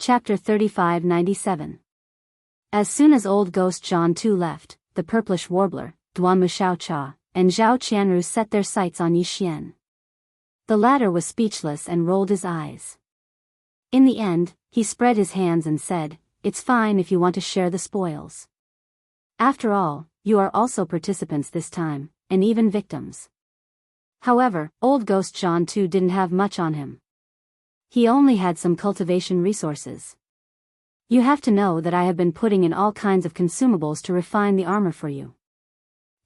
Chapter 3597. As soon as old ghost Jianghu left, the purplish warbler, Duanmu Xiaocha, and Zhao Qianru set their sights on Yi Xian. The latter was speechless and rolled his eyes. In the end, he spread his hands and said, "It's fine if you want to share the spoils. After all, you are also participants this time, and even victims." However, old ghost Jianghu didn't have much on him. He only had some cultivation resources. "You have to know that I have been putting in all kinds of consumables to refine the armor for you."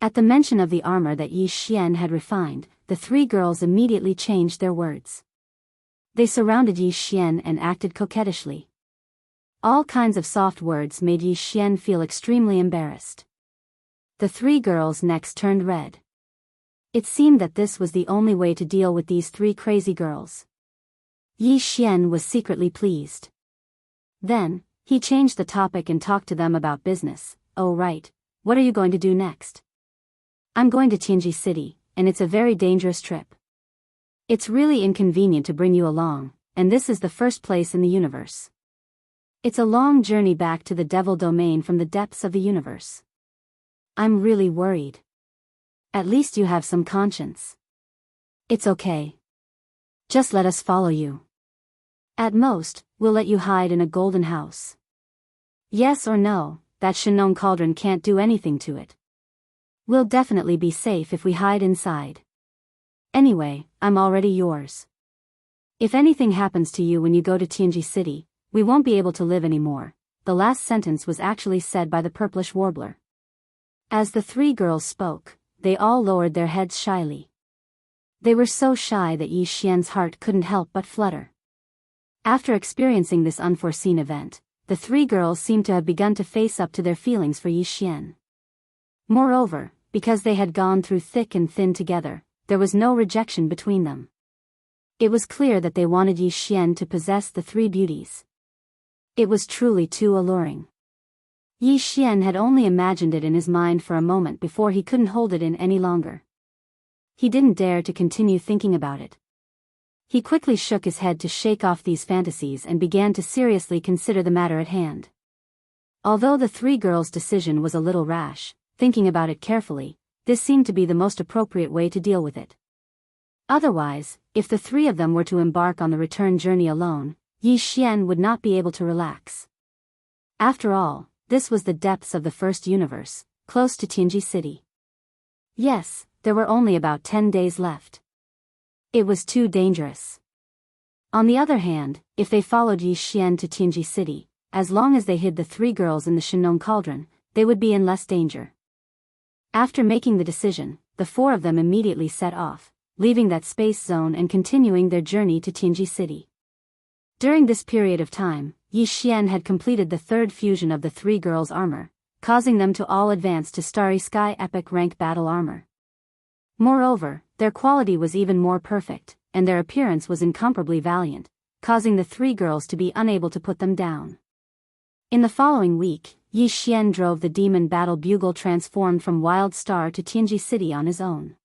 At the mention of the armor that Yi Xian had refined, the three girls immediately changed their words. They surrounded Yi Xian and acted coquettishly. All kinds of soft words made Yi Xian feel extremely embarrassed. The three girls' necks turned red. It seemed that this was the only way to deal with these three crazy girls. Yi Xian was secretly pleased. Then, he changed the topic and talked to them about business. "Oh right, what are you going to do next?" "I'm going to Jianghu City, and it's a very dangerous trip. It's really inconvenient to bring you along, and this is the first place in the universe. It's a long journey back to the devil domain from the depths of the universe. I'm really worried." "At least you have some conscience." "It's okay. Just let us follow you. At most, we'll let you hide in a golden house. Yes or no, that Shinong cauldron can't do anything to it. We'll definitely be safe if we hide inside. Anyway, I'm already yours. If anything happens to you when you go to Jianghu City, we won't be able to live anymore." The last sentence was actually said by the purplish warbler. As the three girls spoke, they all lowered their heads shyly. They were so shy that Yi Xian's heart couldn't help but flutter. After experiencing this unforeseen event, the three girls seemed to have begun to face up to their feelings for Yi Xian. Moreover, because they had gone through thick and thin together, there was no rejection between them. It was clear that they wanted Yi Xian to possess the three beauties. It was truly too alluring. Yi Xian had only imagined it in his mind for a moment before he couldn't hold it in any longer. He didn't dare to continue thinking about it. He quickly shook his head to shake off these fantasies and began to seriously consider the matter at hand. Although the three girls' decision was a little rash, thinking about it carefully, this seemed to be the most appropriate way to deal with it. Otherwise, if the three of them were to embark on the return journey alone, Yi Xian would not be able to relax. After all, this was the depths of the first universe, close to Jianghu City. Yes, there were only about 10 days left. It was too dangerous. On the other hand, if they followed Yi Xian to Jianghu City, as long as they hid the three girls in the Shinong cauldron, they would be in less danger. After making the decision, the four of them immediately set off, leaving that space zone and continuing their journey to Jianghu City. During this period of time, Yi Xian had completed the third fusion of the three girls' armor, causing them to all advance to Starry Sky Epic Rank Battle Armor. Moreover, their quality was even more perfect, and their appearance was incomparably valiant, causing the three girls to be unable to put them down. In the following week, Yi Xian drove the Demon Battle Bugle transformed from Wild Star to Jianghu City on his own.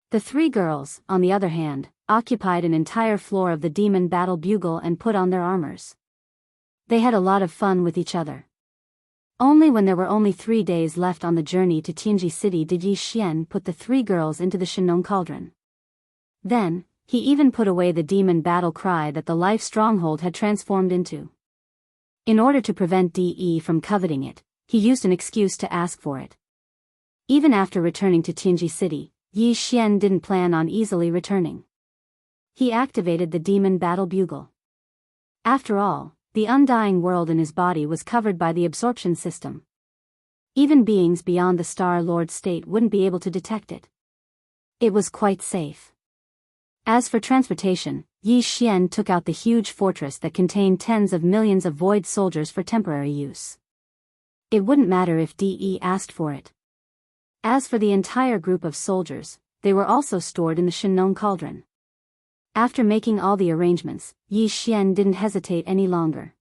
The three girls, on the other hand, occupied an entire floor of the Demon Battle Bugle and put on their armors. They had a lot of fun with each other. Only when there were only 3 days left on the journey to Jianghu City did Yi Xian put the three girls into the Shinong cauldron. Then, he even put away the demon battle cry that the life stronghold had transformed into. In order to prevent De from coveting it, he used an excuse to ask for it. Even after returning to Jianghu City, Yi Xian didn't plan on easily returning. He activated the demon battle bugle. After all, the undying world in his body was covered by the absorption system. Even beings beyond the Star Lord state wouldn't be able to detect it. It was quite safe. As for transportation, Yi Xian took out the huge fortress that contained tens of millions of void soldiers for temporary use. It wouldn't matter if De asked for it. As for the entire group of soldiers, they were also stored in the Shinong cauldron. After making all the arrangements, Yi Xian didn't hesitate any longer.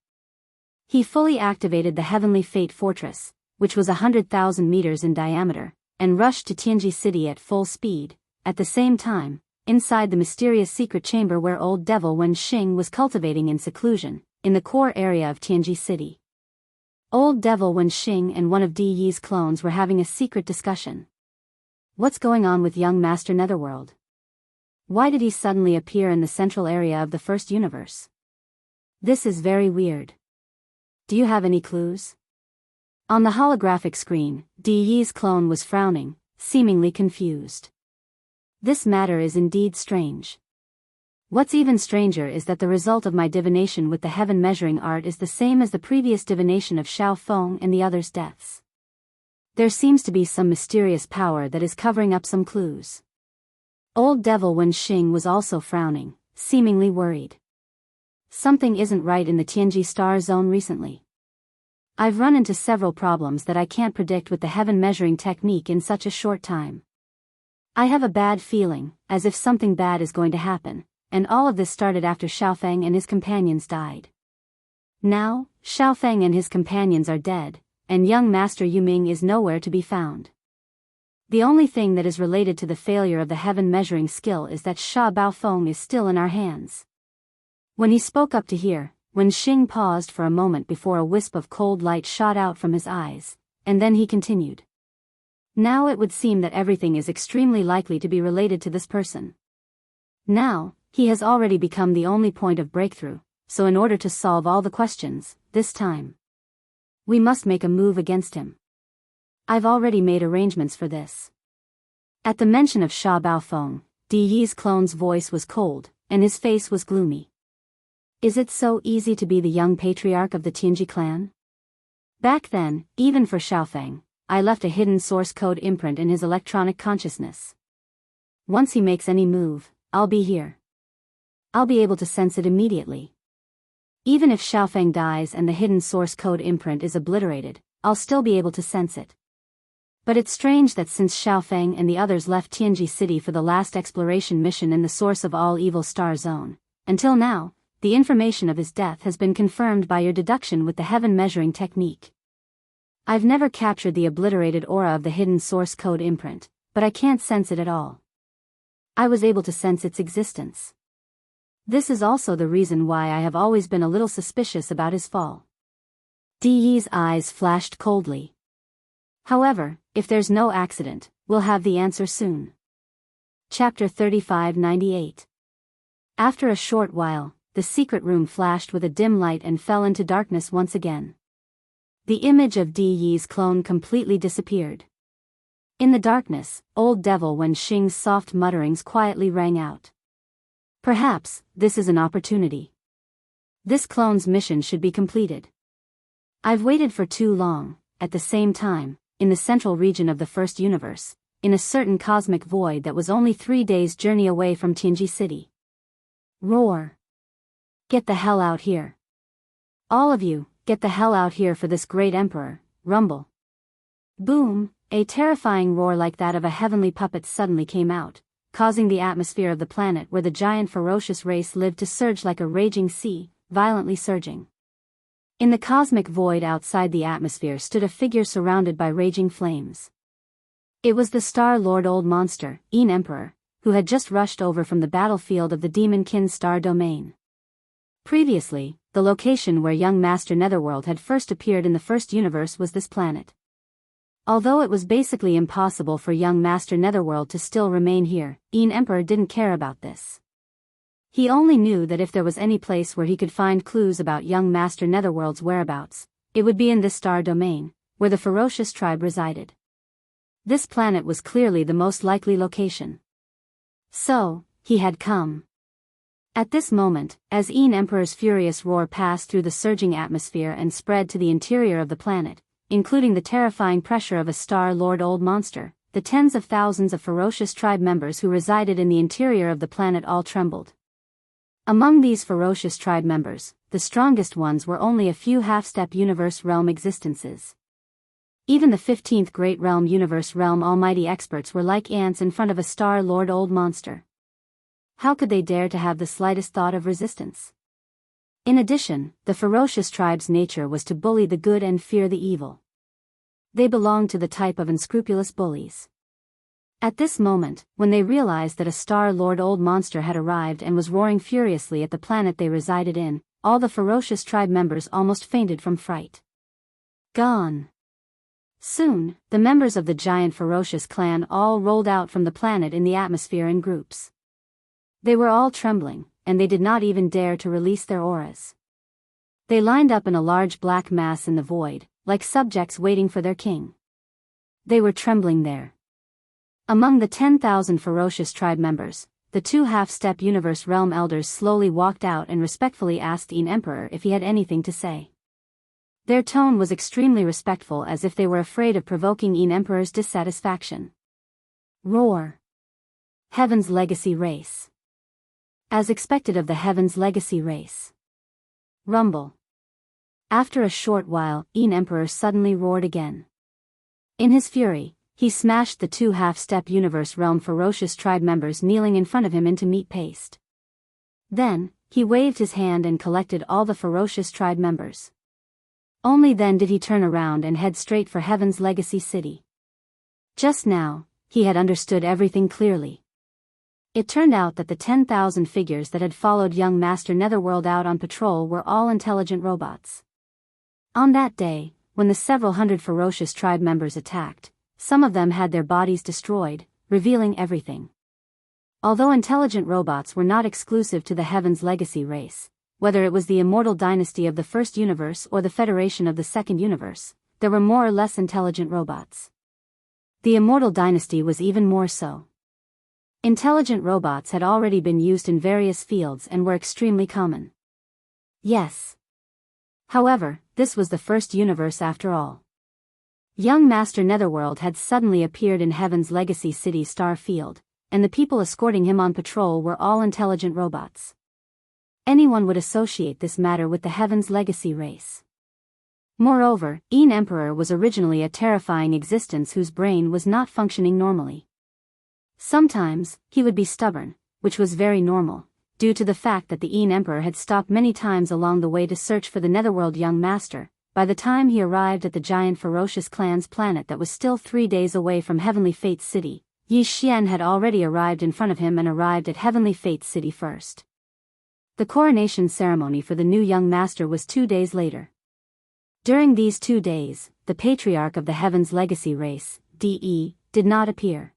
He fully activated the Heavenly Fate Fortress, which was 100,000 meters in diameter, and rushed to Jianghu City at full speed. At the same time, inside the mysterious secret chamber where old devil Wen Xing was cultivating in seclusion, in the core area of Tianji City. Old Devil Wenxing and one of Di Yi's clones were having a secret discussion. What's going on with young Master Netherworld? Why did he suddenly appear in the central area of the first universe? This is very weird. Do you have any clues? On the holographic screen, Di Yi's clone was frowning, seemingly confused. This matter is indeed strange. What's even stranger is that the result of my divination with the heaven measuring art is the same as the previous divination of Xiao Feng and the others' deaths. There seems to be some mysterious power that is covering up some clues. Old Devil Wenxing was also frowning, seemingly worried. Something isn't right in the Tianji Star Zone recently. I've run into several problems that I can't predict with the heaven measuring technique in such a short time. I have a bad feeling, as if something bad is going to happen, and all of this started after Xiaofeng and his companions died. Now, Xiaofeng and his companions are dead, and young Master Yuming is nowhere to be found. The only thing that is related to the failure of the heaven measuring skill is that Sha Baofeng is still in our hands. When he spoke up to hear, Wenxing paused for a moment before a wisp of cold light shot out from his eyes, and then he continued. Now it would seem that everything is extremely likely to be related to this person. Now, he has already become the only point of breakthrough, so in order to solve all the questions, this time, we must make a move against him. I've already made arrangements for this. At the mention of Sha Baofeng, Di Yi's clone's voice was cold, and his face was gloomy. Is it so easy to be the young patriarch of the Tianji clan? Back then, even for Xiaofeng, I left a hidden source code imprint in his electronic consciousness. Once he makes any move, I'll be here. I'll be able to sense it immediately. Even if Xiaofeng dies and the hidden source code imprint is obliterated, I'll still be able to sense it. But it's strange that since Xiaofeng and the others left Tianji City for the last exploration mission in the source of all evil star zone, until now, the information of his death has been confirmed by your deduction with the heaven measuring technique. I've never captured the obliterated aura of the hidden source code imprint, but I can't sense it at all. I was able to sense its existence. This is also the reason why I have always been a little suspicious about his fall. Di Yi's eyes flashed coldly. However, if there's no accident, we'll have the answer soon. Chapter 3598. After a short while, the secret room flashed with a dim light and fell into darkness once again. The image of Di Yi's clone completely disappeared. In the darkness, Old Devil Wenxing's soft mutterings quietly rang out. Perhaps, this is an opportunity. This clone's mission should be completed. I've waited for too long. At the same time, in the central region of the first universe, in a certain cosmic void that was only 3 days' journey away from Tianji City. Roar. Get the hell out here. All of you, get the hell out here for this great emperor, rumble. Boom, a terrifying roar like that of a heavenly puppet suddenly came out, causing the atmosphere of the planet where the giant ferocious race lived to surge like a raging sea, violently surging. In the cosmic void outside the atmosphere stood a figure surrounded by raging flames. It was the Star Lord Old Monster, Yin Emperor, who had just rushed over from the battlefield of the Demonkin Star Domain. Previously, the location where young Master Netherworld had first appeared in the first universe was this planet. Although it was basically impossible for young Master Netherworld to still remain here, Yin Emperor didn't care about this. He only knew that if there was any place where he could find clues about young Master Netherworld's whereabouts, it would be in this star domain, where the ferocious tribe resided. This planet was clearly the most likely location. So, he had come. At this moment, as Yin Emperor's furious roar passed through the surging atmosphere and spread to the interior of the planet, including the terrifying pressure of a Star Lord Old Monster, the tens of thousands of ferocious tribe members who resided in the interior of the planet all trembled. Among these ferocious tribe members, the strongest ones were only a few half-step universe realm existences. Even the 15th Great Realm Universe Realm Almighty experts were like ants in front of a Star Lord Old Monster. How could they dare to have the slightest thought of resistance? In addition, the ferocious tribe's nature was to bully the good and fear the evil. They belonged to the type of unscrupulous bullies. At this moment, when they realized that a Star Lord Old Monster had arrived and was roaring furiously at the planet they resided in, all the ferocious tribe members almost fainted from fright. Gone. Soon, the members of the giant ferocious clan all rolled out from the planet in the atmosphere in groups. They were all trembling, and they did not even dare to release their auras. They lined up in a large black mass in the void, like subjects waiting for their king. They were trembling there. Among the 10,000 ferocious tribe members, the two half-step universe realm elders slowly walked out and respectfully asked Yin Emperor if he had anything to say. Their tone was extremely respectful, as if they were afraid of provoking Yin Emperor's dissatisfaction. Roar. Heaven's legacy race. As expected of the Heaven's legacy race. Rumble. After a short while, Yin Emperor suddenly roared again. In his fury, he smashed the two half-step universe realm ferocious tribe members kneeling in front of him into meat paste. Then, he waved his hand and collected all the ferocious tribe members. Only then did he turn around and head straight for Heaven's legacy city. Just now, he had understood everything clearly. It turned out that the 10,000 figures that had followed young Master Netherworld out on patrol were all intelligent robots. On that day, when the several hundred ferocious tribe members attacked, some of them had their bodies destroyed, revealing everything. Although intelligent robots were not exclusive to the Heaven's legacy race, whether it was the immortal dynasty of the first universe or the federation of the second universe, there were more or less intelligent robots. The immortal dynasty was even more so. Intelligent robots had already been used in various fields and were extremely common. Yes. However, this was the first universe after all. Young Master Netherworld had suddenly appeared in Heaven's legacy city star field, and the people escorting him on patrol were all intelligent robots. Anyone would associate this matter with the Heaven's legacy race. Moreover, Yin Emperor was originally a terrifying existence whose brain was not functioning normally. Sometimes, he would be stubborn, which was very normal, due to the fact that the Yin Emperor had stopped many times along the way to search for the Netherworld young master. By the time he arrived at the giant ferocious clan's planet that was still 3 days away from Heavenly Fate's city, Yi Xian had already arrived in front of him and arrived at Heavenly Fate's city first. The coronation ceremony for the new young master was 2 days later. During these 2 days, the patriarch of the Heaven's legacy race, DE, did not appear.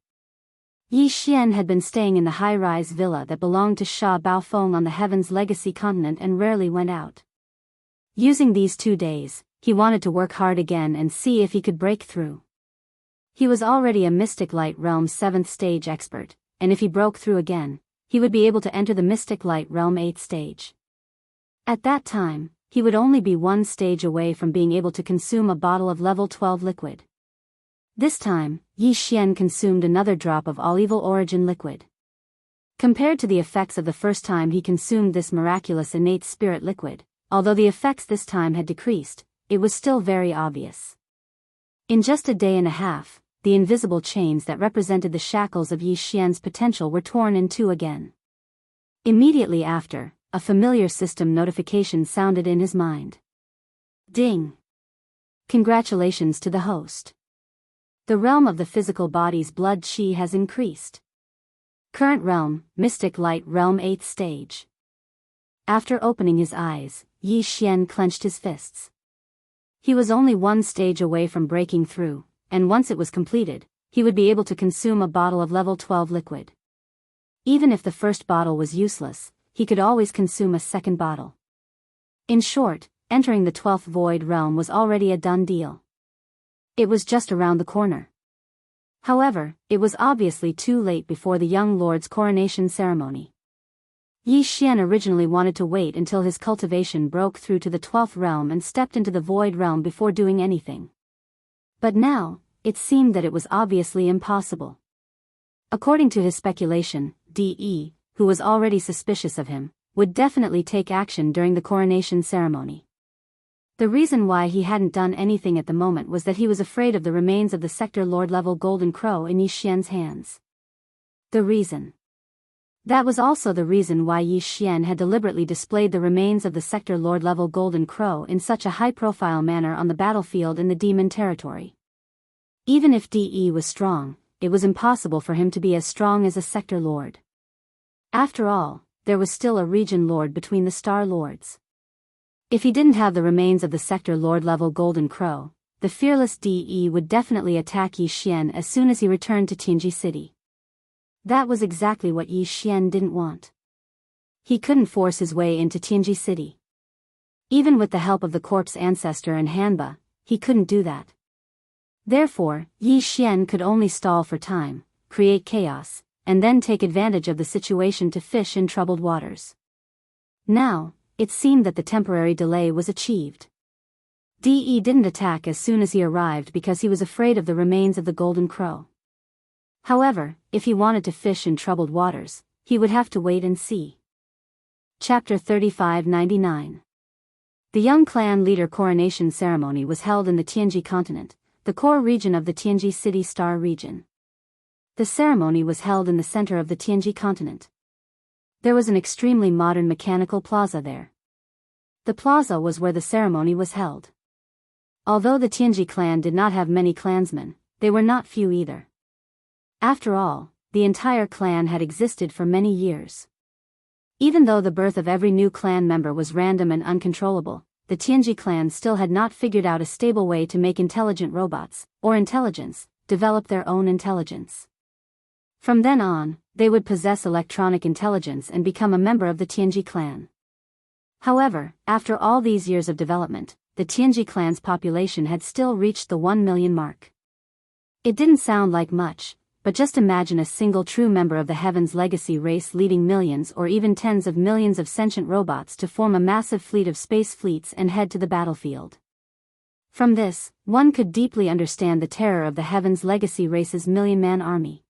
Yi Xian had been staying in the high-rise villa that belonged to Sha Baofeng on the Heaven's legacy continent and rarely went out. Using these 2 days, he wanted to work hard again and see if he could break through. He was already a Mystic Light Realm 7th stage expert, and if he broke through again, he would be able to enter the Mystic Light Realm 8th stage. At that time, he would only be 1 stage away from being able to consume a bottle of level 12 liquid. This time, Yi Xian consumed another drop of all evil origin liquid. Compared to the effects of the first time he consumed this miraculous innate spirit liquid, although the effects this time had decreased, it was still very obvious. In just a day and a half, the invisible chains that represented the shackles of Yi Xian's potential were torn in two again. Immediately after, a familiar system notification sounded in his mind. Ding! Congratulations to the host. The realm of the physical body's blood qi has increased. Current realm, Mystic Light Realm 8th stage. After opening his eyes, Yi Xian clenched his fists. He was only 1 stage away from breaking through, and once it was completed, he would be able to consume a bottle of level 12 liquid. Even if the first bottle was useless, he could always consume a second bottle. In short, entering the 12th void realm was already a done deal. It was just around the corner. However, it was obviously too late before the young lord's coronation ceremony. Yi Xian originally wanted to wait until his cultivation broke through to the 12th realm and stepped into the void realm before doing anything. But now, it seemed that it was obviously impossible. According to his speculation, DE, who was already suspicious of him, would definitely take action during the coronation ceremony. The reason why he hadn't done anything at the moment was that he was afraid of the remains of the Sector Lord level Golden Crow in Yi Xian's hands. The reason. That was also the reason why Yi Xian had deliberately displayed the remains of the Sector Lord level Golden Crow in such a high-profile manner on the battlefield in the Demon Territory. Even if DE was strong, it was impossible for him to be as strong as a Sector Lord. After all, there was still a Region Lord between the Star Lords. If he didn't have the remains of the sector lord-level Golden Crow, the fearless De would definitely attack Yi Xian as soon as he returned to Tianji City. That was exactly what Yi Xian didn't want. He couldn't force his way into Tianji City. Even with the help of the corpse ancestor and Hanba, he couldn't do that. Therefore, Yi Xian could only stall for time, create chaos, and then take advantage of the situation to fish in troubled waters. Now, it seemed that the temporary delay was achieved. De didn't attack as soon as he arrived because he was afraid of the remains of the Golden Crow. However, if he wanted to fish in troubled waters, he would have to wait and see. Chapter 3599. The young clan leader coronation ceremony was held in the Tianji continent, the core region of the Tianji City Star region. The ceremony was held in the center of the Tianji continent. There was an extremely modern mechanical plaza there. The plaza was where the ceremony was held. Although the Tianji clan did not have many clansmen, they were not few either. After all, the entire clan had existed for many years. Even though the birth of every new clan member was random and uncontrollable, the Tianji clan still had not figured out a stable way to make intelligent robots, or intelligence, develop their own intelligence. From then on, they would possess electronic intelligence and become a member of the Tianji clan. However, after all these years of development, the Tianji clan's population had still reached the 1 million mark. It didn't sound like much, but just imagine a single true member of the Heaven's legacy race leading millions or even tens of millions of sentient robots to form a massive fleet of space fleets and head to the battlefield. From this, one could deeply understand the terror of the Heaven's legacy race's million-man army.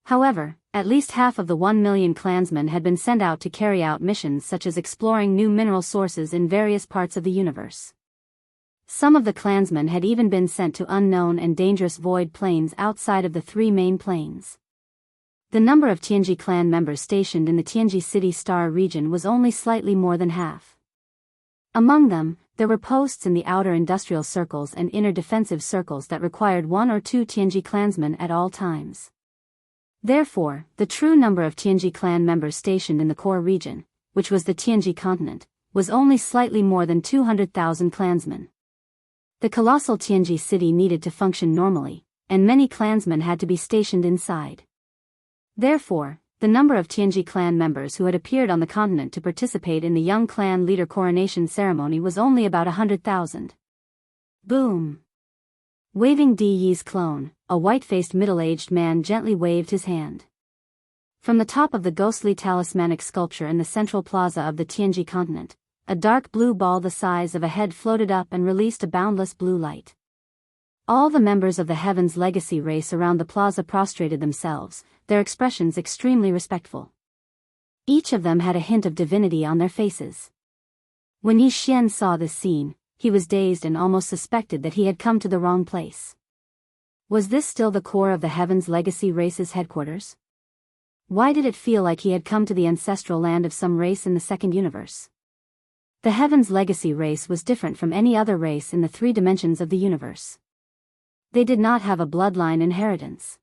However, at least half of the 1 million clansmen had been sent out to carry out missions such as exploring new mineral sources in various parts of the universe. Some of the clansmen had even been sent to unknown and dangerous void planes outside of the 3 main planes. The number of Tianji clan members stationed in the Tianji City Star region was only slightly more than half. Among them, there were posts in the outer industrial circles and inner defensive circles that required 1 or 2 Tianji clansmen at all times. Therefore, the true number of Tianji clan members stationed in the core region, which was the Tianji continent, was only slightly more than 200,000 clansmen. The colossal Tianji city needed to function normally, and many clansmen had to be stationed inside. Therefore, the number of Tianji clan members who had appeared on the continent to participate in the young clan leader coronation ceremony was only about 100,000. Boom! Waving De's clone, a white-faced middle-aged man gently waved his hand. From the top of the ghostly talismanic sculpture in the central plaza of the Tianji continent, a dark blue ball the size of a head floated up and released a boundless blue light. All the members of the Heaven's legacy race around the plaza prostrated themselves, their expressions extremely respectful. Each of them had a hint of divinity on their faces. When Yi Xian saw this scene, he was dazed and almost suspected that he had come to the wrong place. Was this still the core of the Heaven's legacy race's headquarters? Why did it feel like he had come to the ancestral land of some race in the second universe? The Heaven's legacy race was different from any other race in the 3 dimensions of the universe. They did not have a bloodline inheritance.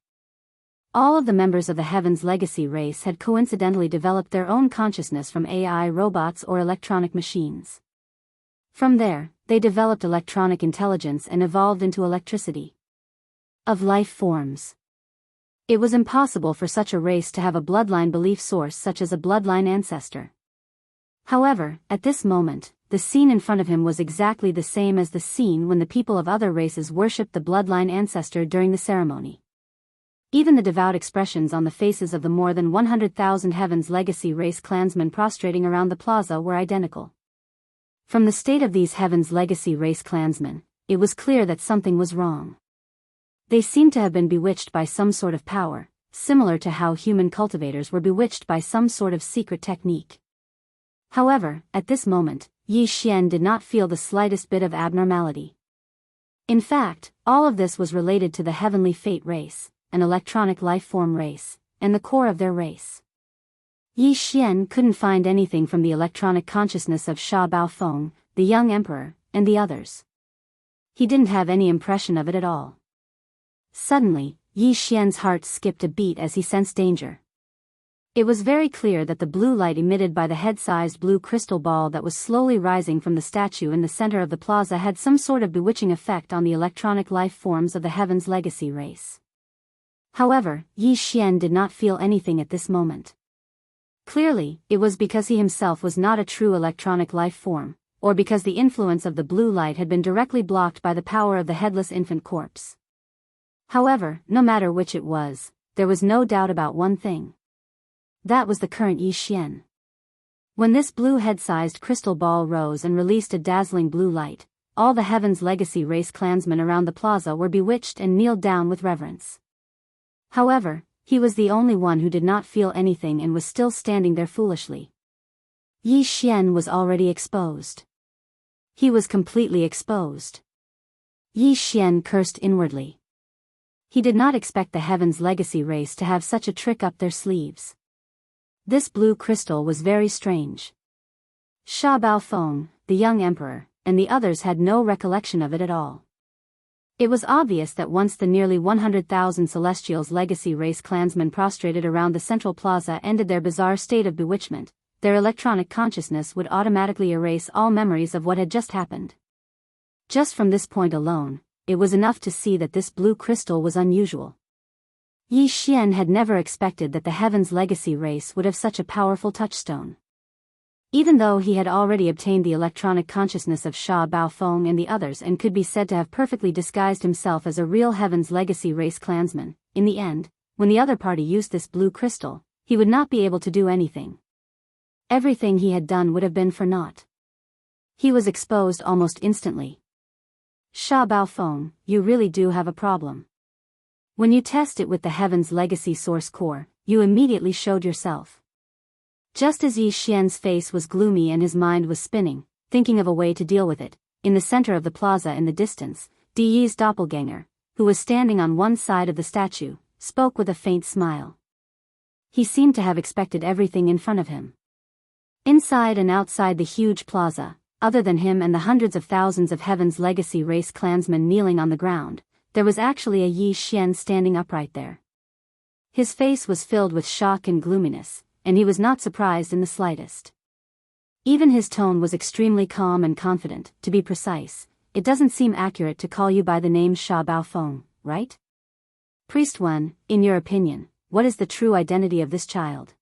All of the members of the Heaven's legacy race had coincidentally developed their own consciousness from AI robots or electronic machines. From there, they developed electronic intelligence and evolved into electricity. Of life forms. It was impossible for such a race to have a bloodline belief source such as a bloodline ancestor. However, at this moment, the scene in front of him was exactly the same as the scene when the people of other races worshipped the bloodline ancestor during the ceremony. Even the devout expressions on the faces of the more than 100,000 Heaven's legacy race clansmen prostrating around the plaza were identical. From the state of these Heaven's legacy race clansmen, it was clear that something was wrong. They seemed to have been bewitched by some sort of power, similar to how human cultivators were bewitched by some sort of secret technique. However, at this moment, Yi Xian did not feel the slightest bit of abnormality. In fact, all of this was related to the Heavenly Fate race, an electronic life-form race, and the core of their race. Yi Xian couldn't find anything from the electronic consciousness of Sha Baofeng, the young emperor, and the others. He didn't have any impression of it at all. Suddenly, Yi Xian's heart skipped a beat as he sensed danger. It was very clear that the blue light emitted by the head-sized blue crystal ball that was slowly rising from the statue in the center of the plaza had some sort of bewitching effect on the electronic life forms of the Heaven's Legacy race. However, Yi Xian did not feel anything at this moment. Clearly, it was because he himself was not a true electronic life form, or because the influence of the blue light had been directly blocked by the power of the headless infant corpse. However, no matter which it was, there was no doubt about one thing. That was the current Yi Xian. When this blue head-sized crystal ball rose and released a dazzling blue light, all the Heaven's Legacy race clansmen around the plaza were bewitched and kneeled down with reverence. However, he was the only one who did not feel anything and was still standing there foolishly. Yi Xian was already exposed. He was completely exposed. Yi Xian cursed inwardly. He did not expect the Heaven's Legacy race to have such a trick up their sleeves. This blue crystal was very strange. Sha Baofeng, the young emperor, and the others had no recollection of it at all. It was obvious that once the nearly 100,000 Celestials Legacy race clansmen prostrated around the central plaza ended their bizarre state of bewitchment, their electronic consciousness would automatically erase all memories of what had just happened. Just from this point alone, it was enough to see that this blue crystal was unusual. Yi Xian had never expected that the Heaven's Legacy race would have such a powerful touchstone. Even though he had already obtained the electronic consciousness of Sha Baofeng and the others and could be said to have perfectly disguised himself as a real Heaven's Legacy race clansman, in the end, when the other party used this blue crystal, he would not be able to do anything. Everything he had done would have been for naught. He was exposed almost instantly. Sha Baofeng, you really do have a problem. When you test it with the Heaven's Legacy source core, you immediately showed yourself. Just as Yi Xian's face was gloomy and his mind was spinning, thinking of a way to deal with it, in the center of the plaza in the distance, Di Yi's doppelganger, who was standing on one side of the statue, spoke with a faint smile. He seemed to have expected everything in front of him. Inside and outside the huge plaza, other than him and the hundreds of thousands of Heaven's Legacy race clansmen kneeling on the ground, there was actually a Yi Xian standing upright there. His face was filled with shock and gloominess, and he was not surprised in the slightest. Even his tone was extremely calm and confident. To be precise, it doesn't seem accurate to call you by the name Sha Baofeng, right? Priest 1, in your opinion, what is the true identity of this child?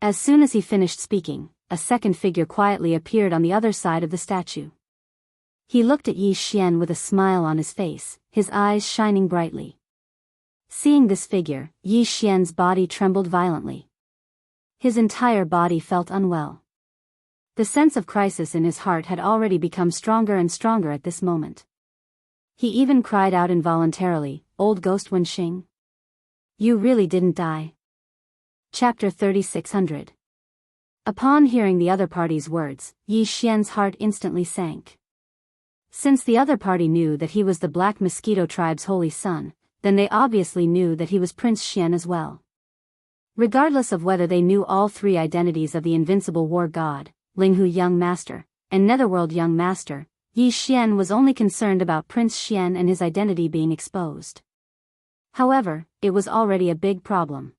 As soon as he finished speaking, a second figure quietly appeared on the other side of the statue. He looked at Yi Xian with a smile on his face, his eyes shining brightly. Seeing this figure, Yi Xian's body trembled violently. His entire body felt unwell. The sense of crisis in his heart had already become stronger and stronger at this moment. He even cried out involuntarily, "Old Ghost Wenxing? You really didn't die?" Chapter 3600. Upon hearing the other party's words, Yi Xian's heart instantly sank. Since the other party knew that he was the Black Mosquito tribe's holy son, then they obviously knew that he was Prince Xian as well. Regardless of whether they knew all three identities of the invincible war god, Linghu Young Master, and Netherworld Young Master, Yi Xian was only concerned about Prince Xian and his identity being exposed. However, it was already a big problem.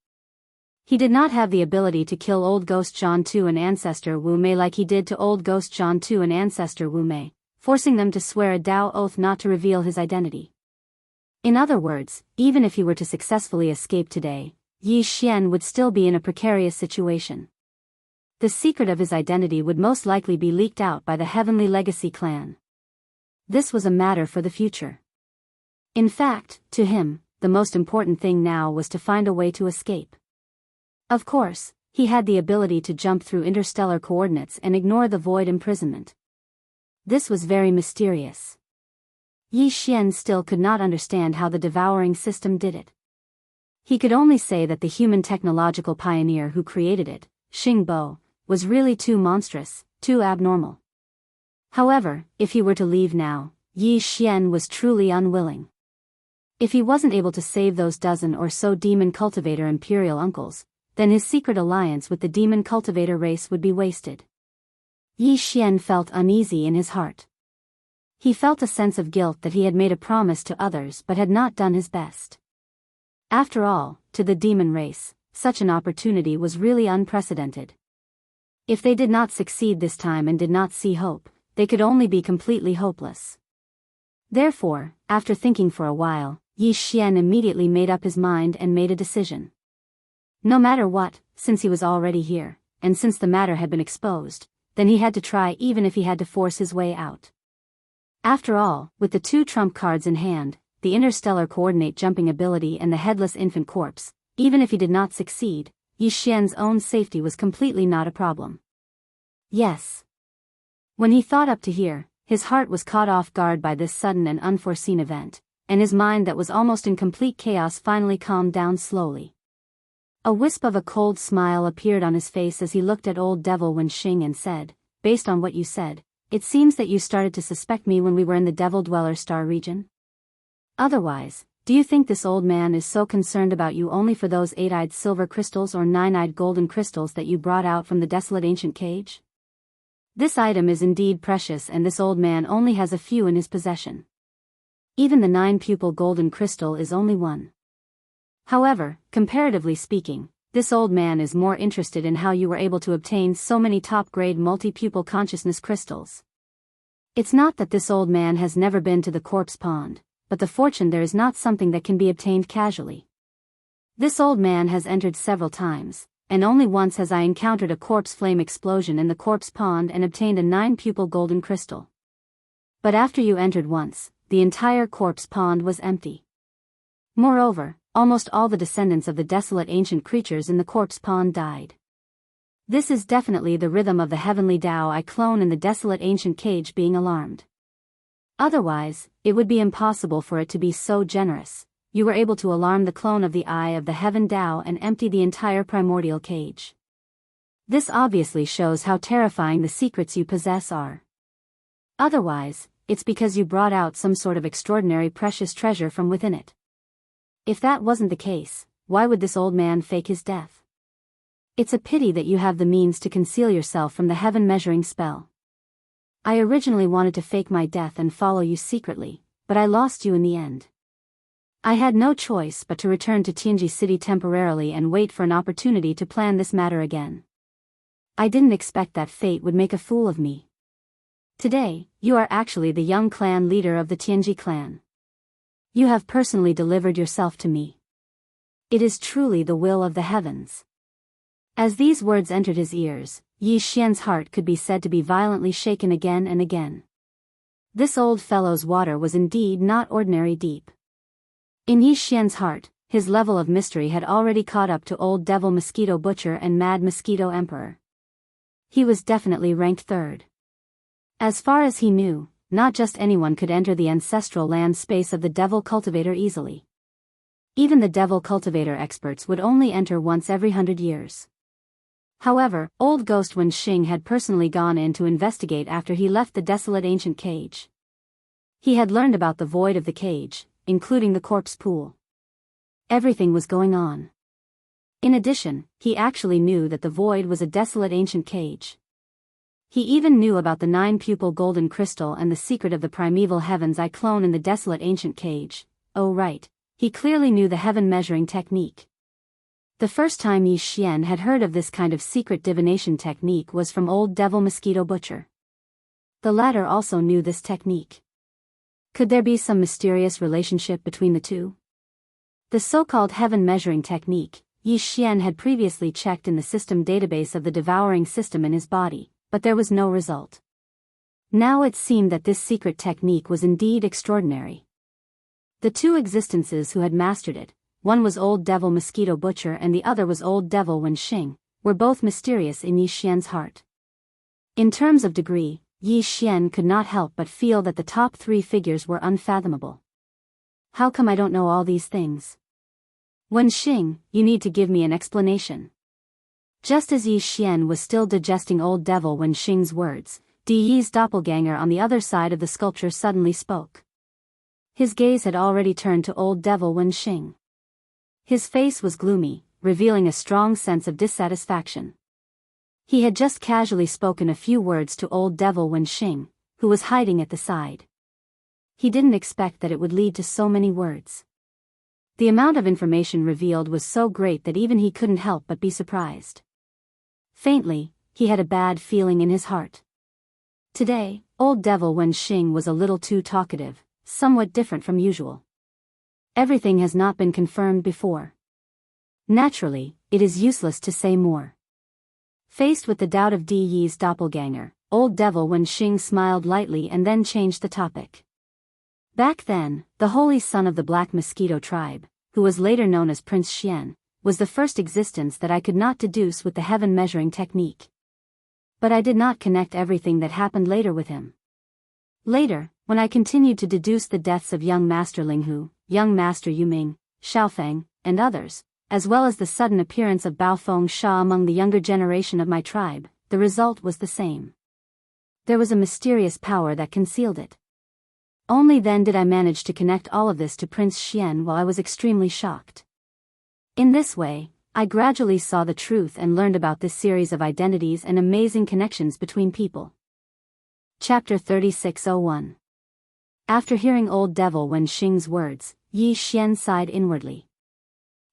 He did not have the ability to kill Old Ghost John Tu and Ancestor Wu Mei like he did to Old Ghost John Tu and Ancestor Wu Mei, forcing them to swear a Dao oath not to reveal his identity. In other words, even if he were to successfully escape today, Yi Xian would still be in a precarious situation. The secret of his identity would most likely be leaked out by the Heavenly Legacy clan. This was a matter for the future. In fact, to him, the most important thing now was to find a way to escape. Of course, he had the ability to jump through interstellar coordinates and ignore the void imprisonment. This was very mysterious. Yi Xian still could not understand how the devouring system did it. He could only say that the human technological pioneer who created it, Xing Bo, was really too monstrous, too abnormal. However, if he were to leave now, Yi Xian was truly unwilling. If he wasn't able to save those dozen or so demon cultivator imperial uncles, then his secret alliance with the demon cultivator race would be wasted. Yi Xian felt uneasy in his heart. He felt a sense of guilt that he had made a promise to others but had not done his best. After all, to the demon race, such an opportunity was really unprecedented. If they did not succeed this time and did not see hope, they could only be completely hopeless. Therefore, after thinking for a while, Yi Xian immediately made up his mind and made a decision. No matter what, since he was already here, and since the matter had been exposed, then he had to try even if he had to force his way out. After all, with the 2 trump cards in hand, the interstellar coordinate jumping ability and the headless infant corpse, even if he did not succeed, Yi Xian's own safety was completely not a problem. Yes. When he thought up to here, his heart was caught off guard by this sudden and unforeseen event, and his mind that was almost in complete chaos finally calmed down slowly. A wisp of a cold smile appeared on his face as he looked at old Devil Wenxing and said, "Based on what you said, it seems that you started to suspect me when we were in the Devil Dweller star region? Otherwise, do you think this old man is so concerned about you only for those 8-eyed silver crystals or 9-eyed golden crystals that you brought out from the desolate ancient cage? This item is indeed precious, and this old man only has a few in his possession. Even the 9-pupil golden crystal is only one. However, comparatively speaking, this old man is more interested in how you were able to obtain so many top-grade multi-pupil consciousness crystals. It's not that this old man has never been to the corpse pond, but the fortune there is not something that can be obtained casually. This old man has entered several times, and only once has I encountered a corpse flame explosion in the corpse pond and obtained a 9-pupil golden crystal. But after you entered once, the entire corpse pond was empty. Moreover, almost all the descendants of the desolate ancient creatures in the corpse pond died. This is definitely the rhythm of the heavenly Tao I clone in the desolate ancient cage being alarmed. Otherwise, it would be impossible for it to be so generous. You were able to alarm the clone of the Eye of the Heaven Tao and empty the entire primordial cage. This obviously shows how terrifying the secrets you possess are. Otherwise, it's because you brought out some sort of extraordinary precious treasure from within it. If that wasn't the case, why would this old man fake his death? It's a pity that you have the means to conceal yourself from the heaven measuring spell. I originally wanted to fake my death and follow you secretly, but I lost you in the end. I had no choice but to return to Tianji City temporarily and wait for an opportunity to plan this matter again. I didn't expect that fate would make a fool of me. Today, you are actually the young clan leader of the Tianji clan. You have personally delivered yourself to me. It is truly the will of the heavens." As these words entered his ears, Yi Xian's heart could be said to be violently shaken again and again. This old fellow's water was indeed not ordinary deep. In Yi Xian's heart, his level of mystery had already caught up to Old Devil Mosquito Butcher and Mad Mosquito Emperor. He was definitely ranked 3rd. As far as he knew, not just anyone could enter the ancestral land space of the Devil Cultivator easily. Even the Devil Cultivator experts would only enter once every 100 years. However, old Ghost Wenxing had personally gone in to investigate after he left the desolate ancient cage. He had learned about the void of the cage, including the corpse pool. Everything was going on. In addition, he actually knew that the void was a desolate ancient cage. He even knew about the 9-pupil golden crystal and the secret of the primeval heavens I clone in the desolate ancient cage. Oh right, he clearly knew the heaven measuring technique. The first time Yi Xian had heard of this kind of secret divination technique was from Old Devil Mosquito Butcher. The latter also knew this technique. Could there be some mysterious relationship between the two? The so-called heaven measuring technique, Yi Xian had previously checked in the system database of the devouring system in his body, but there was no result. Now it seemed that this secret technique was indeed extraordinary. The two existences who had mastered it, one was Old Devil Mosquito Butcher and the other was Old Devil Wenxing, were both mysterious in Yi Xian's heart. In terms of degree, Yi Xian could not help but feel that the top 3 figures were unfathomable. How come I don't know all these things? Wenxing, you need to give me an explanation. Just as Yi Xian was still digesting Old Devil Wenxing's words, Di Yi's doppelganger on the other side of the sculpture suddenly spoke. His gaze had already turned to Old Devil Wenxing. His face was gloomy, revealing a strong sense of dissatisfaction. He had just casually spoken a few words to Old Devil Wenxing, who was hiding at the side. He didn't expect that it would lead to so many words. The amount of information revealed was so great that even he couldn't help but be surprised. Faintly, he had a bad feeling in his heart. Today, old devil Wen Xing was a little too talkative, somewhat different from usual. Everything has not been confirmed before. Naturally, it is useless to say more. Faced with the doubt of Di Yi's doppelganger, old devil Wen Xing smiled lightly and then changed the topic. Back then, the holy son of the Black Mosquito tribe, who was later known as Prince Xian, was the first existence that I could not deduce with the heaven measuring technique. But I did not connect everything that happened later with him. Later, when I continued to deduce the deaths of young Master Linghu, young Master Yuming, Xiaofeng, and others, as well as the sudden appearance of Baofeng Sha among the younger generation of my tribe, the result was the same. There was a mysterious power that concealed it. Only then did I manage to connect all of this to Prince Xian while I was extremely shocked. In this way, I gradually saw the truth and learned about this series of identities and amazing connections between people. Chapter 3601. After hearing old devil Wen Xing's words, Yi Xian sighed inwardly.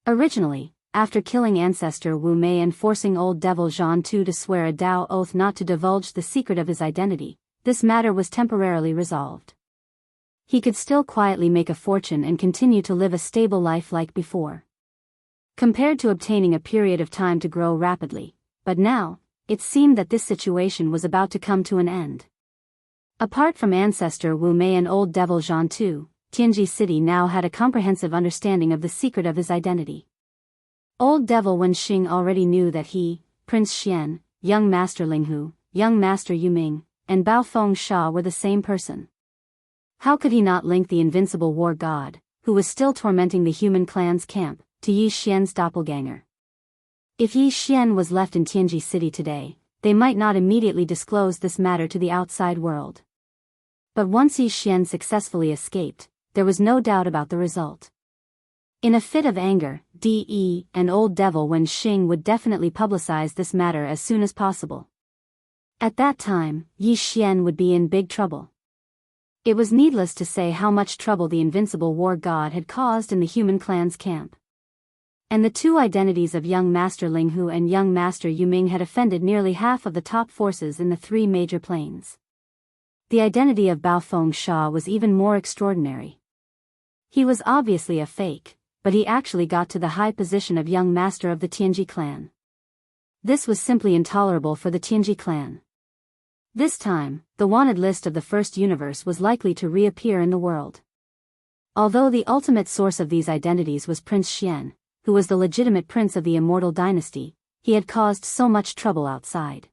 Originally, after killing ancestor Wu Mei and forcing old devil Zhan Tu to swear a Dao oath not to divulge the secret of his identity, this matter was temporarily resolved. He could still quietly make a fortune and continue to live a stable life like before. Compared to obtaining a period of time to grow rapidly, but now, it seemed that this situation was about to come to an end. Apart from ancestor Wu Mei and old devil Zhan Tu, Tianji City now had a comprehensive understanding of the secret of his identity. Old devil Wen Xing already knew that he, Prince Xian, young Master Linghu, young Master Yuming, and Baofeng Sha were the same person. How could he not link the invincible war god, who was still tormenting the human clan's camp, to Yi Xian's doppelganger? If Yi Xian was left in Tianji City today, they might not immediately disclose this matter to the outside world. But once Yi Xian successfully escaped, there was no doubt about the result. In a fit of anger, D.E. and old devil Wen Xing would definitely publicize this matter as soon as possible. At that time, Yi Xian would be in big trouble. It was needless to say how much trouble the invincible war god had caused in the human clan's camp. And the two identities of young Master Linghu and young Master Yuming had offended nearly half of the top forces in the three major planes. The identity of Baofeng Sha was even more extraordinary. He was obviously a fake, but he actually got to the high position of young master of the Tianji clan. This was simply intolerable for the Tianji clan. This time, the wanted list of the first universe was likely to reappear in the world. Although the ultimate source of these identities was Prince Xian, who was the legitimate prince of the immortal dynasty, he had caused so much trouble outside.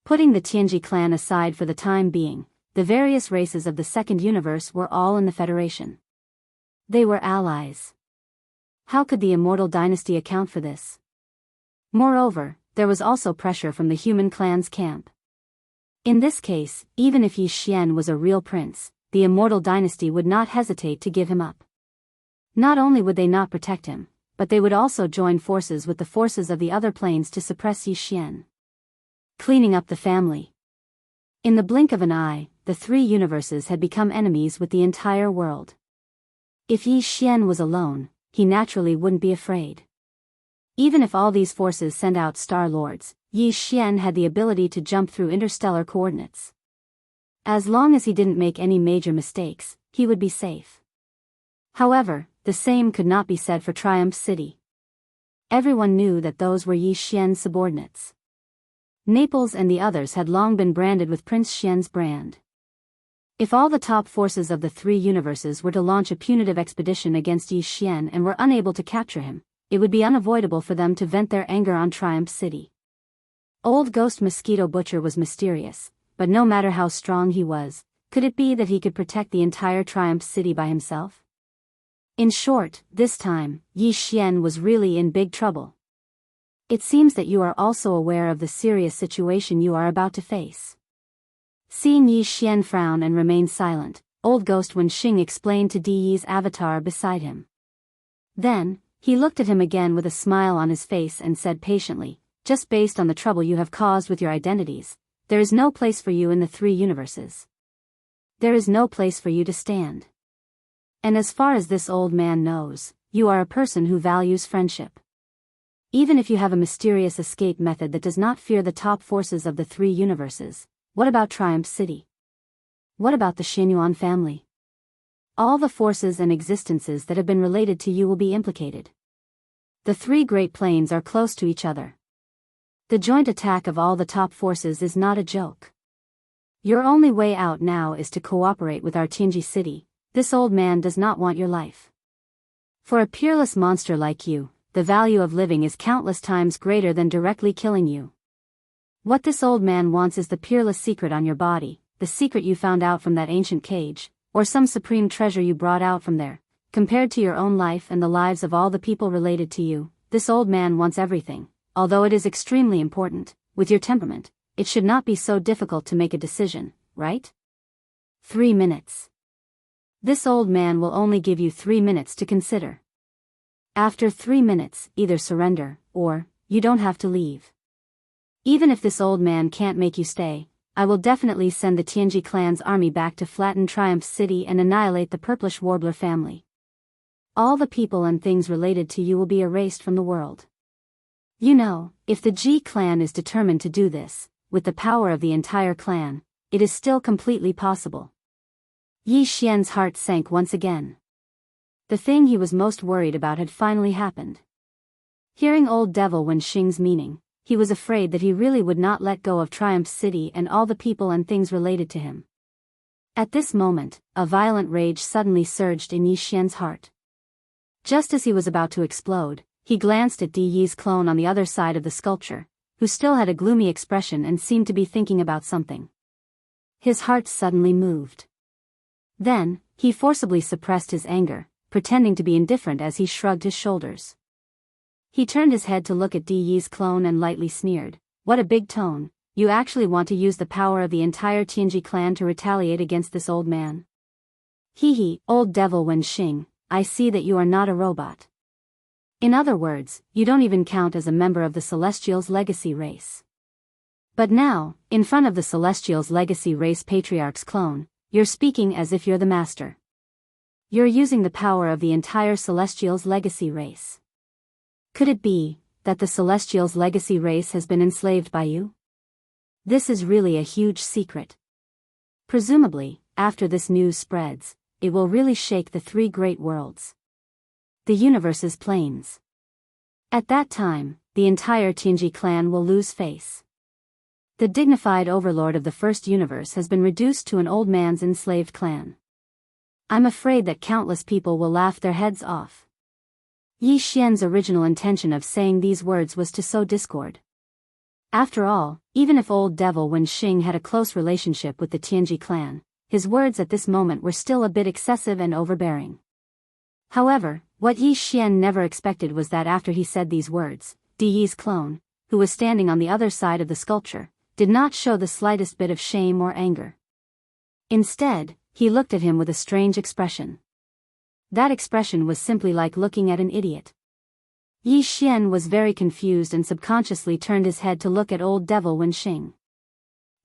Putting the Tianji clan aside for the time being, the various races of the second universe were all in the Federation. They were allies. How could the immortal dynasty account for this? Moreover, there was also pressure from the human clan's camp. In this case, even if Yi Xian was a real prince, the immortal dynasty would not hesitate to give him up. Not only would they not protect him, but they would also join forces with the forces of the other planes to suppress Yi Xian. Cleaning up the family. In the blink of an eye, the three universes had become enemies with the entire world. If Yi Xian was alone, he naturally wouldn't be afraid. Even if all these forces sent out Star Lords, Yi Xian had the ability to jump through interstellar coordinates. As long as he didn't make any major mistakes, he would be safe. However, the same could not be said for Triumph City. Everyone knew that those were Yi Xian's subordinates. Naples and the others had long been branded with Prince Xian's brand. If all the top forces of the three universes were to launch a punitive expedition against Yi Xian and were unable to capture him, it would be unavoidable for them to vent their anger on Triumph City. Old Ghost Mosquito Butcher was mysterious, but no matter how strong he was, could it be that he could protect the entire Triumph City by himself? In short, this time, Yi Xian was really in big trouble. It seems that you are also aware of the serious situation you are about to face. Seeing Yi Xian frown and remain silent, old Ghost Wen Xing explained to Di Yi's avatar beside him. Then, he looked at him again with a smile on his face and said patiently, "Just based on the trouble you have caused with your identities, there is no place for you in the three universes. There is no place for you to stand. And as far as this old man knows, you are a person who values friendship. Even if you have a mysterious escape method that does not fear the top forces of the three universes, what about Triumph City? What about the Xinyuan family? All the forces and existences that have been related to you will be implicated. The three great planes are close to each other. The joint attack of all the top forces is not a joke. Your only way out now is to cooperate with our Tianji city. This old man does not want your life. For a peerless monster like you, the value of living is countless times greater than directly killing you. What this old man wants is the peerless secret on your body, the secret you found out from that ancient cage, or some supreme treasure you brought out from there. Compared to your own life and the lives of all the people related to you, this old man wants everything. Although it is extremely important, with your temperament, it should not be so difficult to make a decision, right? 3 minutes. This old man will only give you 3 minutes to consider. After 3 minutes, either surrender, or, you don't have to leave. Even if this old man can't make you stay, I will definitely send the Tianji clan's army back to flatten Triumph City and annihilate the Purplish Warbler family. All the people and things related to you will be erased from the world. You know, if the Ji clan is determined to do this, with the power of the entire clan, it is still completely possible. Yi Xian's heart sank once again. The thing he was most worried about had finally happened. Hearing old devil Wen Xing's meaning, he was afraid that he really would not let go of Triumph City and all the people and things related to him. At this moment, a violent rage suddenly surged in Yi Xian's heart. Just as he was about to explode, he glanced at Di Yi's clone on the other side of the sculpture, who still had a gloomy expression and seemed to be thinking about something. His heart suddenly moved. Then, he forcibly suppressed his anger, pretending to be indifferent as he shrugged his shoulders. He turned his head to look at Di Yi's clone and lightly sneered, "What a big tone, you actually want to use the power of the entire Tianji clan to retaliate against this old man? Hee, old devil Wen Xing, I see that you are not a robot. In other words, you don't even count as a member of the Celestials' legacy race. But now, in front of the Celestials' legacy race patriarch's clone, you're speaking as if you're the master. You're using the power of the entire Celestials' legacy race. Could it be that the Celestials' legacy race has been enslaved by you? This is really a huge secret. Presumably, after this news spreads, it will really shake the three great worlds. The universe's planes. At that time, the entire Tianji clan will lose face. The dignified overlord of the first universe has been reduced to an old man's enslaved clan. I'm afraid that countless people will laugh their heads off. Yi Xian's original intention of saying these words was to sow discord. After all, even if old devil Wen Xing had a close relationship with the Tianji clan, his words at this moment were still a bit excessive and overbearing. However, what Yi Xian never expected was that after he said these words, Di Yi's clone, who was standing on the other side of the sculpture, did not show the slightest bit of shame or anger. Instead, he looked at him with a strange expression. That expression was simply like looking at an idiot. Yi Xian was very confused and subconsciously turned his head to look at old devil Wen Xing.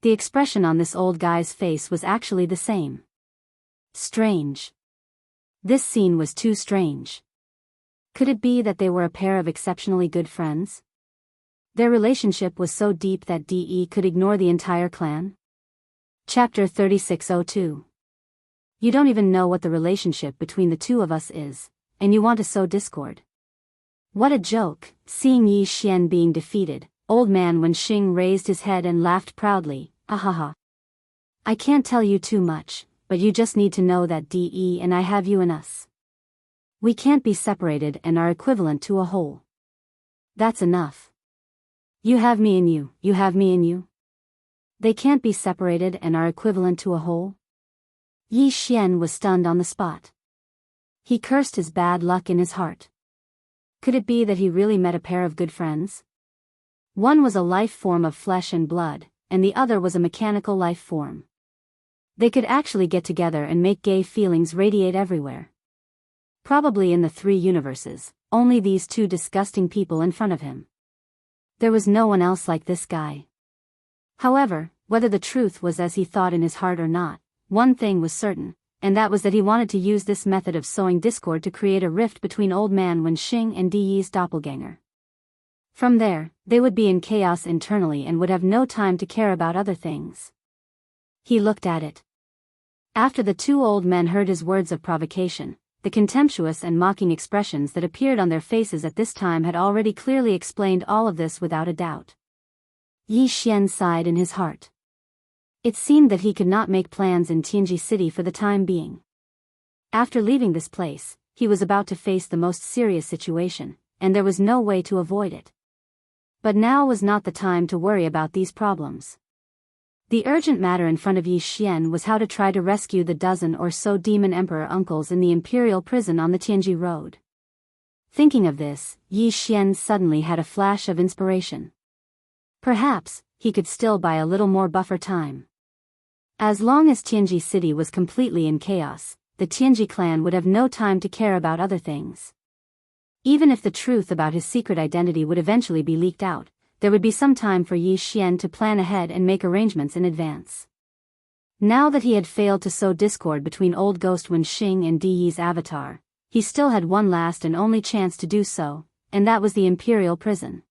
The expression on this old guy's face was actually the same. Strange. This scene was too strange. Could it be that they were a pair of exceptionally good friends? Their relationship was so deep that DE could ignore the entire clan? Chapter 3602. You don't even know what the relationship between the two of us is, and you want to sow discord. What a joke. Seeing Yi Xian being defeated, old man Wen Xing raised his head and laughed proudly, ahaha. I can't tell you too much, but you just need to know that DE and I have you in us. We can't be separated and are equivalent to a whole. That's enough. You have me in you, you have me in you. They can't be separated and are equivalent to a whole? Yi Xian was stunned on the spot. He cursed his bad luck in his heart. Could it be that he really met a pair of good friends? One was a life form of flesh and blood, and the other was a mechanical life form. They could actually get together and make gay feelings radiate everywhere. Probably in the three universes, only these two disgusting people in front of him. There was no one else like this guy. However, whether the truth was as he thought in his heart or not, one thing was certain, and that was that he wanted to use this method of sowing discord to create a rift between Old Man Wenxing and Di Yi's doppelganger. From there, they would be in chaos internally and would have no time to care about other things. He looked at it. After the two old men heard his words of provocation, the contemptuous and mocking expressions that appeared on their faces at this time had already clearly explained all of this without a doubt. Yi Xian sighed in his heart. It seemed that he could not make plans in Tianji City for the time being. After leaving this place, he was about to face the most serious situation, and there was no way to avoid it. But now was not the time to worry about these problems. The urgent matter in front of Yi Xian was how to try to rescue the dozen or so demon emperor uncles in the imperial prison on the Tianji road. Thinking of this, Yi Xian suddenly had a flash of inspiration. Perhaps he could still buy a little more buffer time. As long as Tianji City was completely in chaos, the Tianji clan would have no time to care about other things. Even if the truth about his secret identity would eventually be leaked out, there would be some time for Yi Xian to plan ahead and make arrangements in advance. Now that he had failed to sow discord between Old Ghost Wenxing and Di Yi's avatar, he still had one last and only chance to do so, and that was the imperial prison.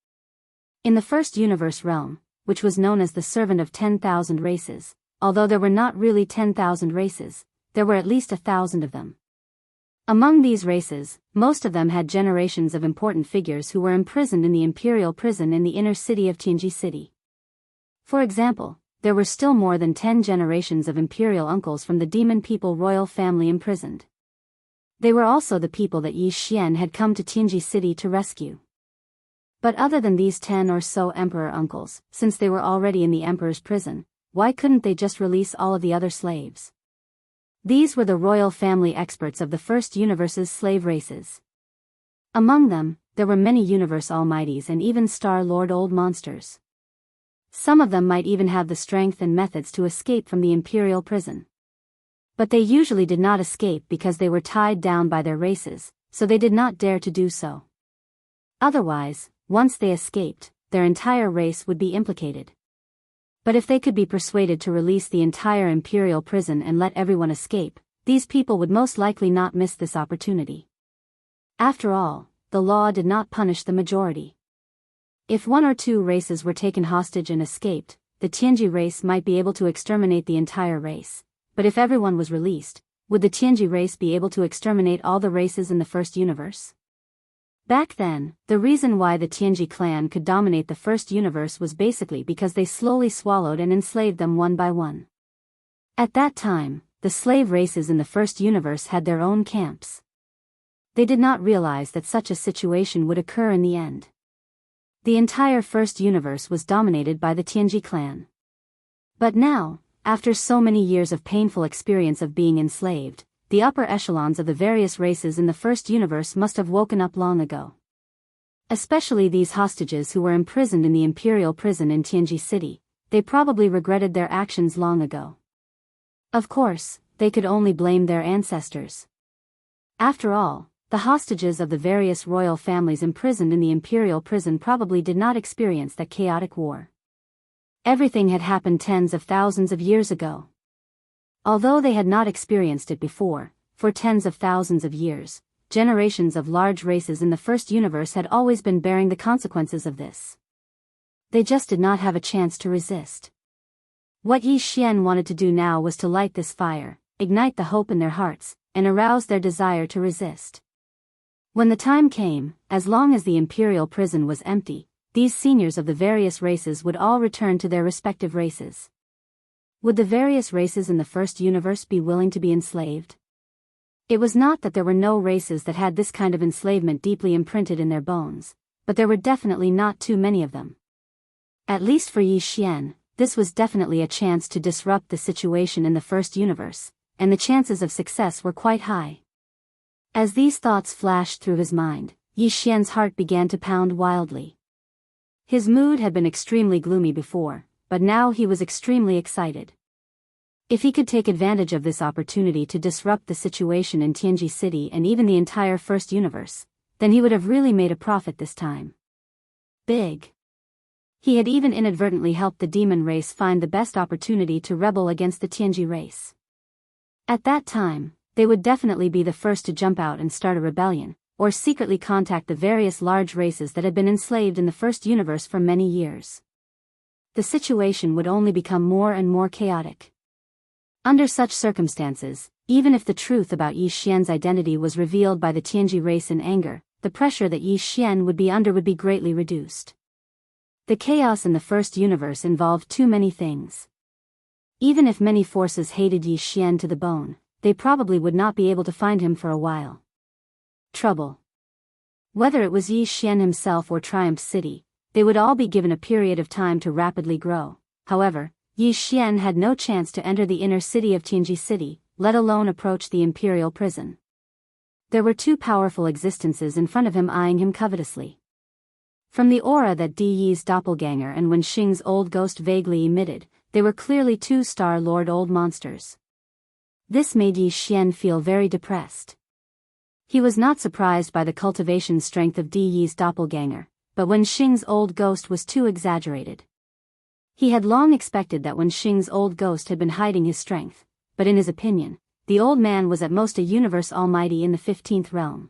In the first universe realm, which was known as the Servant of 10,000 Races, although there were not really 10,000 races, there were at least 1,000 of them. Among these races, most of them had generations of important figures who were imprisoned in the imperial prison in the inner city of Tianji City. For example, there were still more than 10 generations of imperial uncles from the demon people royal family imprisoned. They were also the people that Yi Xian had come to Tianji City to rescue. But other than these 10 or so emperor uncles, since they were already in the emperor's prison, why couldn't they just release all of the other slaves? These were the royal family experts of the first universe's slave races. Among them, there were many universe almighties and even Star-Lord old monsters. Some of them might even have the strength and methods to escape from the imperial prison. But they usually did not escape because they were tied down by their races, so they did not dare to do so. Otherwise, once they escaped, their entire race would be implicated. But if they could be persuaded to release the entire imperial prison and let everyone escape, these people would most likely not miss this opportunity. After all, the law did not punish the majority. If one or two races were taken hostage and escaped, the Tianji race might be able to exterminate the entire race. But if everyone was released, would the Tianji race be able to exterminate all the races in the first universe? Back then, the reason why the Tianji clan could dominate the first universe was basically because they slowly swallowed and enslaved them one by one. At that time, the slave races in the first universe had their own camps. They did not realize that such a situation would occur in the end. The entire first universe was dominated by the Tianji clan. But now, after so many years of painful experience of being enslaved, the upper echelons of the various races in the first universe must have woken up long ago. Especially these hostages who were imprisoned in the imperial prison in Tianji City, they probably regretted their actions long ago. Of course, they could only blame their ancestors. After all, the hostages of the various royal families imprisoned in the imperial prison probably did not experience that chaotic war. Everything had happened tens of thousands of years ago. Although they had not experienced it before, for tens of thousands of years, generations of large races in the first universe had always been bearing the consequences of this. They just did not have a chance to resist. What Yi Xian wanted to do now was to light this fire, ignite the hope in their hearts, and arouse their desire to resist. When the time came, as long as the imperial prison was empty, these seniors of the various races would all return to their respective races. Would the various races in the first universe be willing to be enslaved? It was not that there were no races that had this kind of enslavement deeply imprinted in their bones, but there were definitely not too many of them. At least for Yi Xian, this was definitely a chance to disrupt the situation in the first universe, and the chances of success were quite high. As these thoughts flashed through his mind, Yi Xian's heart began to pound wildly. His mood had been extremely gloomy before, but now he was extremely excited. If he could take advantage of this opportunity to disrupt the situation in Tianji City and even the entire first universe, then he would have really made a profit this time. Big. He had even inadvertently helped the demon race find the best opportunity to rebel against the Tianji race. At that time, they would definitely be the first to jump out and start a rebellion, or secretly contact the various large races that had been enslaved in the first universe for many years. The situation would only become more and more chaotic. Under such circumstances, even if the truth about Yi Xian's identity was revealed by the Tianji race in anger, the pressure that Yi Xian would be under would be greatly reduced. The chaos in the first universe involved too many things. Even if many forces hated Yi Xian to the bone, they probably would not be able to find him for a while. Trouble. Whether it was Yi Xian himself or Triumph City, they would all be given a period of time to rapidly grow. However, Yi Xian had no chance to enter the inner city of Tianji City, let alone approach the imperial prison. There were two powerful existences in front of him eyeing him covetously. From the aura that Di Yi's doppelganger and Wen Xing's old ghost vaguely emitted, they were clearly two Star-Lord old monsters. This made Yi Xian feel very depressed. He was not surprised by the cultivation strength of Di Yi's doppelganger, but Wen Xing's old ghost was too exaggerated. He had long expected that Wen Xing's old ghost had been hiding his strength, but in his opinion, the old man was at most a universe almighty in the 15th realm.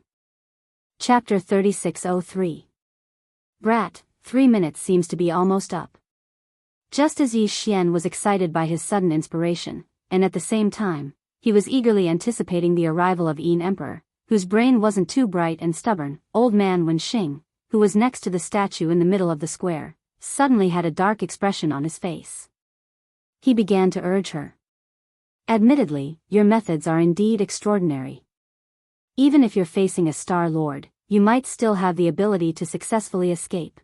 Chapter 3603. Brat, 3 minutes seems to be almost up. Just as Yi Xian was excited by his sudden inspiration, and at the same time, he was eagerly anticipating the arrival of Yin Emperor, whose brain wasn't too bright and stubborn, old man Wen Xing, who was next to the statue in the middle of the square, suddenly had a dark expression on his face. He began to urge her. Admittedly, your methods are indeed extraordinary. Even if you're facing a Star-Lord, you might still have the ability to successfully escape.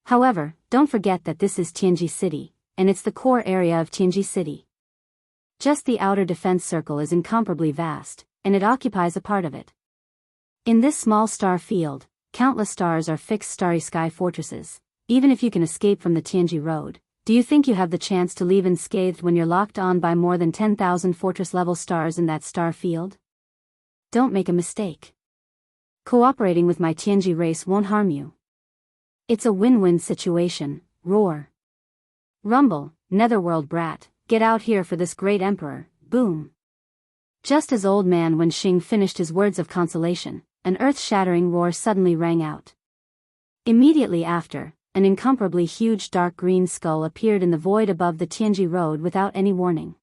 However, don't forget that this is Tianji City, and it's the core area of Tianji City. Just the outer defense circle is incomparably vast, and it occupies a part of it. In this small star field, countless stars are fixed starry sky fortresses. Even if you can escape from the Tianji Road, do you think you have the chance to leave unscathed when you're locked on by more than 10,000 fortress-level stars in that star field? Don't make a mistake. Cooperating with my Tianji race won't harm you. It's a win-win situation. Roar. Rumble, netherworld brat, get out here for this great emperor, boom. Just as old man Wen Xing finished his words of consolation, an earth-shattering roar suddenly rang out. Immediately after, an incomparably huge dark green skull appeared in the void above the Tianji Road without any warning.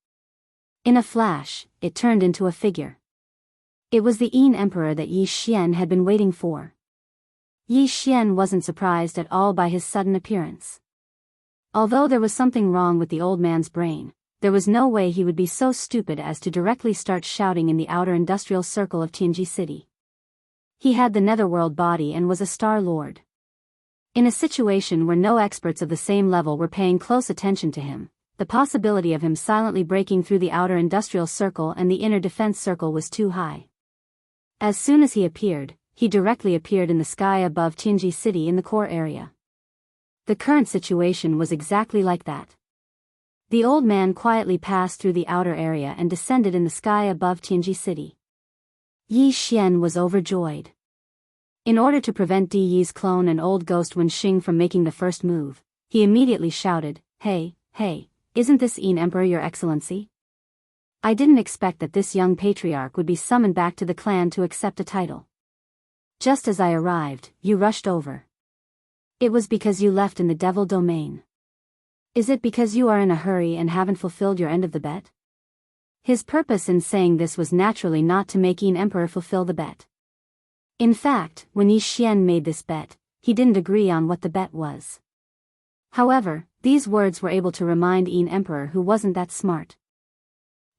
In a flash, it turned into a figure. It was the Yin Emperor that Yi Xian had been waiting for. Yi Xian wasn't surprised at all by his sudden appearance. Although there was something wrong with the old man's brain, there was no way he would be so stupid as to directly start shouting in the outer industrial circle of Tianji City. He had the netherworld body and was a Star-Lord. In a situation where no experts of the same level were paying close attention to him, the possibility of him silently breaking through the outer industrial circle and the inner defense circle was too high. As soon as he appeared, he directly appeared in the sky above Tianji City in the core area. The current situation was exactly like that. The old man quietly passed through the outer area and descended in the sky above Tianji City. Yi Xian was overjoyed. In order to prevent Di Yi's clone and old ghost Wen Xing from making the first move, he immediately shouted, Hey, isn't this Yin Emperor your excellency? I didn't expect that this young patriarch would be summoned back to the clan to accept a title. Just as I arrived, you rushed over. It was because you left in the devil domain. Is it because you are in a hurry and haven't fulfilled your end of the bet? His purpose in saying this was naturally not to make Yin Emperor fulfill the bet. In fact, when Yi Xian made this bet, he didn't agree on what the bet was. However, these words were able to remind Yin Emperor who wasn't that smart.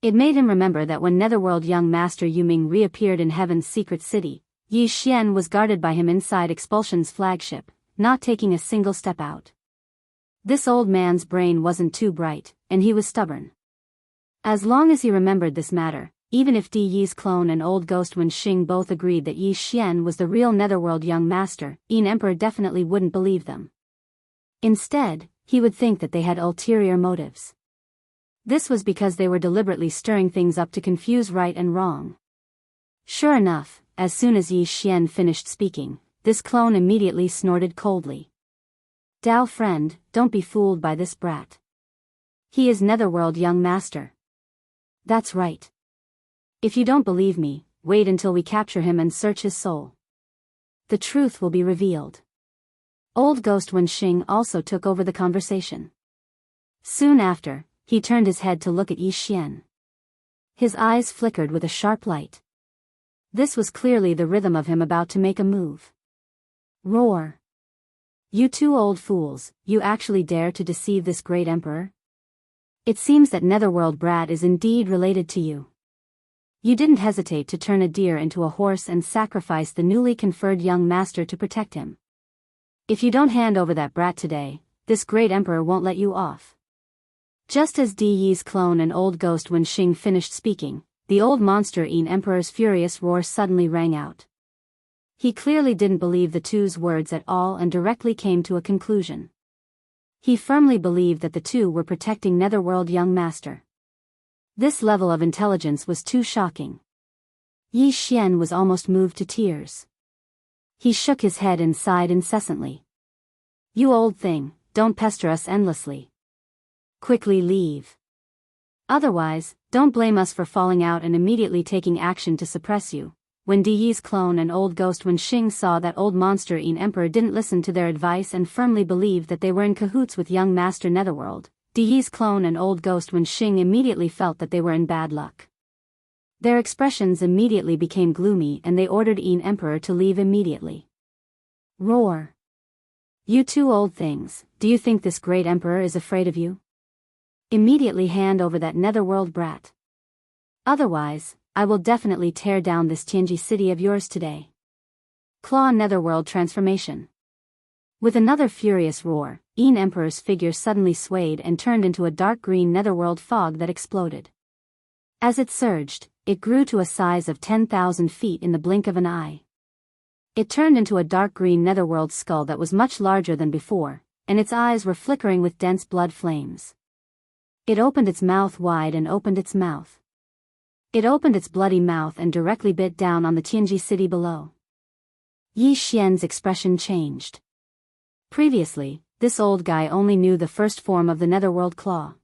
It made him remember that when Netherworld young Master Yuming reappeared in Heaven's secret city, Yi Xian was guarded by him inside Expulsion's flagship, not taking a single step out. This old man's brain wasn't too bright, and he was stubborn. As long as he remembered this matter, even if Di Yi's clone and old ghost Wen Xing both agreed that Yi Xian was the real Netherworld young master, Yin Emperor definitely wouldn't believe them. Instead, he would think that they had ulterior motives. This was because they were deliberately stirring things up to confuse right and wrong. Sure enough, as soon as Yi Xian finished speaking, this clone immediately snorted coldly. Dao friend, don't be fooled by this brat. He is Netherworld young master. That's right. If you don't believe me, wait until we capture him and search his soul. The truth will be revealed. Old Ghost Wenxing also took over the conversation. Soon after, he turned his head to look at Yi Xian. His eyes flickered with a sharp light. This was clearly the rhythm of him about to make a move. Roar! You two old fools, you actually dare to deceive this great emperor? It seems that Netherworld brat is indeed related to you. You didn't hesitate to turn a deer into a horse and sacrifice the newly conferred young master to protect him. If you don't hand over that brat today, this great emperor won't let you off. Just as Di Yi's clone and Old Ghost Wenxing finished speaking, the old monster-eaten emperor's furious roar suddenly rang out. He clearly didn't believe the two's words at all and directly came to a conclusion. He firmly believed that the two were protecting Netherworld young master. This level of intelligence was too shocking. Yi Xian was almost moved to tears. He shook his head and sighed incessantly. You old thing, don't pester us endlessly. Quickly leave. Otherwise, don't blame us for falling out and immediately taking action to suppress you. When Di Yi's clone and Old Ghost Wenxing saw that old monster-eaten emperor didn't listen to their advice and firmly believed that they were in cahoots with young master Netherworld, Di Yi's clone and Old Ghost Wenxing immediately felt that they were in bad luck. Their expressions immediately became gloomy and they ordered Ean Emperor to leave immediately. Roar! You two old things, do you think this great emperor is afraid of you? Immediately hand over that Netherworld brat. Otherwise, I will definitely tear down this Tianji city of yours today. Claw Netherworld transformation. With another furious roar, Ean Emperor's figure suddenly swayed and turned into a dark green Netherworld fog that exploded. As it surged, it grew to a size of 10,000 feet in the blink of an eye. It turned into a dark green Netherworld skull that was much larger than before, and its eyes were flickering with dense blood flames. It opened its mouth wide and opened its mouth. It opened its bloody mouth and directly bit down on the Tianji city below. Yi Xian's expression changed. Previously, this old guy only knew the first form of the Netherworld Claw.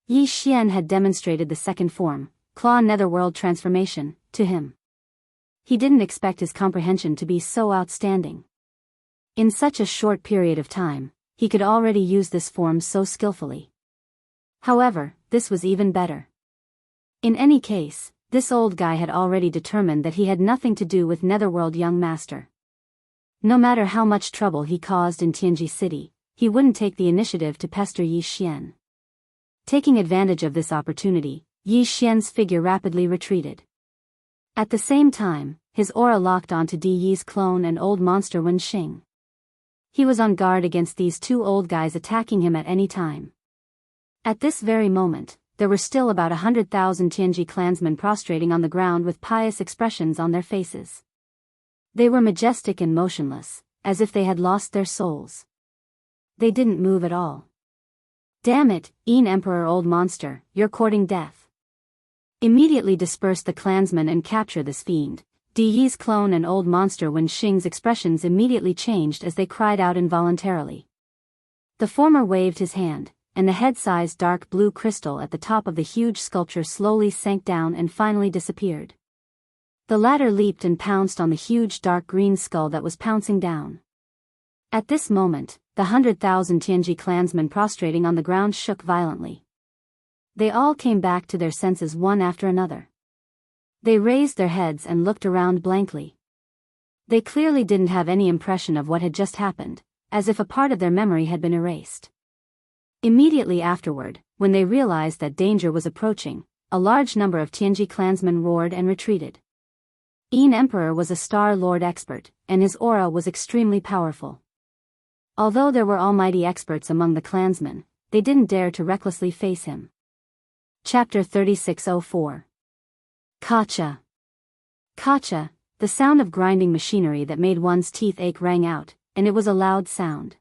Yi Xian had demonstrated the second form, Claw Netherworld transformation, to him. He didn't expect his comprehension to be so outstanding. In such a short period of time, he could already use this form so skillfully. However, this was even better. In any case, this old guy had already determined that he had nothing to do with Netherworld young master. No matter how much trouble he caused in Tianji city, he wouldn't take the initiative to pester Yi Xian. Taking advantage of this opportunity, Yi Xian's figure rapidly retreated. At the same time, his aura locked onto Di Yi's clone and old monster Wenxing. He was on guard against these two old guys attacking him at any time. At this very moment, there were still about 100,000 Tianji clansmen prostrating on the ground with pious expressions on their faces. They were majestic and motionless, as if they had lost their souls. They didn't move at all. Damn it, Ean Emperor old monster, you're courting death. Immediately disperse the clansmen and capture this fiend. Di Yi's clone and old monster Wenxing's expressions immediately changed as they cried out involuntarily. The former waved his hand, and the head-sized dark blue crystal at the top of the huge sculpture slowly sank down and finally disappeared. The latter leaped and pounced on the huge dark green skull that was pouncing down. At this moment, the 100,000 Tianji clansmen prostrating on the ground shook violently. They all came back to their senses one after another. They raised their heads and looked around blankly. They clearly didn't have any impression of what had just happened, as if a part of their memory had been erased. Immediately afterward, when they realized that danger was approaching, a large number of Tianji clansmen roared and retreated. Ean Emperor was a Star Lord expert, and his aura was extremely powerful. Although there were almighty experts among the clansmen, they didn't dare to recklessly face him. Chapter 3604. Kacha. Kacha, the sound of grinding machinery that made one's teeth ache rang out, and it was a loud sound.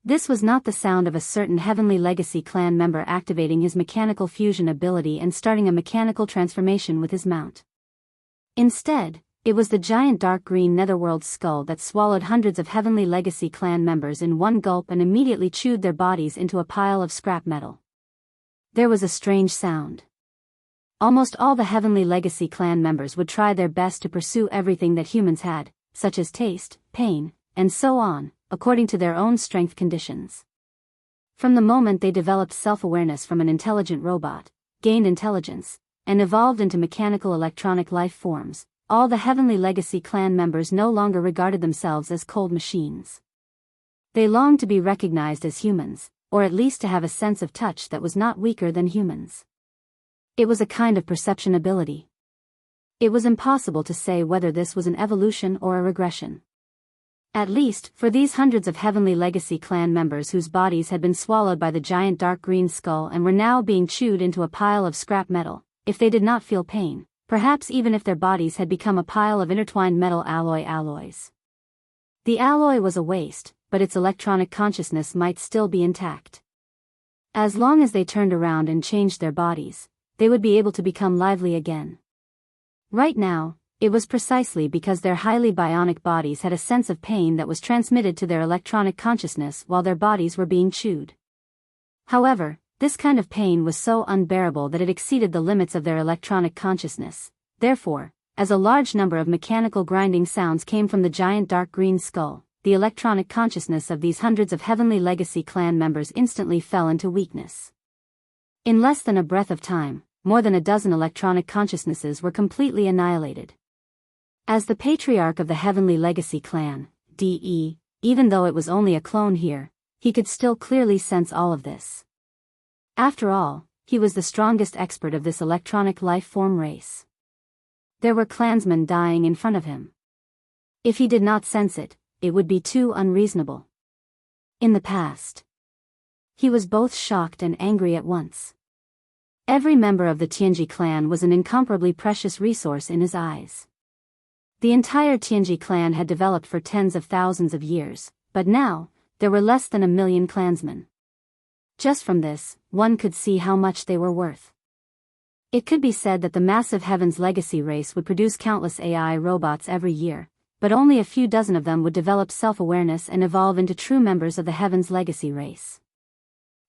This was not the sound of a certain Heavenly Legacy clan member activating his mechanical fusion ability and starting a mechanical transformation with his mount. Instead, it was the giant dark green Netherworld skull that swallowed hundreds of Heavenly Legacy clan members in one gulp and immediately chewed their bodies into a pile of scrap metal. There was a strange sound. almost all the Heavenly Legacy clan members would try their best to pursue everything that humans had, such as taste, pain, and so on, according to their own strength conditions. From the moment they developed self-awareness from an intelligent robot, gained intelligence, and evolved into mechanical electronic life forms, all the Heavenly Legacy clan members no longer regarded themselves as cold machines. They longed to be recognized as humans, or at least to have a sense of touch that was not weaker than humans. It was a kind of perception ability. It was impossible to say whether this was an evolution or a regression. At least, for these hundreds of Heavenly Legacy clan members whose bodies had been swallowed by the giant dark green skull and were now being chewed into a pile of scrap metal, if they did not feel pain, perhaps even if their bodies had become a pile of intertwined metal alloys. The alloy was a waste, but its electronic consciousness might still be intact. As long as they turned around and changed their bodies, they would be able to become lively again. Right now, it was precisely because their highly bionic bodies had a sense of pain that was transmitted to their electronic consciousness while their bodies were being chewed. However, this kind of pain was so unbearable that it exceeded the limits of their electronic consciousness. Therefore, as a large number of mechanical grinding sounds came from the giant dark green skull, the electronic consciousness of these hundreds of Heavenly Legacy clan members instantly fell into weakness. In less than a breath of time, more than a dozen electronic consciousnesses were completely annihilated. As the patriarch of the Heavenly Legacy clan, DE, even though it was only a clone here, he could still clearly sense all of this. After all, he was the strongest expert of this electronic life form race. There were clansmen dying in front of him. If he did not sense it, it would be too unreasonable. In the past, he was both shocked and angry at once. Every member of the Tianji clan was an incomparably precious resource in his eyes. The entire Tianji clan had developed for tens of thousands of years, but now, there were less than 1 million clansmen. Just from this, one could see how much they were worth. It could be said that the massive Heaven's Legacy race would produce countless AI robots every year, but only a few dozen of them would develop self-awareness and evolve into true members of the Heaven's Legacy race.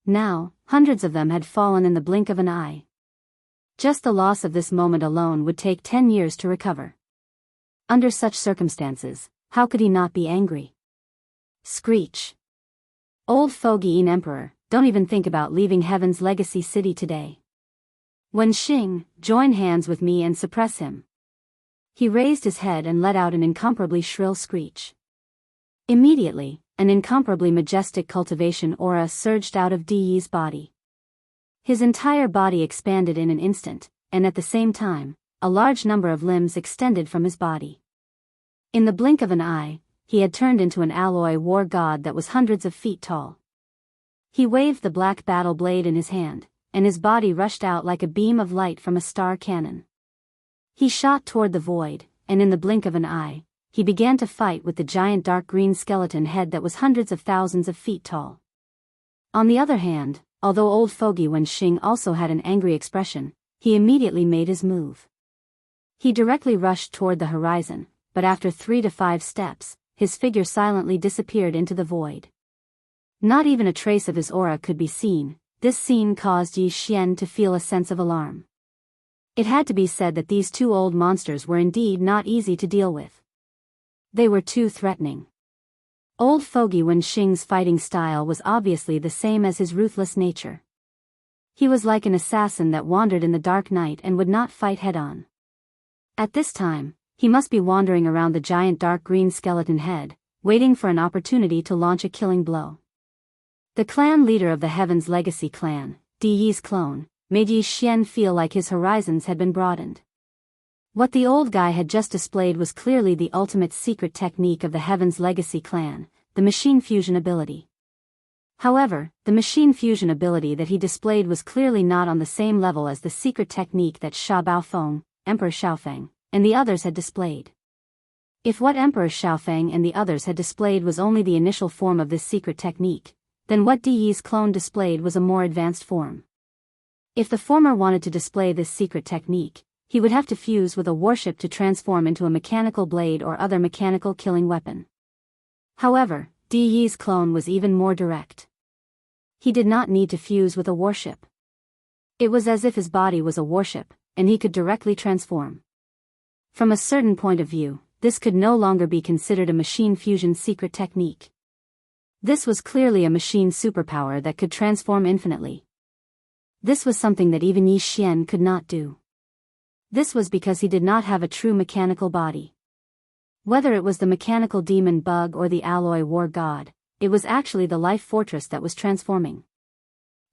Now, hundreds of them had fallen in the blink of an eye. Just the loss of this moment alone would take 10 years to recover. Under such circumstances, how could he not be angry? Screech. Old Fogey Emperor, don't even think about leaving Heaven's Legacy City today. Wen Xing, join hands with me and suppress him. He raised his head and let out an incomparably shrill screech. Immediately, an incomparably majestic cultivation aura surged out of De's body. His entire body expanded in an instant, and at the same time, a large number of limbs extended from his body. In the blink of an eye, he had turned into an alloy war god that was hundreds of feet tall. He waved the black battle blade in his hand, and his body rushed out like a beam of light from a star cannon. He shot toward the void, and in the blink of an eye, he began to fight with the giant dark green skeleton head that was hundreds of thousands of feet tall. On the other hand, although old fogey Wen Xing also had an angry expression, he immediately made his move. He directly rushed toward the horizon, but after 3 to 5 steps, his figure silently disappeared into the void. Not even a trace of his aura could be seen. This scene caused Yi Xian to feel a sense of alarm. It had to be said that these two old monsters were indeed not easy to deal with. They were too threatening. Old fogey Wen Xing's fighting style was obviously the same as his ruthless nature. He was like an assassin that wandered in the dark night and would not fight head-on. At this time, he must be wandering around the giant dark green skeleton head, waiting for an opportunity to launch a killing blow. The clan leader of the Heaven's Legacy clan, De's clone, made Yi Xian feel like his horizons had been broadened. What the old guy had just displayed was clearly the ultimate secret technique of the Heaven's Legacy clan, the machine fusion ability. However, the machine fusion ability that he displayed was clearly not on the same level as the secret technique that Sha Baofeng, Emperor Xiaofeng, and the others had displayed. If what Emperor Xiaofeng and the others had displayed was only the initial form of this secret technique, then what De's clone displayed was a more advanced form. If the former wanted to display this secret technique, he would have to fuse with a warship to transform into a mechanical blade or other mechanical killing weapon. However, De's clone was even more direct. He did not need to fuse with a warship. It was as if his body was a warship, and he could directly transform. From a certain point of view, this could no longer be considered a machine fusion secret technique. This was clearly a machine superpower that could transform infinitely. This was something that even Yi Xian could not do. This was because he did not have a true mechanical body. Whether it was the mechanical demon bug or the alloy war god, it was actually the life fortress that was transforming.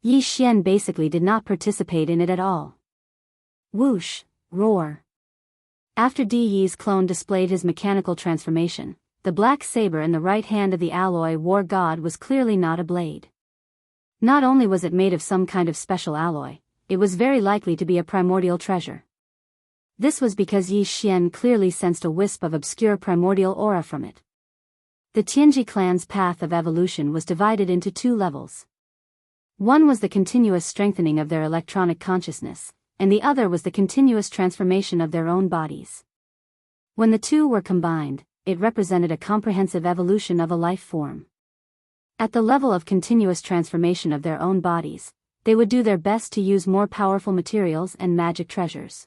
Yi Xian basically did not participate in it at all. Whoosh, roar. After Di Yi's clone displayed his mechanical transformation, the black saber in the right hand of the alloy war god was clearly not a blade. Not only was it made of some kind of special alloy, it was very likely to be a primordial treasure. This was because Yi Xian clearly sensed a wisp of obscure primordial aura from it. The Tianji clan's path of evolution was divided into two levels. One was the continuous strengthening of their electronic consciousness, and the other was the continuous transformation of their own bodies. When the two were combined, it represented a comprehensive evolution of a life form. At the level of continuous transformation of their own bodies, they would do their best to use more powerful materials and magic treasures.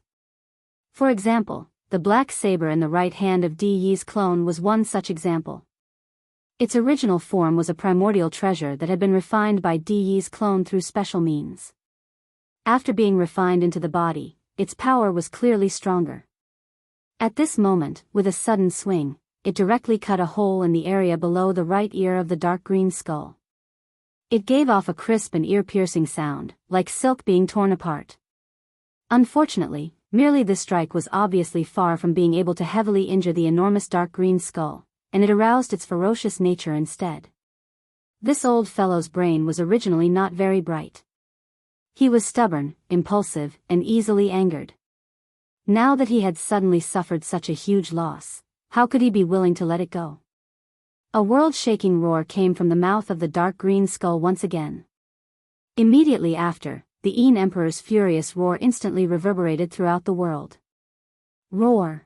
For example, the black saber in the right hand of Di Yi's clone was one such example. Its original form was a primordial treasure that had been refined by Di Yi's clone through special means. After being refined into the body, its power was clearly stronger. At this moment, with a sudden swing, it directly cut a hole in the area below the right ear of the dark green skull. It gave off a crisp and ear-piercing sound, like silk being torn apart. Unfortunately, merely this strike was obviously far from being able to heavily injure the enormous dark green skull, and it aroused its ferocious nature instead. This old fellow's brain was originally not very bright. He was stubborn, impulsive, and easily angered. Now that he had suddenly suffered such a huge loss, how could he be willing to let it go? A world-shaking roar came from the mouth of the dark green skull once again. Immediately after, the Yin Emperor's furious roar instantly reverberated throughout the world. Roar!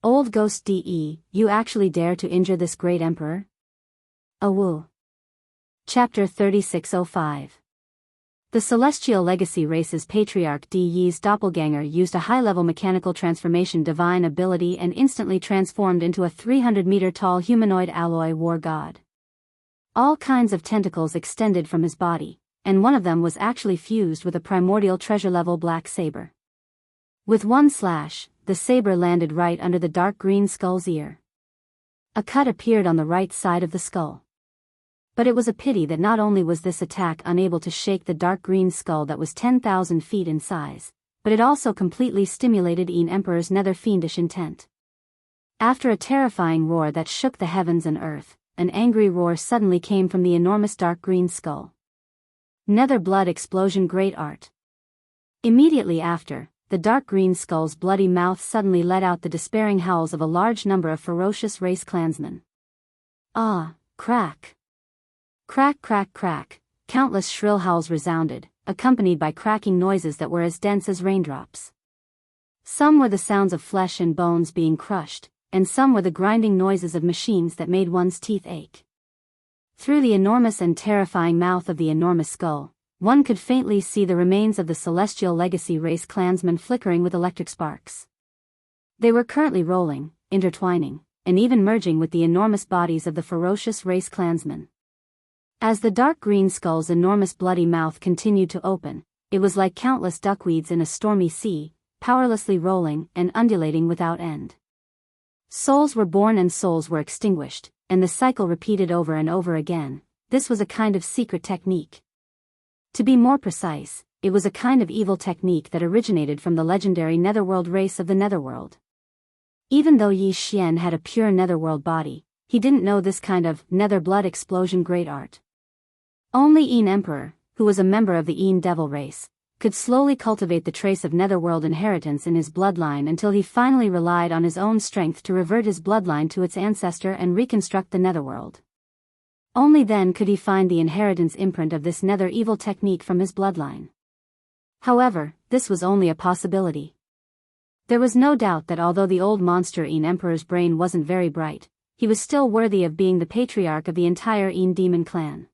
Old Ghost De, you actually dare to injure this great emperor? Awu. Chapter 3605. The Celestial Legacy Race's Patriarch Di Yi's doppelganger used a high-level mechanical transformation divine ability and instantly transformed into a 300-meter-tall humanoid alloy war god. All kinds of tentacles extended from his body, and one of them was actually fused with a primordial treasure-level black saber. With one slash, the saber landed right under the dark green skull's ear. A cut appeared on the right side of the skull. But it was a pity that not only was this attack unable to shake the dark green skull that was 10,000 feet in size, but it also completely stimulated Yin Emperor's nether fiendish intent. After a terrifying roar that shook the heavens and earth, an angry roar suddenly came from the enormous dark green skull. Nether blood explosion great art. Immediately after, the dark green skull's bloody mouth suddenly let out the despairing howls of a large number of ferocious race clansmen. Ah, crack! Crack crack crack, countless shrill howls resounded, accompanied by cracking noises that were as dense as raindrops. Some were the sounds of flesh and bones being crushed, and some were the grinding noises of machines that made one's teeth ache. Through the enormous and terrifying mouth of the enormous skull, one could faintly see the remains of the Celestial Legacy race clansmen flickering with electric sparks. They were currently rolling, intertwining, and even merging with the enormous bodies of the ferocious race clansmen. As the dark green skull's enormous bloody mouth continued to open, it was like countless duckweeds in a stormy sea, powerlessly rolling and undulating without end. Souls were born and souls were extinguished, and the cycle repeated over and over again. This was a kind of secret technique. To be more precise, it was a kind of evil technique that originated from the legendary Netherworld race of the Netherworld. Even though Yi Xian had a pure Netherworld body, he didn't know this kind of nether blood explosion great art. Only Yin Emperor, who was a member of the Yin Devil race, could slowly cultivate the trace of Netherworld inheritance in his bloodline until he finally relied on his own strength to revert his bloodline to its ancestor and reconstruct the Netherworld. Only then could he find the inheritance imprint of this nether evil technique from his bloodline. However, this was only a possibility. There was no doubt that although the old monster Yin Emperor's brain wasn't very bright, he was still worthy of being the patriarch of the entire Yin demon clan.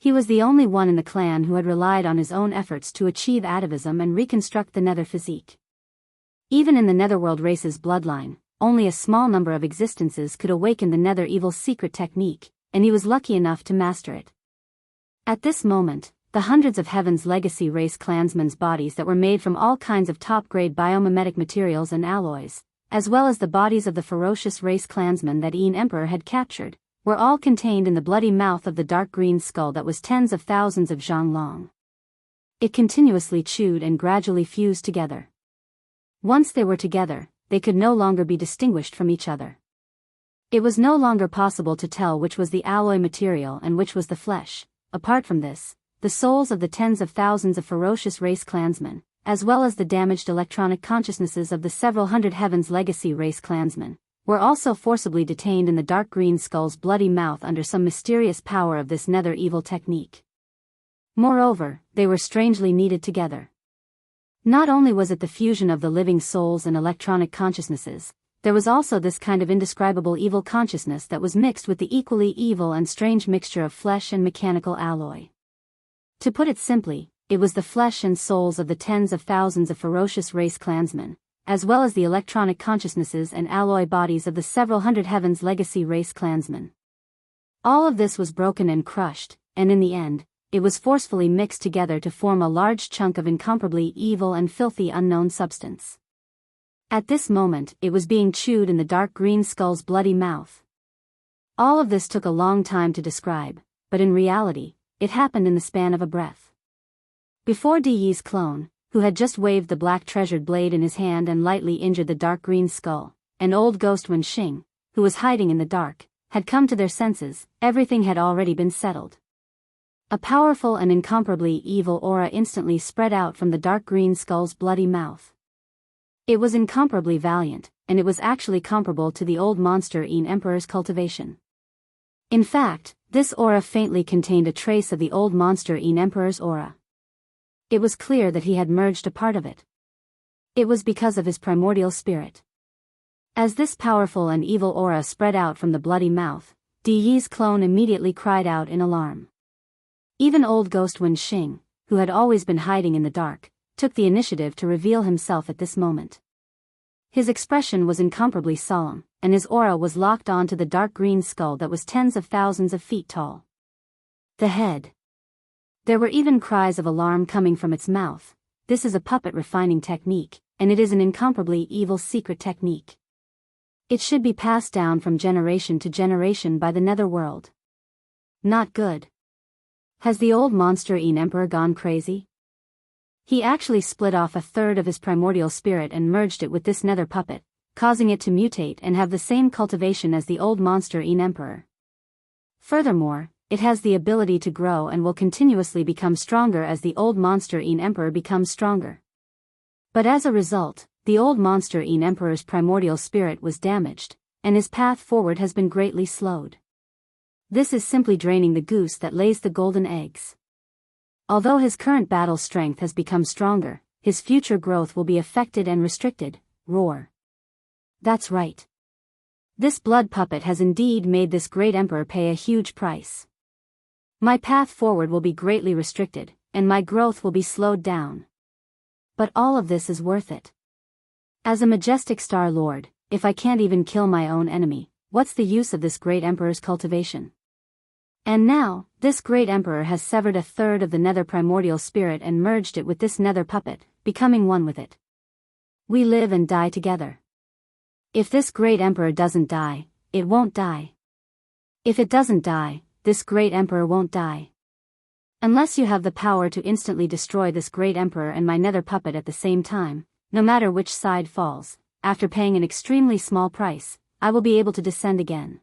He was the only one in the clan who had relied on his own efforts to achieve atavism and reconstruct the nether physique. Even in the netherworld race's bloodline, only a small number of existences could awaken the nether evil's secret technique, and he was lucky enough to master it. At this moment, the hundreds of Heaven's legacy race clansmen's bodies that were made from all kinds of top-grade biomimetic materials and alloys, as well as the bodies of the ferocious race clansmen that Yin Emperor had captured, were all contained in the bloody mouth of the dark green skull that was tens of thousands of zhang long. It continuously chewed and gradually fused together. Once they were together, they could no longer be distinguished from each other. It was no longer possible to tell which was the alloy material and which was the flesh. Apart from this, the souls of the tens of thousands of ferocious race clansmen, as well as the damaged electronic consciousnesses of the several hundred Heaven's legacy race clansmen, were also forcibly detained in the dark green skull's bloody mouth under some mysterious power of this nether evil technique. Moreover, they were strangely needed together. Not only was it the fusion of the living souls and electronic consciousnesses, there was also this kind of indescribable evil consciousness that was mixed with the equally evil and strange mixture of flesh and mechanical alloy. To put it simply, it was the flesh and souls of the tens of thousands of ferocious race clansmen, as well as the electronic consciousnesses and alloy bodies of the several hundred Heaven's legacy race clansmen. All of this was broken and crushed, and in the end, it was forcefully mixed together to form a large chunk of incomparably evil and filthy unknown substance. At this moment, it was being chewed in the dark green skull's bloody mouth. All of this took a long time to describe, but in reality, it happened in the span of a breath. Before Di Yi's clone, who had just waved the black treasured blade in his hand and lightly injured the dark green skull, and old ghost Wen Xing, who was hiding in the dark, had come to their senses, everything had already been settled. A powerful and incomparably evil aura instantly spread out from the dark green skull's bloody mouth. It was incomparably valiant, and it was actually comparable to the old monster Yin Emperor's cultivation. In fact, this aura faintly contained a trace of the old monster Yin Emperor's aura. It was clear that he had merged a part of it. It was because of his primordial spirit. As this powerful and evil aura spread out from the bloody mouth, Di Yi's clone immediately cried out in alarm. Even old ghost Wen Xing, who had always been hiding in the dark, took the initiative to reveal himself at this moment. His expression was incomparably solemn, and his aura was locked onto the dark green skull that was tens of thousands of feet tall. The head. There were even cries of alarm coming from its mouth. This is a puppet refining technique, and it is an incomparably evil secret technique. It should be passed down from generation to generation by the netherworld. Not good. Has the old monster Yin Emperor gone crazy? He actually split off a third of his primordial spirit and merged it with this nether puppet, causing it to mutate and have the same cultivation as the old monster Yin Emperor. Furthermore, it has the ability to grow and will continuously become stronger as the old monster Yin Emperor becomes stronger. But as a result, the old monster Yin Emperor's primordial spirit was damaged, and his path forward has been greatly slowed. This is simply draining the goose that lays the golden eggs. Although his current battle strength has become stronger, his future growth will be affected and restricted. Roar. That's right. This blood puppet has indeed made this great emperor pay a huge price. My path forward will be greatly restricted, and my growth will be slowed down. But all of this is worth it. As a majestic Star Lord, if I can't even kill my own enemy, what's the use of this great emperor's cultivation? And now, this great emperor has severed a third of the nether primordial spirit and merged it with this nether puppet, becoming one with it. We live and die together. If this great emperor doesn't die, it won't die. If it doesn't die, this great emperor won't die. Unless you have the power to instantly destroy this great emperor and my nether puppet at the same time, no matter which side falls, after paying an extremely small price, I will be able to descend again.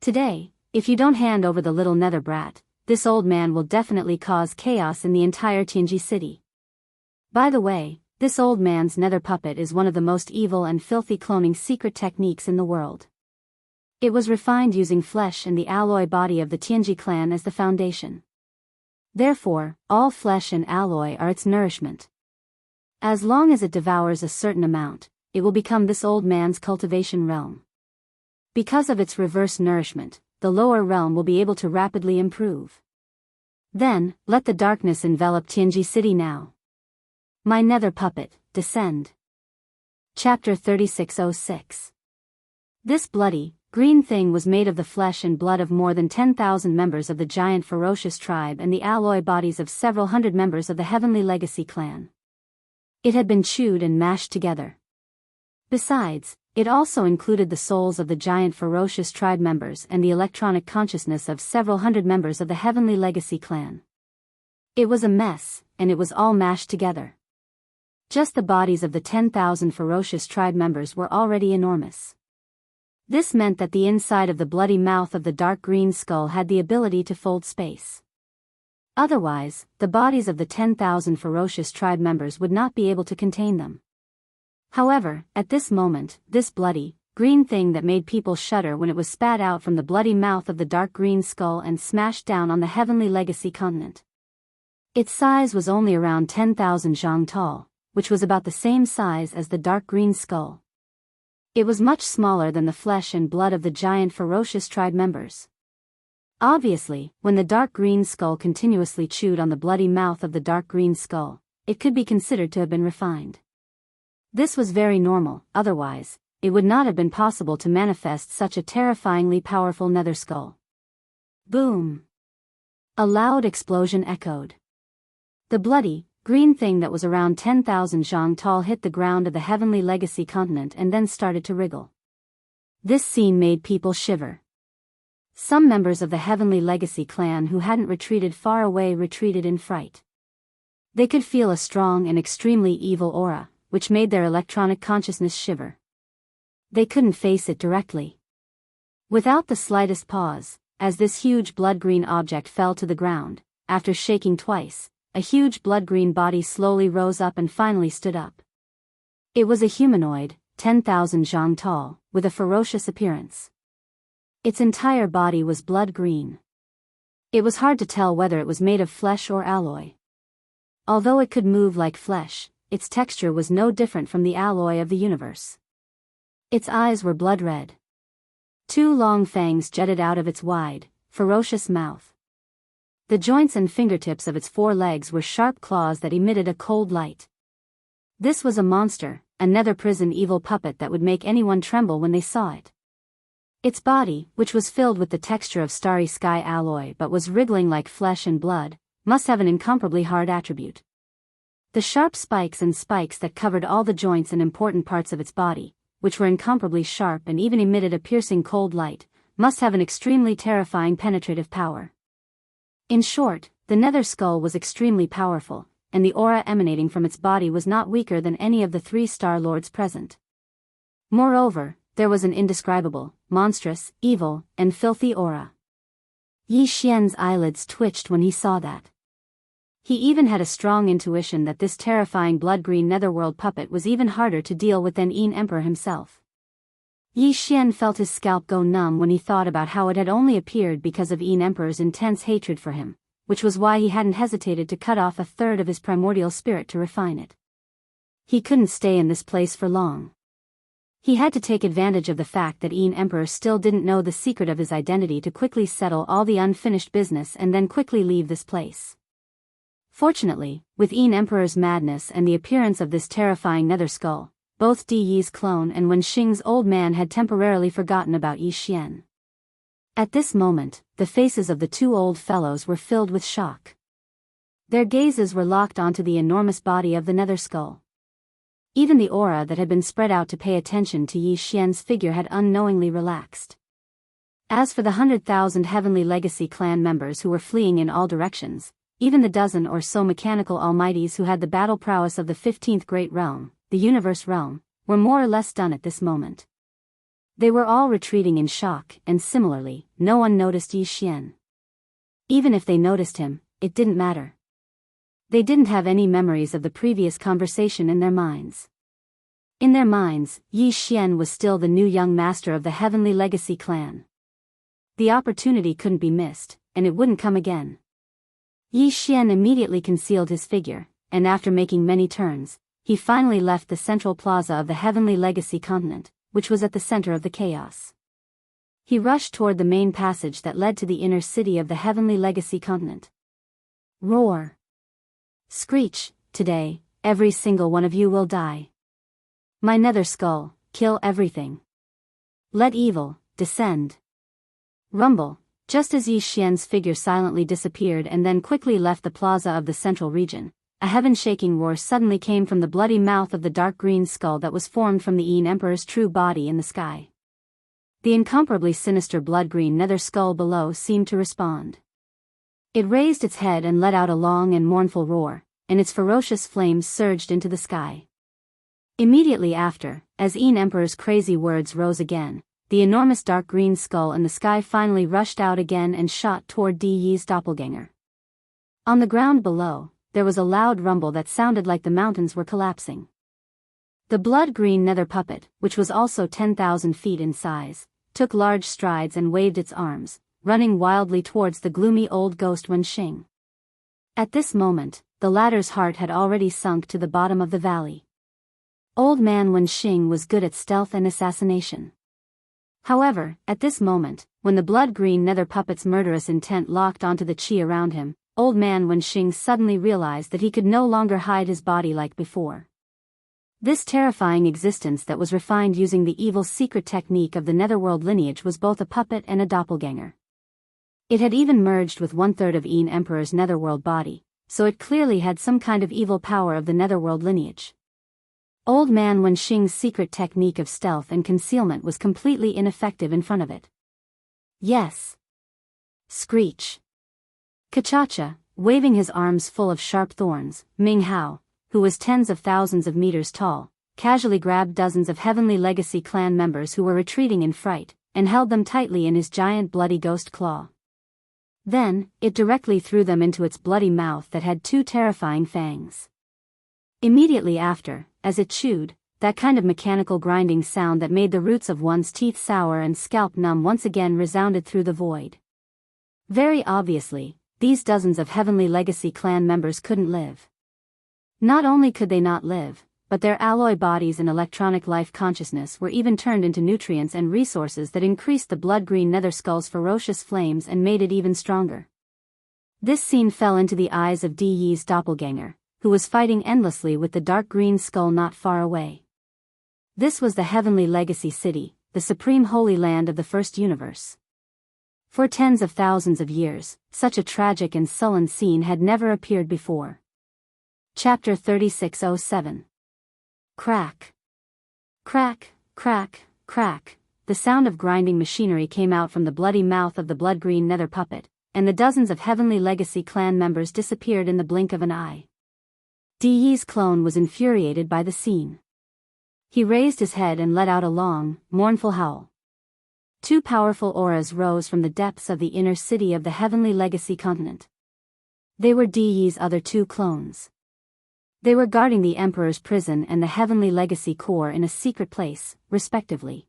Today, if you don't hand over the little nether brat, this old man will definitely cause chaos in the entire Tianji city. By the way, this old man's nether puppet is one of the most evil and filthy cloning secret techniques in the world. It was refined using flesh and the alloy body of the Tianji clan as the foundation. Therefore, all flesh and alloy are its nourishment. As long as it devours a certain amount, it will become this old man's cultivation realm. Because of its reverse nourishment, the lower realm will be able to rapidly improve. Then, let the darkness envelop Tianji City now. My nether puppet, descend. Chapter 3606. This bloody, green thing was made of the flesh and blood of more than 10,000 members of the giant ferocious tribe and the alloy bodies of several hundred members of the Heavenly Legacy clan. It had been chewed and mashed together. Besides, it also included the souls of the giant ferocious tribe members and the electronic consciousness of several hundred members of the Heavenly Legacy clan. It was a mess, and it was all mashed together. Just the bodies of the 10,000 ferocious tribe members were already enormous. This meant that the inside of the bloody mouth of the dark green skull had the ability to fold space. Otherwise, the bodies of the 10,000 ferocious tribe members would not be able to contain them. However, at this moment, this bloody, green thing that made people shudder when it was spat out from the bloody mouth of the dark green skull and smashed down on the Heavenly Legacy continent. Its size was only around 10,000 zhang tall, which was about the same size as the dark green skull. It was much smaller than the flesh and blood of the giant ferocious tribe members. Obviously, when the dark green skull continuously chewed on the bloody mouth of the dark green skull, it could be considered to have been refined. This was very normal, otherwise, it would not have been possible to manifest such a terrifyingly powerful nether skull. Boom! A loud explosion echoed. The bloody, green thing that was around 10,000 zhang tall hit the ground of the Heavenly Legacy continent and then started to wriggle. This scene made people shiver. Some members of the Heavenly Legacy clan who hadn't retreated far away retreated in fright. They could feel a strong and extremely evil aura, which made their electronic consciousness shiver. They couldn't face it directly. Without the slightest pause, as this huge blood-green object fell to the ground, after shaking twice, a huge blood-green body slowly rose up and finally stood up. It was a humanoid, 10,000 zhang tall, with a ferocious appearance. Its entire body was blood-green. It was hard to tell whether it was made of flesh or alloy. Although it could move like flesh, its texture was no different from the alloy of the universe. Its eyes were blood red. Two long fangs jutted out of its wide, ferocious mouth. The joints and fingertips of its four legs were sharp claws that emitted a cold light. This was a monster, a nether prison evil puppet that would make anyone tremble when they saw it. Its body, which was filled with the texture of starry sky alloy but was wriggling like flesh and blood, must have an incomparably hard attribute. The sharp spikes that covered all the joints and important parts of its body, which were incomparably sharp and even emitted a piercing cold light, must have an extremely terrifying penetrative power. In short, the nether skull was extremely powerful, and the aura emanating from its body was not weaker than any of the 3 Star Lords present. Moreover, there was an indescribable, monstrous, evil, and filthy aura. Yi Xian's eyelids twitched when he saw that. He even had a strong intuition that this terrifying blood-green netherworld puppet was even harder to deal with than Yin Emperor himself. Yi Xian felt his scalp go numb when he thought about how it had only appeared because of Yin Emperor's intense hatred for him, which was why he hadn't hesitated to cut off a third of his primordial spirit to refine it. He couldn't stay in this place for long. He had to take advantage of the fact that Yin Emperor still didn't know the secret of his identity to quickly settle all the unfinished business and then quickly leave this place. Fortunately, with Yin Emperor's madness and the appearance of this terrifying nether skull, both Di Yi's clone and Wen Xing's old man had temporarily forgotten about Yi Xian. At this moment, the faces of the two old fellows were filled with shock. Their gazes were locked onto the enormous body of the nether skull. Even the aura that had been spread out to pay attention to Yi Xian's figure had unknowingly relaxed. As for the 100,000 Heavenly Legacy clan members who were fleeing in all directions, even the dozen or so mechanical almighties who had the battle prowess of the 15th Great Realm, the Universe Realm, were more or less done at this moment. They were all retreating in shock, and similarly, no one noticed Yi Xian. Even if they noticed him, it didn't matter. They didn't have any memories of the previous conversation in their minds. In their minds, Yi Xian was still the new young master of the Heavenly Legacy clan. The opportunity couldn't be missed, and it wouldn't come again. Yi Xian immediately concealed his figure, and after making many turns, he finally left the central plaza of the Heavenly Legacy continent, which was at the center of the chaos. He rushed toward the main passage that led to the inner city of the Heavenly Legacy continent. Roar. Screech, today, every single one of you will die. My nether skull, kill everything. Let evil descend. Rumble, just as Yi Xian's figure silently disappeared and then quickly left the plaza of the central region, a heaven-shaking roar suddenly came from the bloody mouth of the dark green skull that was formed from the Yin Emperor's true body in the sky. The incomparably sinister blood-green nether skull below seemed to respond. It raised its head and let out a long and mournful roar, and its ferocious flames surged into the sky. Immediately after, as Yin Emperor's crazy words rose again, the enormous dark green skull in the sky finally rushed out again and shot toward Di Yi's doppelganger. On the ground below, there was a loud rumble that sounded like the mountains were collapsing. The blood-green nether puppet, which was also 10,000 feet in size, took large strides and waved its arms, running wildly towards the gloomy old ghost Wenxing. At this moment, the latter's heart had already sunk to the bottom of the valley. Old man Wenxing was good at stealth and assassination. However, at this moment, when the blood-green nether puppet's murderous intent locked onto the qi around him, old man Wenxing suddenly realized that he could no longer hide his body like before. This terrifying existence that was refined using the evil secret technique of the netherworld lineage was both a puppet and a doppelganger. It had even merged with 1/3 of Yin Emperor's netherworld body, so it clearly had some kind of evil power of the netherworld lineage. Old man Wenxing's secret technique of stealth and concealment was completely ineffective in front of it. Yes. Screech. Kachacha, waving his arms full of sharp thorns, Ming Hao, who was tens of thousands of meters tall, casually grabbed dozens of Heavenly Legacy clan members who were retreating in fright, and held them tightly in his giant bloody ghost claw. Then, it directly threw them into its bloody mouth that had 2 terrifying fangs. Immediately after, as it chewed, that kind of mechanical grinding sound that made the roots of one's teeth sour and scalp numb once again resounded through the void. Very obviously, these dozens of Heavenly Legacy clan members couldn't live. Not only could they not live, but their alloy bodies and electronic life consciousness were even turned into nutrients and resources that increased the blood-green nether skull's ferocious flames and made it even stronger. This scene fell into the eyes of Di Yi's doppelganger, who was fighting endlessly with the dark green skull not far away. This was the Heavenly Legacy City, the supreme holy land of the first universe. For tens of thousands of years, such a tragic and sullen scene had never appeared before. Chapter 3607. Crack. Crack, crack, crack, the sound of grinding machinery came out from the bloody mouth of the blood-green nether puppet, and the dozens of Heavenly Legacy clan members disappeared in the blink of an eye. Di Yi's clone was infuriated by the scene. He raised his head and let out a long, mournful howl. 2 powerful auras rose from the depths of the inner city of the Heavenly Legacy continent. They were Di Yi's other 2 clones. They were guarding the Emperor's prison and the Heavenly Legacy core in a secret place, respectively.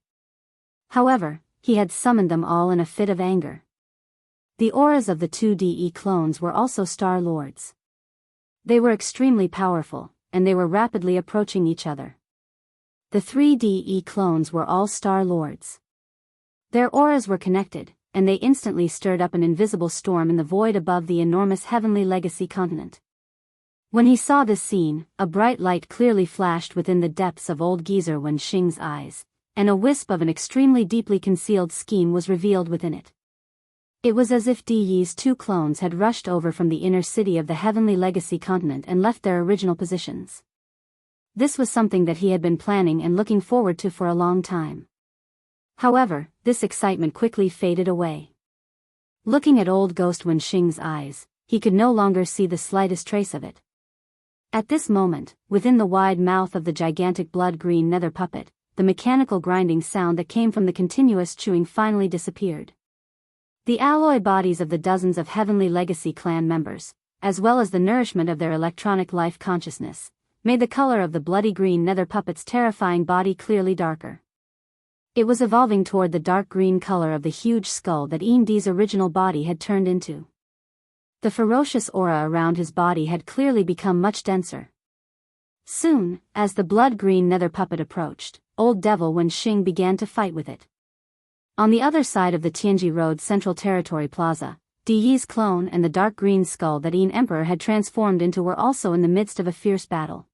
However, he had summoned them all in a fit of anger. The auras of the 2 DE clones were also Star Lords. They were extremely powerful, and they were rapidly approaching each other. The 3 DE clones were all Star Lords. Their auras were connected, and they instantly stirred up an invisible storm in the void above the enormous Heavenly Legacy continent. When he saw this scene, a bright light clearly flashed within the depths of old geezer Wenxing's eyes, and a wisp of an extremely deeply concealed scheme was revealed within it. It was as if Di Yi's 2 clones had rushed over from the inner city of the Heavenly Legacy continent and left their original positions. This was something that he had been planning and looking forward to for a long time. However, this excitement quickly faded away. Looking at old ghost Wenxing's eyes, he could no longer see the slightest trace of it. At this moment, within the wide mouth of the gigantic blood-green nether puppet, the mechanical grinding sound that came from the continuous chewing finally disappeared. The alloy bodies of the dozens of Heavenly Legacy clan members, as well as the nourishment of their electronic life consciousness, made the color of the bloody green nether puppet's terrifying body clearly darker. It was evolving toward the dark green color of the huge skull that Di's original body had turned into. The ferocious aura around his body had clearly become much denser. Soon, as the blood-green nether puppet approached, old devil Wenxing began to fight with it. On the other side of the Tianji Road Central Territory Plaza, Di Yi's clone and the dark green skull that Yin Emperor had transformed into were also in the midst of a fierce battle.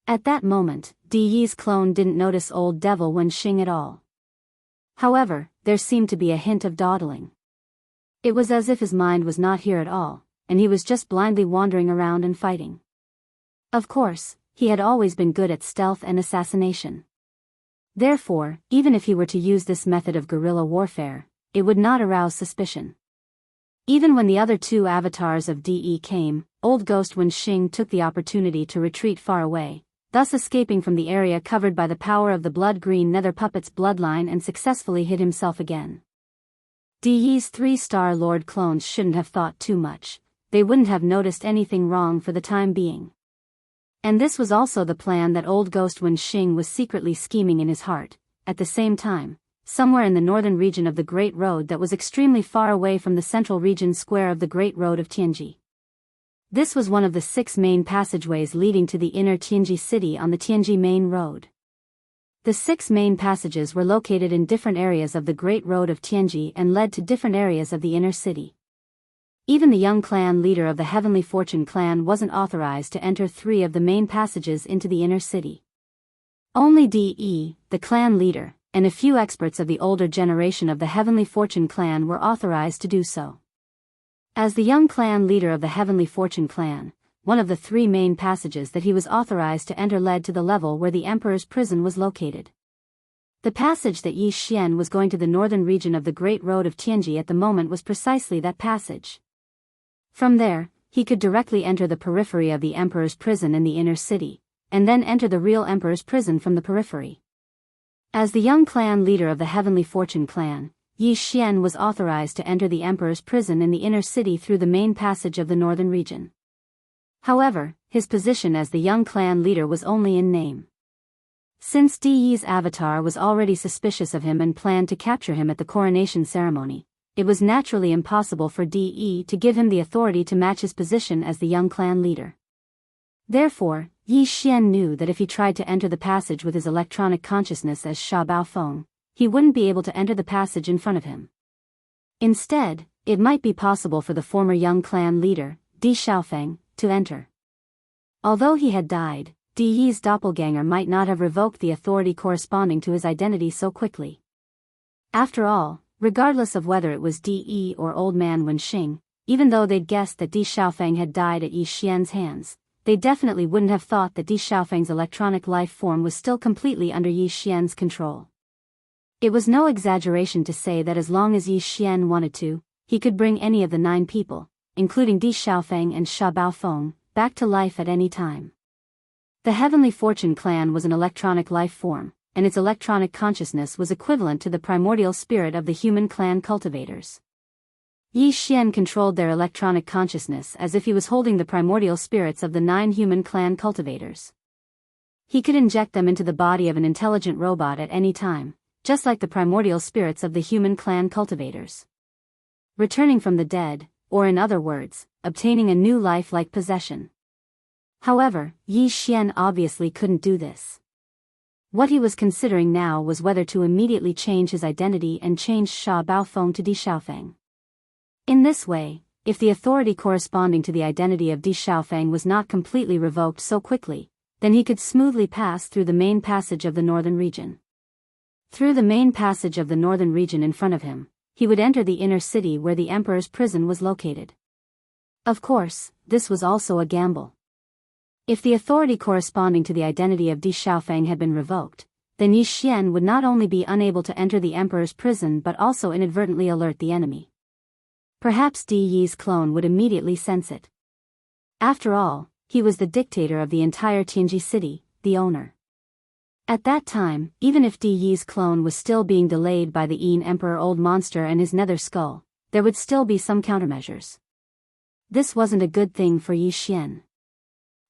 At that moment, Di Yi's clone didn't notice old devil Wen Xing at all. However, there seemed to be a hint of dawdling. It was as if his mind was not here at all, and he was just blindly wandering around and fighting. Of course, he had always been good at stealth and assassination. Therefore, even if he were to use this method of guerrilla warfare, it would not arouse suspicion. Even when the other two avatars of De came, old ghost Wen Xing took the opportunity to retreat far away, thus escaping from the area covered by the power of the blood-green nether puppet's bloodline and successfully hid himself again. De Yi's 3-star Lord clones shouldn't have thought too much, they wouldn't have noticed anything wrong for the time being. And this was also the plan that old ghost Wen Xing was secretly scheming in his heart. At the same time, somewhere in the northern region of the Great Road that was extremely far away from the central region square of the Great Road of Tianji. This was one of the 6 main passageways leading to the inner Tianji city on the Tianji Main Road. The 6 main passages were located in different areas of the Great Road of Tianji and led to different areas of the inner city. Even the young clan leader of the Heavenly Fortune clan wasn't authorized to enter 3 of the main passages into the inner city. Only De, the clan leader, and a few experts of the older generation of the Heavenly Fortune clan were authorized to do so. As the young clan leader of the Heavenly Fortune clan, one of the 3 main passages that he was authorized to enter led to the level where the Emperor's prison was located. The passage that Yi Xian was going to the northern region of the Great Road of Tianji at the moment was precisely that passage. From there, he could directly enter the periphery of the Emperor's prison in the inner city, and then enter the real Emperor's prison from the periphery. As the young clan leader of the Heavenly Fortune clan, Yi Xian was authorized to enter the Emperor's prison in the inner city through the main passage of the northern region. However, his position as the young clan leader was only in name. Since De Yi's avatar was already suspicious of him and planned to capture him at the coronation ceremony, it was naturally impossible for De to give him the authority to match his position as the young clan leader. Therefore, Yi Xian knew that if he tried to enter the passage with his electronic consciousness as Sha Baofeng, he wouldn't be able to enter the passage in front of him. Instead, it might be possible for the former young clan leader, Di Xiaofeng, to enter. Although he had died, De Yi's doppelganger might not have revoked the authority corresponding to his identity so quickly. After all, regardless of whether it was De or old man Wen Xing, even though they'd guessed that Di Xiaofeng had died at Yi Xian's hands, they definitely wouldn't have thought that Di Xiaofeng's electronic life form was still completely under Yi Xian's control. It was no exaggeration to say that as long as Yi Xian wanted to, he could bring any of the 9 people, including Di Xiaofeng and Sha Baofeng, back to life at any time. The Heavenly Fortune clan was an electronic life form, and its electronic consciousness was equivalent to the primordial spirit of the human clan cultivators. Yi Xian controlled their electronic consciousness as if he was holding the primordial spirits of the 9 human clan cultivators. He could inject them into the body of an intelligent robot at any time, just like the primordial spirits of the human clan cultivators. Returning from the dead, or in other words, obtaining a new life-like possession. However, Yi Xian obviously couldn't do this. What he was considering now was whether to immediately change his identity and change Sha Baofeng to Di Xiaofeng. In this way, if the authority corresponding to the identity of Di Xiaofeng was not completely revoked so quickly, then he could smoothly pass through the main passage of the northern region. Through the main passage of the northern region in front of him, he would enter the inner city where the Emperor's prison was located. Of course, this was also a gamble. If the authority corresponding to the identity of Di Xiaofeng had been revoked, then Yi Xian would not only be unable to enter the Emperor's prison but also inadvertently alert the enemy. Perhaps De Yi's clone would immediately sense it. After all, he was the dictator of the entire Tianji city, the owner. At that time, even if De Yi's clone was still being delayed by the Yin Emperor Old Monster and his nether skull, there would still be some countermeasures. This wasn't a good thing for Yi Xian.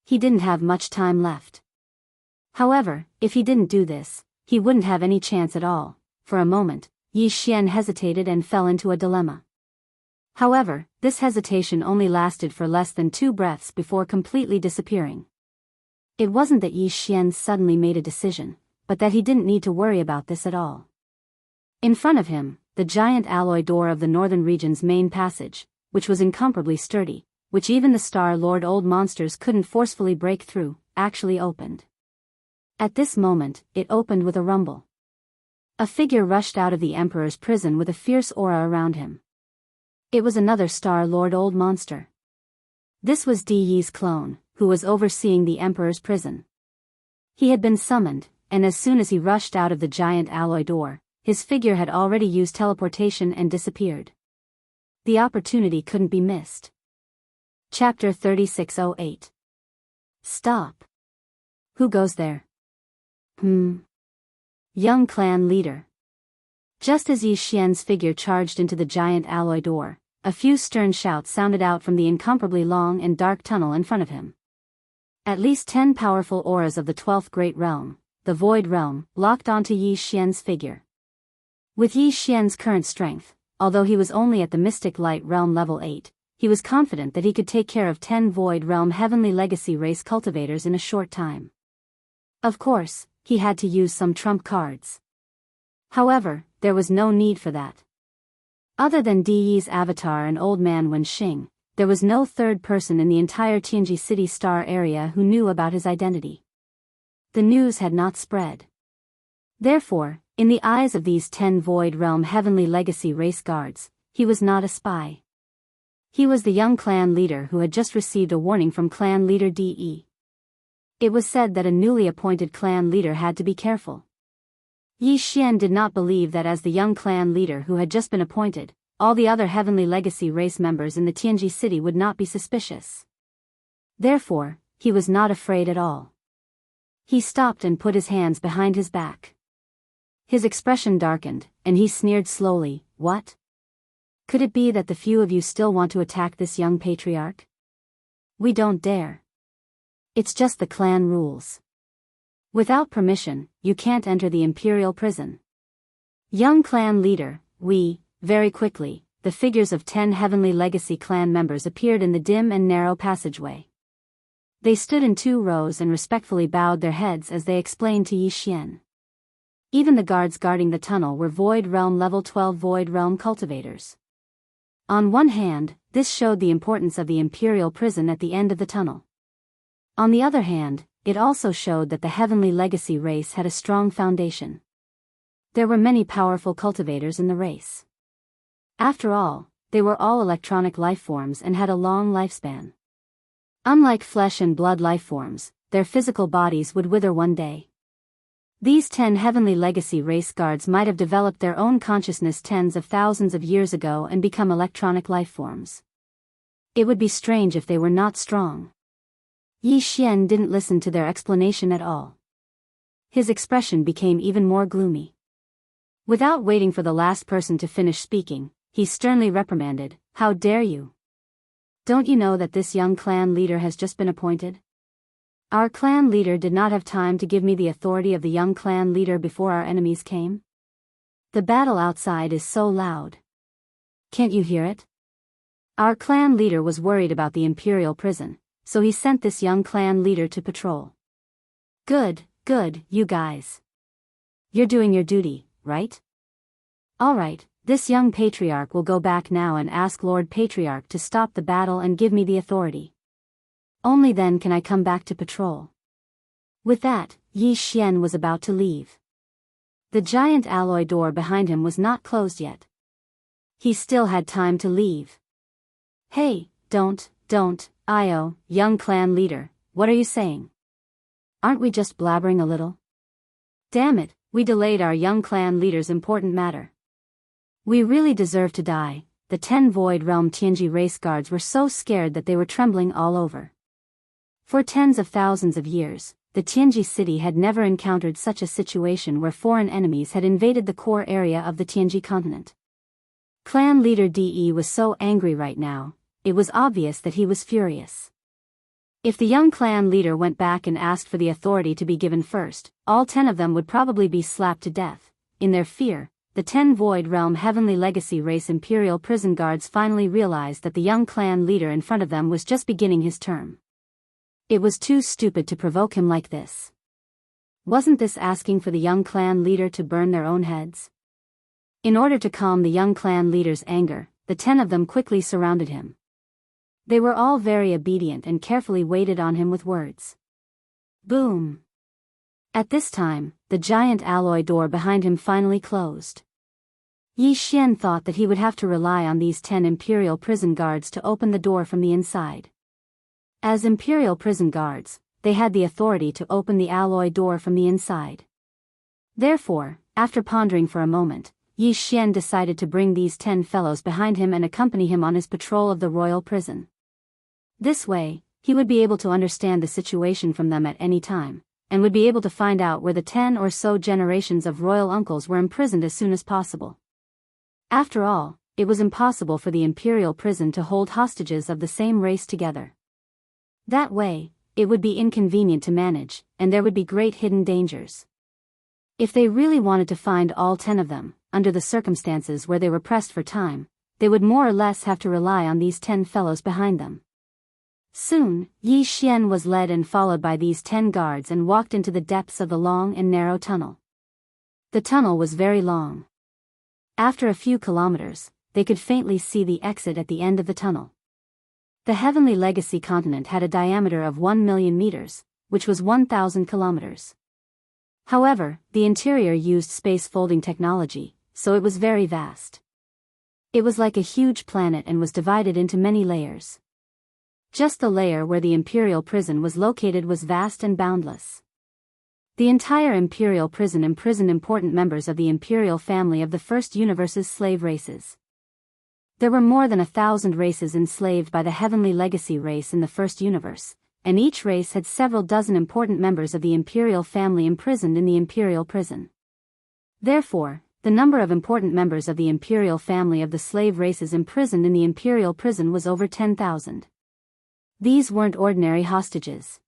He didn't have much time left. However, if he didn't do this, he wouldn't have any chance at all. For a moment, Yi Xian hesitated and fell into a dilemma. However, this hesitation only lasted for less than 2 breaths before completely disappearing. It wasn't that Yi Xian suddenly made a decision, but that he didn't need to worry about this at all. In front of him, the giant alloy door of the northern region's main passage, which was incomparably sturdy, which even the Star Lord old monsters couldn't forcefully break through, actually opened. At this moment, it opened with a rumble. A figure rushed out of the Emperor's prison with a fierce aura around him. It was another Star Lord old monster. This was Di Yi's clone, who was overseeing the Emperor's prison. He had been summoned, and as soon as he rushed out of the giant alloy door, his figure had already used teleportation and disappeared. The opportunity couldn't be missed. Chapter 3608. Stop. Who goes there? Young clan leader. Just as Yi Xian's figure charged into the giant alloy door, a few stern shouts sounded out from the incomparably long and dark tunnel in front of him. At least 10 powerful auras of the 12th Great Realm, the Void Realm, locked onto Yi Xian's figure. With Yi Xian's current strength, although he was only at the Mystic Light Realm level 8, he was confident that he could take care of 10 Void Realm Heavenly Legacy race cultivators in a short time. Of course, he had to use some trump cards. However, there was no need for that. Other than Di Yi's avatar and Old Man Wenxing, there was no third person in the entire Tianji City Star area who knew about his identity. The news had not spread. Therefore, in the eyes of these 10 Void Realm Heavenly Legacy race guards, he was not a spy. He was the young clan leader who had just received a warning from clan leader Di. It was said that a newly appointed clan leader had to be careful. Yi Xian did not believe that as the young clan leader who had just been appointed, all the other Heavenly Legacy race members in the Tianji city would not be suspicious. Therefore, he was not afraid at all. He stopped and put his hands behind his back. His expression darkened, and he sneered slowly, "What? Could it be that the few of you still want to attack this young patriarch? We don't dare. It's just the clan rules. Without permission, you can't enter the Imperial prison." Young clan leader, very quickly, the figures of 10 Heavenly Legacy clan members appeared in the dim and narrow passageway. They stood in 2 rows and respectfully bowed their heads as they explained to Yi Xian. Even the guards guarding the tunnel were Void Realm Level 12 Void Realm cultivators. On one hand, this showed the importance of the Imperial prison at the end of the tunnel. On the other hand, it also showed that the Heavenly Legacy race had a strong foundation. There were many powerful cultivators in the race. After all, they were all electronic life forms and had a long lifespan. Unlike flesh and blood life forms, their physical bodies would wither one day. These 10 Heavenly Legacy race guards might have developed their own consciousness tens of thousands of years ago and become electronic life forms. It would be strange if they were not strong. Yi Xian didn't listen to their explanation at all. His expression became even more gloomy. Without waiting for the last person to finish speaking, he sternly reprimanded, "How dare you? Don't you know that this young clan leader has just been appointed? Our clan leader did not have time to give me the authority of the young clan leader before our enemies came. The battle outside is so loud. Can't you hear it?" Our clan leader was worried about the Imperial prison, so he sent this young clan leader to patrol. Good, you guys. You're doing your duty, right? Alright, this young patriarch will go back now and ask Lord Patriarch to stop the battle and give me the authority. Only then can I come back to patrol. With that, Yi Xian was about to leave. The giant alloy door behind him was not closed yet. He still had time to leave. Hey, don't, young clan leader, what are you saying? Aren't we just blabbering a little? Damn it, we delayed our young clan leader's important matter. We really deserve to die. The 10 Void Realm Tianji race guards were so scared that they were trembling all over. For tens of thousands of years, the Tianji city had never encountered such a situation where foreign enemies had invaded the core area of the Tianji continent. Clan leader Di was so angry right now, it was obvious that he was furious. If the young clan leader went back and asked for the authority to be given first, all 10 of them would probably be slapped to death. In their fear, the 10 Void Realm Heavenly Legacy race Imperial prison guards finally realized that the young clan leader in front of them was just beginning his term. It was too stupid to provoke him like this. Wasn't this asking for the young clan leader to burn their own heads? In order to calm the young clan leader's anger, the 10 of them quickly surrounded him. They were all very obedient and carefully waited on him with words. Boom! At this time, the giant alloy door behind him finally closed. Yi Xian thought that he would have to rely on these 10 imperial prison guards to open the door from the inside. As imperial prison guards, they had the authority to open the alloy door from the inside. Therefore, after pondering for a moment, Yi Xian decided to bring these 10 fellows behind him and accompany him on his patrol of the royal prison. This way, he would be able to understand the situation from them at any time, and would be able to find out where the 10 or so generations of royal uncles were imprisoned as soon as possible. After all, it was impossible for the imperial prison to hold hostages of the same race together. That way, it would be inconvenient to manage, and there would be great hidden dangers. If they really wanted to find all 10 of them, under the circumstances where they were pressed for time, they would more or less have to rely on these 10 fellows behind them. Soon, Yi Xian was led and followed by these 10 guards and walked into the depths of the long and narrow tunnel. The tunnel was very long. After a few kilometers, they could faintly see the exit at the end of the tunnel. The Heavenly Legacy continent had a diameter of 1 million meters, which was 1,000 kilometers. However, the interior used space folding technology, so it was very vast. It was like a huge planet and was divided into many layers. Just the layer where the imperial prison was located was vast and boundless. The entire imperial prison imprisoned important members of the imperial family of the first universe's slave races. There were more than 1,000 races enslaved by the Heavenly Legacy race in the first universe, and each race had several dozen important members of the imperial family imprisoned in the imperial prison. Therefore, the number of important members of the imperial family of the slave races imprisoned in the imperial prison was over 10,000. These weren't ordinary hostages.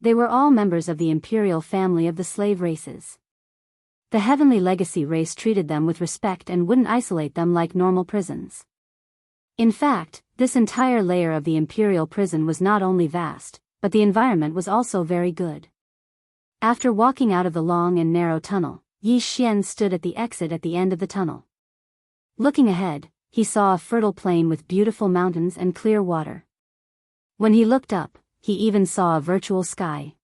They were all members of the imperial family of the slave races. The Heavenly Legacy race treated them with respect and wouldn't isolate them like normal prisons. In fact, this entire layer of the imperial prison was not only vast, but the environment was also very good. After walking out of the long and narrow tunnel, Yi Xian stood at the exit at the end of the tunnel. Looking ahead, he saw a fertile plain with beautiful mountains and clear water. When he looked up, he even saw a virtual sky.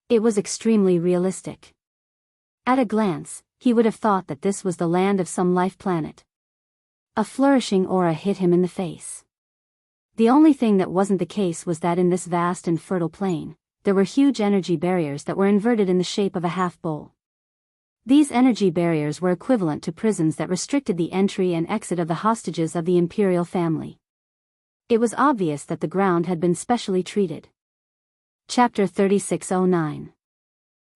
It was extremely realistic. At a glance, he would have thought that this was the land of some life planet. A flourishing aura hit him in the face. The only thing that wasn't the case was that in this vast and fertile plain, there were huge energy barriers that were inverted in the shape of a half bowl. These energy barriers were equivalent to prisons that restricted the entry and exit of the hostages of the imperial family. It was obvious that the ground had been specially treated. Chapter 3609.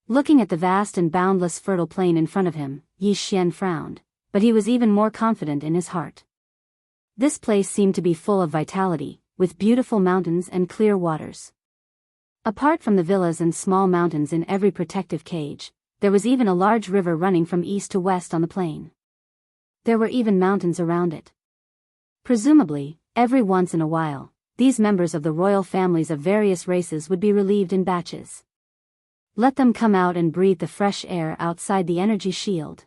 Looking at the vast and boundless fertile plain in front of him, Yi Xian frowned, but he was even more confident in his heart. This place seemed to be full of vitality, with beautiful mountains and clear waters. Apart from the villas and small mountains in every protective cage, there was even a large river running from east to west on the plain. There were even mountains around it. Presumably, every once in a while, these members of the royal families of various races would be relieved in batches. Let them come out and breathe the fresh air outside the energy shield.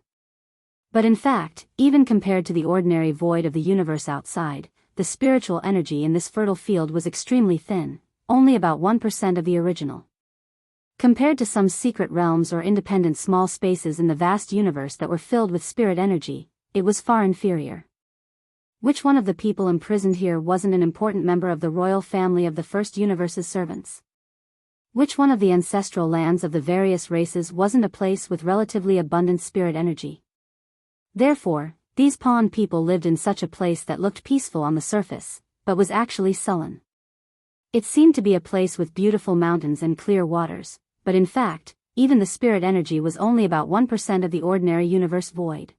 But in fact, even compared to the ordinary void of the universe outside, the spiritual energy in this fertile field was extremely thin, only about 1% of the original. Compared to some secret realms or independent small spaces in the vast universe that were filled with spirit energy, it was far inferior. Which one of the people imprisoned here wasn't an important member of the royal family of the first universe's servants? Which one of the ancestral lands of the various races wasn't a place with relatively abundant spirit energy? Therefore, these pawn people lived in such a place that looked peaceful on the surface, but was actually sullen. It seemed to be a place with beautiful mountains and clear waters, but in fact, even the spirit energy was only about 1% of the ordinary universe void.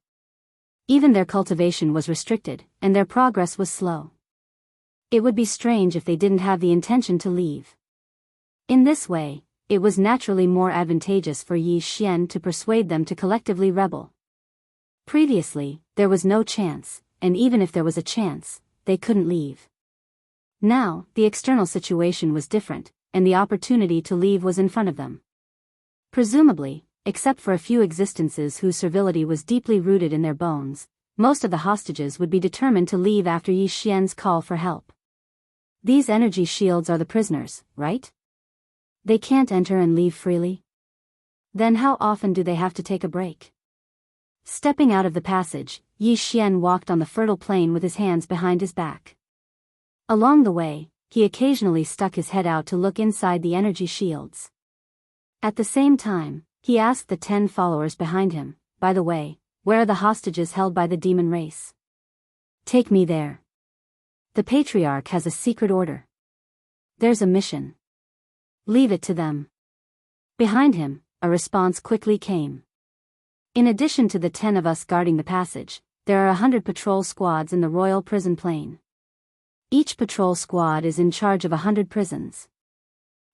Even their cultivation was restricted, and their progress was slow. It would be strange if they didn't have the intention to leave. In this way, it was naturally more advantageous for Yi Xian to persuade them to collectively rebel. Previously, there was no chance, and even if there was a chance, they couldn't leave. Now, the external situation was different, and the opportunity to leave was in front of them. Presumably, except for a few existences whose servility was deeply rooted in their bones. Most of the hostages would be determined to leave after Yi Xian's call for help. These energy shields are the prisoners, right? They can't enter and leave freely? Then how often do they have to take a break? Stepping out of the passage, Yi Xian walked on the fertile plain with his hands behind his back. Along the way, he occasionally stuck his head out to look inside the energy shields. At the same time, he asked the 10 followers behind him, "By the way, where are the hostages held by the demon race? Take me there. The patriarch has a secret order. There's a mission. Leave it to them." Behind him, a response quickly came. "In addition to the 10 of us guarding the passage, there are 100 patrol squads in the royal prison plain. Each patrol squad is in charge of 100 prisons.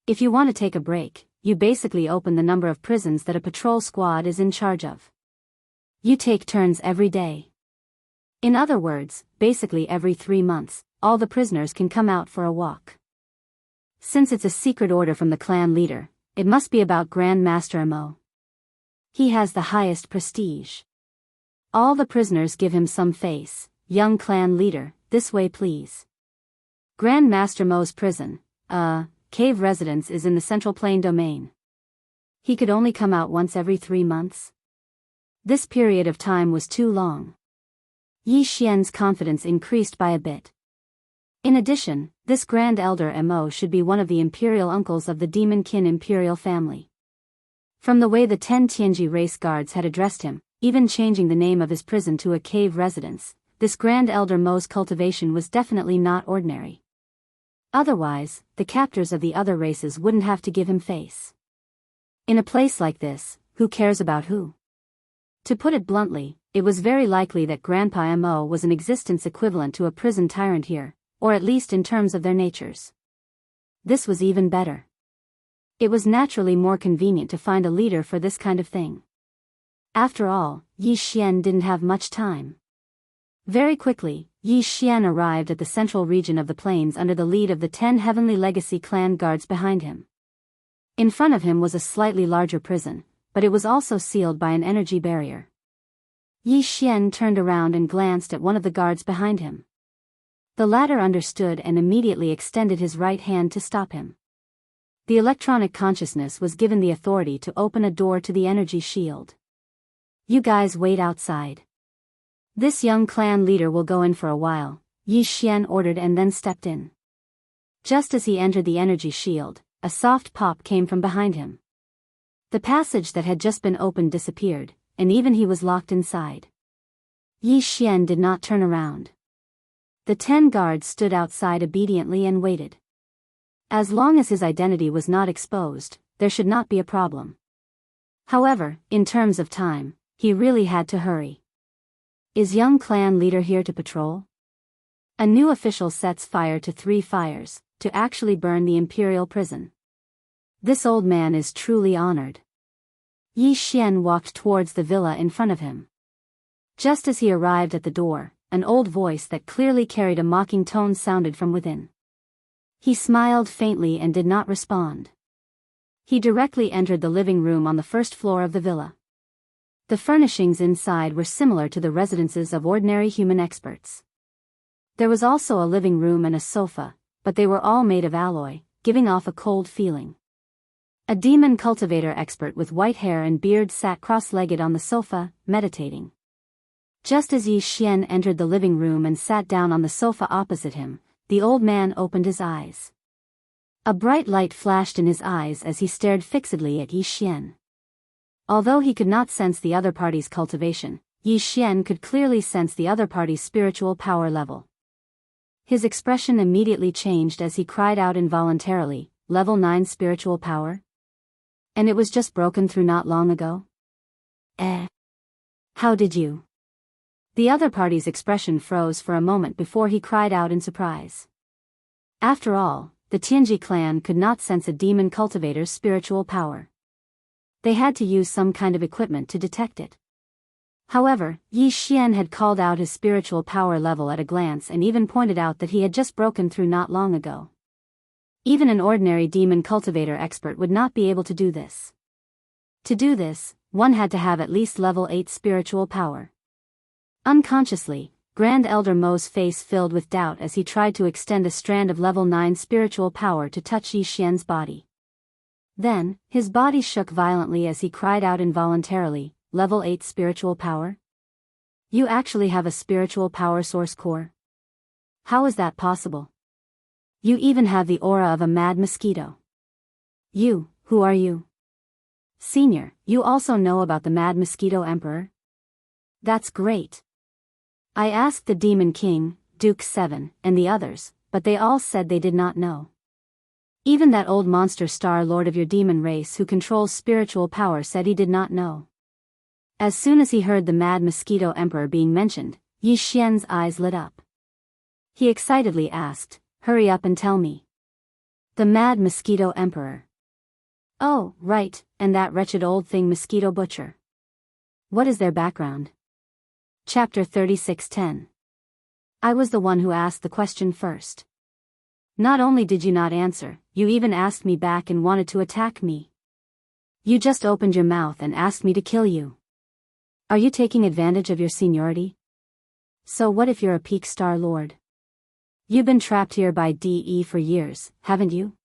If you want to take a break, you basically open the number of prisons that a patrol squad is in charge of. You take turns every day. In other words, basically every 3 months, all the prisoners can come out for a walk. Since it's a secret order from the clan leader, it must be about Grand Master Mo. He has the highest prestige. All the prisoners give him some face. Young clan leader, this way please. Grand Master Mo's prison, cave residence is in the Central Plain domain. He could only come out once every 3 months. This period of time was too long. Yi Xian's confidence increased by a bit. In addition, this Grand Elder Mo should be one of the imperial uncles of the Demon Kin imperial family. From the way the 10 Tianji race guards had addressed him, even changing the name of his prison to a cave residence, this Grand Elder Mo's cultivation was definitely not ordinary. Otherwise, the captors of the other races wouldn't have to give him face. In a place like this, who cares about who? To put it bluntly, it was very likely that Grandpa Mo was an existence equivalent to a prison tyrant here, or at least in terms of their natures. This was even better. It was naturally more convenient to find a leader for this kind of thing. After all, Yi Xian didn't have much time. Very quickly, Yi Xian arrived at the central region of the plains under the lead of the 10 Heavenly Legacy clan guards behind him. In front of him was a slightly larger prison, but it was also sealed by an energy barrier. Yi Xian turned around and glanced at one of the guards behind him. The latter understood and immediately extended his right hand to stop him. The electronic consciousness was given the authority to open a door to the energy shield. "You guys wait outside. This young clan leader will go in for a while," Yi Xian ordered and then stepped in. Just as he entered the energy shield, a soft pop came from behind him. The passage that had just been opened disappeared, and even he was locked inside. Yi Xian did not turn around. The 10 guards stood outside obediently and waited. As long as his identity was not exposed, there should not be a problem. However, in terms of time, he really had to hurry. "Is young clan leader here to patrol?" A new official sets fire to 3 fires, to actually burn the imperial prison. This old man is truly honored. Yi Xian walked towards the villa in front of him. Just as he arrived at the door, an old voice that clearly carried a mocking tone sounded from within. He smiled faintly and did not respond. He directly entered the living room on the first floor of the villa. The furnishings inside were similar to the residences of ordinary human experts. There was also a living room and a sofa, but they were all made of alloy, giving off a cold feeling. A demon cultivator expert with white hair and beard sat cross-legged on the sofa, meditating. Just as Yi Xian entered the living room and sat down on the sofa opposite him, the old man opened his eyes. A bright light flashed in his eyes as he stared fixedly at Yi Xian. Although he could not sense the other party's cultivation, Yi Xian could clearly sense the other party's spiritual power level. His expression immediately changed as he cried out involuntarily, "Level 9 spiritual power? And it was just broken through not long ago? How did you?" The other party's expression froze for a moment before he cried out in surprise. After all, the Tianji clan could not sense a demon cultivator's spiritual power. They had to use some kind of equipment to detect it. However, Yi Xian had called out his spiritual power level at a glance and even pointed out that he had just broken through not long ago. Even an ordinary demon cultivator expert would not be able to do this. To do this, one had to have at least level 8 spiritual power. Unconsciously, Grand Elder Mo's face filled with doubt as he tried to extend a strand of level 9 spiritual power to touch Yi Xian's body. Then, his body shook violently as he cried out involuntarily, "Level 8 spiritual power? You actually have a spiritual power source core? How is that possible? You even have the aura of a mad mosquito. Who are you? Senior, you also know about the mad mosquito emperor? That's great. I asked the Demon King, Duke 7, and the others, but they all said they did not know. Even that old monster Star Lord of your demon race who controls spiritual power said he did not know." As soon as he heard the mad mosquito emperor being mentioned, Yi Xian's eyes lit up. He excitedly asked, "Hurry up and tell me." The mad mosquito emperor. Oh, right, and that wretched old thing Mosquito Butcher. What is their background? Chapter 36:10. I was the one who asked the question first. Not only did you not answer, you even asked me back and wanted to attack me. You just opened your mouth and asked me to kill you. Are you taking advantage of your seniority? So what if you're a peak Star Lord? You've been trapped here by DE for years, haven't you?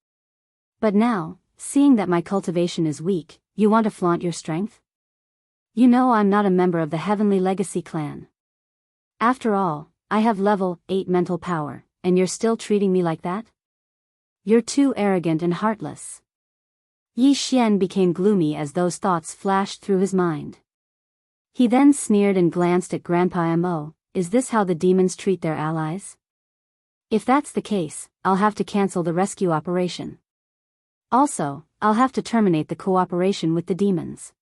But now, seeing that my cultivation is weak, you want to flaunt your strength? You know I'm not a member of the Heavenly Legacy clan. After all, I have level 8 mental power, and you're still treating me like that? You're too arrogant and heartless. Yi Xian became gloomy as those thoughts flashed through his mind. He then sneered and glanced at Grandpa Mo. Is this how the demons treat their allies? If that's the case, I'll have to cancel the rescue operation. Also, I'll have to terminate the cooperation with the demons.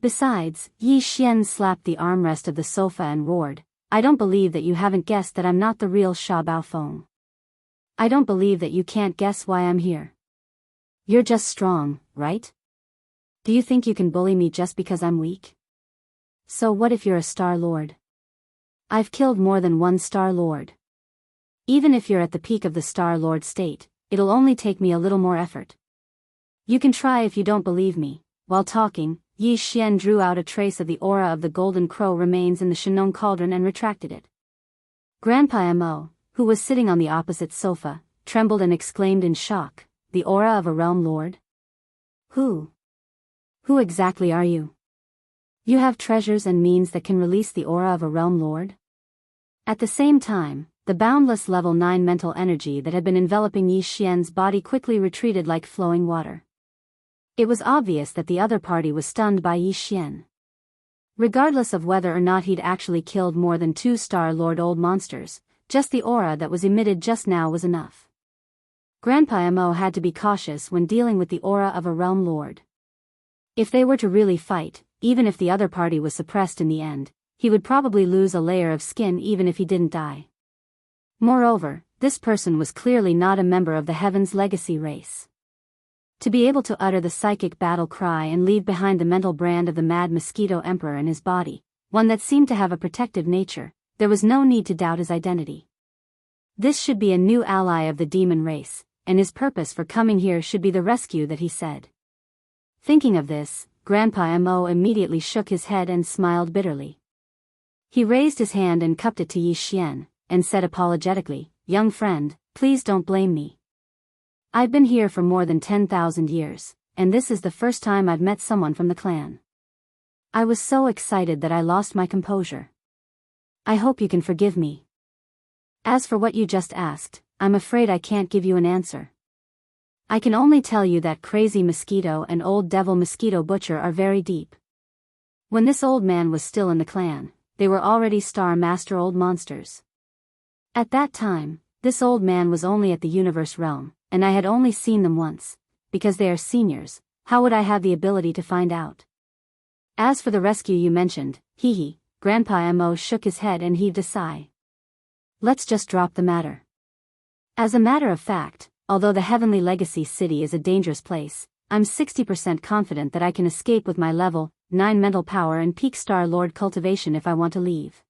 Besides, Yi Xian slapped the armrest of the sofa and roared, I don't believe that you haven't guessed that I'm not the real Sha Baofeng. I don't believe that you can't guess why I'm here. You're just strong, right? Do you think you can bully me just because I'm weak? So what if you're a Star Lord? I've killed more than one Star Lord. Even if you're at the peak of the Star Lord state, it'll only take me a little more effort. You can try if you don't believe me. While talking, Yi Xian drew out a trace of the aura of the golden crow remains in the Shenong cauldron and retracted it. Grandpa Mo, who was sitting on the opposite sofa, trembled and exclaimed in shock, the aura of a realm lord? Who exactly are you? You have treasures and means that can release the aura of a realm lord? At the same time, the boundless level 9 mental energy that had been enveloping Yi Xian's body quickly retreated like flowing water. It was obvious that the other party was stunned by Yi Xian. Regardless of whether or not he'd actually killed more than 2 Star Lord old monsters, just the aura that was emitted just now was enough. Grandpa Mo had to be cautious when dealing with the aura of a realm lord. If they were to really fight, even if the other party was suppressed in the end, he would probably lose a layer of skin even if he didn't die. Moreover, this person was clearly not a member of the Heaven's Legacy race. To be able to utter the psychic battle cry and leave behind the mental brand of the mad mosquito emperor in his body, one that seemed to have a protective nature, there was no need to doubt his identity. This should be a new ally of the demon race, and his purpose for coming here should be the rescue that he said. Thinking of this, Grandpa Mo immediately shook his head and smiled bitterly. He raised his hand and cupped it to Yi Xian, and said apologetically, Young friend, please don't blame me. I've been here for more than 10,000 years, and this is the first time I've met someone from the clan. I was so excited that I lost my composure. I hope you can forgive me. As for what you just asked, I'm afraid I can't give you an answer. I can only tell you that Crazy Mosquito and Old Devil Mosquito Butcher are very deep. When this old man was still in the clan, they were already Star Master old monsters. At that time, this old man was only at the universe realm, and I had only seen them once. Because they are seniors, how would I have the ability to find out? As for the rescue you mentioned, Grandpa Mo shook his head and heaved a sigh. Let's just drop the matter. As a matter of fact, although the Heavenly Legacy City is a dangerous place, I'm 60% confident that I can escape with my level 9 mental power and peak Star Lord cultivation if I want to leave.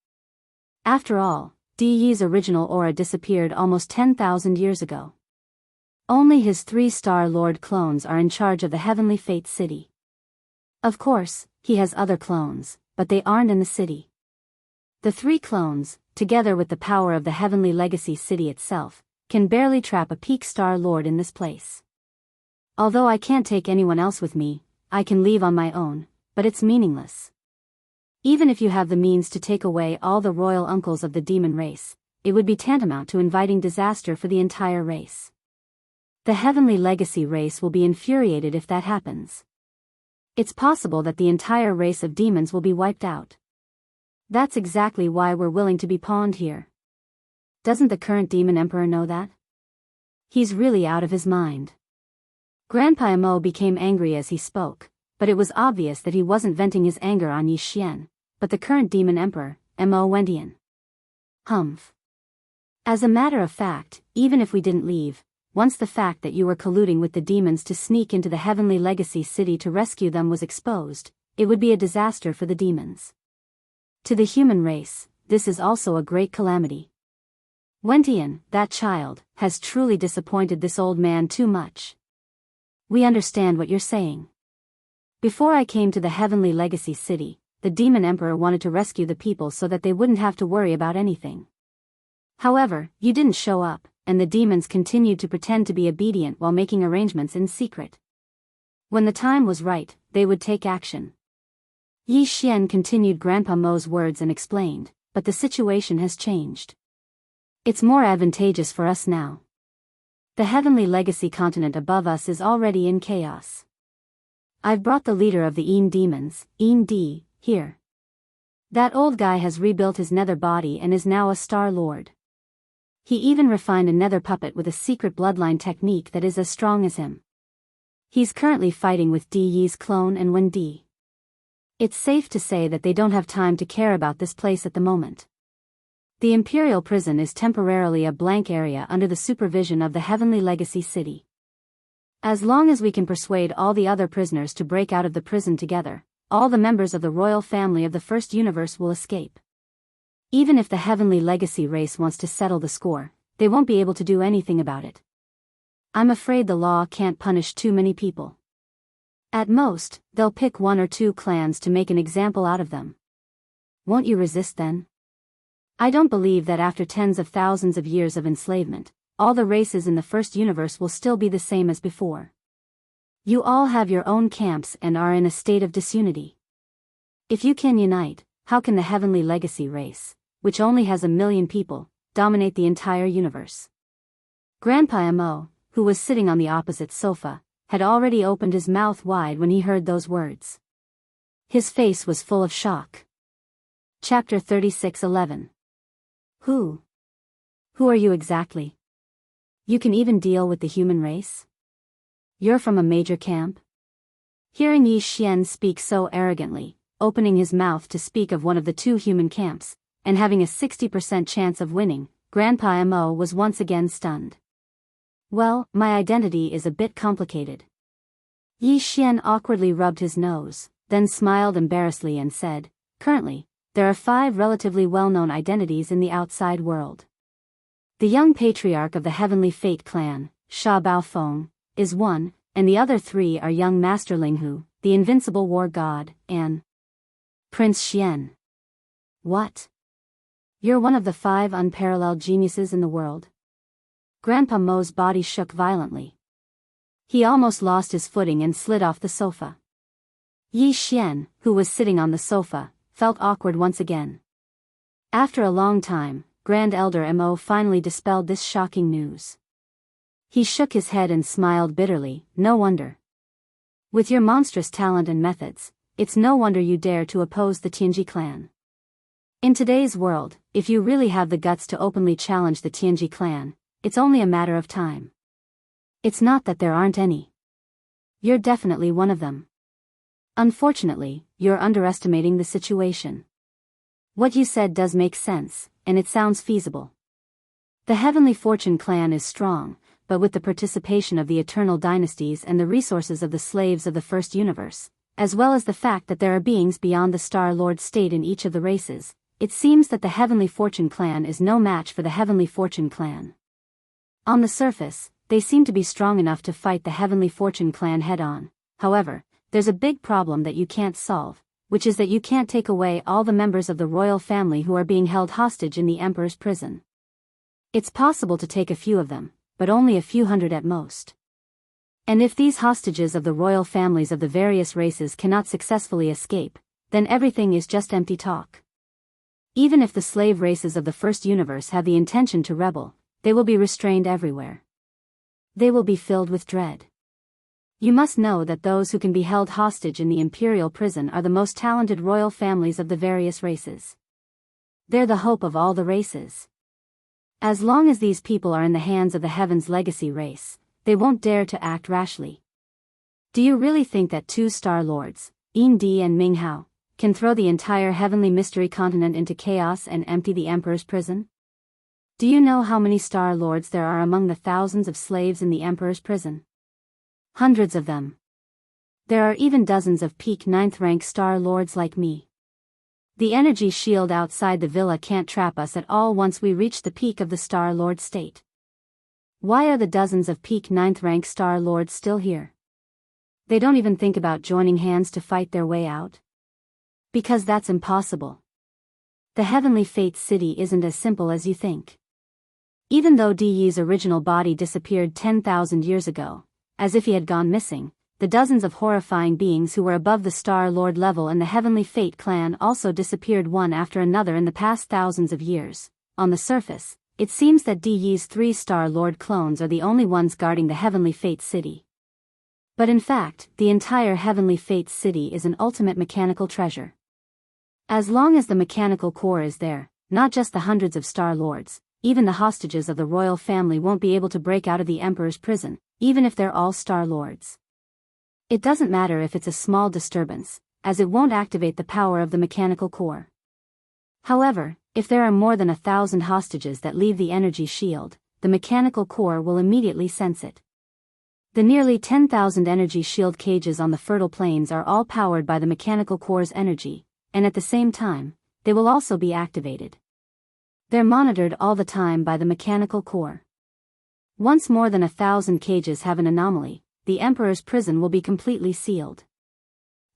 After all, Diyi's original aura disappeared almost 10,000 years ago. Only his 3 Star Lord clones are in charge of the Heavenly Fate City. Of course, he has other clones, but they aren't in the city. The 3 clones, together with the power of the Heavenly Legacy City itself, can barely trap a peak Star Lord in this place. Although I can't take anyone else with me, I can leave on my own, but it's meaningless. Even if you have the means to take away all the royal uncles of the demon race, it would be tantamount to inviting disaster for the entire race. The Heavenly Legacy race will be infuriated if that happens. It's possible that the entire race of demons will be wiped out. That's exactly why we're willing to be pawned here. Doesn't the current demon emperor know that? He's really out of his mind. Grandpa Mo became angry as he spoke, but it was obvious that he wasn't venting his anger on Yi Xian, but the current demon emperor, Mo Wendian. Humph. As a matter of fact, even if we didn't leave, once the fact that you were colluding with the demons to sneak into the Heavenly Legacy City to rescue them was exposed, it would be a disaster for the demons. To the human race, this is also a great calamity. Wendian, that child, has truly disappointed this old man too much. We understand what you're saying. Before I came to the Heavenly Legacy City, the Demon Emperor wanted to rescue the people so that they wouldn't have to worry about anything. However, you didn't show up, and the demons continued to pretend to be obedient while making arrangements in secret. When the time was right, they would take action. Yi Xian continued Grandpa Mo's words and explained, but the situation has changed. It's more advantageous for us now. The Heavenly Legacy continent above us is already in chaos. I've brought the leader of the Een demons, Een D, here. That old guy has rebuilt his nether body and is now a Star Lord. He even refined a nether puppet with a secret bloodline technique that is as strong as him. He's currently fighting with Di Yi's clone and Wen Di. It's safe to say that they don't have time to care about this place at the moment. The Imperial Prison is temporarily a blank area under the supervision of the Heavenly Legacy City. As long as we can persuade all the other prisoners to break out of the prison together, all the members of the royal family of the First Universe will escape. Even if the Heavenly Legacy race wants to settle the score, they won't be able to do anything about it. I'm afraid the law can't punish too many people. At most, they'll pick 1 or 2 clans to make an example out of them. Won't you resist then? I don't believe that after tens of thousands of years of enslavement, all the races in the First Universe will still be the same as before. You all have your own camps and are in a state of disunity. If you can unite, how can the Heavenly Legacy race, which only has 1 million people, dominate the entire universe? Grandpa Mo, who was sitting on the opposite sofa, had already opened his mouth wide when he heard those words. His face was full of shock. Chapter 36:11. Who are you exactly? You can even deal with the human race? You're from a major camp? Hearing Yi Xian speak so arrogantly, opening his mouth to speak of one of the 2 human camps, and having a 60% chance of winning, Grandpa Mo was once again stunned. Well, my identity is a bit complicated. Yi Xian awkwardly rubbed his nose, then smiled embarrassedly and said, currently, there are 5 relatively well-known identities in the outside world. The young patriarch of the Heavenly Fate clan, Sha Baofeng, is one, and the other 3 are young Master Linghu, the invincible war god, and Prince Xian. What? You're one of the 5 unparalleled geniuses in the world? Grandpa Mo's body shook violently. He almost lost his footing and slid off the sofa. Yi Xian, who was sitting on the sofa, felt awkward once again. After a long time, Grand Elder Mo finally dispelled this shocking news. He shook his head and smiled bitterly, no wonder. With your monstrous talent and methods, it's no wonder you dare to oppose the Tianji clan. In today's world, if you really have the guts to openly challenge the Tianji clan, it's only a matter of time. It's not that there aren't any. You're definitely one of them. Unfortunately, you're underestimating the situation. What you said does make sense, and it sounds feasible. The Heavenly Fortune clan is strong, but with the participation of the eternal dynasties and the resources of the slaves of the First Universe, as well as the fact that there are beings beyond the Star Lord state in each of the races, it seems that the Heavenly Fortune clan is no match for the Heavenly Fortune clan. On the surface, they seem to be strong enough to fight the Heavenly Fortune clan head-on. However, there's a big problem that you can't solve, which is that you can't take away all the members of the royal family who are being held hostage in the emperor's prison. It's possible to take a few of them, but only a few hundred at most. And if these hostages of the royal families of the various races cannot successfully escape, then everything is just empty talk. Even if the slave races of the first universe have the intention to rebel, they will be restrained everywhere. They will be filled with dread. You must know that those who can be held hostage in the imperial prison are the most talented royal families of the various races. They're the hope of all the races. As long as these people are in the hands of the Heaven's legacy race, they won't dare to act rashly. Do you really think that two Star Lords, Yin Di and Ming Hao, can throw the entire heavenly mystery continent into chaos and empty the Emperor's prison? Do you know how many Star Lords there are among the thousands of slaves in the Emperor's prison? Hundreds of them. There are even dozens of peak 9th rank Star Lords like me. The energy shield outside the villa can't trap us at all once we reach the peak of the Star Lord state. Why are the dozens of peak 9th rank Star Lords still here? They don't even think about joining hands to fight their way out? Because that's impossible. The Heavenly Fate City isn't as simple as you think. Even though Di Yi's original body disappeared 10,000 years ago, as if he had gone missing, the dozens of horrifying beings who were above the Star Lord level and the Heavenly Fate clan also disappeared one after another in the past thousands of years. On the surface, it seems that Di Yi's 3 Star Lord clones are the only ones guarding the Heavenly Fate City. But in fact, the entire Heavenly Fate City is an ultimate mechanical treasure. As long as the mechanical core is there, not just the hundreds of Star Lords, even the hostages of the royal family won't be able to break out of the Emperor's prison, even if they're all Star Lords. It doesn't matter if it's a small disturbance, as it won't activate the power of the mechanical core. However, if there are more than 1,000 hostages that leave the energy shield, the mechanical core will immediately sense it. The nearly 10,000 energy shield cages on the fertile plains are all powered by the mechanical core's energy, and at the same time, they will also be activated. They're monitored all the time by the mechanical core. Once more than 1,000 cages have an anomaly, the Emperor's prison will be completely sealed.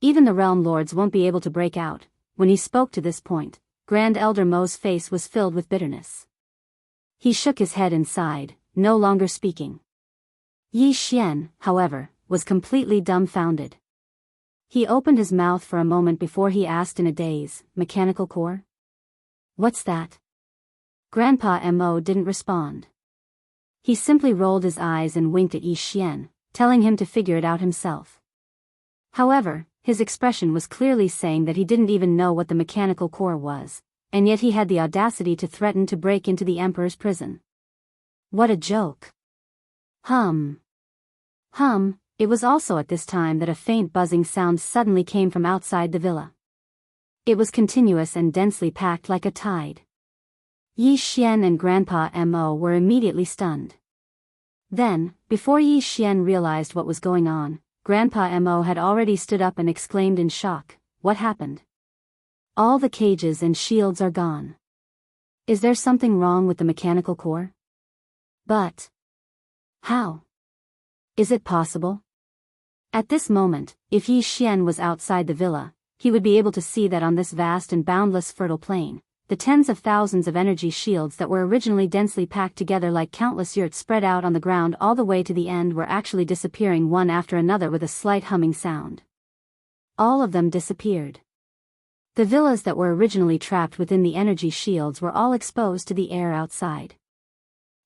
Even the Realm Lords won't be able to break out. When he spoke to this point, Grand Elder Mo's face was filled with bitterness. He shook his head and sighed, no longer speaking. Yi Xian, however, was completely dumbfounded. He opened his mouth for a moment before he asked in a daze, "Mechanical core? What's that?" Grandpa Mo didn't respond. He simply rolled his eyes and winked at Yi Xian, telling him to figure it out himself. However, his expression was clearly saying that he didn't even know what the mechanical core was, and yet he had the audacity to threaten to break into the Emperor's prison. What a joke. It was also at this time that a faint buzzing sound suddenly came from outside the villa. It was continuous and densely packed like a tide. Yi Xian and Grandpa Mo were immediately stunned. Then, before Yi Xian realized what was going on, Grandpa Mo had already stood up and exclaimed in shock, "What happened? All the cages and shields are gone. Is there something wrong with the mechanical core? But how? Is it possible?" At this moment, if Yi Xian was outside the villa, he would be able to see that on this vast and boundless fertile plain, the tens of thousands of energy shields that were originally densely packed together like countless yurts spread out on the ground all the way to the end were actually disappearing one after another with a slight humming sound. All of them disappeared. The villas that were originally trapped within the energy shields were all exposed to the air outside.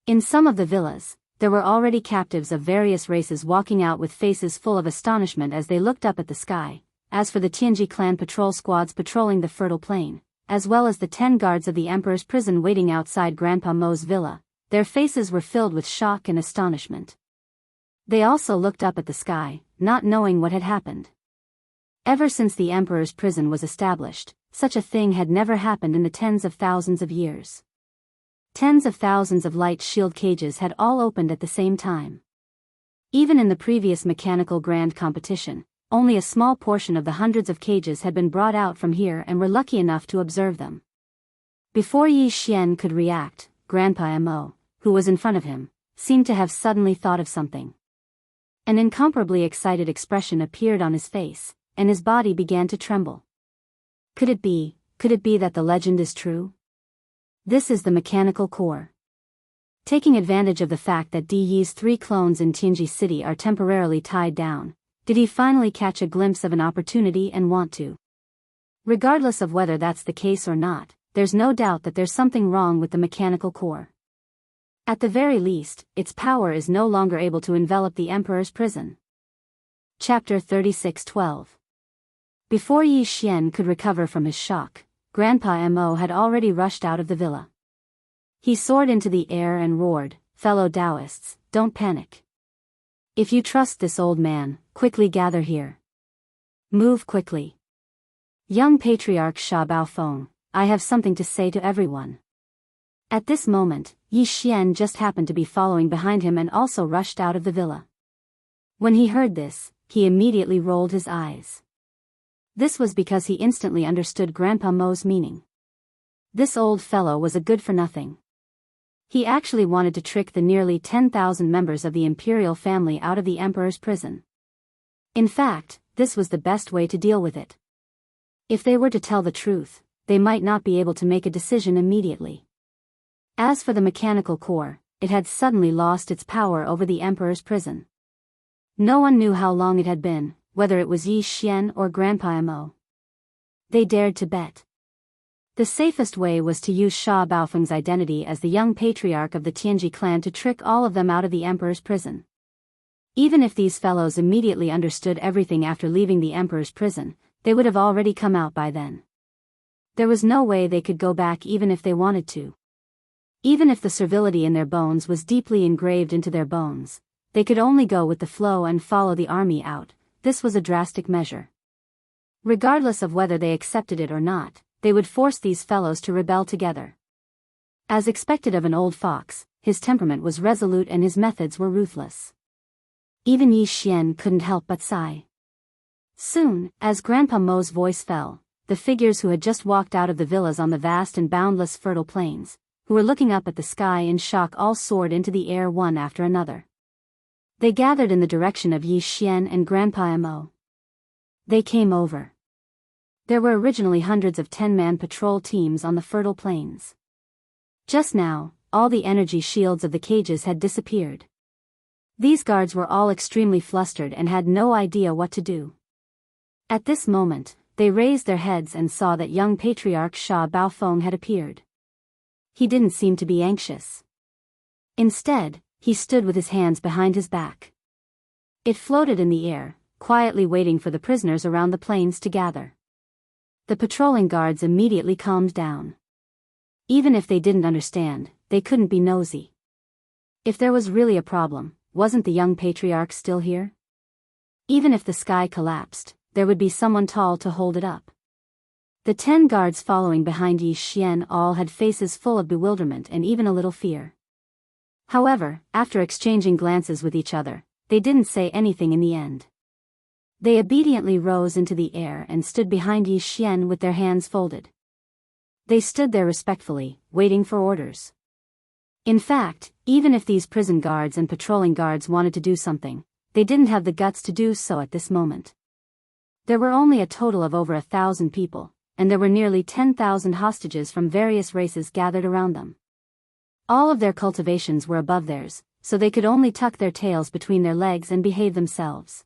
In some of the villas, there were already captives of various races walking out with faces full of astonishment as they looked up at the sky. As for the Tianji clan patrol squads patrolling the fertile plain, as well as the 10 guards of the Emperor's prison waiting outside Grandpa Mo's villa, their faces were filled with shock and astonishment. They also looked up at the sky, not knowing what had happened. Ever since the Emperor's prison was established, such a thing had never happened in the tens of thousands of years. Tens of thousands of light shield cages had all opened at the same time. Even in the previous mechanical grand competition, only a small portion of the hundreds of cages had been brought out from here and were lucky enough to observe them. Before Yi Xian could react, Grandpa Mo, who was in front of him, seemed to have suddenly thought of something. An incomparably excited expression appeared on his face, and his body began to tremble. Could it be that the legend is true? This is the mechanical core. Taking advantage of the fact that Di Yi's 3 clones in Tianji City are temporarily tied down, did he finally catch a glimpse of an opportunity and want to? Regardless of whether that's the case or not, there's no doubt that there's something wrong with the mechanical core. At the very least, its power is no longer able to envelop the Emperor's prison. Chapter 36:12. Before Yi Xian could recover from his shock, Grandpa Mo had already rushed out of the villa. He soared into the air and roared, "Fellow Taoists, don't panic. If you trust this old man, quickly gather here. Move quickly. Young Patriarch Sha Baofeng, I have something to say to everyone." At this moment, Yi Xian just happened to be following behind him and also rushed out of the villa. When he heard this, he immediately rolled his eyes. This was because he instantly understood Grandpa Mo's meaning. This old fellow was a good-for-nothing. He actually wanted to trick the nearly 10,000 members of the imperial family out of the emperor's prison. In fact, this was the best way to deal with it. If they were to tell the truth, they might not be able to make a decision immediately. As for the mechanical core, it had suddenly lost its power over the emperor's prison. No one knew how long it had been, whether it was Yi Xian or Grandpa Mo. They dared to bet. The safest way was to use Sha Baofeng's identity as the young patriarch of the Tianji clan to trick all of them out of the emperor's prison. Even if these fellows immediately understood everything after leaving the emperor's prison, they would have already come out by then. There was no way they could go back even if they wanted to. Even if the servility in their bones was deeply engraved into their bones, they could only go with the flow and follow the army out. This was a drastic measure. Regardless of whether they accepted it or not, they would force these fellows to rebel together. As expected of an old fox, his temperament was resolute and his methods were ruthless. Even Yi Xian couldn't help but sigh. Soon, as Grandpa Mo's voice fell, the figures who had just walked out of the villas on the vast and boundless fertile plains, who were looking up at the sky in shock, all soared into the air one after another. They gathered in the direction of Yi Xian and Grandpa Mo. They came over. There were originally hundreds of 10-man patrol teams on the fertile plains. Just now, all the energy shields of the cages had disappeared. These guards were all extremely flustered and had no idea what to do. At this moment, they raised their heads and saw that young Patriarch Sha Baofeng had appeared. He didn't seem to be anxious. Instead, he stood with his hands behind his back. It floated in the air, quietly waiting for the prisoners around the plains to gather. The patrolling guards immediately calmed down. Even if they didn't understand, they couldn't be nosy. If there was really a problem, wasn't the young patriarch still here? Even if the sky collapsed, there would be someone tall to hold it up. The 10 guards following behind Yi Xian all had faces full of bewilderment and even a little fear. However, after exchanging glances with each other, they didn't say anything in the end. They obediently rose into the air and stood behind Yi Xian with their hands folded. They stood there respectfully, waiting for orders. In fact, even if these prison guards and patrolling guards wanted to do something, they didn't have the guts to do so at this moment. There were only a total of over 1,000 people, and there were nearly 10,000 hostages from various races gathered around them. All of their cultivations were above theirs, so they could only tuck their tails between their legs and behave themselves.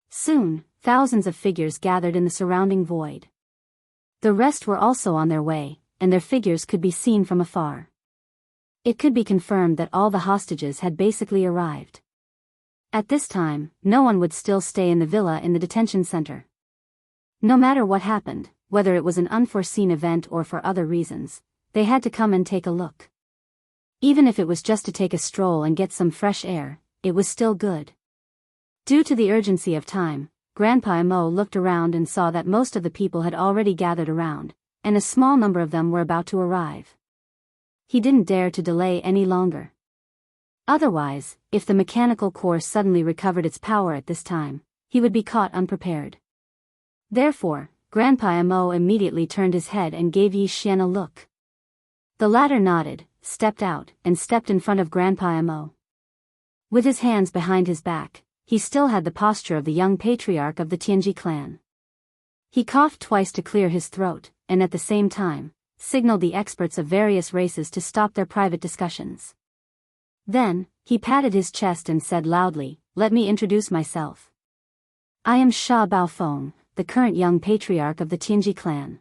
Soon, thousands of figures gathered in the surrounding void. The rest were also on their way, and their figures could be seen from afar. It could be confirmed that all the hostages had basically arrived. At this time, no one would still stay in the villa in the detention center. No matter what happened, whether it was an unforeseen event or for other reasons, they had to come and take a look. Even if it was just to take a stroll and get some fresh air, it was still good. Due to the urgency of time, Grandpa Mo looked around and saw that most of the people had already gathered around, and a small number of them were about to arrive. He didn't dare to delay any longer. Otherwise, if the mechanical core suddenly recovered its power at this time, he would be caught unprepared. Therefore, Grandpa Mo immediately turned his head and gave Yi Xian a look. The latter nodded, stepped out, and stepped in front of Grandpa Mo. With his hands behind his back, he still had the posture of the young patriarch of the Tianji clan. He coughed twice to clear his throat, and at the same time, signaled the experts of various races to stop their private discussions. Then, he patted his chest and said loudly, "Let me introduce myself. I am Sha Baofeng, the current young patriarch of the Tianji clan.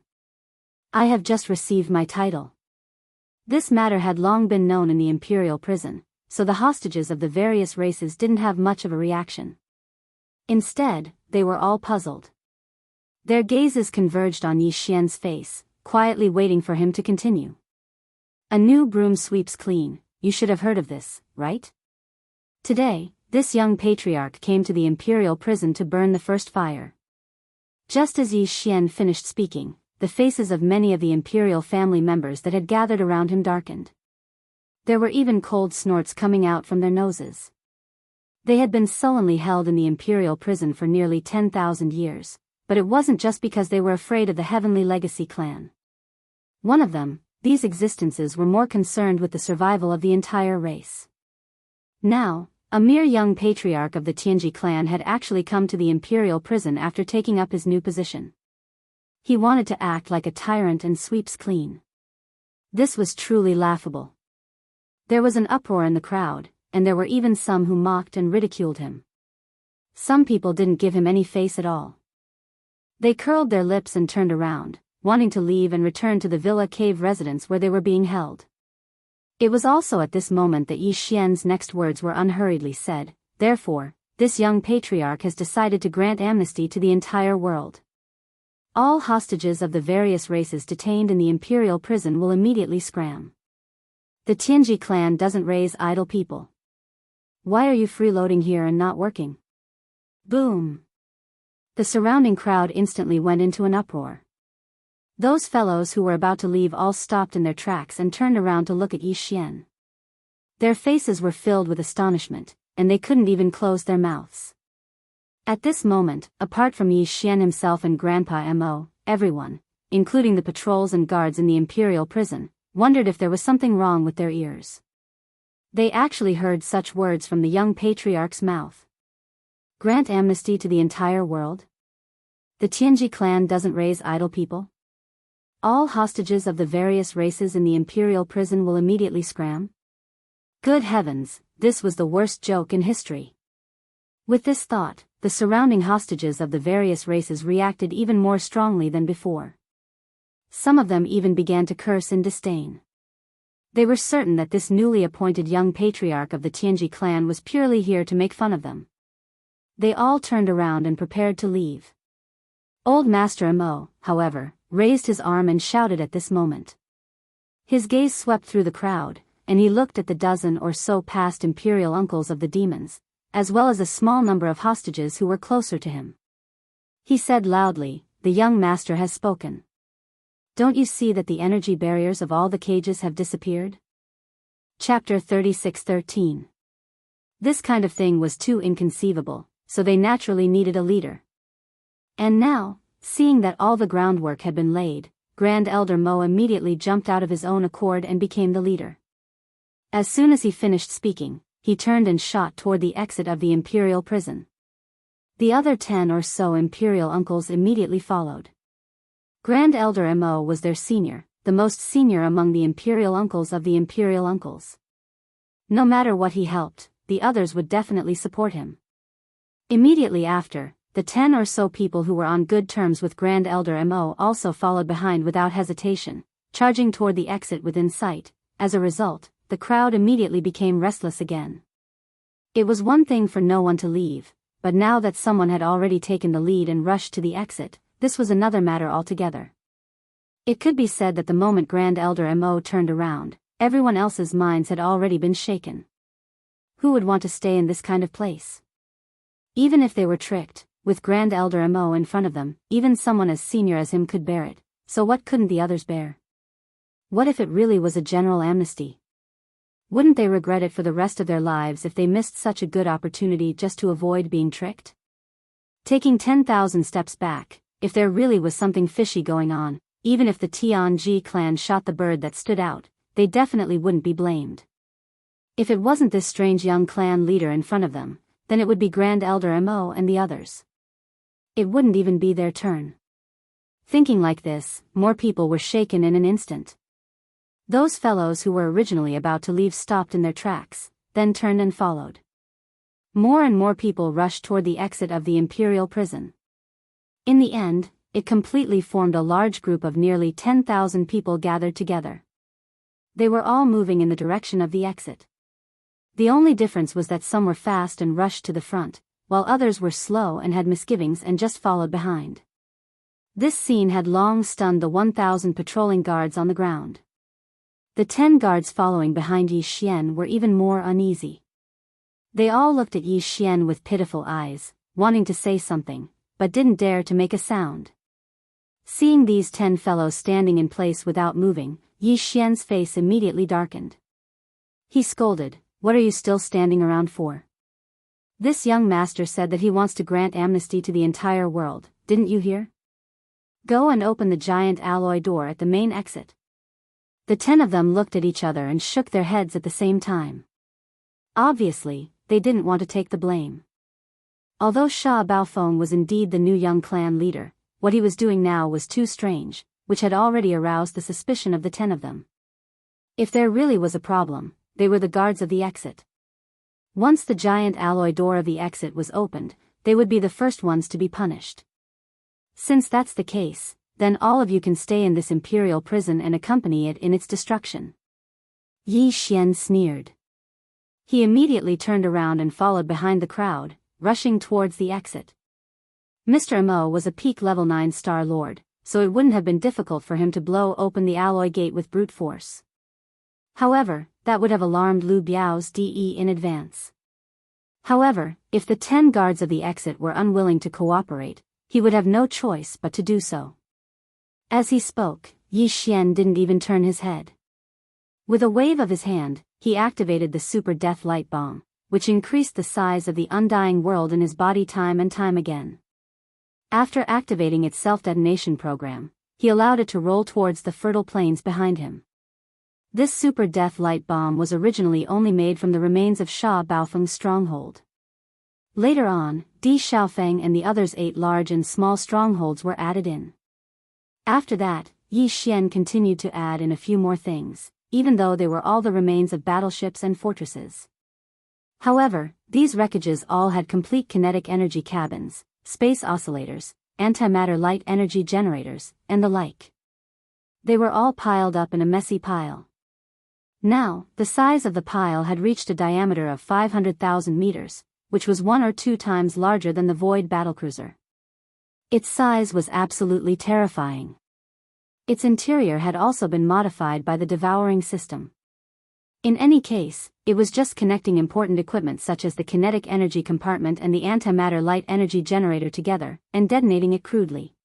I have just received my title." This matter had long been known in the imperial prison, so the hostages of the various races didn't have much of a reaction. Instead, they were all puzzled. Their gazes converged on Yi Xian's face, quietly waiting for him to continue. "A new broom sweeps clean, you should have heard of this, right? Today, this young patriarch came to the imperial prison to burn the first fire." Just as Yi Xian finished speaking, the faces of many of the imperial family members that had gathered around him darkened. There were even cold snorts coming out from their noses. They had been sullenly held in the imperial prison for nearly 10,000 years, but it wasn't just because they were afraid of the Heavenly Legacy clan. One of them, these existences were more concerned with the survival of the entire race. Now, a mere young patriarch of the Tianji clan had actually come to the imperial prison after taking up his new position. He wanted to act like a tyrant and sweeps clean. This was truly laughable. There was an uproar in the crowd, and there were even some who mocked and ridiculed him. Some people didn't give him any face at all. They curled their lips and turned around, wanting to leave and return to the villa cave residence where they were being held. It was also at this moment that Yi Xian's next words were unhurriedly said, "Therefore, this young patriarch has decided to grant amnesty to the entire world. All hostages of the various races detained in the imperial prison will immediately scram. The Tianji clan doesn't raise idle people. Why are you freeloading here and not working?" Boom! The surrounding crowd instantly went into an uproar. Those fellows who were about to leave all stopped in their tracks and turned around to look at Yi Xian. Their faces were filled with astonishment, and they couldn't even close their mouths. At this moment, apart from Yi Xian himself and Grandpa Mo, everyone, including the patrols and guards in the imperial prison, wondered if there was something wrong with their ears. They actually heard such words from the young patriarch's mouth. Grant amnesty to the entire world? The Tianji clan doesn't raise idle people? All hostages of the various races in the imperial prison will immediately scram? Good heavens, this was the worst joke in history. With this thought, the surrounding hostages of the various races reacted even more strongly than before. Some of them even began to curse in disdain. They were certain that this newly appointed young patriarch of the Tianji clan was purely here to make fun of them. They all turned around and prepared to leave. Old Master Mo, however, raised his arm and shouted at this moment. His gaze swept through the crowd, and he looked at the dozen or so past imperial uncles of the demons, as well as a small number of hostages who were closer to him. He said loudly, "The young master has spoken. Don't you see that the energy barriers of all the cages have disappeared?" Chapter 36:13. This kind of thing was too inconceivable, so they naturally needed a leader. And now, seeing that all the groundwork had been laid, Grand Elder Mo immediately jumped out of his own accord and became the leader. As soon as he finished speaking, he turned and shot toward the exit of the imperial prison. The other 10 or so imperial uncles immediately followed. Grand Elder Mo was their senior, the most senior among the imperial uncles of the imperial uncles. No matter what he helped, the others would definitely support him. Immediately after, the 10 or so people who were on good terms with Grand Elder Mo also followed behind without hesitation, charging toward the exit within sight. As a result, the crowd immediately became restless again. It was one thing for no one to leave, but now that someone had already taken the lead and rushed to the exit, this was another matter altogether. It could be said that the moment Grand Elder Mo turned around, everyone else's minds had already been shaken. Who would want to stay in this kind of place? Even if they were tricked, with Grand Elder Mo in front of them, even someone as senior as him could bear it, so what couldn't the others bear? What if it really was a general amnesty? Wouldn't they regret it for the rest of their lives if they missed such a good opportunity just to avoid being tricked? Taking 10,000 steps back, if there really was something fishy going on, even if the Tianji clan shot the bird that stood out, they definitely wouldn't be blamed. If it wasn't this strange young clan leader in front of them, then it would be Grand Elder Mo and the others. It wouldn't even be their turn. Thinking like this, more people were shaken in an instant. Those fellows who were originally about to leave stopped in their tracks, then turned and followed. More and more people rushed toward the exit of the imperial prison. In the end, it completely formed a large group of nearly 10,000 people gathered together. They were all moving in the direction of the exit. The only difference was that some were fast and rushed to the front, while others were slow and had misgivings and just followed behind. This scene had long stunned the 1,000 patrolling guards on the ground. The 10 guards following behind Yi Xian were even more uneasy. They all looked at Yi Xian with pitiful eyes, wanting to say something, but didn't dare to make a sound. Seeing these 10 fellows standing in place without moving, Yi Xian's face immediately darkened. He scolded, "What are you still standing around for? This young master said that he wants to grant amnesty to the entire world, didn't you hear? Go and open the giant alloy door at the main exit." The 10 of them looked at each other and shook their heads at the same time. Obviously, they didn't want to take the blame. Although Sha Baofeng was indeed the new young clan leader, what he was doing now was too strange, which had already aroused the suspicion of the 10 of them. If there really was a problem, they were the guards of the exit. Once the giant alloy door of the exit was opened, they would be the first ones to be punished. Since that's the case, then all of you can stay in this imperial prison and accompany it in its destruction. Yi Xian sneered. He immediately turned around and followed behind the crowd, rushing towards the exit. Mr. Mo was a peak level 9-star lord, so it wouldn't have been difficult for him to blow open the alloy gate with brute force. However, that would have alarmed Lu Biao's DE in advance. However, if the 10 guards of the exit were unwilling to cooperate, he would have no choice but to do so. As he spoke, Yi Xian didn't even turn his head. With a wave of his hand, he activated the super death light bomb, which increased the size of the undying world in his body time and time again. After activating its self-detonation program, he allowed it to roll towards the fertile plains behind him. This super death light bomb was originally only made from the remains of Sha Baofeng's stronghold. Later on, Di Xiaofeng and the others' 8 large and small strongholds were added in. After that, Yi Xian continued to add in a few more things, even though they were all the remains of battleships and fortresses. However, these wreckages all had complete kinetic energy cabins, space oscillators, antimatter light energy generators, and the like. They were all piled up in a messy pile. Now, the size of the pile had reached a diameter of 500,000 meters, which was 1 or 2 times larger than the Void battlecruiser. Its size was absolutely terrifying. Its interior had also been modified by the devouring system. In any case, it was just connecting important equipment such as the kinetic energy compartment and the antimatter light energy generator together, and detonating it crudely.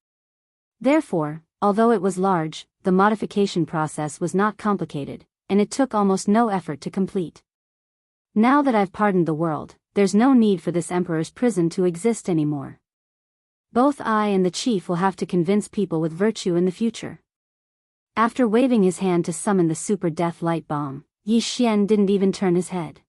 Therefore, although it was large, the modification process was not complicated, and it took almost no effort to complete. Now that I've pardoned the world, there's no need for this emperor's prison to exist anymore. Both I and the chief will have to convince people with virtue in the future. After waving his hand to summon the super death light bomb, Yi Xian didn't even turn his head.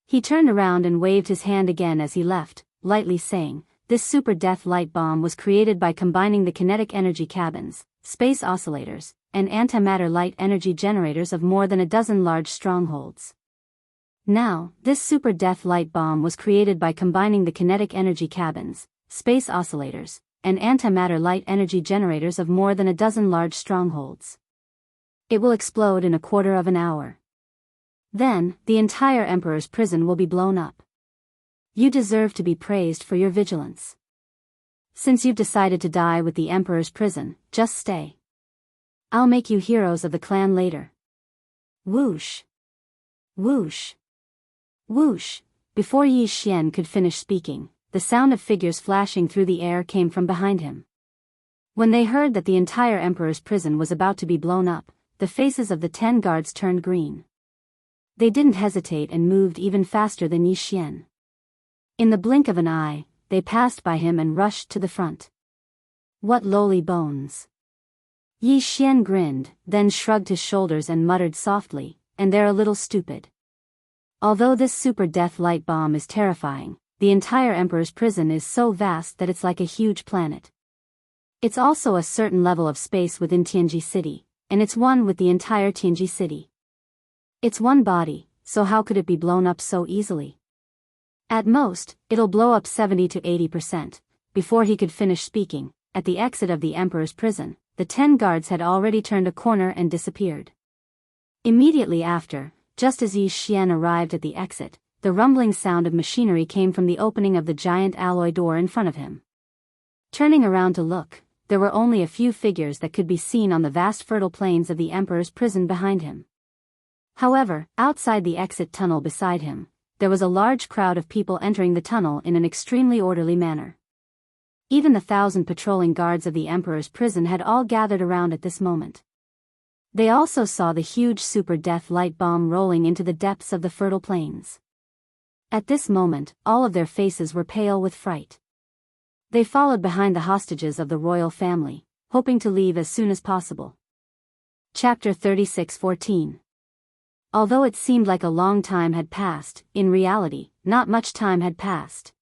He turned around and waved his hand again as he left, lightly saying, "This super death light bomb was created by combining the kinetic energy cabins, space oscillators, and antimatter light energy generators of more than a dozen large strongholds." Now, this super death light bomb was created by combining the kinetic energy cabins, space oscillators, and antimatter light energy generators of more than a dozen large strongholds. It will explode in a quarter of an hour. Then, the entire Emperor's prison will be blown up. You deserve to be praised for your vigilance. Since you've decided to die with the Emperor's prison, just stay. I'll make you heroes of the clan later. Whoosh! Whoosh! Whoosh! Before Yi Xian could finish speaking, the sound of figures flashing through the air came from behind him. When they heard that the entire Emperor's prison was about to be blown up, the faces of the 10 guards turned green. They didn't hesitate and moved even faster than Yi Xian. In the blink of an eye, they passed by him and rushed to the front. What lowly bones! Yi Xian grinned, then shrugged his shoulders and muttered softly, "And they're a little stupid." Although this super death light bomb is terrifying, the entire Emperor's prison is so vast that it's like a huge planet. It's also a certain level of space within Tianji City, and it's one with the entire Tianji City. It's one body, so how could it be blown up so easily? At most, it'll blow up 70 to 80%. Before he could finish speaking, at the exit of the Emperor's prison, the 10 guards had already turned a corner and disappeared. Immediately after, just as Yi Xian arrived at the exit, the rumbling sound of machinery came from the opening of the giant alloy door in front of him. Turning around to look, there were only a few figures that could be seen on the vast fertile plains of the Emperor's prison behind him. However, outside the exit tunnel beside him, there was a large crowd of people entering the tunnel in an extremely orderly manner. Even the 1,000 patrolling guards of the Emperor's prison had all gathered around at this moment. They also saw the huge super death light bomb rolling into the depths of the fertile plains. At this moment, all of their faces were pale with fright. They followed behind the hostages of the royal family, hoping to leave as soon as possible. Chapter 36:14. Although it seemed like a long time had passed, in reality, not much time had passed.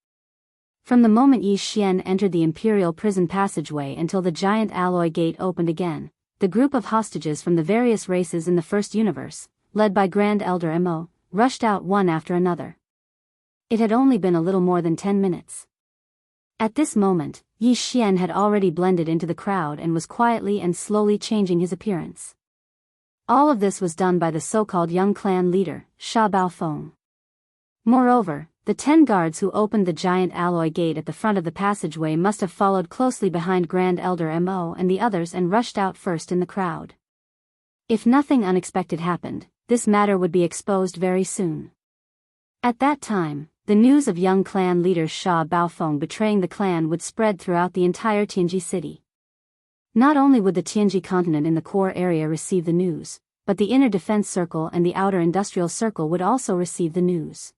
From the moment Yi Xian entered the imperial prison passageway until the giant alloy gate opened again, the group of hostages from the various races in the first universe, led by Grand Elder Mo, rushed out one after another. It had only been a little more than 10 minutes. At this moment, Yi Xian had already blended into the crowd and was quietly and slowly changing his appearance. All of this was done by the so-called young clan leader, Sha Baofeng. Moreover, the 10 guards who opened the giant alloy gate at the front of the passageway must have followed closely behind Grand Elder Mo and the others and rushed out first in the crowd. If nothing unexpected happened, this matter would be exposed very soon. At that time, the news of young clan leader Sha Baofeng betraying the clan would spread throughout the entire Tianji city. Not only would the Tianji continent in the core area receive the news, but the inner defense circle and the outer industrial circle would also receive the news.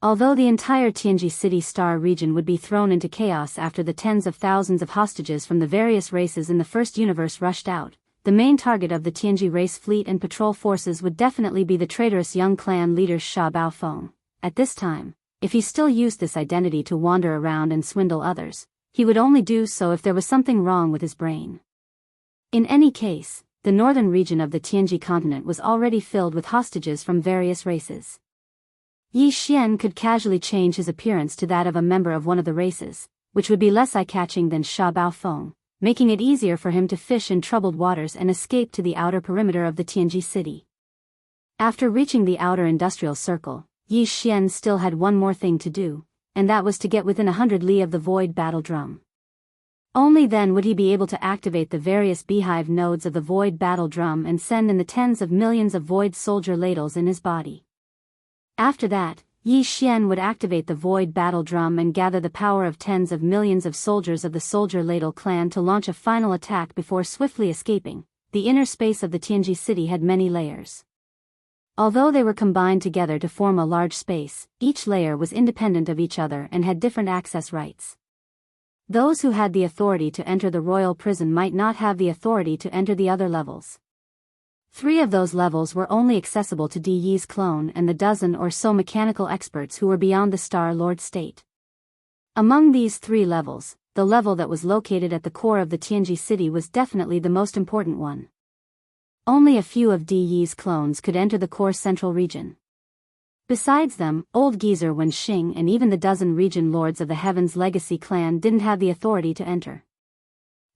Although the entire Tianji City Star region would be thrown into chaos after the tens of thousands of hostages from the various races in the first universe rushed out, the main target of the Tianji race fleet and patrol forces would definitely be the traitorous young clan leader Sha Baofeng. At this time, if he still used this identity to wander around and swindle others, he would only do so if there was something wrong with his brain. In any case, the northern region of the Tianji continent was already filled with hostages from various races. Yi Xian could casually change his appearance to that of a member of one of the races, which would be less eye-catching than Sha Baofeng, making it easier for him to fish in troubled waters and escape to the outer perimeter of the Tianji city. After reaching the outer industrial circle, Yi Xian still had one more thing to do, and that was to get within 100 li of the void battle drum. Only then would he be able to activate the various beehive nodes of the void battle drum and send in the tens of millions of void soldier ladles in his body. After that, Yi Xian would activate the void battle drum and gather the power of tens of millions of soldiers of the soldier ladle clan to launch a final attack before swiftly escaping. The inner space of the Tianji city had many layers. Although they were combined together to form a large space, each layer was independent of each other and had different access rights. Those who had the authority to enter the royal prison might not have the authority to enter the other levels. 3 of those levels were only accessible to Di Yi's clone and the dozen or so mechanical experts who were beyond the Star Lord state. Among these 3 levels, the level that was located at the core of the Tianji city was definitely the most important one. Only a few of Di Yi's clones could enter the core central region. Besides them, Old Geezer Wenxing and even the dozen region lords of the Heaven's Legacy clan didn't have the authority to enter.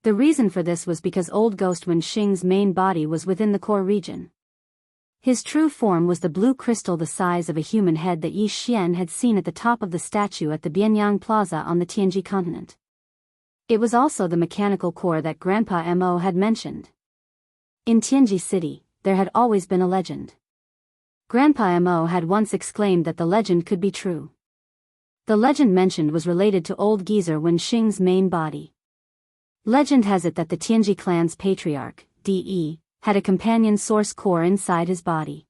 The reason for this was because Old Ghost Wenxing's main body was within the core region. His true form was the blue crystal the size of a human head that Yi Xian had seen at the top of the statue at the Bianyang Plaza on the Tianji continent. It was also the mechanical core that Grandpa Mo had mentioned. In Tianji city, there had always been a legend. Grandpa Mo had once exclaimed that the legend could be true. The legend mentioned was related to Old Geezer Wenxing's main body. Legend has it that the Tianji clan's patriarch, De, had a companion source core inside his body.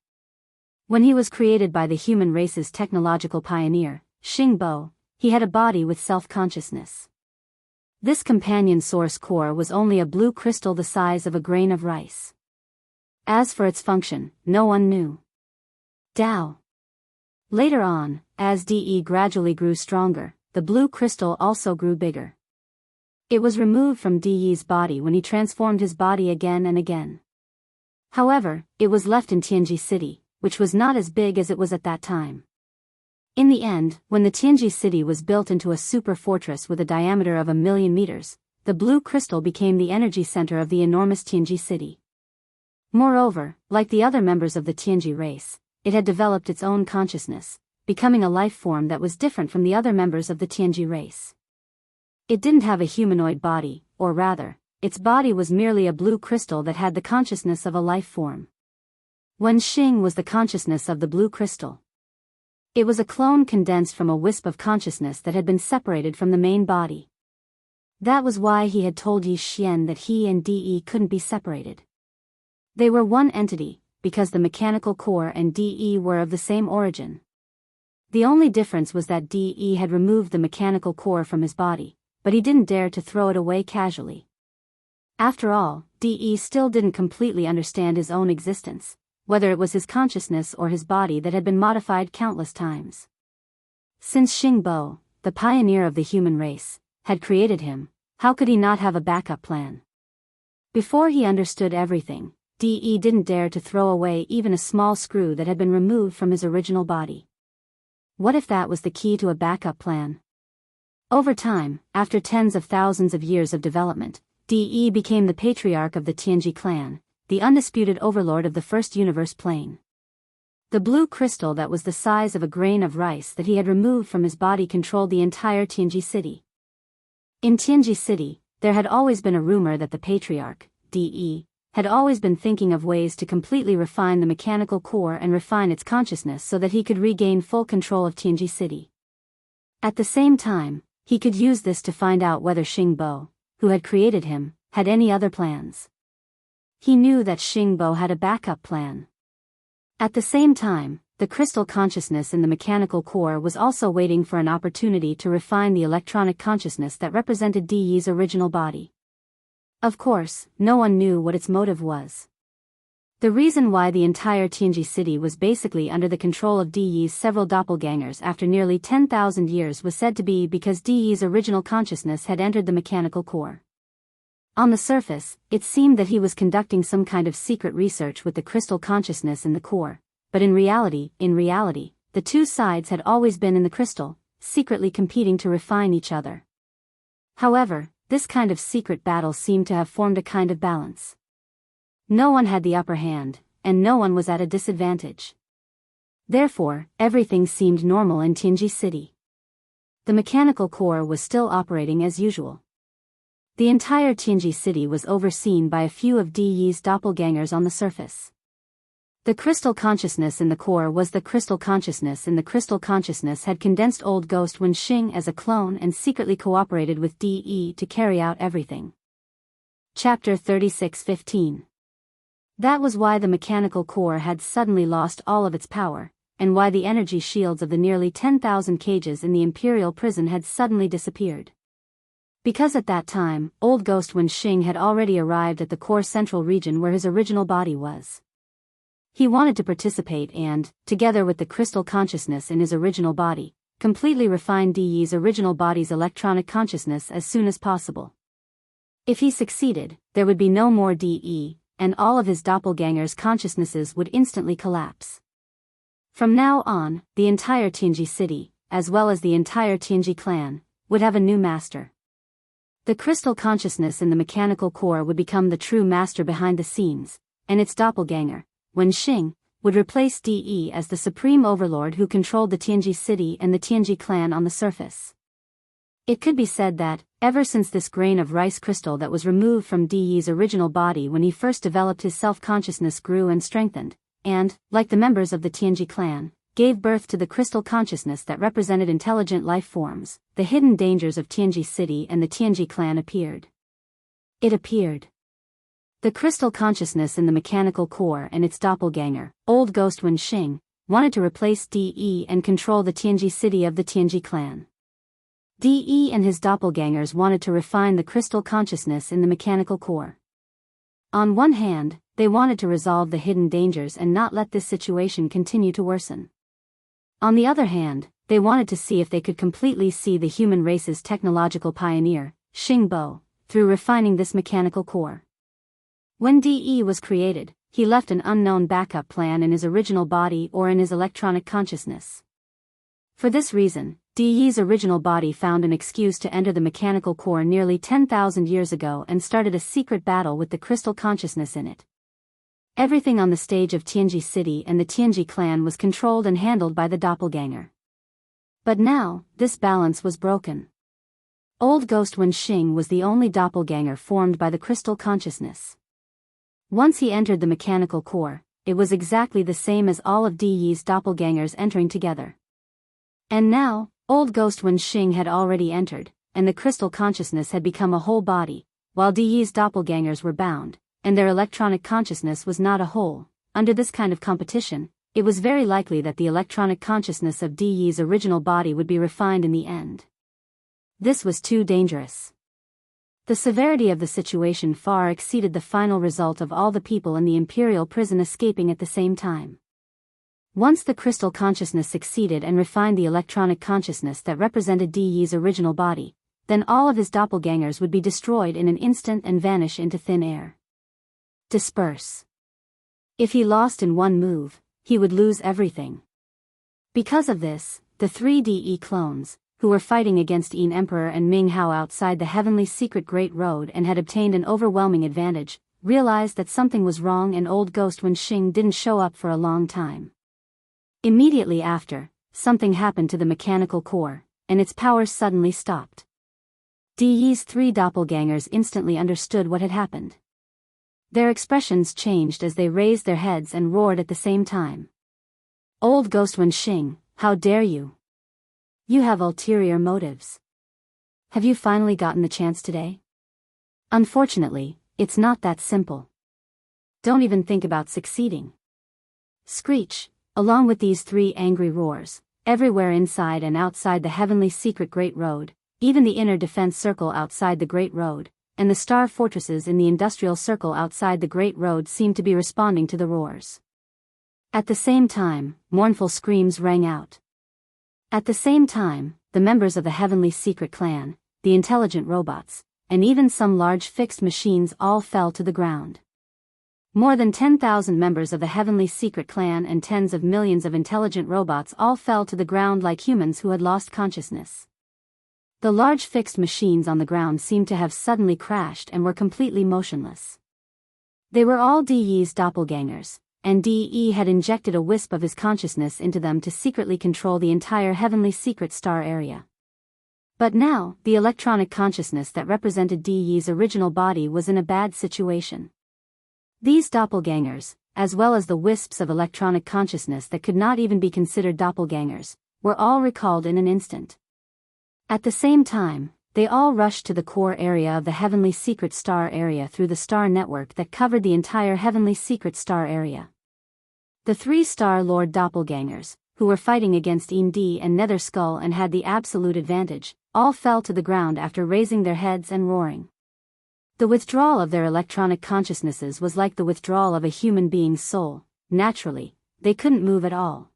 When he was created by the human race's technological pioneer, Xingbo, he had a body with self-consciousness. This companion source core was only a blue crystal the size of a grain of rice. As for its function, no one knew. Tao. Later on, as De gradually grew stronger, the blue crystal also grew bigger. It was removed from De's body when he transformed his body again and again. However, it was left in Tianji City, which was not as big as it was at that time. In the end, when the Tianji City was built into a super fortress with a diameter of 1,000,000 meters, the blue crystal became the energy center of the enormous Tianji City. Moreover, like the other members of the Tianji race, it had developed its own consciousness, becoming a life form that was different from the other members of the Tianji race. It didn't have a humanoid body, or rather, its body was merely a blue crystal that had the consciousness of a life form. Wenxing was the consciousness of the blue crystal. It was a clone condensed from a wisp of consciousness that had been separated from the main body. That was why he had told Yi Xian that he and De couldn't be separated. They were one entity, because the mechanical core and De were of the same origin. The only difference was that De had removed the mechanical core from his body, but he didn't dare to throw it away casually. After all, De still didn't completely understand his own existence, whether it was his consciousness or his body that had been modified countless times. Since Xingbo, the pioneer of the human race, had created him, how could he not have a backup plan? Before he understood everything, De didn't dare to throw away even a small screw that had been removed from his original body. What if that was the key to a backup plan? Over time, after tens of thousands of years of development, De became the patriarch of the Tianji clan, the undisputed overlord of the first universe plane. The blue crystal that was the size of a grain of rice that he had removed from his body controlled the entire Tianji city. In Tianji City, there had always been a rumor that the patriarch, De, had always been thinking of ways to completely refine the mechanical core and refine its consciousness so that he could regain full control of Tianji City. At the same time, he could use this to find out whether Xingbo, who had created him, had any other plans. He knew that Xingbo had a backup plan. At the same time, the crystal consciousness in the mechanical core was also waiting for an opportunity to refine the electronic consciousness that represented De's original body. Of course, no one knew what its motive was. The reason why the entire Tianji city was basically under the control of De's several doppelgangers after nearly 10,000 years was said to be because De's original consciousness had entered the mechanical core. On the surface, it seemed that he was conducting some kind of secret research with the crystal consciousness in the core, but in reality, the two sides had always been in the crystal, secretly competing to refine each other. However, this kind of secret battle seemed to have formed a kind of balance. No one had the upper hand, and no one was at a disadvantage. Therefore, everything seemed normal in Tianji City. The mechanical core was still operating as usual. The entire Tianji City was overseen by a few of De's doppelgangers on the surface. The crystal consciousness in the core was the crystal consciousness, and the crystal consciousness had condensed old ghost Wenxing as a clone and secretly cooperated with De to carry out everything. Chapter 36:15. That was why the mechanical core had suddenly lost all of its power, and why the energy shields of the nearly 10,000 cages in the imperial prison had suddenly disappeared. Because at that time, old ghost Wenxing had already arrived at the core central region where his original body was. He wanted to participate and, together with the crystal consciousness in his original body, completely refine De's original body's electronic consciousness as soon as possible. If he succeeded, there would be no more De, and all of his doppelgangers' consciousnesses would instantly collapse. From now on, the entire Tianji city, as well as the entire Tianji clan, would have a new master. The crystal consciousness in the mechanical core would become the true master behind the scenes, and its doppelganger, Wenxing, would replace De as the supreme overlord who controlled the Tianji city and the Tianji clan on the surface. It could be said that, ever since this grain of rice crystal that was removed from De's original body when he first developed his self-consciousness grew and strengthened, and, like the members of the Tianji clan, gave birth to the crystal consciousness that represented intelligent life forms, the hidden dangers of Tianji city and the Tianji clan appeared. It appeared. The crystal consciousness in the mechanical core and its doppelganger, old ghost Wenxing, wanted to replace De and control the Tianji city of the Tianji clan. De and his doppelgangers wanted to refine the crystal consciousness in the mechanical core. On one hand, they wanted to resolve the hidden dangers and not let this situation continue to worsen. On the other hand, they wanted to see if they could completely see the human race's technological pioneer, Xingbo, through refining this mechanical core. When DE was created, he left an unknown backup plan in his original body or in his electronic consciousness. For this reason, DE's original body found an excuse to enter the mechanical core nearly 10,000 years ago and started a secret battle with the crystal consciousness in it. Everything on the stage of Tianji City and the Tianji clan was controlled and handled by the doppelganger. But now, this balance was broken. Old Ghost Wenxing was the only doppelganger formed by the crystal consciousness. Once he entered the mechanical core, it was exactly the same as all of DE's doppelgangers entering together. And now, Old Ghost Wenxing had already entered, and the crystal consciousness had become a whole body, while DE's doppelgangers were bound, and their electronic consciousness was not a whole. Under this kind of competition, it was very likely that the electronic consciousness of DE's original body would be refined in the end. This was too dangerous. The severity of the situation far exceeded the final result of all the people in the imperial prison escaping at the same time. Once the crystal consciousness succeeded and refined the electronic consciousness that represented DE's original body, then all of his doppelgangers would be destroyed in an instant and vanish into thin air. Disperse. If he lost in one move, he would lose everything. Because of this, the 3 DE clones, who were fighting against Yin Emperor and Ming Hao outside the heavenly secret Great Road and had obtained an overwhelming advantage, realized that something was wrong and Old Ghost Wenxing didn't show up for a long time. Immediately after, something happened to the mechanical core, and its powers suddenly stopped. DE's 3 doppelgangers instantly understood what had happened. Their expressions changed as they raised their heads and roared at the same time. Old Ghost Wenxing, how dare you! You have ulterior motives. Have you finally gotten the chance today? Unfortunately, it's not that simple. Don't even think about succeeding. Screech, along with these 3 angry roars, everywhere inside and outside the heavenly secret Great Road, even the inner defense circle outside the Great Road, and the star fortresses in the industrial circle outside the Great Road seemed to be responding to the roars. At the same time, mournful screams rang out. At the same time, the members of the Heavenly Secret Clan, the intelligent robots, and even some large fixed machines all fell to the ground. More than 10,000 members of the Heavenly Secret Clan and tens of millions of intelligent robots all fell to the ground like humans who had lost consciousness. The large fixed machines on the ground seemed to have suddenly crashed and were completely motionless. They were all DE's doppelgangers, and DE had injected a wisp of his consciousness into them to secretly control the entire heavenly secret star area. But now, the electronic consciousness that represented DE's original body was in a bad situation. These doppelgangers, as well as the wisps of electronic consciousness that could not even be considered doppelgangers, were all recalled in an instant. At the same time, they all rushed to the core area of the heavenly secret star area through the star network that covered the entire heavenly secret star area. The 3 Star Lord doppelgangers, who were fighting against Indi and Nether Skull and had the absolute advantage, all fell to the ground after raising their heads and roaring. The withdrawal of their electronic consciousnesses was like the withdrawal of a human being's soul. Naturally, they couldn't move at all.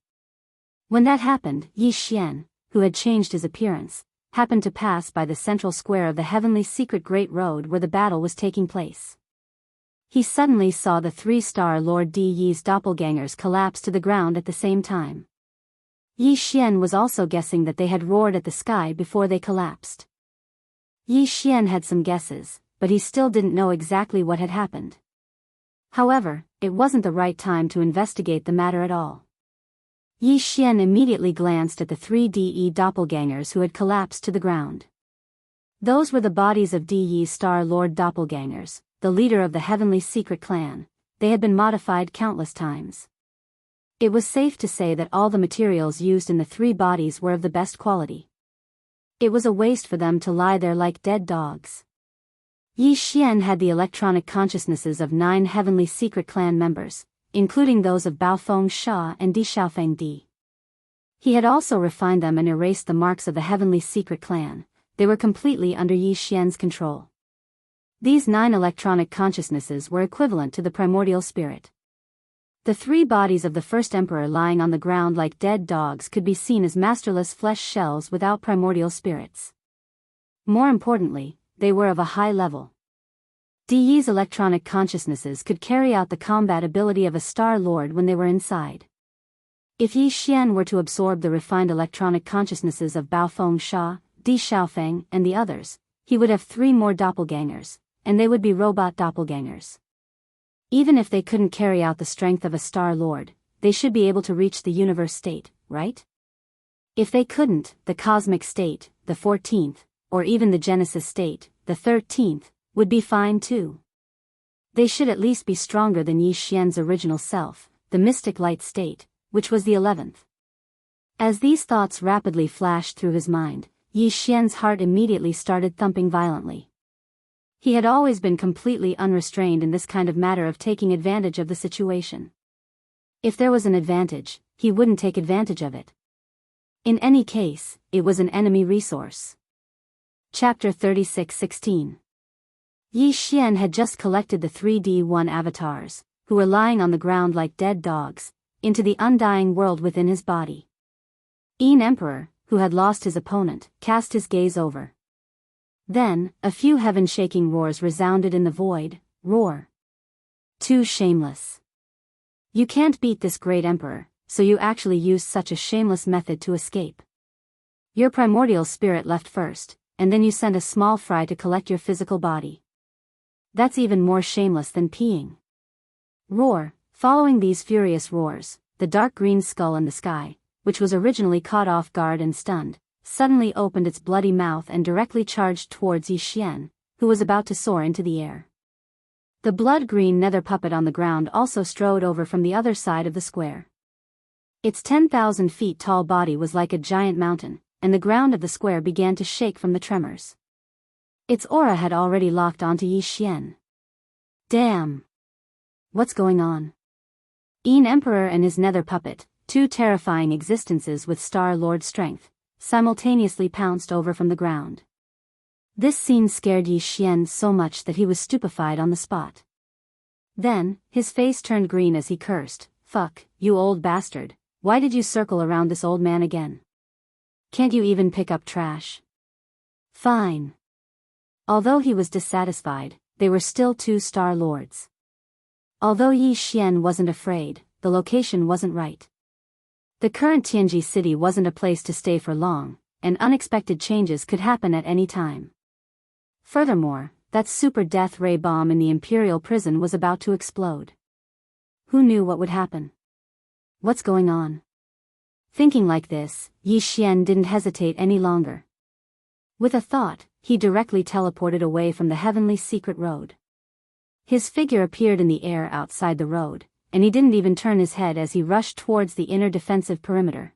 When that happened, Yi Xian, who had changed his appearance, happened to pass by the central square of the heavenly secret Great Road where the battle was taking place. He suddenly saw the 3 Star Lord Di's doppelgangers collapse to the ground at the same time. Yi Xian was also guessing that they had roared at the sky before they collapsed. Yi Xian had some guesses, but he still didn't know exactly what had happened. However, it wasn't the right time to investigate the matter at all. Yi Xian immediately glanced at the 3 DE doppelgangers who had collapsed to the ground. Those were the bodies of DE's Star Lord doppelgangers, the leader of the Heavenly Secret Clan. They had been modified countless times. It was safe to say that all the materials used in the 3 bodies were of the best quality. It was a waste for them to lie there like dead dogs. Yi Xian had the electronic consciousnesses of 9 Heavenly Secret Clan members, including those of Baofeng Sha and Di Xiaofeng Di. He had also refined them and erased the marks of the Heavenly Secret Clan. They were completely under Yi Xian's control. These 9 electronic consciousnesses were equivalent to the primordial spirit. The three bodies of the first emperor lying on the ground like dead dogs could be seen as masterless flesh shells without primordial spirits. More importantly, they were of a high level. Di's electronic consciousnesses could carry out the combat ability of a Star Lord when they were inside. If Yi Xian were to absorb the refined electronic consciousnesses of Bao Feng Sha, Di Xiaofeng, and the others, he would have 3 more doppelgangers, and they would be robot doppelgangers. Even if they couldn't carry out the strength of a Star Lord, they should be able to reach the universe state, right? If they couldn't, the cosmic state, the 14th, or even the Genesis state, the 13th, would be fine too. They should at least be stronger than Yi Xian's original self, the mystic light state, which was the 11th. As these thoughts rapidly flashed through his mind, Yi Xian's heart immediately started thumping violently. He had always been completely unrestrained in this kind of matter of taking advantage of the situation. If there was an advantage, he wouldn't take advantage of it. In any case, it was an enemy resource. Chapter 36:16. Yi Xian had just collected the 3D1 avatars, who were lying on the ground like dead dogs, into the undying world within his body. Yin Emperor, who had lost his opponent, cast his gaze over. Then, a few heaven-shaking roars resounded in the void. Roar. Too shameless. You can't beat this great emperor, so you actually used such a shameless method to escape. Your primordial spirit left first, and then you sent a small fry to collect your physical body. That's even more shameless than peeing. Roar. Following these furious roars, the dark green skull in the sky, which was originally caught off guard and stunned, suddenly opened its bloody mouth and directly charged towards Yi Xian, who was about to soar into the air. The blood-green nether puppet on the ground also strode over from the other side of the square. Its 10,000 feet tall body was like a giant mountain, and the ground of the square began to shake from the tremors. Its aura had already locked onto Yi Xian. Damn! What's going on? Yin Emperor and his nether puppet, 2 terrifying existences with Star Lord strength, simultaneously pounced over from the ground. This scene scared Yi Xian so much that he was stupefied on the spot. Then, his face turned green as he cursed, "Fuck, you old bastard, why did you circle around this old man again? Can't you even pick up trash?" Fine. Although he was dissatisfied, they were still 2 Star Lords. Although Yi Xian wasn't afraid, the location wasn't right. The current Tianji city wasn't a place to stay for long, and unexpected changes could happen at any time. Furthermore, that super death ray bomb in the imperial prison was about to explode. Who knew what would happen? What's going on? Thinking like this, Yi Xian didn't hesitate any longer. With a thought, he directly teleported away from the heavenly secret road. His figure appeared in the air outside the road, and he didn't even turn his head as he rushed towards the inner defensive perimeter.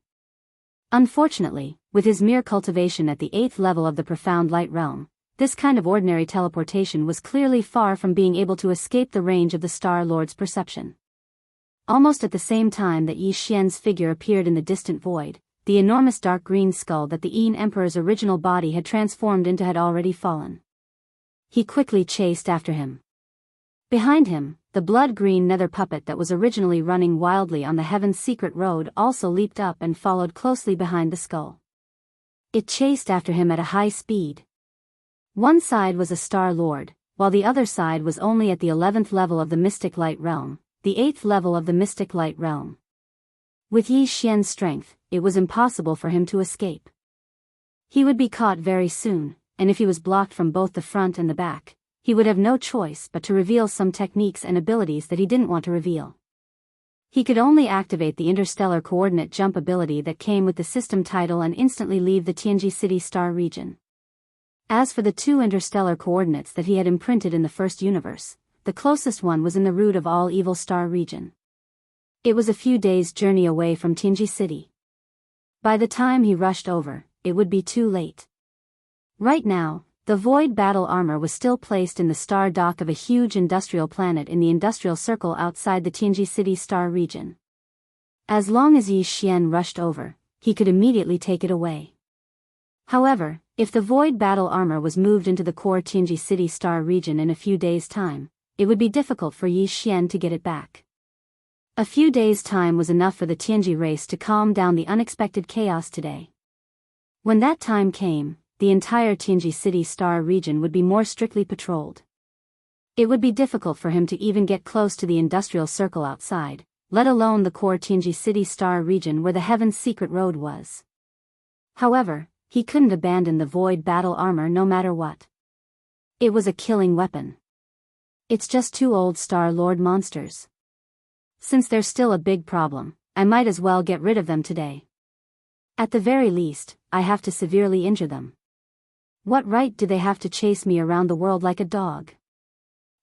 Unfortunately, with his mere cultivation at the 8th level of the profound light realm, this kind of ordinary teleportation was clearly far from being able to escape the range of the Star Lord's perception. Almost at the same time that Yi Xian's figure appeared in the distant void, the enormous dark green skull that the Yin Emperor's original body had transformed into had already fallen. He quickly chased after him. Behind him, the blood-green nether puppet that was originally running wildly on the Heaven's Secret Road also leaped up and followed closely behind the skull. It chased after him at a high speed. One side was a Star Lord, while the other side was only at the 11th level of the Mystic Light Realm, the 8th level of the Mystic Light Realm. With Yi Xian's strength, it was impossible for him to escape. He would be caught very soon, and if he was blocked from both the front and the back, he would have no choice but to reveal some techniques and abilities that he didn't want to reveal. He could only activate the interstellar coordinate jump ability that came with the system title and instantly leave the Tianji City star region. As for the 2 interstellar coordinates that he had imprinted in the first universe, the closest one was in the root of all evil star region. It was a few days' journey away from Tianji City. By the time he rushed over, it would be too late. Right now, the void battle armor was still placed in the star dock of a huge industrial planet in the industrial circle outside the Tianji City star region. As long as Yi Xian rushed over, he could immediately take it away. However, if the void battle armor was moved into the core Tianji City star region in a few days' time, it would be difficult for Yi Xian to get it back. A few days' time was enough for the Tianji race to calm down the unexpected chaos today. When that time came, the entire Tianji City Star region would be more strictly patrolled. It would be difficult for him to even get close to the industrial circle outside, let alone the core Tianji City Star region where the Heaven's Secret Road was. However, he couldn't abandon the void battle armor no matter what. It was a killing weapon. It's just two old Star Lord monsters. Since they're still a big problem, I might as well get rid of them today. At the very least, I have to severely injure them. What right do they have to chase me around the world like a dog?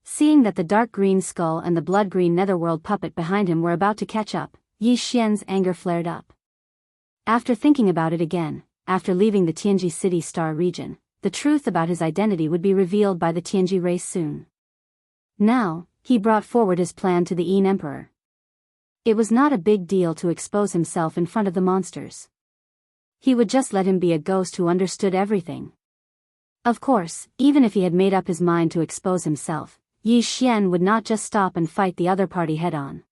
Seeing that the dark green skull and the blood-green netherworld puppet behind him were about to catch up, Yi Xian's anger flared up. After thinking about it again, after leaving the Tianji City Star region, the truth about his identity would be revealed by the Tianji race soon. Now, he brought forward his plan to the Yin Emperor. It was not a big deal to expose himself in front of the monsters. He would just let him be a ghost who understood everything. Of course, even if he had made up his mind to expose himself, Yi Xian would not just stop and fight the other party head-on.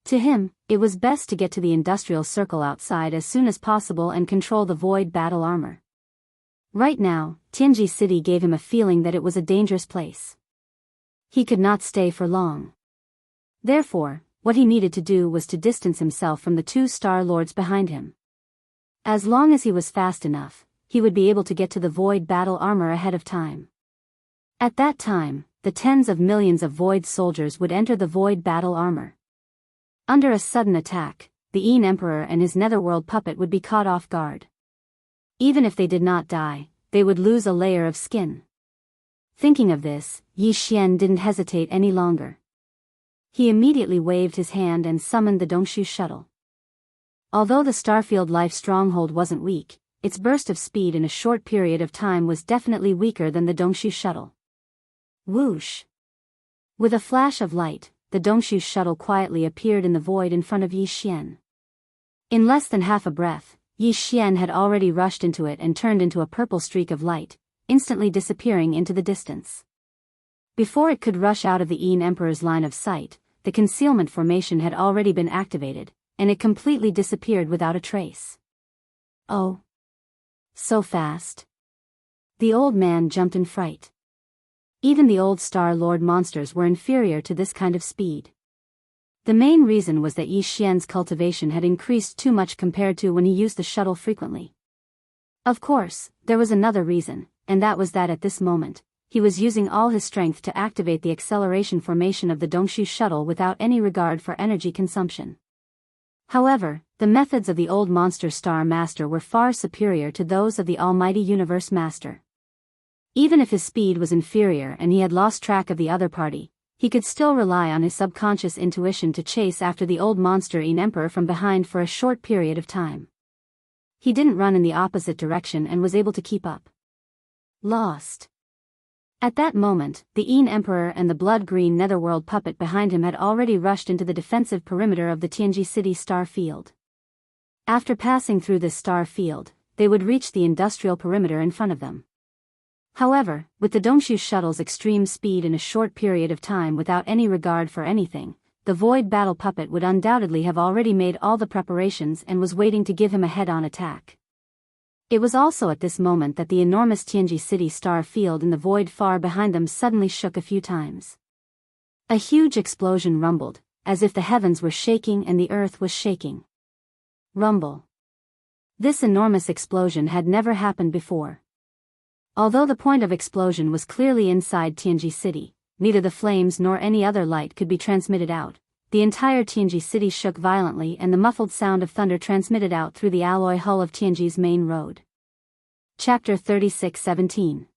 To him, it was best to get to the industrial circle outside as soon as possible and control the void battle armor. Right now, Tianji City gave him a feeling that it was a dangerous place. He could not stay for long. Therefore, what he needed to do was to distance himself from the two Star Lords behind him. As long as he was fast enough, he would be able to get to the void battle armor ahead of time. At that time, the tens of millions of void soldiers would enter the void battle armor. Under a sudden attack, the Yin Emperor and his netherworld puppet would be caught off guard. Even if they did not die, they would lose a layer of skin. Thinking of this, Yi Xian didn't hesitate any longer. He immediately waved his hand and summoned the Dongshu shuttle. Although the Starfield Life stronghold wasn't weak, its burst of speed in a short period of time was definitely weaker than the Dongshu shuttle. Whoosh! With a flash of light, the Dongshu shuttle quietly appeared in the void in front of Yi Xian. In less than half a breath, Yi Xian had already rushed into it and turned into a purple streak of light, instantly disappearing into the distance. Before it could rush out of the Yin Emperor's line of sight, the concealment formation had already been activated, and it completely disappeared without a trace. Oh! So fast. The old man jumped in fright. Even the old Star Lord monsters were inferior to this kind of speed. The main reason was that Yi Xian's cultivation had increased too much compared to when he used the shuttle frequently. Of course, there was another reason, and that was that at this moment, he was using all his strength to activate the acceleration formation of the Dongshu shuttle without any regard for energy consumption. However, the methods of the old Monster Star Master were far superior to those of the Almighty Universe Master. Even if his speed was inferior and he had lost track of the other party, he could still rely on his subconscious intuition to chase after the old monster Yin Emperor from behind for a short period of time. He didn't run in the opposite direction and was able to keep up. Lost. At that moment, the Yin Emperor and the blood-green netherworld puppet behind him had already rushed into the defensive perimeter of the Tianji City star field. After passing through this star field, they would reach the industrial perimeter in front of them. However, with the Dongshu shuttle's extreme speed in a short period of time without any regard for anything, the void battle puppet would undoubtedly have already made all the preparations and was waiting to give him a head-on attack. It was also at this moment that the enormous Tianji City star field in the void far behind them suddenly shook a few times. A huge explosion rumbled, as if the heavens were shaking and the earth was shaking. Rumble. This enormous explosion had never happened before. Although the point of explosion was clearly inside Tianji City, neither the flames nor any other light could be transmitted out. The entire Tianji City shook violently and the muffled sound of thunder transmitted out through the alloy hull of Tianji's main road. Chapter 36:17.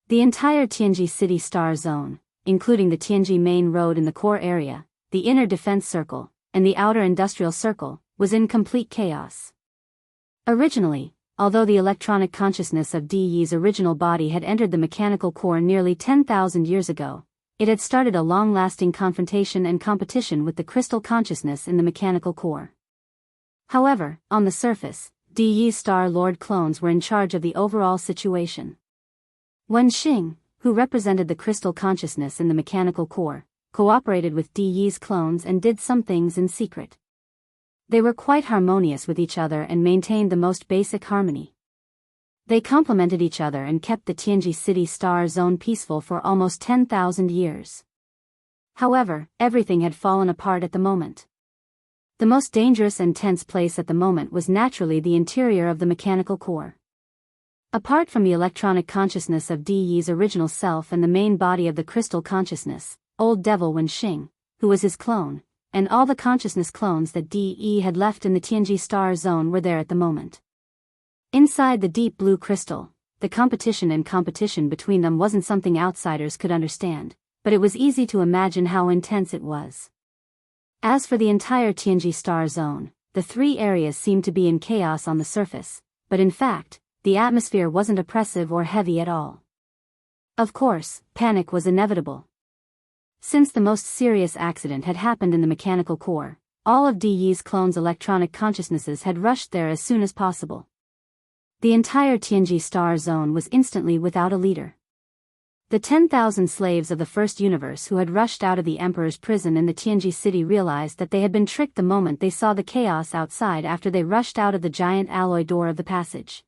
The entire Tianji City star zone, including the Tianji main road in the core area, the inner defense circle, and the outer industrial circle, was in complete chaos. Originally, although the electronic consciousness of Di's original body had entered the mechanical core nearly 10,000 years ago, it had started a long-lasting confrontation and competition with the crystal consciousness in the mechanical core. However, on the surface, Di's Star Lord clones were in charge of the overall situation. Wen Xing, who represented the crystal consciousness in the mechanical core, cooperated with Di Yi's clones and did some things in secret. They were quite harmonious with each other and maintained the most basic harmony. They complemented each other and kept the Tianji City Star Zone peaceful for almost 10,000 years. However, everything had fallen apart at the moment. The most dangerous and tense place at the moment was naturally the interior of the mechanical core. Apart from the electronic consciousness of Di Yi's original self and the main body of the crystal consciousness, Old Devil Wenxing, who was his clone, and all the consciousness clones that Di Yi had left in the Tianji Star Zone were there at the moment. Inside the deep blue crystal, the competition between them wasn't something outsiders could understand, but it was easy to imagine how intense it was. As for the entire Tianji Star Zone, the three areas seemed to be in chaos on the surface, but in fact, the atmosphere wasn't oppressive or heavy at all. Of course, panic was inevitable. Since the most serious accident had happened in the mechanical core, all of Di Yi's clones' electronic consciousnesses had rushed there as soon as possible. The entire Tianji Star Zone was instantly without a leader. The 10,000 slaves of the First Universe who had rushed out of the Emperor's prison in the Tianji city realized that they had been tricked the moment they saw the chaos outside after they rushed out of the giant alloy door of the passage.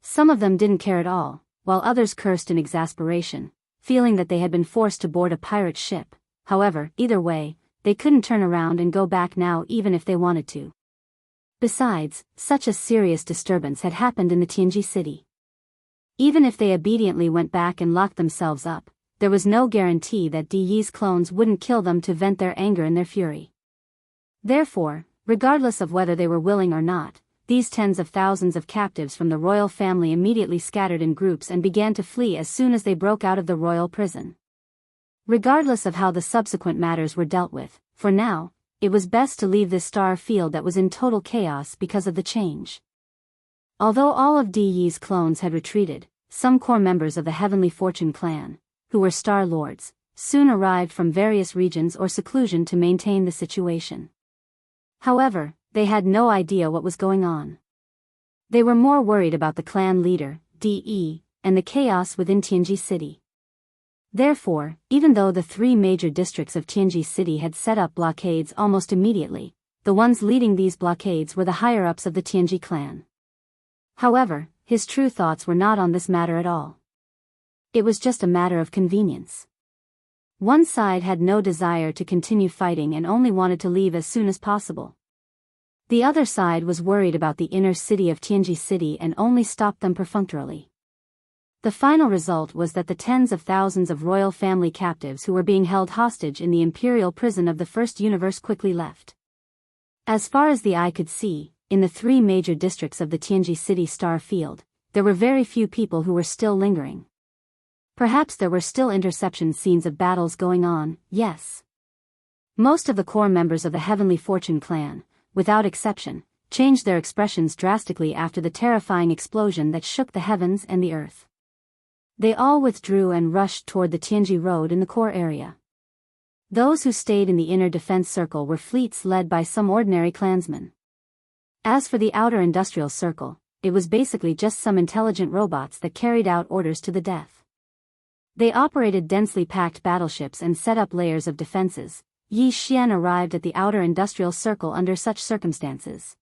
Some of them didn't care at all, while others cursed in exasperation, feeling that they had been forced to board a pirate ship. However, either way, they couldn't turn around and go back now even if they wanted to. Besides, such a serious disturbance had happened in the Tianji city. Even if they obediently went back and locked themselves up, there was no guarantee that Di Yi's clones wouldn't kill them to vent their anger and their fury. Therefore, regardless of whether they were willing or not, these tens of thousands of captives from the royal family immediately scattered in groups and began to flee as soon as they broke out of the royal prison. Regardless of how the subsequent matters were dealt with, for now, it was best to leave this star field that was in total chaos because of the change. Although all of Di Yi's clones had retreated, some core members of the Heavenly Fortune clan, who were Star Lords, soon arrived from various regions or seclusion to maintain the situation. However, they had no idea what was going on. They were more worried about the clan leader, Di Yi, and the chaos within Tianji City. Therefore, even though the three major districts of Tianji City had set up blockades almost immediately, the ones leading these blockades were the higher-ups of the Tianji clan. However, his true thoughts were not on this matter at all. It was just a matter of convenience. One side had no desire to continue fighting and only wanted to leave as soon as possible. The other side was worried about the inner city of Tianji City and only stopped them perfunctorily. The final result was that the tens of thousands of royal family captives who were being held hostage in the imperial prison of the First Universe quickly left. As far as the eye could see, in the three major districts of the Tianji City Star Field, there were very few people who were still lingering. Perhaps there were still interception scenes of battles going on, yes. Most of the core members of the Heavenly Fortune clan, without exception, changed their expressions drastically after the terrifying explosion that shook the heavens and the earth. They all withdrew and rushed toward the Tianji Road in the core area. Those who stayed in the inner defense circle were fleets led by some ordinary clansmen. As for the outer industrial circle, it was basically just some intelligent robots that carried out orders to the death. They operated densely packed battleships and set up layers of defenses. Yi Xian arrived at the outer industrial circle under such circumstances.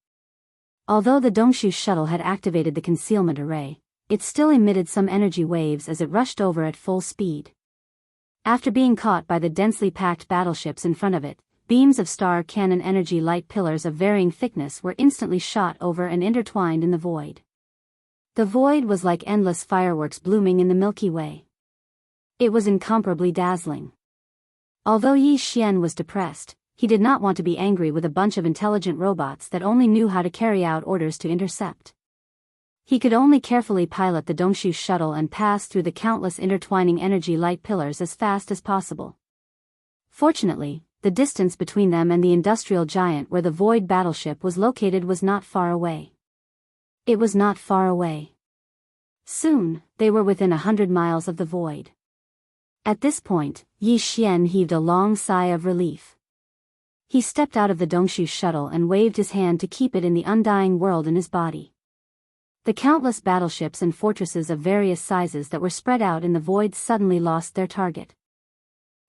Although the Dongshu shuttle had activated the concealment array, it still emitted some energy waves as it rushed over at full speed. After being caught by the densely packed battleships in front of it, beams of star cannon energy light pillars of varying thickness were instantly shot over and intertwined in the void. The void was like endless fireworks blooming in the Milky Way. It was incomparably dazzling. Although Yi Xian was depressed, he did not want to be angry with a bunch of intelligent robots that only knew how to carry out orders to intercept. He could only carefully pilot the Dongshu shuttle and pass through the countless intertwining energy light pillars as fast as possible. Fortunately, the distance between them and the industrial giant where the void battleship was located was not far away. It was not far away. Soon, they were within 100 miles of the void. At this point, Yi Xian heaved a long sigh of relief. He stepped out of the Dongshu shuttle and waved his hand to keep it in the undying world in his body. The countless battleships and fortresses of various sizes that were spread out in the void suddenly lost their target.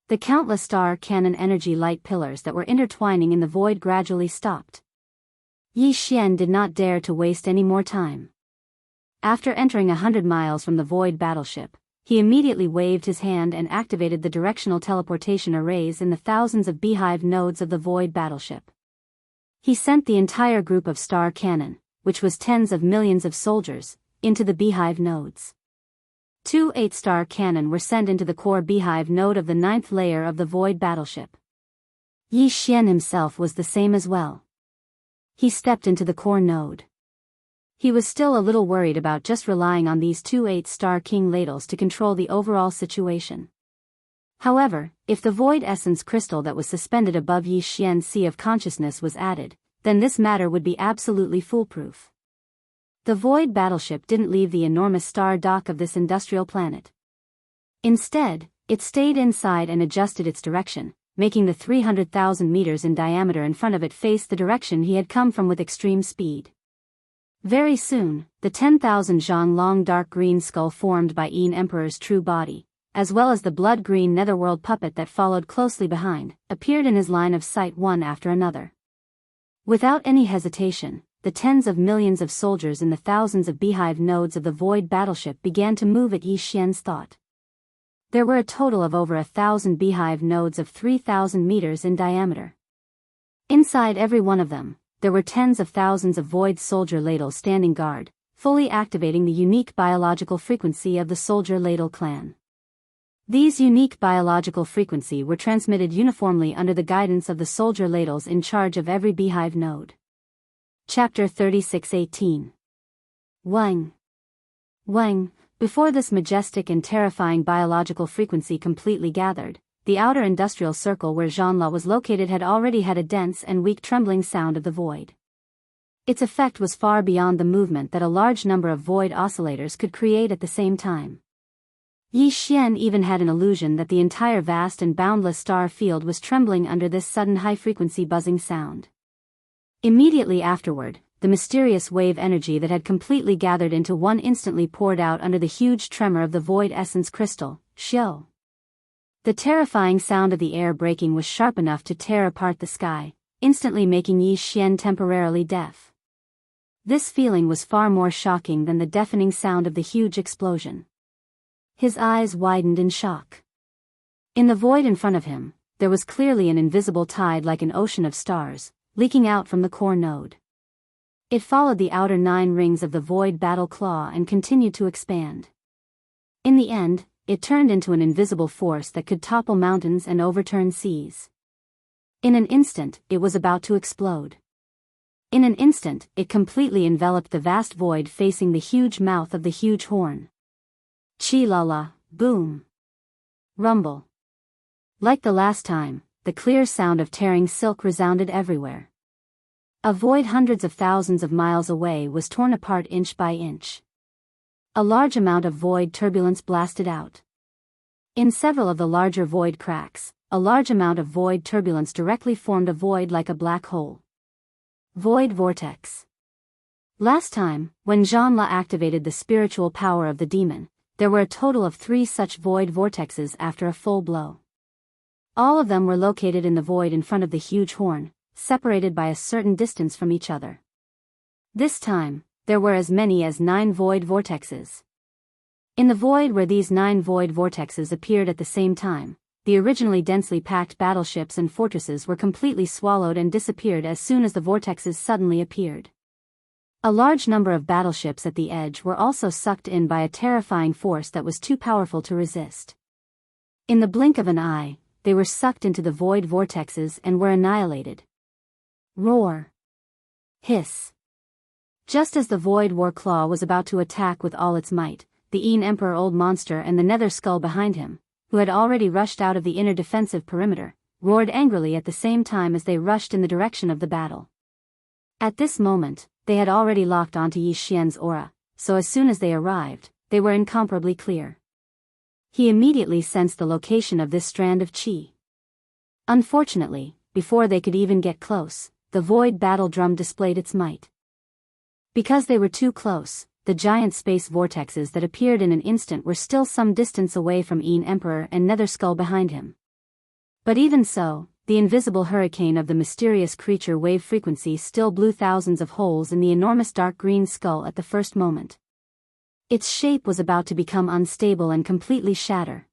The countless star cannon energy light pillars that were intertwining in the void gradually stopped. Yi Xian did not dare to waste any more time. After entering 100 miles from the void battleship, he immediately waved his hand and activated the directional teleportation arrays in the thousands of beehive nodes of the void battleship. He sent the entire group of star cannon, which was tens of millions of soldiers, into the beehive nodes. 2 8-star cannon were sent into the core beehive node of the 9th layer of the void battleship. Yi Xian himself was the same as well. He stepped into the core node. He was still a little worried about just relying on these 2 8-star king ladles to control the overall situation. However, if the void essence crystal that was suspended above Yi Xian's sea of consciousness was added, then this matter would be absolutely foolproof. The void battleship didn't leave the enormous star dock of this industrial planet. Instead, it stayed inside and adjusted its direction, making the 300,000 meters in diameter in front of it face the direction he had come from with extreme speed. Very soon, the 10,000 zhang long dark green skull formed by Yin Emperor's true body, as well as the blood-green netherworld puppet that followed closely behind, appeared in his line of sight one after another. Without any hesitation, the tens of millions of soldiers in the thousands of beehive nodes of the void battleship began to move at Yi Xian's thought. There were a total of over 1,000 beehive nodes of 3,000 meters in diameter. Inside every one of them, there were tens of thousands of void soldier ladles standing guard, fully activating the unique biological frequency of the soldier ladle clan. These unique biological frequency were transmitted uniformly under the guidance of the soldier ladles in charge of every beehive node. Chapter 36:18. Wang. Before this majestic and terrifying biological frequency completely gathered, the outer industrial circle where Zhanla was located had already had a dense and weak trembling sound of the void. Its effect was far beyond the movement that a large number of void oscillators could create at the same time. Yi Xian even had an illusion that the entire vast and boundless star field was trembling under this sudden high-frequency buzzing sound. Immediately afterward, the mysterious wave energy that had completely gathered into one instantly poured out under the huge tremor of the void essence crystal, Xiao. The terrifying sound of the air breaking was sharp enough to tear apart the sky, instantly making Yi Xian temporarily deaf. This feeling was far more shocking than the deafening sound of the huge explosion. His eyes widened in shock. In the void in front of him, there was clearly an invisible tide like an ocean of stars, leaking out from the core node. It followed the outer 9 rings of the void battle claw and continued to expand. In the end, it turned into an invisible force that could topple mountains and overturn seas. In an instant, it was about to explode. In an instant, it completely enveloped the vast void facing the huge mouth of the huge horn. Chi-la-la, boom. Rumble. Like the last time, the clear sound of tearing silk resounded everywhere. A void hundreds of thousands of miles away was torn apart inch by inch. A large amount of void turbulence blasted out. In several of the larger void cracks, a large amount of void turbulence directly formed a void like a black hole. Void vortex. Last time, when Zhanla activated the spiritual power of the demon, there were a total of 3 such void vortexes after a full blow. All of them were located in the void in front of the huge horn, separated by a certain distance from each other. This time, there were as many as 9 void vortexes. In the void where these 9 void vortexes appeared at the same time, the originally densely packed battleships and fortresses were completely swallowed and disappeared as soon as the vortexes suddenly appeared. A large number of battleships at the edge were also sucked in by a terrifying force that was too powerful to resist. In the blink of an eye, they were sucked into the void vortexes and were annihilated. Roar. Hiss. Just as the void war claw was about to attack with all its might, the Yin Emperor Old Monster and the Nether Skull behind him, who had already rushed out of the inner defensive perimeter, roared angrily at the same time as they rushed in the direction of the battle. At this moment, they had already locked onto Yi Xian's aura, so as soon as they arrived, they were incomparably clear. He immediately sensed the location of this strand of qi. Unfortunately, before they could even get close, the void battle drum displayed its might. Because they were too close, the giant space vortexes that appeared in an instant were still some distance away from Yin Emperor and Nether Skull behind him. But even so, the invisible hurricane of the mysterious creature wave frequency still blew thousands of holes in the enormous dark green skull at the first moment. Its shape was about to become unstable and completely shatter.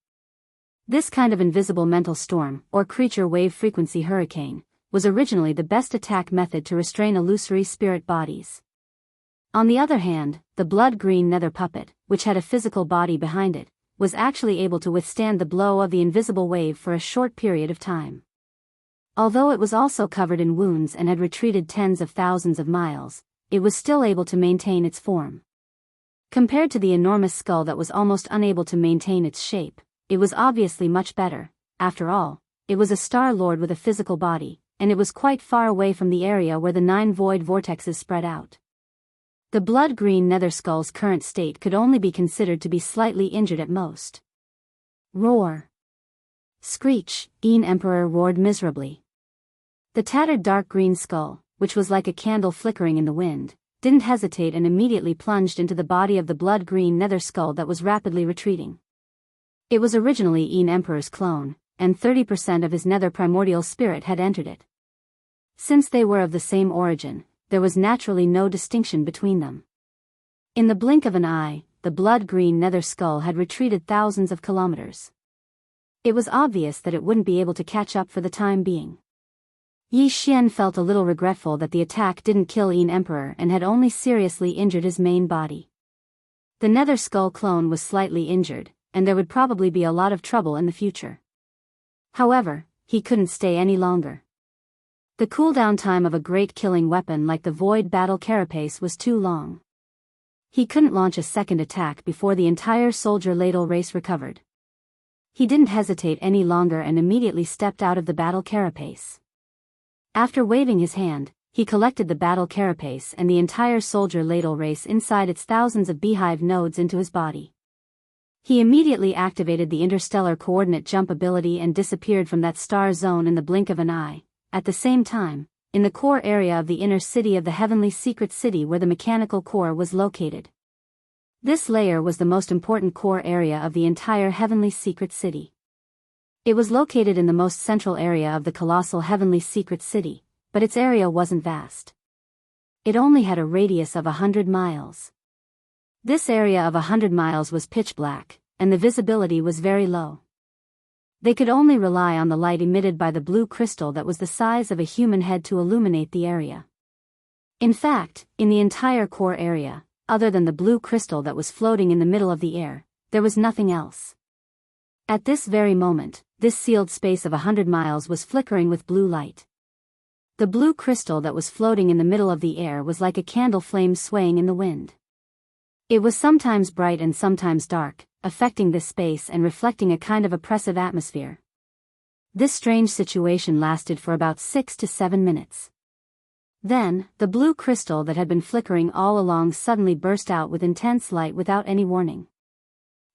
This kind of invisible mental storm, or creature wave frequency hurricane, was originally the best attack method to restrain illusory spirit bodies. On the other hand, the blood-green nether puppet, which had a physical body behind it, was actually able to withstand the blow of the invisible wave for a short period of time. Although it was also covered in wounds and had retreated tens of thousands of miles, it was still able to maintain its form. Compared to the enormous skull that was almost unable to maintain its shape, it was obviously much better. After all, it was a Star Lord with a physical body, and it was quite far away from the area where the 9 void vortexes spread out. The blood-green nether skull's current state could only be considered to be slightly injured at most. Roar! Screech! Een Emperor roared miserably. The tattered dark green skull, which was like a candle flickering in the wind, didn't hesitate and immediately plunged into the body of the blood-green nether skull that was rapidly retreating. It was originally Een Emperor's clone, and 30% of his nether primordial spirit had entered it. Since they were of the same origin, there was naturally no distinction between them. In the blink of an eye, the blood-green nether skull had retreated thousands of kilometers. It was obvious that it wouldn't be able to catch up for the time being. Yi Xian felt a little regretful that the attack didn't kill Een Emperor and had only seriously injured his main body. The nether skull clone was slightly injured, and there would probably be a lot of trouble in the future. However, he couldn't stay any longer. The cooldown time of a great killing weapon like the Void Battle Carapace was too long. He couldn't launch a second attack before the entire soldier ladle race recovered. He didn't hesitate any longer and immediately stepped out of the battle carapace. After waving his hand, he collected the battle carapace and the entire soldier ladle race inside its thousands of beehive nodes into his body. He immediately activated the interstellar coordinate jump ability and disappeared from that star zone in the blink of an eye. At the same time, in the core area of the inner city of the heavenly secret city where the mechanical core was located. This layer was the most important core area of the entire heavenly secret city. It was located in the most central area of the colossal heavenly secret city, but its area wasn't vast. It only had a radius of 100 miles. This area of 100 miles was pitch black, and the visibility was very low. They could only rely on the light emitted by the blue crystal that was the size of a human head to illuminate the area. In fact, in the entire core area, other than the blue crystal that was floating in the middle of the air, there was nothing else. At this very moment, this sealed space of 100 miles was flickering with blue light. The blue crystal that was floating in the middle of the air was like a candle flame swaying in the wind. It was sometimes bright and sometimes dark, affecting this space and reflecting a kind of oppressive atmosphere. This strange situation lasted for about 6 to 7 minutes. Then, the blue crystal that had been flickering all along suddenly burst out with intense light without any warning.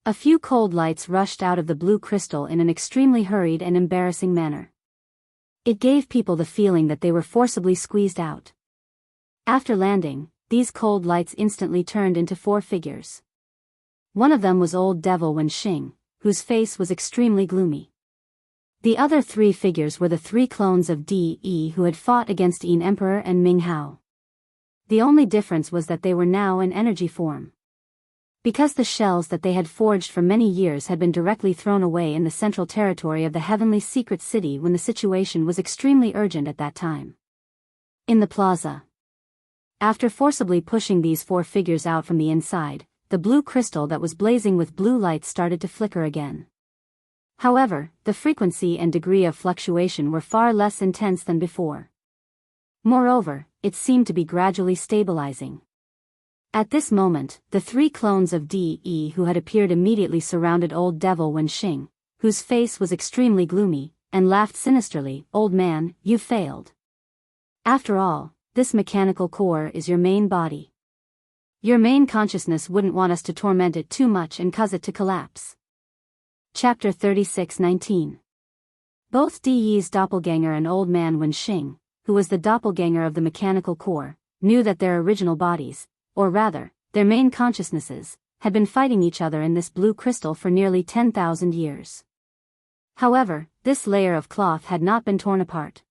A few cold lights rushed out of the blue crystal in an extremely hurried and embarrassing manner. It gave people the feeling that they were forcibly squeezed out. After landing, these cold lights instantly turned into 4 figures. One of them was Old Devil Wenxing, whose face was extremely gloomy. The other 3 figures were the 3 clones of De who had fought against Een Emperor and Ming Hao. The only difference was that they were now in energy form. Because the shells that they had forged for many years had been directly thrown away in the central territory of the heavenly secret city when the situation was extremely urgent at that time. In the plaza. After forcibly pushing these 4 figures out from the inside, the blue crystal that was blazing with blue light started to flicker again. However, the frequency and degree of fluctuation were far less intense than before. Moreover, it seemed to be gradually stabilizing. At this moment, the 3 clones of De who had appeared immediately surrounded Old Devil Wenxing, whose face was extremely gloomy, and laughed sinisterly. "Old man, you've failed. After all, this mechanical core is your main body. Your main consciousness wouldn't want us to torment it too much and cause it to collapse." Chapter 36:19. Both De's doppelganger and Old Man Wenxing, who was the doppelganger of the mechanical core, knew that their original bodies, or rather, their main consciousnesses, had been fighting each other in this blue crystal for nearly 10,000 years. However, this layer of cloth had not been torn apart.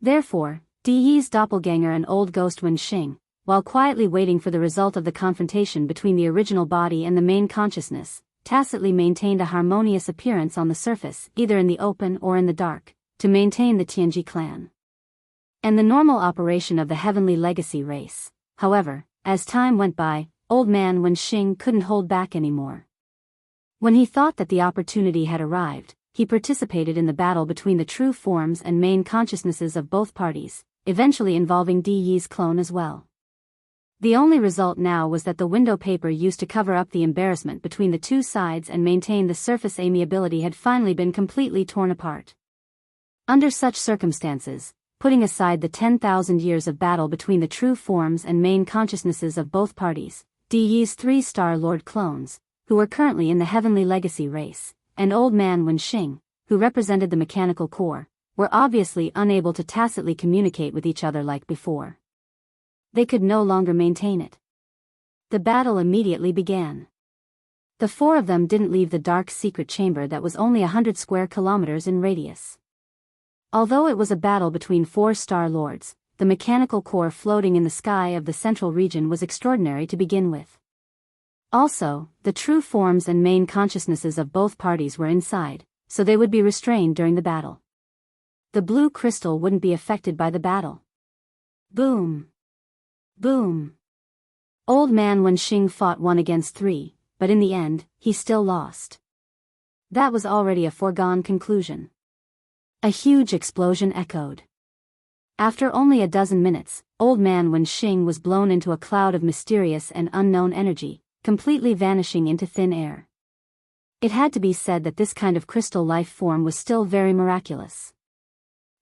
Therefore, Di Yi's doppelganger and old ghost Wenxing, while quietly waiting for the result of the confrontation between the original body and the main consciousness, tacitly maintained a harmonious appearance on the surface, either in the open or in the dark, to maintain the Tianji clan and the normal operation of the heavenly legacy race. However, as time went by, old man Wenxing couldn't hold back anymore. When he thought that the opportunity had arrived, he participated in the battle between the true forms and main consciousnesses of both parties, eventually involving Di Yi's clone as well. The only result now was that the window paper used to cover up the embarrassment between the two sides and maintain the surface amiability had finally been completely torn apart. Under such circumstances, putting aside the 10,000 years of battle between the true forms and main consciousnesses of both parties, Di Yi's 3-star Lord clones, who were currently in the heavenly legacy race, and old man Wenxing, who represented the mechanical core, were obviously unable to tacitly communicate with each other like before. They could no longer maintain it. The battle immediately began. The four of them didn't leave the dark secret chamber that was only 100 square kilometers in radius. Although it was a battle between 4-star lords, the mechanical core floating in the sky of the central region was extraordinary to begin with. Also, the true forms and main consciousnesses of both parties were inside, so they would be restrained during the battle. The blue crystal wouldn't be affected by the battle. Boom! Boom! Old man Wenxing fought 1 against 3, but in the end, he still lost. That was already a foregone conclusion. A huge explosion echoed. After only a dozen minutes, old man Wenxing was blown into a cloud of mysterious and unknown energy, completely vanishing into thin air. It had to be said that this kind of crystal life form was still very miraculous.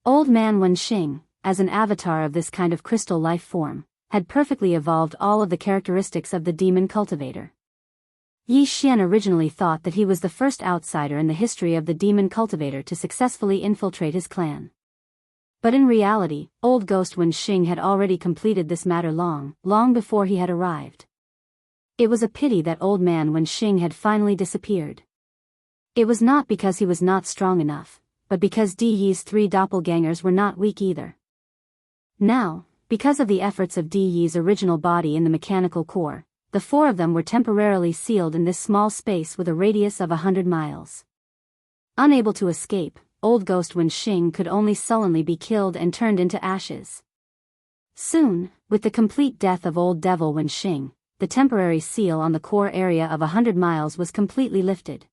Old man Wenxing, as an avatar of this kind of crystal life form, had perfectly evolved all of the characteristics of the demon cultivator. Yi Xian originally thought that he was the first outsider in the history of the demon cultivator to successfully infiltrate his clan. But in reality, old ghost Wenxing had already completed this matter long before he had arrived. It was a pity that old man Wenxing had finally disappeared. It was not because he was not strong enough, but because Di Yi's 3 doppelgangers were not weak either. Now, because of the efforts of Di Yi's original body in the mechanical core, the 4 of them were temporarily sealed in this small space with a radius of 100 miles. Unable to escape, old ghost Wenxing could only sullenly be killed and turned into ashes. Soon, with the complete death of old devil Wenxing, the temporary seal on the core area of 100 miles was completely lifted.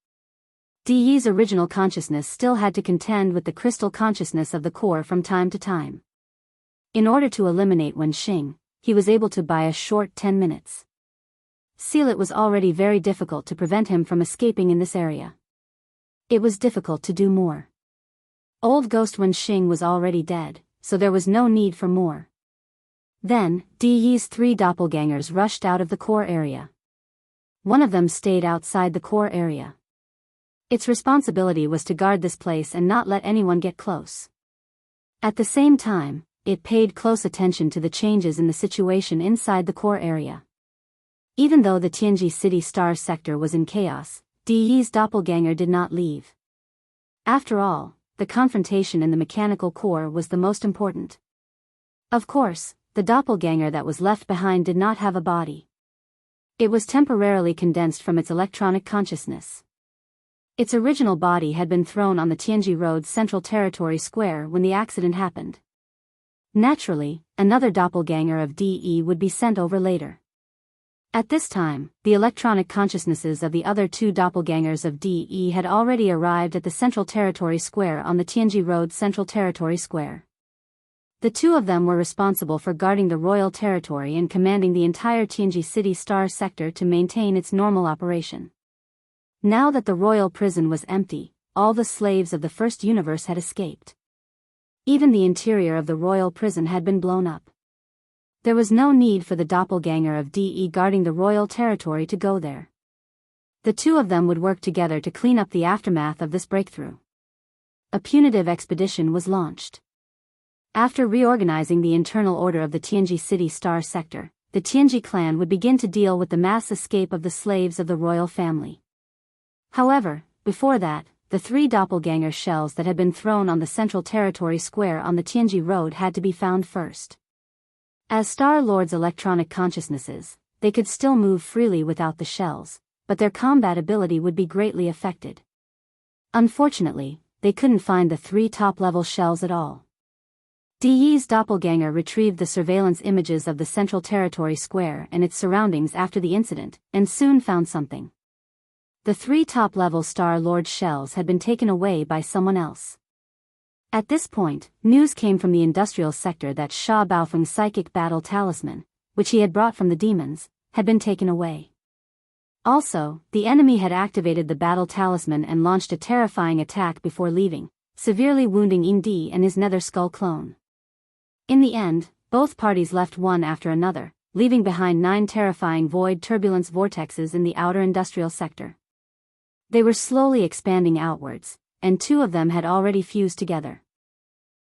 Di Yi's original consciousness still had to contend with the crystal consciousness of the core from time to time. In order to eliminate Wenxing, he was able to buy a short 10 minutes. Seal it was already very difficult to prevent him from escaping in this area. It was difficult to do more. Old ghost Wenxing was already dead, so there was no need for more. Then, Di Yi's 3 doppelgangers rushed out of the core area. One of them stayed outside the core area. Its responsibility was to guard this place and not let anyone get close. At the same time, it paid close attention to the changes in the situation inside the core area. Even though the Tianji City Star sector was in chaos, Di Yi's doppelganger did not leave. After all, the confrontation in the mechanical core was the most important. Of course, the doppelganger that was left behind did not have a body. It was temporarily condensed from its electronic consciousness. Its original body had been thrown on the Tianji Road Central Territory Square when the accident happened. Naturally, another doppelganger of DE would be sent over later. At this time, the electronic consciousnesses of the other 2 doppelgangers of DE had already arrived at the Central Territory Square on the Tianji Road Central Territory Square. The 2 of them were responsible for guarding the royal territory and commanding the entire Tianji City Star sector to maintain its normal operation. Now that the royal prison was empty, all the slaves of the first universe had escaped. Even the interior of the royal prison had been blown up. There was no need for the doppelganger of DE guarding the royal territory to go there. The 2 of them would work together to clean up the aftermath of this breakthrough. A punitive expedition was launched. After reorganizing the internal order of the Tianji City Star sector, the Tianji clan would begin to deal with the mass escape of the slaves of the royal family. However, before that, the 3 doppelganger shells that had been thrown on the Central Territory Square on the Tianji Road had to be found first. As Star-Lord's electronic consciousnesses, they could still move freely without the shells, but their combat ability would be greatly affected. Unfortunately, they couldn't find the 3 top-level shells at all. Diyi's doppelganger retrieved the surveillance images of the Central Territory Square and its surroundings after the incident, and soon found something. The 3 top-level Star-Lord shells had been taken away by someone else. At this point, news came from the industrial sector that Sha Baofeng's psychic battle talisman, which he had brought from the demons, had been taken away. Also, the enemy had activated the battle talisman and launched a terrifying attack before leaving, severely wounding Indi and his Nether Skull clone. In the end, both parties left one after another, leaving behind 9 terrifying void turbulence vortexes in the outer industrial sector. They were slowly expanding outwards, and 2 of them had already fused together.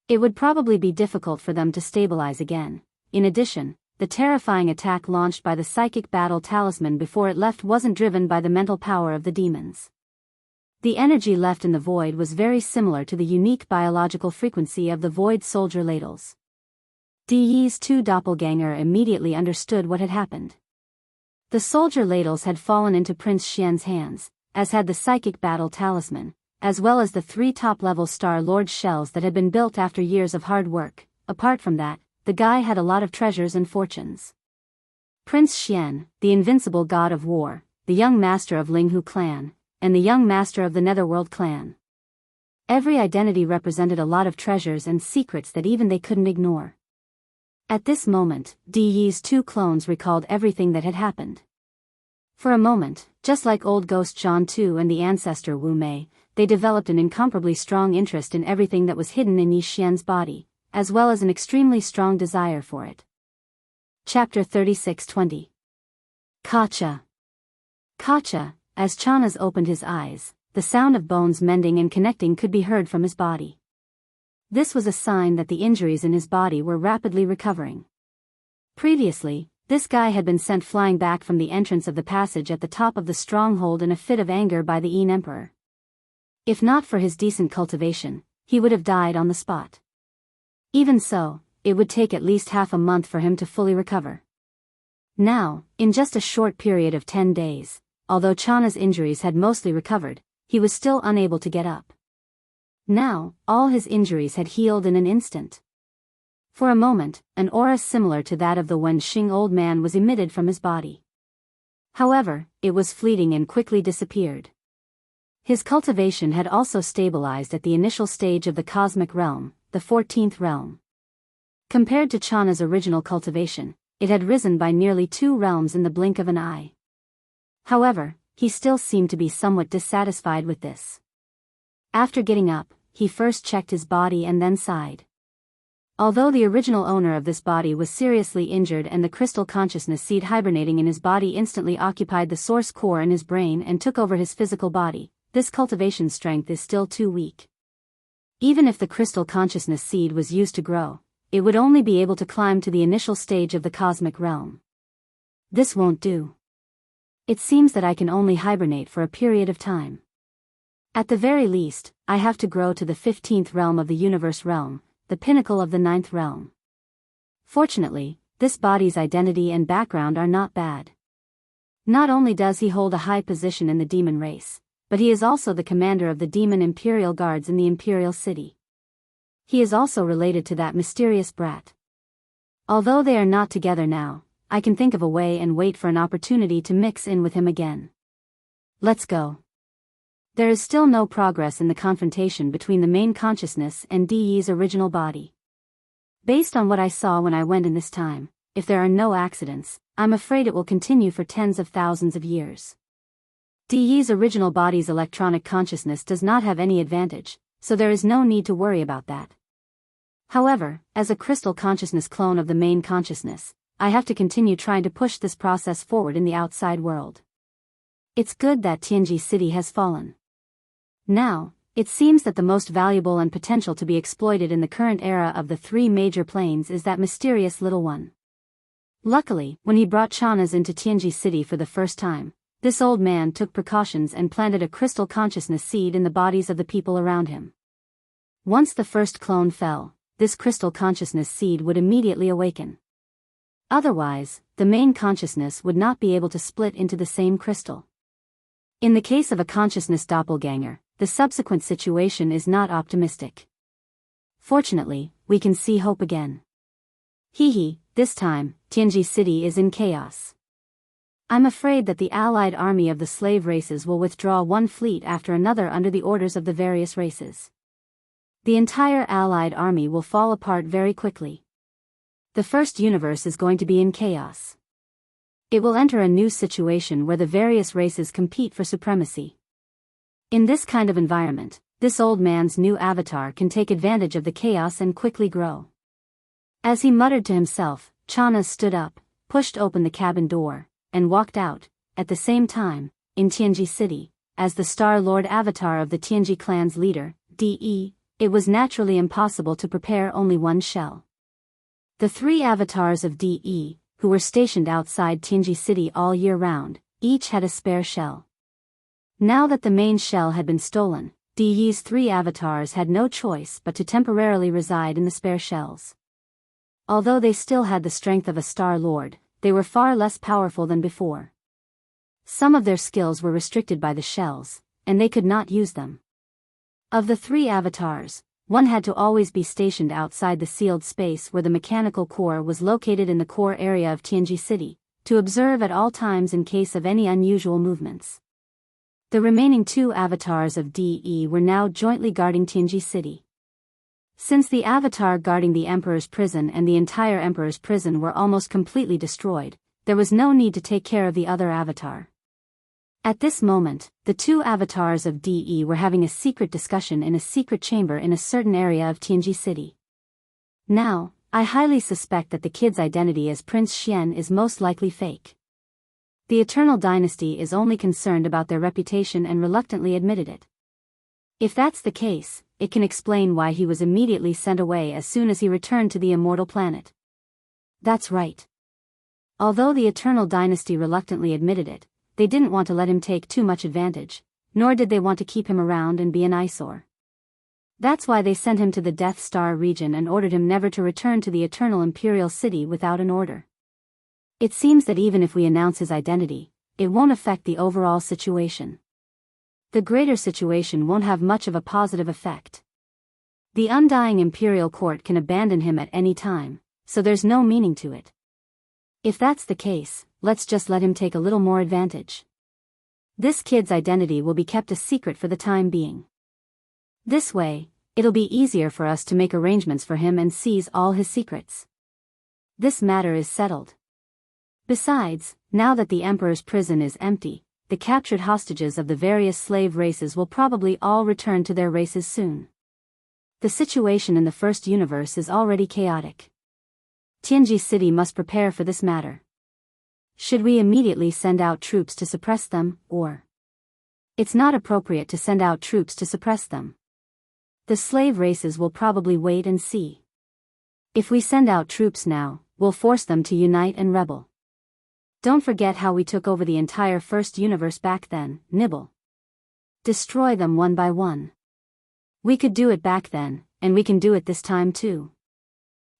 It would probably be difficult for them to stabilize again. In addition, the terrifying attack launched by the psychic battle talisman before it left wasn't driven by the mental power of the demons. The energy left in the void was very similar to the unique biological frequency of the void soldier ladles. Diyi's 2 doppelganger immediately understood what had happened. The soldier ladles had fallen into Prince Xian's hands, as had the psychic battle talisman, as well as the 3 top-level Star-Lord shells that had been built after years of hard work. Apart from that, the guy had a lot of treasures and fortunes. Prince Xian, the invincible god of war, the young master of Linghu clan, and the young master of the Netherworld clan. Every identity represented a lot of treasures and secrets that even they couldn't ignore. At this moment, Diyi's 2 clones recalled everything that had happened. For a moment, just like old ghost John II and the ancestor Wu Mei, they developed an incomparably strong interest in everything that was hidden in Yi Xian's body, as well as an extremely strong desire for it. Chapter 36:20. Kacha. Kacha, as Chanas opened his eyes, the sound of bones mending and connecting could be heard from his body. This was a sign that the injuries in his body were rapidly recovering. Previously, this guy had been sent flying back from the entrance of the passage at the top of the stronghold in a fit of anger by the Yin Emperor. If not for his decent cultivation, he would have died on the spot. Even so, it would take at least half a month for him to fully recover. Now, in just a short period of 10 days, although Chana's injuries had mostly recovered, he was still unable to get up. Now, all his injuries had healed in an instant. For a moment, an aura similar to that of the Wenxing old man was emitted from his body. However, it was fleeting and quickly disappeared. His cultivation had also stabilized at the initial stage of the cosmic realm, the 14th realm. Compared to Chana's original cultivation, it had risen by nearly 2 realms in the blink of an eye. However, he still seemed to be somewhat dissatisfied with this. After getting up, he first checked his body and then sighed. Although the original owner of this body was seriously injured and the crystal consciousness seed hibernating in his body instantly occupied the source core in his brain and took over his physical body, this cultivation strength is still too weak. Even if the crystal consciousness seed was used to grow, it would only be able to climb to the initial stage of the cosmic realm. This won't do. It seems that I can only hibernate for a period of time. At the very least, I have to grow to the 15th realm of the universe realm, the pinnacle of the 9th realm. Fortunately, this body's identity and background are not bad. Not only does he hold a high position in the demon race, but he is also the commander of the demon imperial guards in the imperial city. He is also related to that mysterious brat. Although they are not together now, I can think of a way and wait for an opportunity to mix in with him again. Let's go. There is still no progress in the confrontation between the main consciousness and Diyi's original body. Based on what I saw when I went in this time, if there are no accidents, I'm afraid it will continue for tens of thousands of years. Diyi's original body's electronic consciousness does not have any advantage, so there is no need to worry about that. However, as a crystal consciousness clone of the main consciousness, I have to continue trying to push this process forward in the outside world. It's good that Tianji City has fallen. Now, it seems that the most valuable and potential to be exploited in the current era of the 3 major planes is that mysterious little one. Luckily, when he brought Chanas into Tianji City for the first time, This old man took precautions and planted a crystal consciousness seed in the bodies of the people around him. Once the first clone fell, this crystal consciousness seed would immediately awaken. Otherwise, the main consciousness would not be able to split into the same crystal. In the case of a consciousness doppelganger, the subsequent situation is not optimistic. Fortunately, we can see hope again. This time, Tianji City is in chaos. I'm afraid that the allied army of the slave races will withdraw one fleet after another under the orders of the various races. The entire allied army will fall apart very quickly. The first universe is going to be in chaos. It will enter a new situation where the various races compete for supremacy. In this kind of environment, this old man's new avatar can take advantage of the chaos and quickly grow. As he muttered to himself, Chana stood up, pushed open the cabin door, and walked out. At the same time, in Tianji City, as the Star Lord avatar of the Tianji clan's leader, De, it was naturally impossible to prepare only one shell. The three avatars of De, who were stationed outside Tianji City all year round, each had a spare shell. Now that the main shell had been stolen, De's three avatars had no choice but to temporarily reside in the spare shells. Although they still had the strength of a Star Lord, they were far less powerful than before. Some of their skills were restricted by the shells, and they could not use them. Of the three avatars, one had to always be stationed outside the sealed space where the mechanical core was located in the core area of Tianji City, to observe at all times in case of any unusual movements. The remaining two avatars of De were now jointly guarding Tianji City. Since the avatar guarding the Emperor's prison and the entire Emperor's prison were almost completely destroyed, there was no need to take care of the other avatar. At this moment, the two avatars of De were having a secret discussion in a secret chamber in a certain area of Tianji City. Now, I highly suspect that the kid's identity as Prince Xian is most likely fake. The Eternal Dynasty is only concerned about their reputation and reluctantly admitted it. If that's the case, it can explain why he was immediately sent away as soon as he returned to the immortal planet. That's right. Although the Eternal Dynasty reluctantly admitted it, they didn't want to let him take too much advantage, nor did they want to keep him around and be an eyesore. That's why they sent him to the Death Star region and ordered him never to return to the Eternal Imperial City without an order. It seems that even if we announce his identity, it won't affect the overall situation. The greater situation won't have much of a positive effect. The undying Imperial Court can abandon him at any time, so there's no meaning to it. If that's the case, let's just let him take a little more advantage. This kid's identity will be kept a secret for the time being. This way, it'll be easier for us to make arrangements for him and seize all his secrets. This matter is settled. Besides, now that the Emperor's prison is empty, the captured hostages of the various slave races will probably all return to their races soon. The situation in the first universe is already chaotic. Tianji City must prepare for this matter. Should we immediately send out troops to suppress them, or? It's not appropriate to send out troops to suppress them. The slave races will probably wait and see. If we send out troops now, we'll force them to unite and rebel. Don't forget how we took over the entire first universe back then, Nibble. Destroy them one by one. We could do it back then, and we can do it this time too.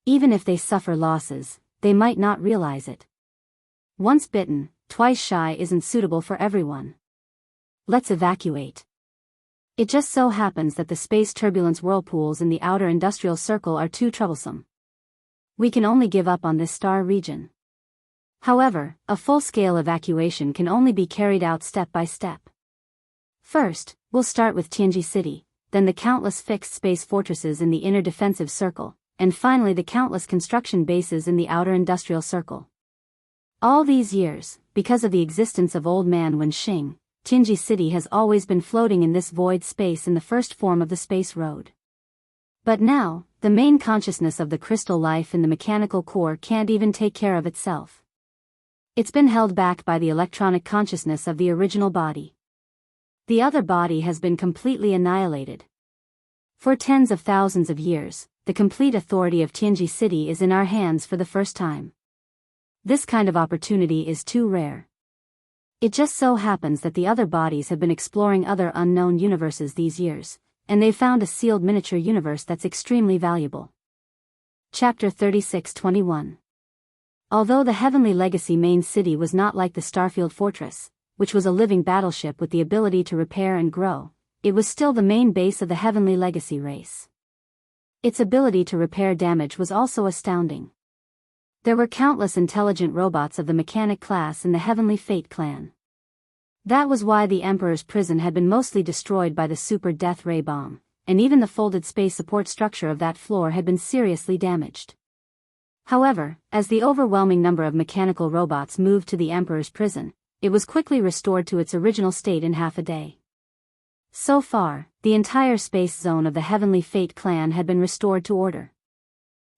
Even if they suffer losses, they might not realize it. Once bitten, twice shy isn't suitable for everyone. Let's evacuate. It just so happens that the space turbulence whirlpools in the outer industrial circle are too troublesome. We can only give up on this star region. However, a full-scale evacuation can only be carried out step by step. First, we'll start with Tianji City, then the countless fixed space fortresses in the inner defensive circle, and finally the countless construction bases in the outer industrial circle. All these years, because of the existence of Old Man Wenxing, Tianji City has always been floating in this void space in the first form of the space road. But now, the main consciousness of the crystal life in the mechanical core can't even take care of itself. It's been held back by the electronic consciousness of the original body. The other body has been completely annihilated. For tens of thousands of years, the complete authority of Tianji City is in our hands for the first time. This kind of opportunity is too rare. It just so happens that the other bodies have been exploring other unknown universes these years, and they've found a sealed miniature universe that's extremely valuable. Chapter 36-21. Although the Heavenly Legacy main city was not like the Starfield Fortress, which was a living battleship with the ability to repair and grow, it was still the main base of the Heavenly Legacy race. Its ability to repair damage was also astounding. There were countless intelligent robots of the mechanic class in the Heavenly Fate clan. That was why the Emperor's prison had been mostly destroyed by the Super Death Ray bomb, and even the folded space support structure of that floor had been seriously damaged. However, as the overwhelming number of mechanical robots moved to the Emperor's prison, it was quickly restored to its original state in half a day. So far, the entire space zone of the Heavenly Fate clan had been restored to order.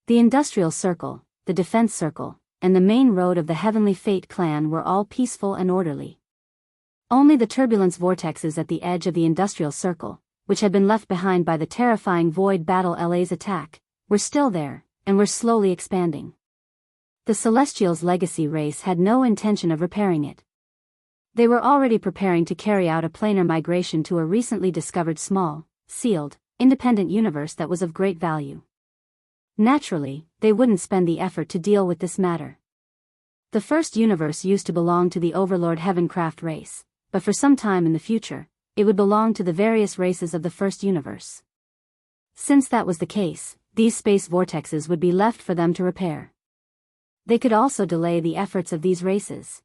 The Industrial Circle, the Defense Circle, and the main road of the Heavenly Fate clan were all peaceful and orderly. Only the turbulence vortexes at the edge of the Industrial Circle, which had been left behind by the terrifying Void Battle LA's attack, were still there, and were slowly expanding. The Celestials' legacy race had no intention of repairing it. They were already preparing to carry out a planar migration to a recently discovered small, sealed, independent universe that was of great value. Naturally, they wouldn't spend the effort to deal with this matter. The first universe used to belong to the Overlord Heavencraft race, but for some time in the future, it would belong to the various races of the first universe. Since that was the case, these space vortexes would be left for them to repair. They could also delay the efforts of these races.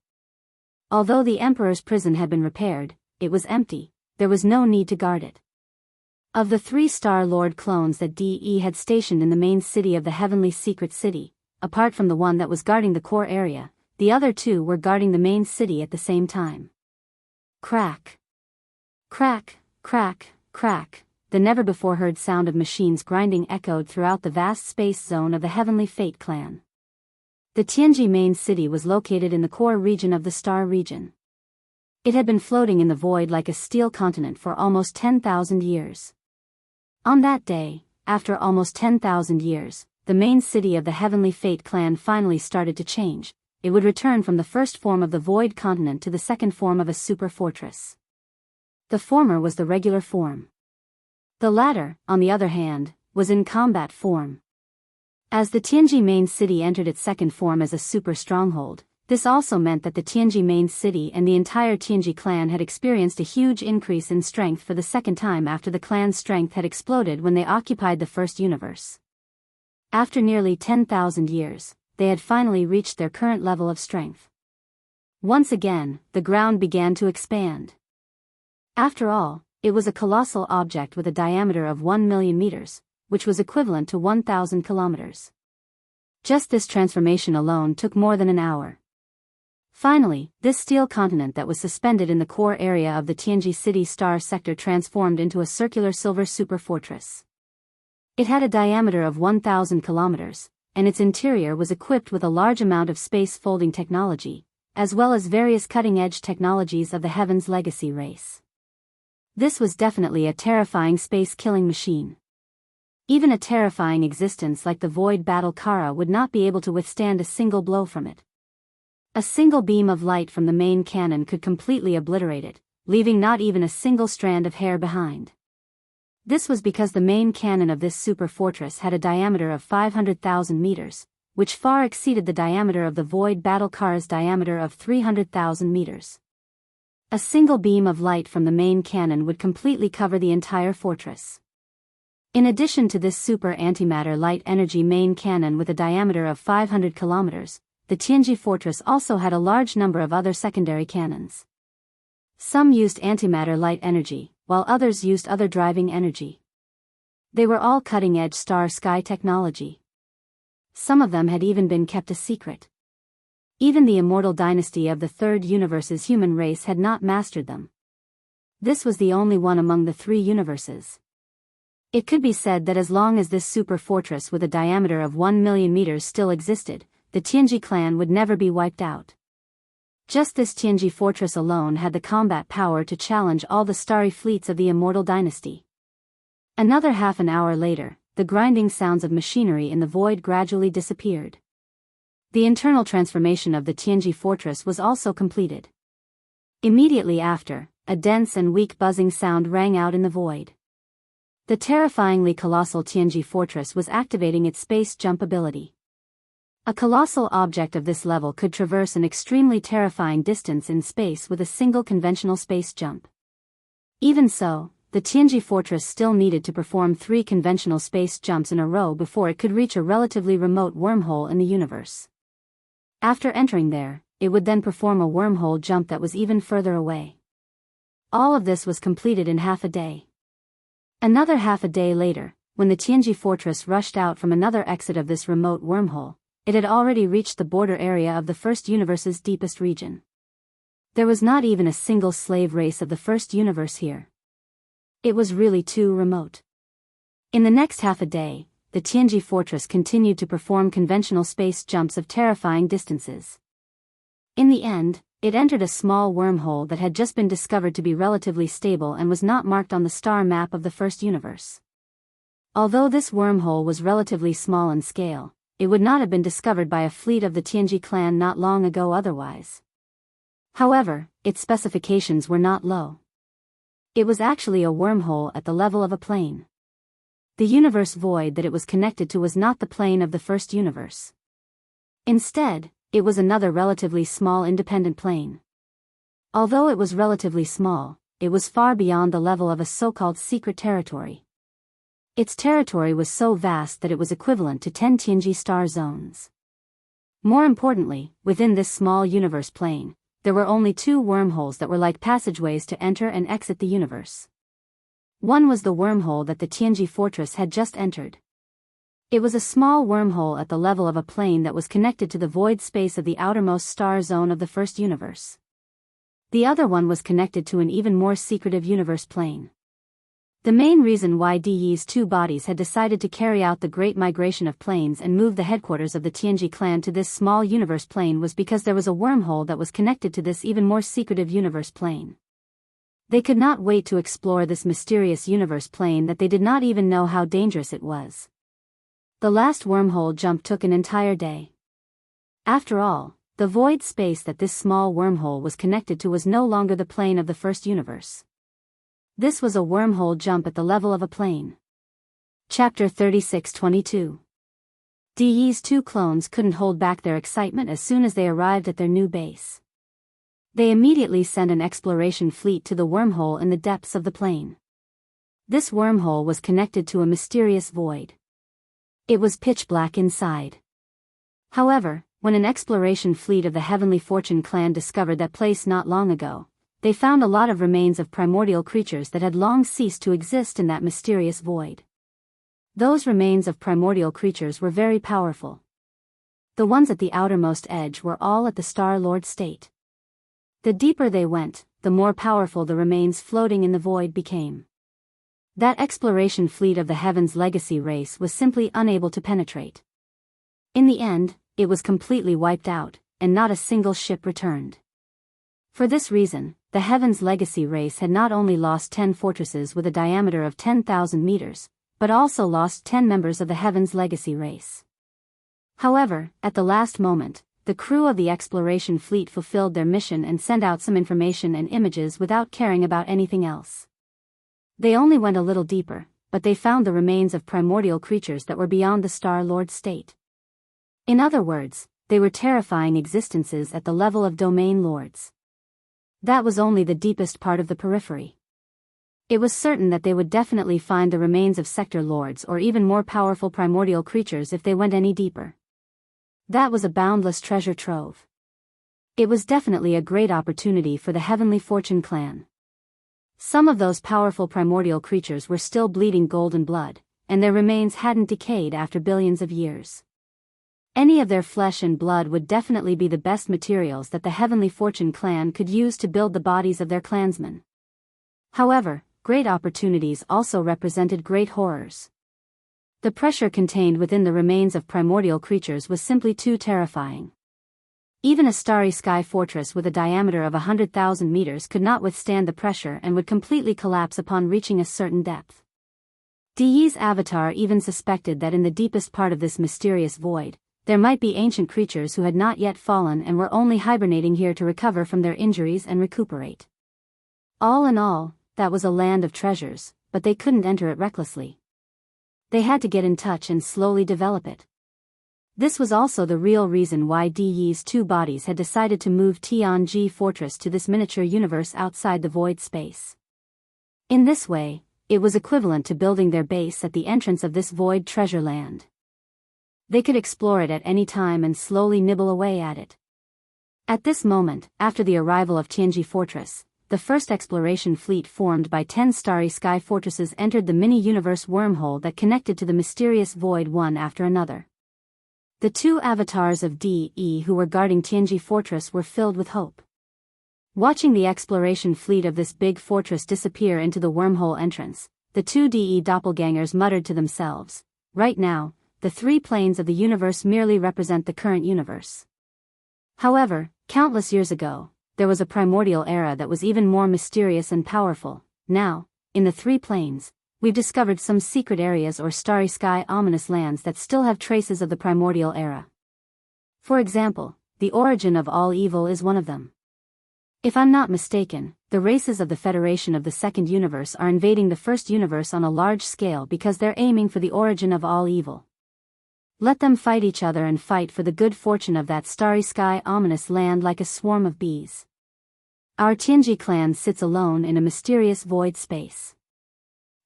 Although the Emperor's prison had been repaired, it was empty, there was no need to guard it. Of the 3 Star Lord clones that DE had stationed in the main city of the Heavenly Secret City, apart from the one that was guarding the core area, the other 2 were guarding the main city at the same time. Crack. Crack, crack, crack, the never-before-heard sound of machines grinding echoed throughout the vast space zone of the Heavenly Fate clan. The Tianji main city was located in the core region of the Star region. It had been floating in the void like a steel continent for almost 10,000 years. On that day, after almost 10,000 years, the main city of the Heavenly Fate clan finally started to change. It would return from the first form of the void continent to the second form of a super fortress. The former was the regular form. The latter, on the other hand, was in combat form. As the Tianji main city entered its second form as a super stronghold, this also meant that the Tianji main city and the entire Tianji clan had experienced a huge increase in strength for the second time after the clan's strength had exploded when they occupied the first universe. After nearly 10,000 years, they had finally reached their current level of strength. Once again, the ground began to expand. After all, it was a colossal object with a diameter of 1 million meters, which was equivalent to 1,000 kilometers. Just this transformation alone took more than an hour. Finally, this steel continent that was suspended in the core area of the Tianji City Star sector transformed into a circular silver super fortress. It had a diameter of 1,000 kilometers, and its interior was equipped with a large amount of space folding technology, as well as various cutting-edge technologies of the Heaven's Legacy race. This was definitely a terrifying space-killing machine. Even a terrifying existence like the Void Battle Kara would not be able to withstand a single blow from it. A single beam of light from the main cannon could completely obliterate it, leaving not even a single strand of hair behind. This was because the main cannon of this super fortress had a diameter of 500,000 meters, which far exceeded the diameter of the Void Battle Kara's diameter of 300,000 meters. A single beam of light from the main cannon would completely cover the entire fortress. In addition to this super antimatter light energy main cannon with a diameter of 500 kilometers, the Tianji fortress also had a large number of other secondary cannons. Some used antimatter light energy, while others used other driving energy. They were all cutting-edge star-sky technology. Some of them had even been kept a secret. Even the immortal dynasty of the Third Universe's human race had not mastered them. This was the only one among the 3 universes. It could be said that as long as this super fortress with a diameter of 1 million meters still existed, the Tianji clan would never be wiped out. Just this Tianji fortress alone had the combat power to challenge all the starry fleets of the immortal dynasty. Another half an hour later, the grinding sounds of machinery in the void gradually disappeared. The internal transformation of the Tianji fortress was also completed. Immediately after, a dense and weak buzzing sound rang out in the void. The terrifyingly colossal Tianji fortress was activating its space jump ability. A colossal object of this level could traverse an extremely terrifying distance in space with a single conventional space jump. Even so, the Tianji fortress still needed to perform 3 conventional space jumps in a row before it could reach a relatively remote wormhole in the universe. After entering there, it would then perform a wormhole jump that was even further away. All of this was completed in half a day. Another half a day later, when the Tianji fortress rushed out from another exit of this remote wormhole, it had already reached the border area of the first universe's deepest region. There was not even a single slave race of the first universe here. It was really too remote. In the next half a day, the Tianji fortress continued to perform conventional space jumps of terrifying distances. In the end, it entered a small wormhole that had just been discovered to be relatively stable and was not marked on the star map of the first universe. Although this wormhole was relatively small in scale, it would not have been discovered by a fleet of the Tianji clan not long ago otherwise. However, its specifications were not low. It was actually a wormhole at the level of a plane. The universe void that it was connected to was not the plane of the first universe. Instead, it was another relatively small independent plane. Although it was relatively small, it was far beyond the level of a so-called secret territory. Its territory was so vast that it was equivalent to 10 Tianji star zones. More importantly, within this small universe plane, there were only 2 wormholes that were like passageways to enter and exit the universe. One was the wormhole that the Tianji fortress had just entered. It was a small wormhole at the level of a plane that was connected to the void space of the outermost star zone of the first universe. The other one was connected to an even more secretive universe plane. The main reason why Diyi's 2 bodies had decided to carry out the great migration of planes and move the headquarters of the Tianji clan to this small universe plane was because there was a wormhole that was connected to this even more secretive universe plane. They could not wait to explore this mysterious universe plane that they did not even know how dangerous it was. The last wormhole jump took an entire day. After all, the void space that this small wormhole was connected to was no longer the plane of the first universe. This was a wormhole jump at the level of a plane. Chapter 36-22. Diyi's 2 clones couldn't hold back their excitement as soon as they arrived at their new base. They immediately sent an exploration fleet to the wormhole in the depths of the plane. This wormhole was connected to a mysterious void. It was pitch black inside. However, when an exploration fleet of the Heavenly Fortune clan discovered that place not long ago, they found a lot of remains of primordial creatures that had long ceased to exist in that mysterious void. Those remains of primordial creatures were very powerful. The ones at the outermost edge were all at the Star Lord state. The deeper they went, the more powerful the remains floating in the void became. That exploration fleet of the Heaven's Legacy race was simply unable to penetrate. In the end, it was completely wiped out, and not a single ship returned. For this reason, the Heaven's Legacy race had not only lost 10 fortresses with a diameter of 10,000 meters, but also lost 10 members of the Heaven's Legacy race. However, at the last moment, the crew of the exploration fleet fulfilled their mission and sent out some information and images without caring about anything else. They only went a little deeper, but they found the remains of primordial creatures that were beyond the Star Lord state. In other words, they were terrifying existences at the level of domain lords. That was only the deepest part of the periphery. It was certain that they would definitely find the remains of sector lords or even more powerful primordial creatures if they went any deeper. That was a boundless treasure trove. It was definitely a great opportunity for the Heavenly Fortune clan. Some of those powerful primordial creatures were still bleeding golden blood, and their remains hadn't decayed after billions of years. Any of their flesh and blood would definitely be the best materials that the Heavenly Fortune clan could use to build the bodies of their clansmen. However, great opportunities also represented great horrors. The pressure contained within the remains of primordial creatures was simply too terrifying. Even a starry sky fortress with a diameter of 100,000 meters could not withstand the pressure and would completely collapse upon reaching a certain depth. Diyi's avatar even suspected that in the deepest part of this mysterious void, there might be ancient creatures who had not yet fallen and were only hibernating here to recover from their injuries and recuperate. All in all, that was a land of treasures, but they couldn't enter it recklessly. They had to get in touch and slowly develop it. This was also the real reason why Di Yi's two bodies had decided to move Tianji Fortress to this miniature universe outside the void space. In this way, it was equivalent to building their base at the entrance of this void treasure land. They could explore it at any time and slowly nibble away at it. At this moment, after the arrival of Tianji Fortress, the first exploration fleet formed by 10 starry sky fortresses entered the mini-universe wormhole that connected to the mysterious void one after another. The two avatars of Di who were guarding Tianji Fortress were filled with hope. Watching the exploration fleet of this big fortress disappear into the wormhole entrance, the two Di doppelgangers muttered to themselves, "Right now, the three planes of the universe merely represent the current universe." However, countless years ago, there was a primordial era that was even more mysterious and powerful. Now, in the three planes, we've discovered some secret areas or starry sky ominous lands that still have traces of the primordial era. For example, the origin of all evil is one of them. If I'm not mistaken, the races of the Federation of the Second Universe are invading the First Universe on a large scale because they're aiming for the origin of all evil. Let them fight each other and fight for the good fortune of that starry sky ominous land like a swarm of bees. Our Tianji clan sits alone in a mysterious void space.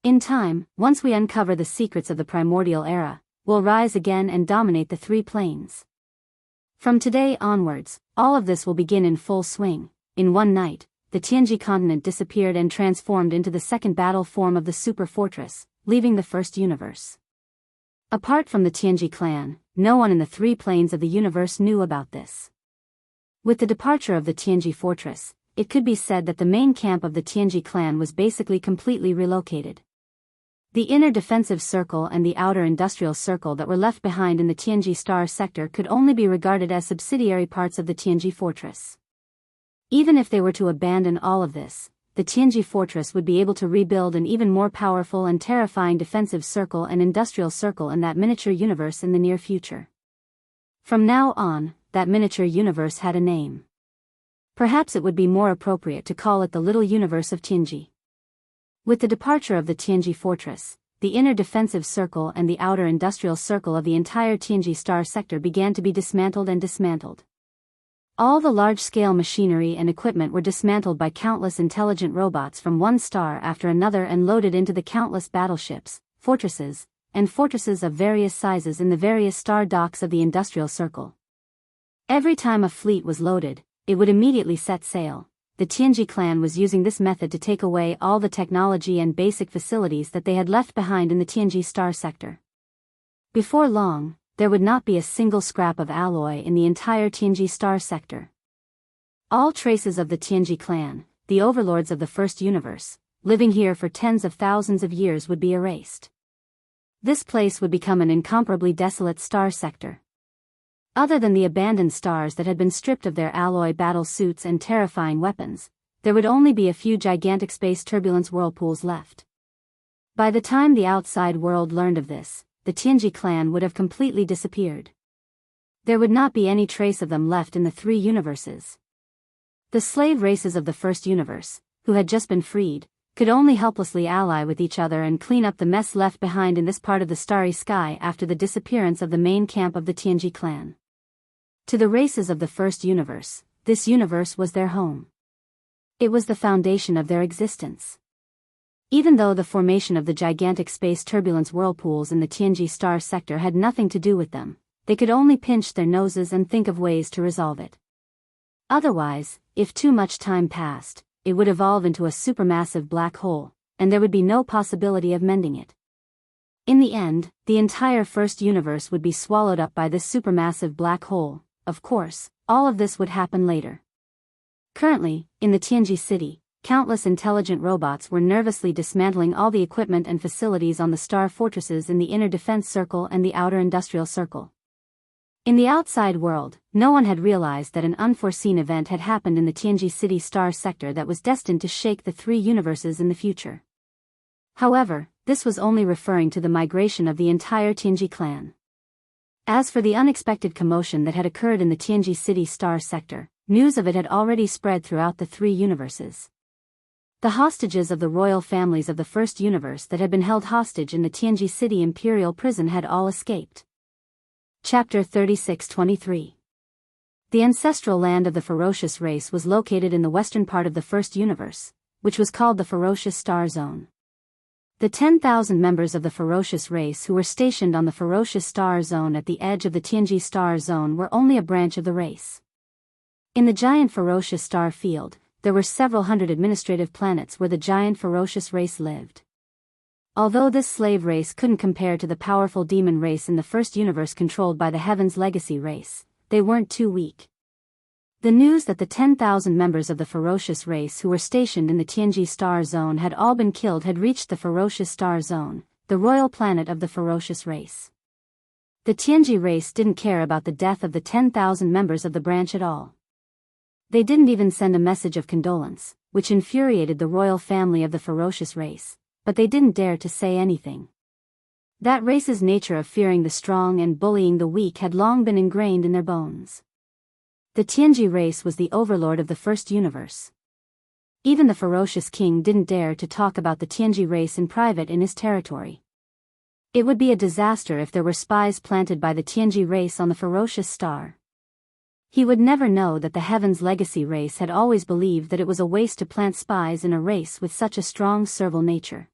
In time, once we uncover the secrets of the primordial era, we'll rise again and dominate the three planes. From today onwards, all of this will begin in full swing. In one night, the Tianji continent disappeared and transformed into the second battle form of the super fortress, leaving the first universe. Apart from the Tianji clan, no one in the three planes of the universe knew about this. With the departure of the Tianji fortress, it could be said that the main camp of the Tianji clan was basically completely relocated. The inner defensive circle and the outer industrial circle that were left behind in the Tianji star sector could only be regarded as subsidiary parts of the Tianji fortress. Even if they were to abandon all of this, the Tianji fortress would be able to rebuild an even more powerful and terrifying defensive circle and industrial circle in that miniature universe in the near future. From now on, that miniature universe had a name. Perhaps it would be more appropriate to call it the Little Universe of Tianji. With the departure of the Tianji fortress, the inner defensive circle and the outer industrial circle of the entire Tianji star sector began to be dismantled and dismantled. All the large-scale machinery and equipment were dismantled by countless intelligent robots from one star after another and loaded into the countless battleships, fortresses, and fortresses of various sizes in the various star docks of the industrial circle. Every time a fleet was loaded, it would immediately set sail. The Tianji clan was using this method to take away all the technology and basic facilities that they had left behind in the Tianji star sector. Before long, there would not be a single scrap of alloy in the entire Tianji star sector. All traces of the Tianji clan, the overlords of the first universe, living here for tens of thousands of years would be erased. This place would become an incomparably desolate star sector. Other than the abandoned stars that had been stripped of their alloy battle suits and terrifying weapons, there would only be a few gigantic space turbulence whirlpools left. By the time the outside world learned of this, the Tianji clan would have completely disappeared. There would not be any trace of them left in the three universes. The slave races of the first universe, who had just been freed, could only helplessly ally with each other and clean up the mess left behind in this part of the starry sky after the disappearance of the main camp of the Tianji clan. To the races of the first universe, this universe was their home. It was the foundation of their existence. Even though the formation of the gigantic space turbulence whirlpools in the Tianji star sector had nothing to do with them, they could only pinch their noses and think of ways to resolve it. Otherwise, if too much time passed, it would evolve into a supermassive black hole, and there would be no possibility of mending it. In the end, the entire first universe would be swallowed up by this supermassive black hole. Of course, all of this would happen later. Currently, in the Tianji city, countless intelligent robots were nervously dismantling all the equipment and facilities on the star fortresses in the inner defense circle and the outer industrial circle. In the outside world, no one had realized that an unforeseen event had happened in the Tianji city star sector that was destined to shake the three universes in the future. However, this was only referring to the migration of the entire Tianji clan. As for the unexpected commotion that had occurred in the Tianji City Star Sector, news of it had already spread throughout the three universes. The hostages of the royal families of the first universe that had been held hostage in the Tianji City Imperial Prison had all escaped. Chapter 36-23. The ancestral land of the ferocious race was located in the western part of the first universe, which was called the Ferocious Star Zone. The 10,000 members of the ferocious race who were stationed on the Ferocious Star Zone at the edge of the Tianji Star Zone were only a branch of the race. In the giant ferocious star field, there were several hundred administrative planets where the giant ferocious race lived. Although this slave race couldn't compare to the powerful demon race in the first universe controlled by the Heaven's Legacy race, they weren't too weak. The news that the 10,000 members of the ferocious race who were stationed in the Tianji Star Zone had all been killed had reached the Ferocious Star Zone, the royal planet of the ferocious race. The Tianji race didn't care about the death of the 10,000 members of the branch at all. They didn't even send a message of condolence, which infuriated the royal family of the ferocious race, but they didn't dare to say anything. That race's nature of fearing the strong and bullying the weak had long been ingrained in their bones. The Tianji race was the overlord of the first universe. Even the ferocious king didn't dare to talk about the Tianji race in private in his territory. It would be a disaster if there were spies planted by the Tianji race on the ferocious star. He would never know that the Heaven's Legacy race had always believed that it was a waste to plant spies in a race with such a strong servile nature.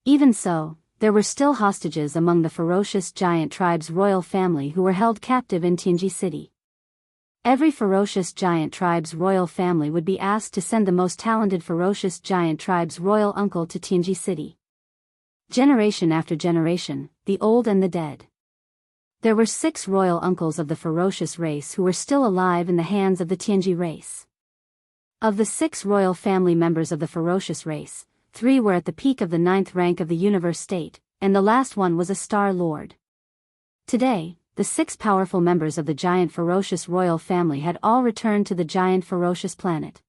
Even so, there were still hostages among the ferocious giant tribe's royal family who were held captive in Tianji City. Every ferocious giant tribe's royal family would be asked to send the most talented ferocious giant tribe's royal uncle to Tianji City. Generation after generation, the old and the dead. There were 6 royal uncles of the ferocious race who were still alive in the hands of the Tianji race. Of the 6 royal family members of the ferocious race, 3 were at the peak of the 9th rank of the universe state, and the last one was a Star Lord. Today, the 6 powerful members of the giant ferocious royal family had all returned to the giant ferocious planet.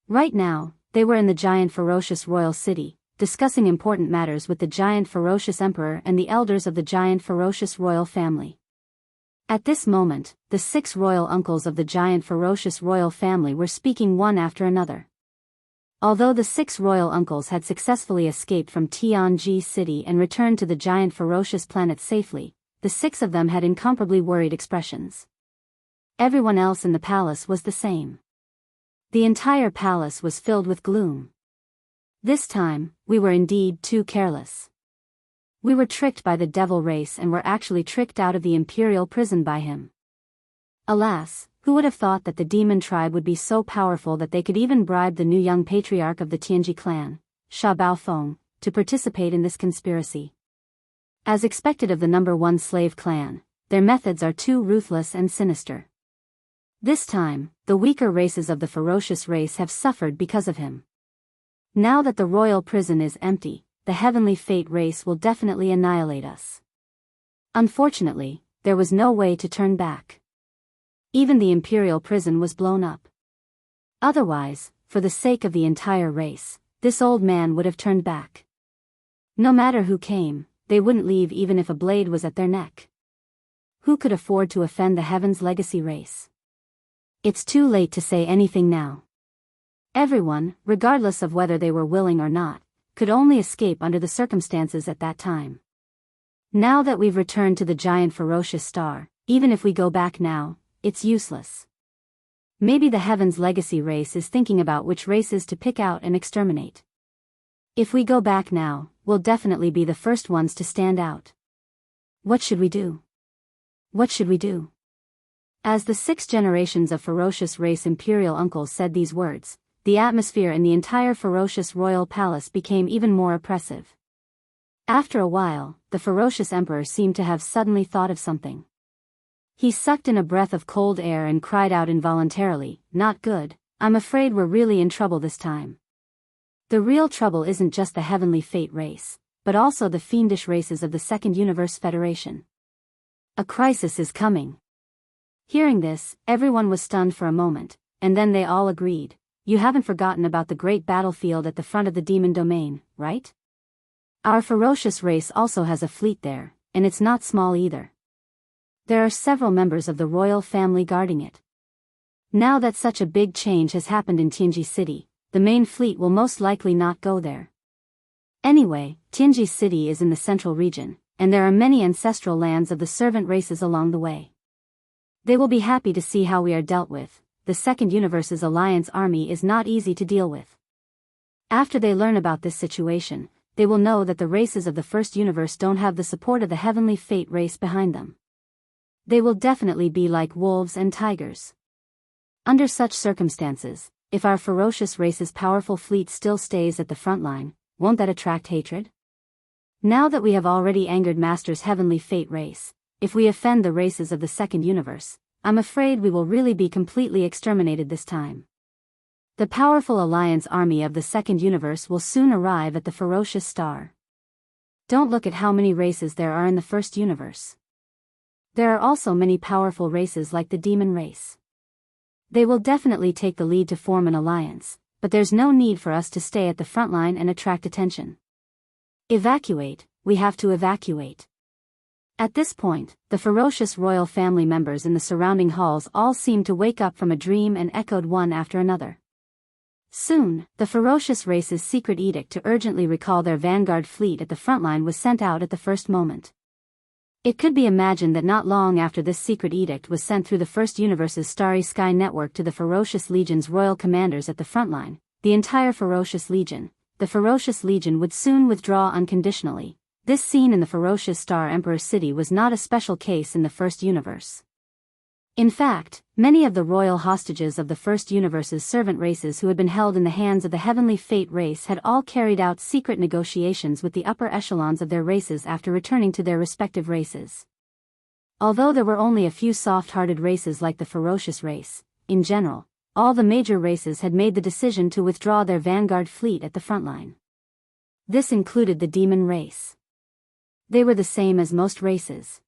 Right now, they were in the giant ferocious royal city, discussing important matters with the giant ferocious emperor and the elders of the giant ferocious royal family. At this moment, the 6 royal uncles of the giant ferocious royal family were speaking one after another. Although the 6 royal uncles had successfully escaped from Tianji City and returned to the giant ferocious planet safely, the 6 of them had incomparably worried expressions. Everyone else in the palace was the same. The entire palace was filled with gloom. This time, we were indeed too careless. We were tricked by the devil race and were actually tricked out of the imperial prison by him. Alas, who would have thought that the demon tribe would be so powerful that they could even bribe the new young patriarch of the Tianji clan, Sha Baofeng, to participate in this conspiracy. As expected of the number 1 slave clan, their methods are too ruthless and sinister. This time, the weaker races of the ferocious race have suffered because of him. Now that the royal prison is empty, the heavenly fate race will definitely annihilate us. Unfortunately, there was no way to turn back. Even the imperial prison was blown up. Otherwise, for the sake of the entire race, this old man would have turned back. No matter who came, they wouldn't leave even if a blade was at their neck. Who could afford to offend the Heaven's Legacy race? It's too late to say anything now. Everyone, regardless of whether they were willing or not, could only escape under the circumstances at that time. Now that we've returned to the giant ferocious star, even if we go back now, it's useless. Maybe the Heaven's Legacy race is thinking about which races to pick out and exterminate. If we go back now, we'll definitely be the first ones to stand out. What should we do? What should we do? As the 6 generations of ferocious race imperial uncles said these words, the atmosphere in the entire ferocious royal palace became even more oppressive. After a while, the ferocious emperor seemed to have suddenly thought of something. He sucked in a breath of cold air and cried out involuntarily, "Not good, I'm afraid we're really in trouble this time." The real trouble isn't just the heavenly fate race, but also the fiendish races of the Second Universe Federation. A crisis is coming. Hearing this, everyone was stunned for a moment, and then they all agreed. You haven't forgotten about the great battlefield at the front of the demon domain, right? Our ferocious race also has a fleet there, and it's not small either. There are several members of the royal family guarding it. Now that such a big change has happened in Tianji City, the main fleet will most likely not go there. Anyway, Tianji City is in the central region, and there are many ancestral lands of the servant races along the way. They will be happy to see how we are dealt with. The Second Universe's alliance army is not easy to deal with. After they learn about this situation, they will know that the races of the First Universe don't have the support of the Heavenly Fate race behind them. They will definitely be like wolves and tigers. Under such circumstances, if our ferocious race's powerful fleet still stays at the front line, won't that attract hatred? Now that we have already angered Master's Heavenly Fate race, if we offend the races of the Second Universe, I'm afraid we will really be completely exterminated this time. The powerful alliance army of the Second Universe will soon arrive at the ferocious star. Don't look at how many races there are in the First Universe. There are also many powerful races like the demon race. They will definitely take the lead to form an alliance, but there's no need for us to stay at the front line and attract attention. Evacuate, we have to evacuate. At this point, the ferocious royal family members in the surrounding halls all seemed to wake up from a dream and echoed one after another. Soon, the ferocious race's secret edict to urgently recall their vanguard fleet at the front line was sent out at the first moment. It could be imagined that not long after this secret edict was sent through the First Universe's Starry Sky network to the Ferocious Legion's royal commanders at the front line, the entire Ferocious Legion, the Ferocious Legion would soon withdraw unconditionally. This scene in the Ferocious Star Emperor City was not a special case in the First Universe. In fact, many of the royal hostages of the First Universe's servant races who had been held in the hands of the Heavenly Fate race had all carried out secret negotiations with the upper echelons of their races after returning to their respective races. Although there were only a few soft-hearted races like the Ferocious race, in general, all the major races had made the decision to withdraw their vanguard fleet at the front line. This included the demon race. They were the same as most races.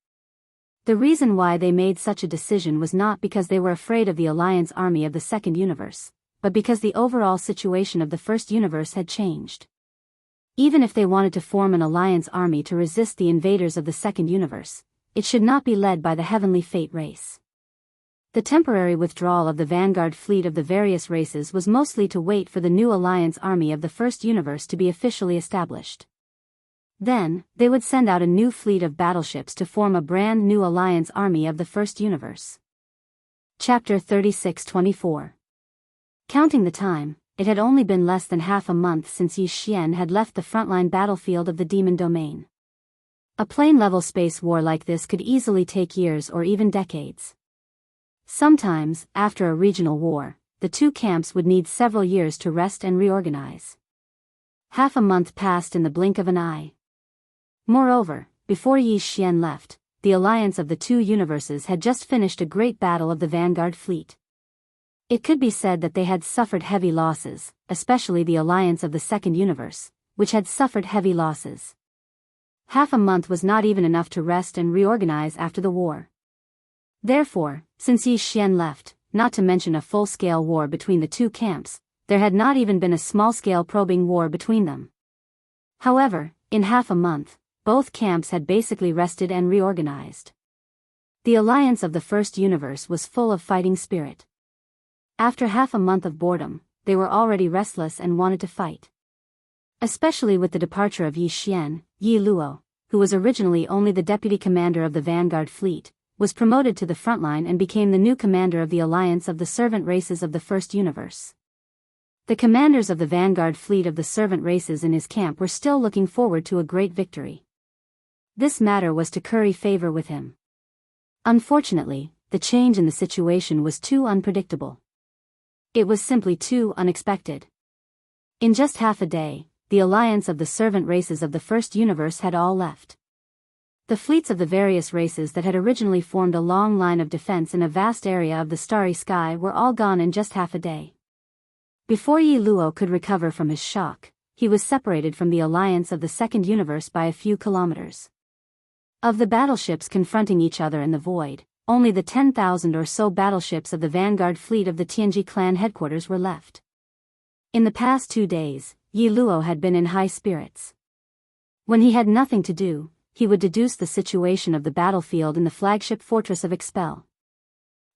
The reason why they made such a decision was not because they were afraid of the alliance army of the Second Universe, but because the overall situation of the First Universe had changed. Even if they wanted to form an alliance army to resist the invaders of the Second Universe, it should not be led by the Heavenly Fate race. The temporary withdrawal of the vanguard fleet of the various races was mostly to wait for the new alliance army of the First Universe to be officially established. Then, they would send out a new fleet of battleships to form a brand new alliance army of the First Universe. Chapter 36-24. Counting the time, it had only been less than half a month since Yi Xian had left the frontline battlefield of the Demon Domain. A plane-level space war like this could easily take years or even decades. Sometimes, after a regional war, the two camps would need several years to rest and reorganize. Half a month passed in the blink of an eye. Moreover, before Yi Xian left, the alliance of the two universes had just finished a great battle of the vanguard fleet. It could be said that they had suffered heavy losses, especially the alliance of the Second Universe, which had suffered heavy losses. Half a month was not even enough to rest and reorganize after the war. Therefore, since Yi Xian left, not to mention a full-scale war between the two camps, there had not even been a small-scale probing war between them. However, in half a month, both camps had basically rested and reorganized. The alliance of the First Universe was full of fighting spirit. After half a month of boredom, they were already restless and wanted to fight. Especially with the departure of Yi Xian, Yi Luo, who was originally only the deputy commander of the vanguard fleet, was promoted to the front line and became the new commander of the alliance of the servant races of the First Universe. The commanders of the vanguard fleet of the servant races in his camp were still looking forward to a great victory. This matter was to curry favor with him. Unfortunately, the change in the situation was too unpredictable. It was simply too unexpected. In just half a day, the alliance of the servant races of the First Universe had all left. The fleets of the various races that had originally formed a long line of defense in a vast area of the starry sky were all gone in just half a day. Before Yi Luo could recover from his shock, he was separated from the alliance of the Second Universe by a few kilometers. Of the battleships confronting each other in the void, only the 10,000 or so battleships of the vanguard fleet of the Tianji clan headquarters were left. In the past 2 days, Yi Luo had been in high spirits. When he had nothing to do, he would deduce the situation of the battlefield in the flagship fortress of Expel.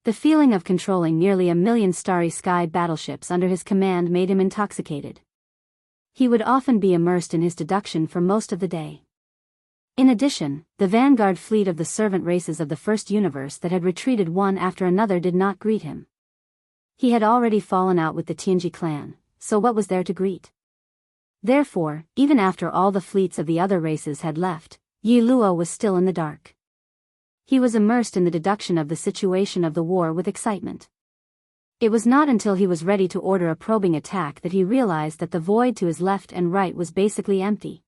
The feeling of controlling nearly 1,000,000 starry sky battleships under his command made him intoxicated. He would often be immersed in his deduction for most of the day. In addition, the vanguard fleet of the servant races of the First Universe that had retreated one after another did not greet him. He had already fallen out with the Tianji clan, so what was there to greet? Therefore, even after all the fleets of the other races had left, Yi Luo was still in the dark. He was immersed in the deduction of the situation of the war with excitement. It was not until he was ready to order a probing attack that he realized that the void to his left and right was basically empty.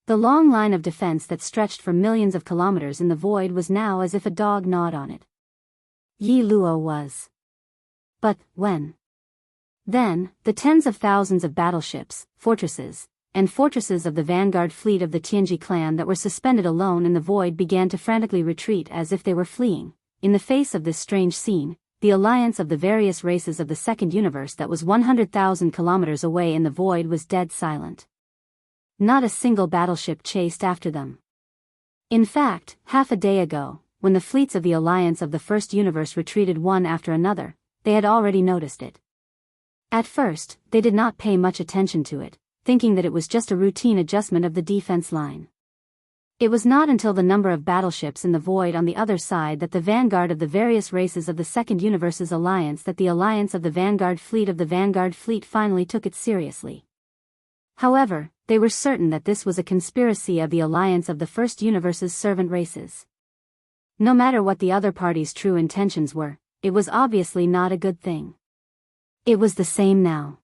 The long line of defense that stretched for millions of kilometers in the void was now as if a dog gnawed on it. Yi Luo was. But, when? Then, the tens of thousands of battleships, fortresses of the vanguard fleet of the Tianji clan that were suspended alone in the void began to frantically retreat as if they were fleeing. In the face of this strange scene, the alliance of the various races of the second universe that was 100,000 kilometers away in the void was dead silent. Not a single battleship chased after them. In fact, half a day ago, when the fleets of the alliance of the first universe retreated one after another, they had already noticed it. At first, they did not pay much attention to it, thinking that it was just a routine adjustment of the defense line. It was not until the number of battleships in the void on the other side that the vanguard of the various races of the second universe's alliance that the alliance of the vanguard fleet finally took it seriously. However, they were certain that this was a conspiracy of the alliance of the first universe's servant races. No matter what the other party's true intentions were, it was obviously not a good thing. It was the same now.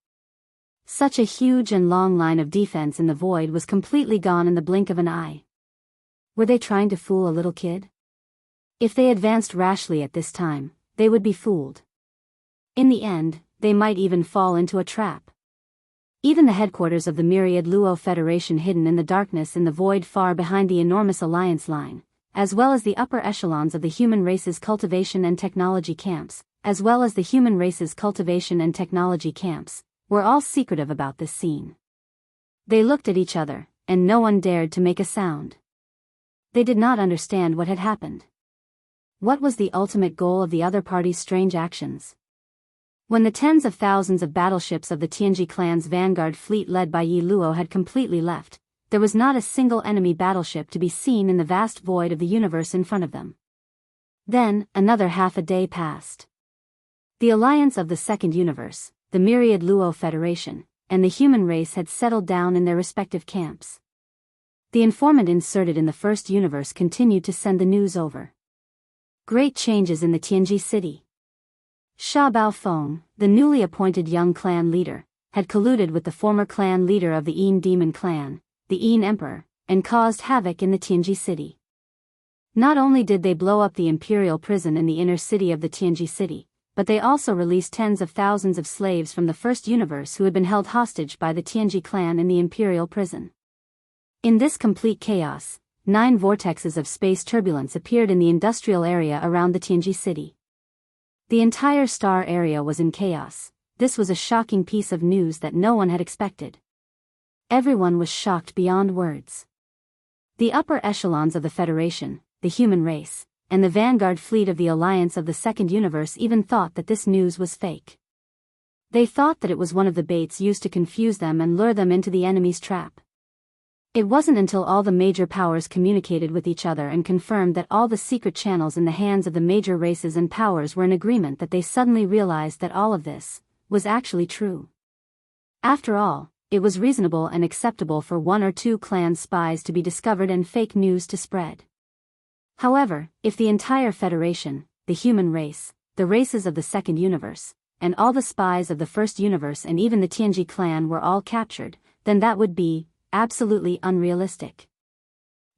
Such a huge and long line of defense in the void was completely gone in the blink of an eye. Were they trying to fool a little kid? If they advanced rashly at this time, they would be fooled. In the end, they might even fall into a trap. Even the headquarters of the myriad Luo Federation hidden in the darkness in the void far behind the enormous alliance line, as well as the upper echelons of the human race's cultivation and technology camps, were all secretive about this scene. They looked at each other, and no one dared to make a sound. They did not understand what had happened. What was the ultimate goal of the other party's strange actions? When the tens of thousands of battleships of the Tianji clan's vanguard fleet led by Yi Luo had completely left, there was not a single enemy battleship to be seen in the vast void of the universe in front of them. Then, another half a day passed. The alliance of the second universe, the myriad Luo Federation, and the human race had settled down in their respective camps. The informant inserted in the first universe continued to send the news over. Great changes in the Tianji city. Sha Baofeng, the newly appointed young clan leader, had colluded with the former clan leader of the Yin Demon clan, the Yin Emperor, and caused havoc in the Tianji city. Not only did they blow up the imperial prison in the inner city of the Tianji city, but they also released tens of thousands of slaves from the first universe who had been held hostage by the Tianji clan in the imperial prison. In this complete chaos, 9 vortexes of space turbulence appeared in the industrial area around the Tianji city. The entire star area was in chaos. This was a shocking piece of news that no one had expected. Everyone was shocked beyond words. The upper echelons of the Federation, the human race, and the vanguard fleet of the alliance of the second universe even thought that this news was fake. They thought that it was one of the baits used to confuse them and lure them into the enemy's trap. It wasn't until all the major powers communicated with each other and confirmed that all the secret channels in the hands of the major races and powers were in agreement that they suddenly realized that all of this was actually true. After all, it was reasonable and acceptable for 1 or 2 clan spies to be discovered and fake news to spread. However, if the entire Federation, the human race, the races of the second universe, and all the spies of the first universe and even the Tianji clan were all captured, then that would be absolutely unrealistic.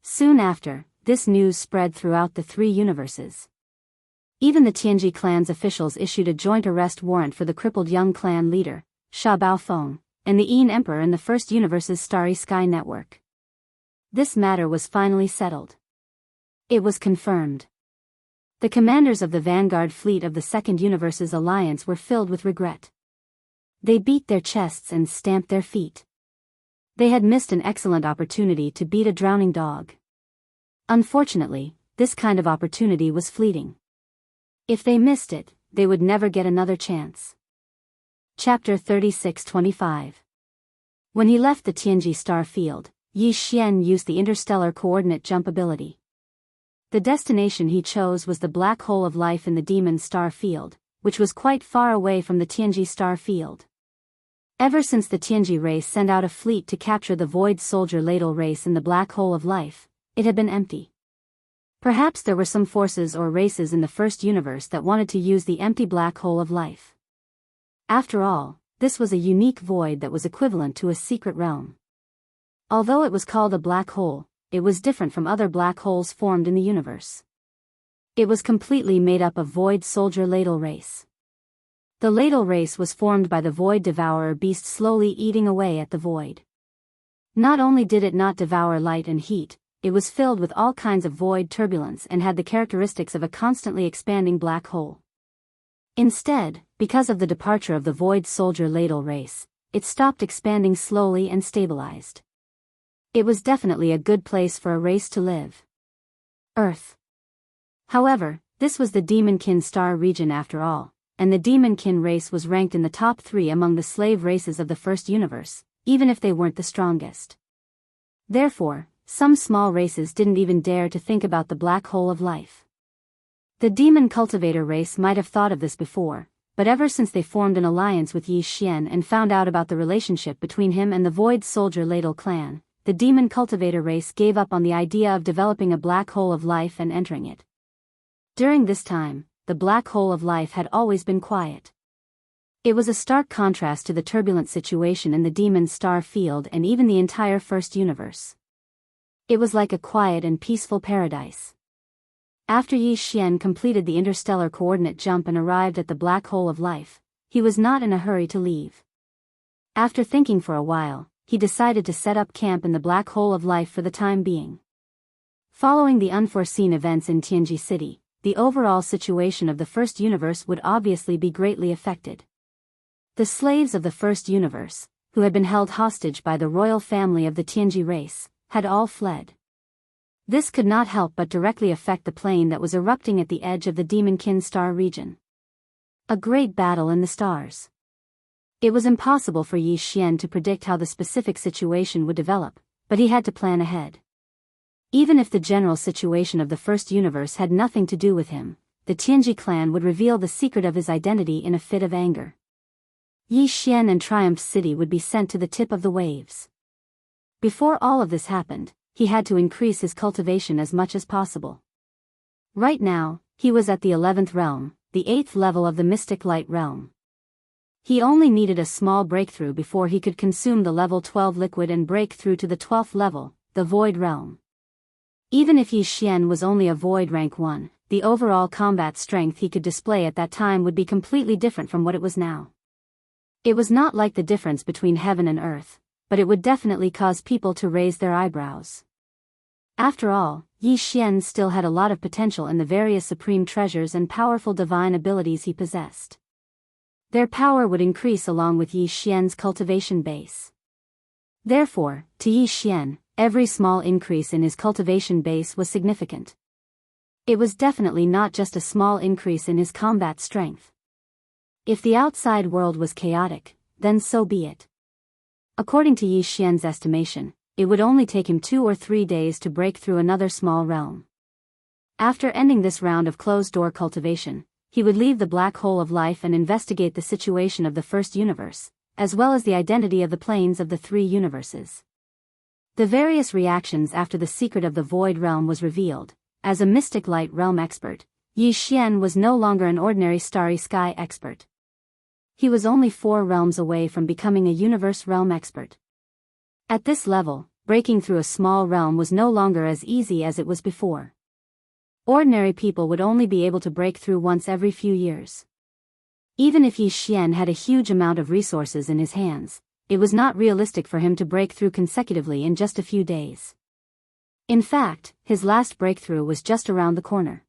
Soon after, this news spread throughout the 3 universes. Even the Tianji clan's officials issued a joint arrest warrant for the crippled young clan leader, Sha Baofeng, and the Yin Emperor in the first universe's Starry Sky network. This matter was finally settled. It was confirmed. The commanders of the vanguard fleet of the second universe's alliance were filled with regret. They beat their chests and stamped their feet. They had missed an excellent opportunity to beat a drowning dog. Unfortunately, this kind of opportunity was fleeting. If they missed it, they would never get another chance. Chapter 36-25. When he left the Tianji star field, Yi Xian used the interstellar coordinate jump ability. The destination he chose was the black hole of life in the demon star field, which was quite far away from the Tianji star field. Ever since the Tianji race sent out a fleet to capture the void soldier ladle race in the black hole of life, it had been empty. Perhaps there were some forces or races in the first universe that wanted to use the empty black hole of life. After all, this was a unique void that was equivalent to a secret realm. Although it was called a black hole, it was different from other black holes formed in the universe. It was completely made up of void soldier ladle race. The ladle race was formed by the void devourer beast slowly eating away at the void. Not only did it not devour light and heat, it was filled with all kinds of void turbulence and had the characteristics of a constantly expanding black hole. Instead, because of the departure of the void soldier ladle race, it stopped expanding slowly and stabilized. It was definitely a good place for a race to live. Earth. However, this was the Demonkin star region after all, and the Demonkin race was ranked in the top 3 among the slave races of the first universe, even if they weren't the strongest. Therefore, some small races didn't even dare to think about the black hole of life. The demon cultivator race might have thought of this before, but ever since they formed an alliance with Yi Xian and found out about the relationship between him and the void soldier ladle clan, the demon cultivator race gave up on the idea of developing a black hole of life and entering it. During this time, the black hole of life had always been quiet. It was a stark contrast to the turbulent situation in the demon star field and even the entire first universe. It was like a quiet and peaceful paradise. After Yi Xian completed the interstellar coordinate jump and arrived at the black hole of life, he was not in a hurry to leave. After thinking for a while, he decided to set up camp in the black hole of life for the time being. Following the unforeseen events in Tianji City, the overall situation of the first universe would obviously be greatly affected. The slaves of the first universe, who had been held hostage by the royal family of the Tianji race, had all fled. This could not help but directly affect the plane that was erupting at the edge of the Demonkin star region. A great battle in the stars. It was impossible for Yi Xian to predict how the specific situation would develop, but he had to plan ahead. Even if the general situation of the first universe had nothing to do with him, the Tianji clan would reveal the secret of his identity in a fit of anger. Yi Xian and Triumph City would be sent to the tip of the waves. Before all of this happened, he had to increase his cultivation as much as possible. Right now, he was at the 11th realm, the 8th level of the Mystic Light realm. He only needed a small breakthrough before he could consume the level 12 liquid and break through to the 12th level, the Void realm. Even if Yi Xian was only a Void rank 1, the overall combat strength he could display at that time would be completely different from what it was now. It was not like the difference between heaven and earth, but it would definitely cause people to raise their eyebrows. After all, Yi Xian still had a lot of potential in the various supreme treasures and powerful divine abilities he possessed. Their power would increase along with Yi Xian's cultivation base. Therefore, to Yi Xian, every small increase in his cultivation base was significant. It was definitely not just a small increase in his combat strength. If the outside world was chaotic, then so be it. According to Yi Xian's estimation, it would only take him 2 or 3 days to break through another small realm. After ending this round of closed-door cultivation, he would leave the black hole of life and investigate the situation of the first universe, as well as the identity of the planes of the 3 universes. The various reactions after the secret of the Void realm was revealed. As a Mystic Light realm expert, Yi Xian was no longer an ordinary Starry Sky expert. He was only 4 realms away from becoming a Universe realm expert. At this level, breaking through a small realm was no longer as easy as it was before. Ordinary people would only be able to break through once every few years. Even if Yi Xian had a huge amount of resources in his hands, it was not realistic for him to break through consecutively in just a few days. In fact, his last breakthrough was just around the corner.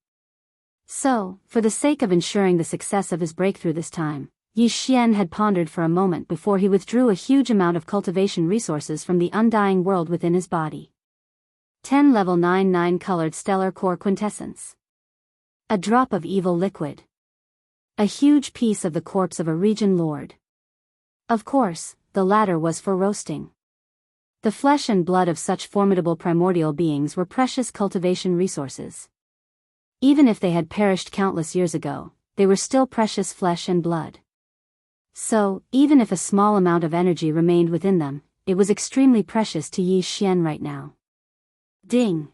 So, for the sake of ensuring the success of his breakthrough this time, Yi Xian had pondered for a moment before he withdrew a huge amount of cultivation resources from the undying world within his body. 10 Level 99 Colored Stellar Core Quintessence. A drop of evil liquid. A huge piece of the corpse of a region lord. Of course, the latter was for roasting. The flesh and blood of such formidable primordial beings were precious cultivation resources. Even if they had perished countless years ago, they were still precious flesh and blood. So, even if a small amount of energy remained within them, it was extremely precious to Yi Xian right now. Ding!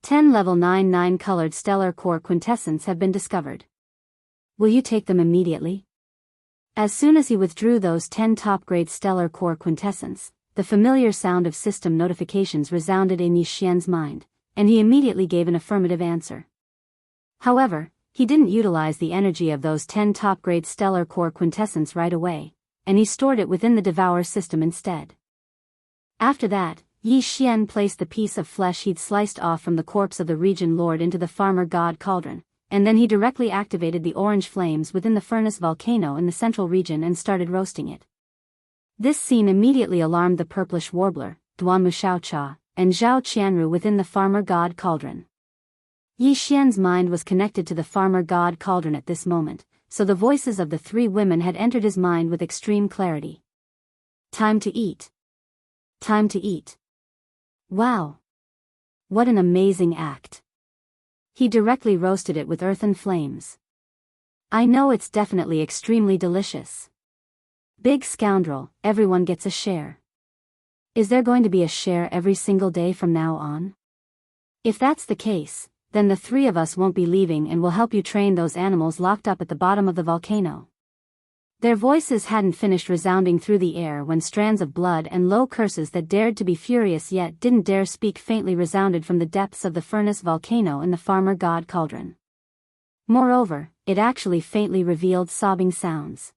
10 Level 99 Colored Stellar Core Quintessence have been discovered. Will you take them immediately? As soon as he withdrew those 10 top-grade Stellar Core Quintessence, the familiar sound of system notifications resounded in Yi Xian's mind, and he immediately gave an affirmative answer. However, he didn't utilize the energy of those 10 top-grade Stellar Core Quintessence right away, and he stored it within the Devourer system instead. After that, Yi Xian placed the piece of flesh he'd sliced off from the corpse of the region lord into the farmer god cauldron, and then he directly activated the orange flames within the furnace volcano in the central region and started roasting it. This scene immediately alarmed the purplish warbler, Duan Muxiaocha, and Zhao Qianru within the farmer god cauldron. Yi Xian's mind was connected to the farmer god cauldron at this moment, so the voices of the three women had entered his mind with extreme clarity. Time to eat. Time to eat. Wow! What an amazing act. He directly roasted it with earthen flames. I know it's definitely extremely delicious. Big scoundrel, everyone gets a share. Is there going to be a share every single day from now on? If that's the case, then the three of us won't be leaving and will help you train those animals locked up at the bottom of the volcano. Their voices hadn't finished resounding through the air when strands of blood and low curses that dared to be furious yet didn't dare speak faintly resounded from the depths of the furnace volcano in the farmer god cauldron. Moreover, it actually faintly revealed sobbing sounds.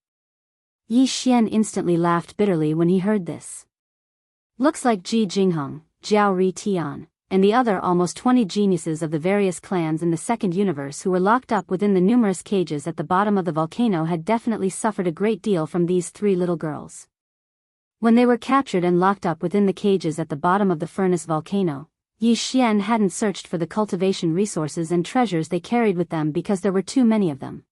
Yi Xian instantly laughed bitterly when he heard this. Looks like Ji Jinghong, Jiao Ri Tian, and the other almost 20 geniuses of the various clans in the second universe who were locked up within the numerous cages at the bottom of the volcano had definitely suffered a great deal from these three little girls. When they were captured and locked up within the cages at the bottom of the furnace volcano, Yi Xian hadn't searched for the cultivation resources and treasures they carried with them because there were too many of them.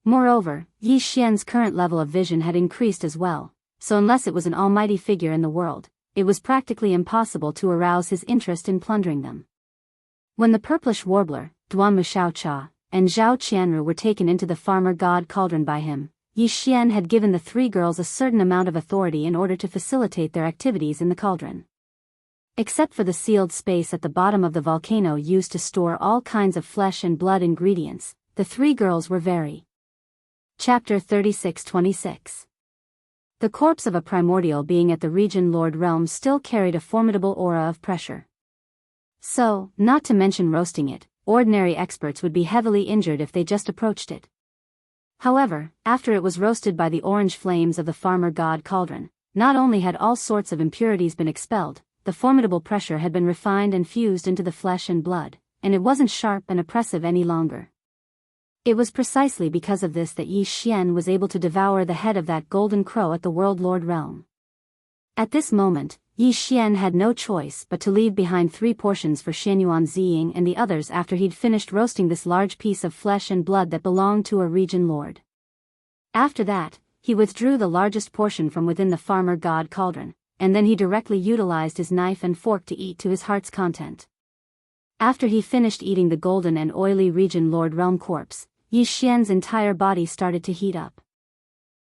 Moreover, Yi Xian's current level of vision had increased as well, so unless it was an almighty figure in the world, it was practically impossible to arouse his interest in plundering them. When the purplish warbler, Duan Muxiaocha, and Zhao Qianru were taken into the farmer god cauldron by him, Yi Xian had given the three girls a certain amount of authority in order to facilitate their activities in the cauldron. Except for the sealed space at the bottom of the volcano used to store all kinds of flesh and blood ingredients, the three girls were very. Chapter 36-26. The corpse of a primordial being at the region lord realm still carried a formidable aura of pressure. So, not to mention roasting it, ordinary experts would be heavily injured if they just approached it. However, after it was roasted by the orange flames of the farmer god cauldron, not only had all sorts of impurities been expelled, the formidable pressure had been refined and fused into the flesh and blood, and it wasn't sharp and oppressive any longer. It was precisely because of this that Yi Xian was able to devour the head of that golden crow at the World Lord realm. At this moment, Yi Xian had no choice but to leave behind 3 portions for Xianyuan Ziying and the others after he'd finished roasting this large piece of flesh and blood that belonged to a region lord. After that, he withdrew the largest portion from within the farmer god cauldron, and then he directly utilized his knife and fork to eat to his heart's content. After he finished eating the golden and oily region lord realm corpse, Yi Xian's entire body started to heat up.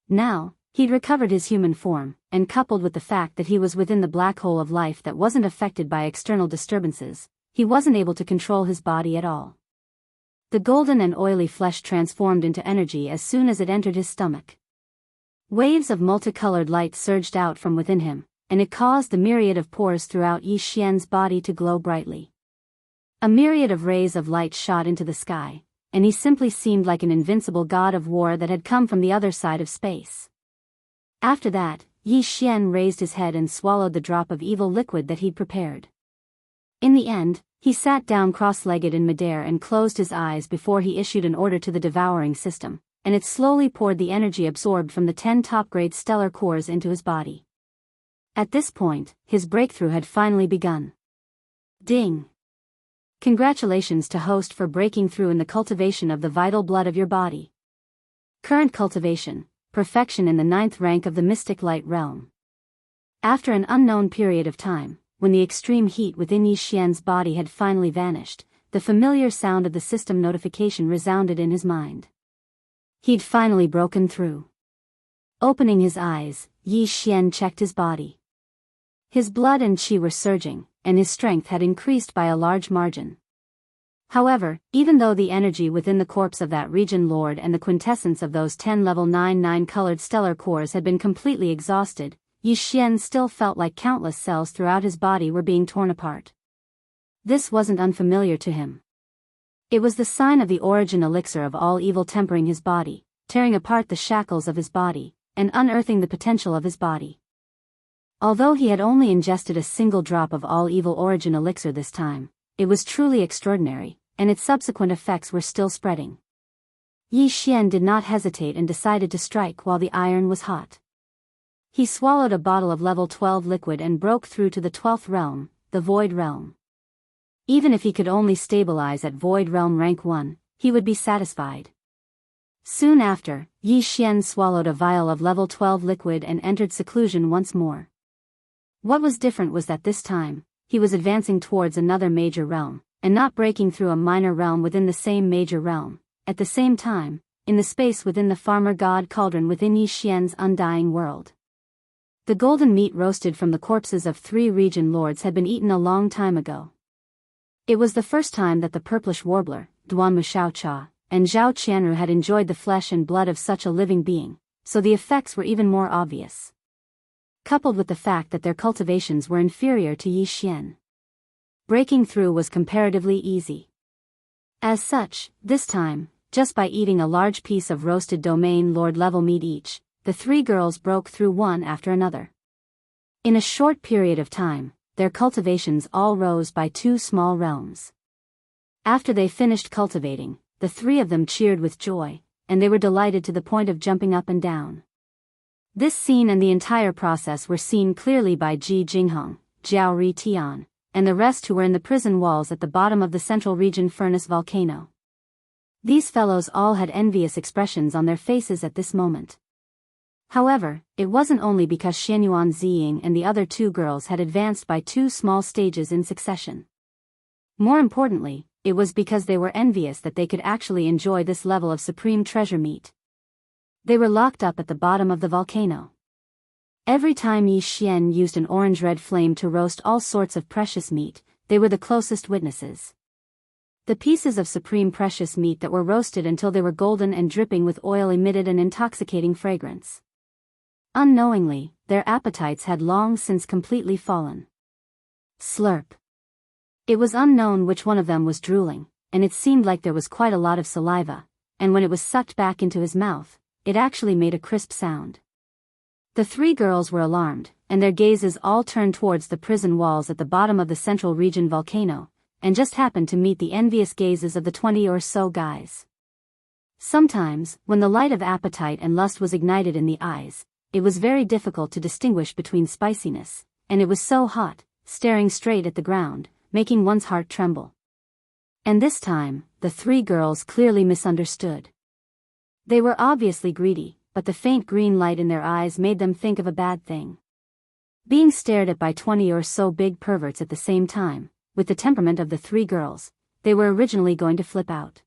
Now, he'd recovered his human form, and coupled with the fact that he was within the black hole of life that wasn't affected by external disturbances, he wasn't able to control his body at all. The golden and oily flesh transformed into energy as soon as it entered his stomach. Waves of multicolored light surged out from within him, and it caused the myriad of pores throughout Yi Xian's body to glow brightly. A myriad of rays of light shot into the sky, and he simply seemed like an invincible god of war that had come from the other side of space. After that, Yi Xian raised his head and swallowed the drop of evil liquid that he'd prepared. In the end, he sat down cross-legged in midair and closed his eyes before he issued an order to the devouring system, and it slowly poured the energy absorbed from the 10 top-grade stellar cores into his body. At this point, his breakthrough had finally begun. Ding! Congratulations to host for breaking through in the cultivation of the vital blood of your body. Current cultivation, perfection in the 9th rank of the mystic light realm. After an unknown period of time, when the extreme heat within Yi Xian's body had finally vanished, the familiar sound of the system notification resounded in his mind. He'd finally broken through. Opening his eyes, Yi Xian checked his body. His blood and qi were surging, and his strength had increased by a large margin. However, even though the energy within the corpse of that region lord and the quintessence of those 10 level 9 colored stellar cores had been completely exhausted, Yi Xian still felt like countless cells throughout his body were being torn apart. This wasn't unfamiliar to him. It was the sign of the origin elixir of all evil tempering his body, tearing apart the shackles of his body, and unearthing the potential of his body. Although he had only ingested a single drop of all evil origin elixir this time, it was truly extraordinary, and its subsequent effects were still spreading. Yi Xian did not hesitate and decided to strike while the iron was hot. He swallowed a bottle of level 12 liquid and broke through to the 12th realm, the Void Realm. Even if he could only stabilize at Void Realm rank 1, he would be satisfied. Soon after, Yi Xian swallowed a vial of level 12 liquid and entered seclusion once more. What was different was that this time, he was advancing towards another major realm, and not breaking through a minor realm within the same major realm. At the same time, in the space within the farmer god cauldron within Yi Xian's undying world. The golden meat roasted from the corpses of 3 region lords had been eaten a long time ago. It was the first time that the purplish warbler, Duan Muxiaocha, and Zhao Qianru had enjoyed the flesh and blood of such a living being, so the effects were even more obvious. Coupled with the fact that their cultivations were inferior to Yi Xian. Breaking through was comparatively easy. As such, this time, just by eating a large piece of roasted domain lord level meat each, the 3 girls broke through one after another. In a short period of time, their cultivations all rose by 2 small realms. After they finished cultivating, the 3 of them cheered with joy, and they were delighted to the point of jumping up and down. This scene and the entire process were seen clearly by Ji Jingheng, Jiao Ri Tian, and the rest who were in the prison walls at the bottom of the central region furnace volcano. These fellows all had envious expressions on their faces at this moment. However, it wasn't only because Xianyuan Ziying and the other 2 girls had advanced by 2 small stages in succession. More importantly, it was because they were envious that they could actually enjoy this level of supreme treasure meat. They were locked up at the bottom of the volcano. Every time Yi Xian used an orange-red flame to roast all sorts of precious meat, they were the closest witnesses. The pieces of supreme precious meat that were roasted until they were golden and dripping with oil emitted an intoxicating fragrance. Unknowingly, their appetites had long since completely fallen. Slurp. It was unknown which one of them was drooling, and it seemed like there was quite a lot of saliva, and when it was sucked back into his mouth, it actually made a crisp sound. The 3 girls were alarmed, and their gazes all turned towards the prison walls at the bottom of the central region volcano, and just happened to meet the envious gazes of the 20 or so guys. Sometimes, when the light of appetite and lust was ignited in the eyes, it was very difficult to distinguish between spiciness, and it was so hot, staring straight at the ground, making one's heart tremble. And this time, the 3 girls clearly misunderstood. They were obviously greedy, but the faint green light in their eyes made them think of a bad thing. Being stared at by 20 or so big perverts at the same time, with the temperament of the 3 girls, they were originally going to flip out.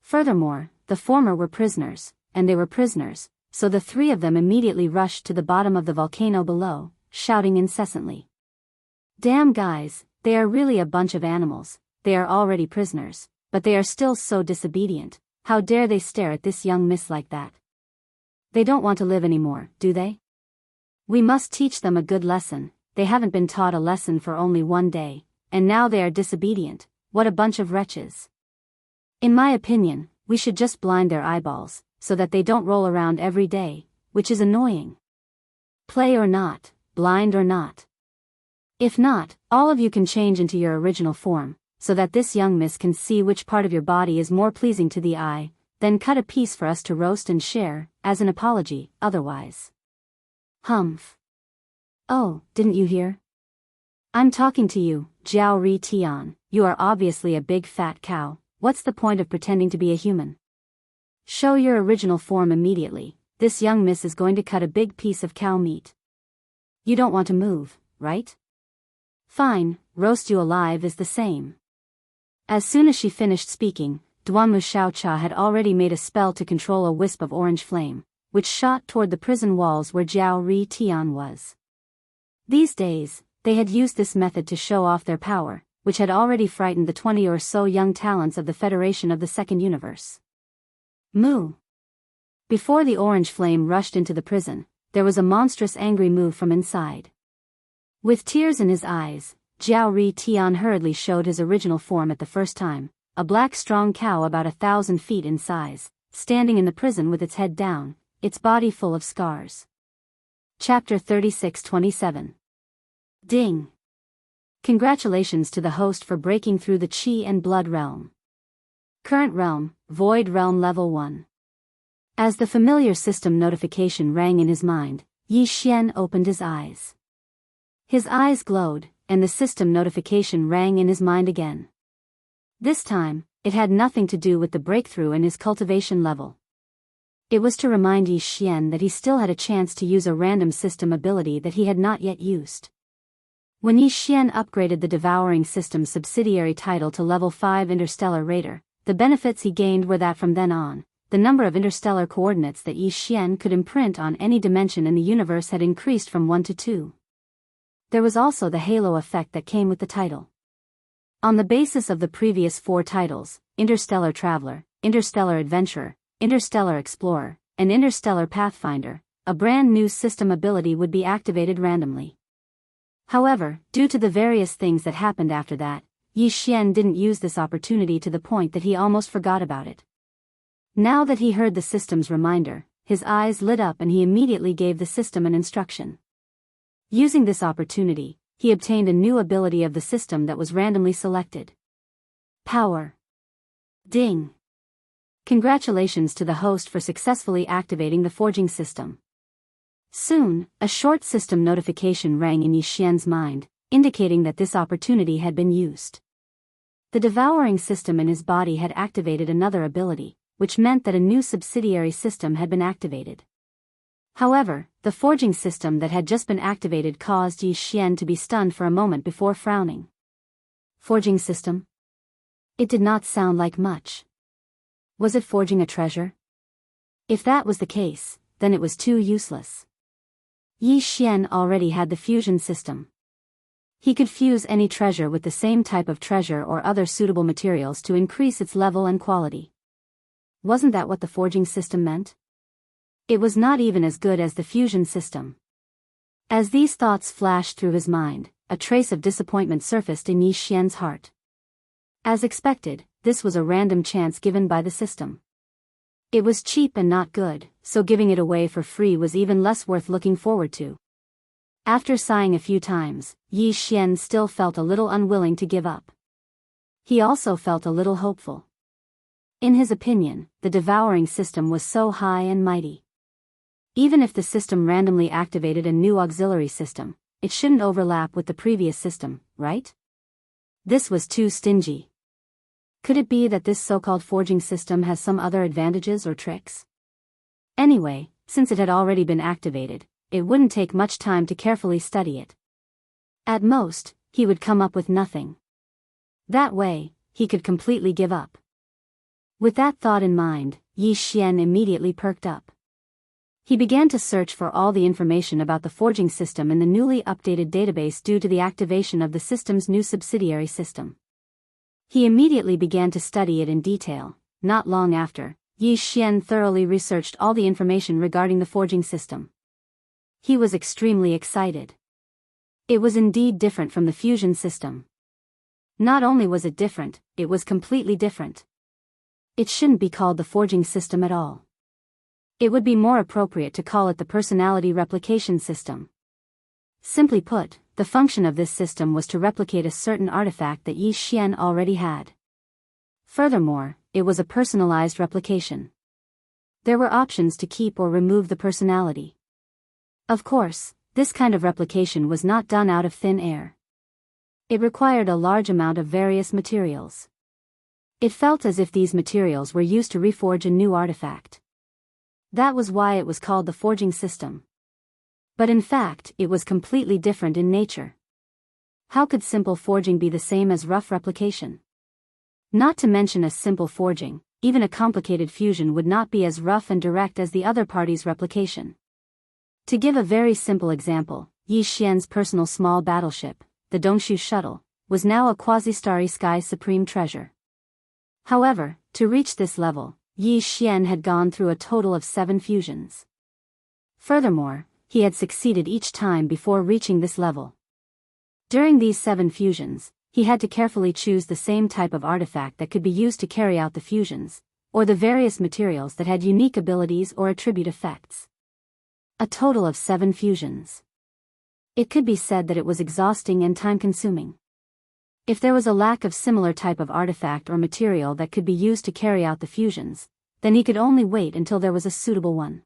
Furthermore, the former were prisoners, and they were prisoners, so the 3 of them immediately rushed to the bottom of the volcano below, shouting incessantly. Damn guys, they are really a bunch of animals, they are already prisoners, but they are still so disobedient, how dare they stare at this young miss like that? They don't want to live anymore, do they? We must teach them a good lesson, they haven't been taught a lesson for only 1 day, and now they are disobedient, what a bunch of wretches. In my opinion, we should just blind their eyeballs, so that they don't roll around every day, which is annoying. Play or not, blind or not. If not, all of you can change into your original form, so that this young miss can see which part of your body is more pleasing to the eye, then cut a piece for us to roast and share, as an apology, otherwise. Humph. Oh, didn't you hear? I'm talking to you, Jiao Ri Tian. You are obviously a big fat cow. What's the point of pretending to be a human? Show your original form immediately. This young miss is going to cut a big piece of cow meat. You don't want to move, right? Fine, roast you alive is the same. As soon as she finished speaking, Duan Muxiaocha had already made a spell to control a wisp of orange flame, which shot toward the prison walls where Jiao Ri Tian was. These days, they had used this method to show off their power, which had already frightened the 20 or so young talents of the Federation of the Second Universe. Moo! Before the orange flame rushed into the prison, there was a monstrous angry moo from inside. With tears in his eyes, Jiao Ri Tian hurriedly showed his original form at the first time, a black strong cow about 1,000 feet in size, standing in the prison with its head down, its body full of scars. Chapter 36-27. Ding! Congratulations to the host for breaking through the Qi and Blood realm. Current realm, Void Realm Level 1. As the familiar system notification rang in his mind, Yi Xian opened his eyes. His eyes glowed, and the system notification rang in his mind again. This time, it had nothing to do with the breakthrough in his cultivation level. It was to remind Yi Xian that he still had a chance to use a random system ability that he had not yet used. When Yi Xian upgraded the Devouring system subsidiary title to level 5 Interstellar Raider, the benefits he gained were that from then on, the number of interstellar coordinates that Yi Xian could imprint on any dimension in the universe had increased from 1 to 2. There was also the halo effect that came with the title. On the basis of the previous 4 titles, Interstellar Traveler, Interstellar Adventurer, Interstellar Explorer, and Interstellar Pathfinder, a brand new system ability would be activated randomly. However, due to the various things that happened after that, Yi Xian didn't use this opportunity to the point that he almost forgot about it. Now that he heard the system's reminder, his eyes lit up and he immediately gave the system an instruction. Using this opportunity, he obtained a new ability of the system that was randomly selected. Power. Ding! Congratulations to the host for successfully activating the forging system. Soon, a short system notification rang in Yi Xian's mind, indicating that this opportunity had been used. The devouring system in his body had activated another ability, which meant that a new subsidiary system had been activated. However, the forging system that had just been activated caused Yi Xian to be stunned for a moment before frowning. Forging system? It did not sound like much. Was it forging a treasure? If that was the case, then it was too useless. Yi Xian already had the fusion system. He could fuse any treasure with the same type of treasure or other suitable materials to increase its level and quality. Wasn't that what the forging system meant? It was not even as good as the fusion system. As these thoughts flashed through his mind, a trace of disappointment surfaced in Yi Xian's heart. As expected, this was a random chance given by the system. It was cheap and not good, so giving it away for free was even less worth looking forward to. After sighing a few times, Yi Xian still felt a little unwilling to give up. He also felt a little hopeful. In his opinion, the devouring system was so high and mighty. Even if the system randomly activated a new auxiliary system, it shouldn't overlap with the previous system, right? This was too stingy. Could it be that this so-called forging system has some other advantages or tricks? Anyway, since it had already been activated, it wouldn't take much time to carefully study it. At most, he would come up with nothing. That way, he could completely give up. With that thought in mind, Yi Xian immediately perked up. He began to search for all the information about the forging system in the newly updated database due to the activation of the system's new subsidiary system. He immediately began to study it in detail. Not long after, Yi Xian thoroughly researched all the information regarding the forging system. He was extremely excited. It was indeed different from the fusion system. Not only was it different, it was completely different. It shouldn't be called the forging system at all. It would be more appropriate to call it the personality replication system. Simply put, the function of this system was to replicate a certain artifact that Yi Xian already had. Furthermore, it was a personalized replication. There were options to keep or remove the personality. Of course, this kind of replication was not done out of thin air. It required a large amount of various materials. It felt as if these materials were used to reforge a new artifact. That was why it was called the forging system. But in fact, it was completely different in nature. How could simple forging be the same as rough replication? Not to mention a simple forging, even a complicated fusion would not be as rough and direct as the other party's replication. To give a very simple example, Yi Xian's personal small battleship, the Dongshu shuttle, was now a quasi-starry sky supreme treasure. However, to reach this level, Yi Xian had gone through a total of 7 fusions. Furthermore, he had succeeded each time before reaching this level. During these 7 fusions, he had to carefully choose the same type of artifact that could be used to carry out the fusions, or the various materials that had unique abilities or attribute effects. A total of 7 fusions. It could be said that it was exhausting and time-consuming. If there was a lack of similar type of artifact or material that could be used to carry out the fusions, then he could only wait until there was a suitable one.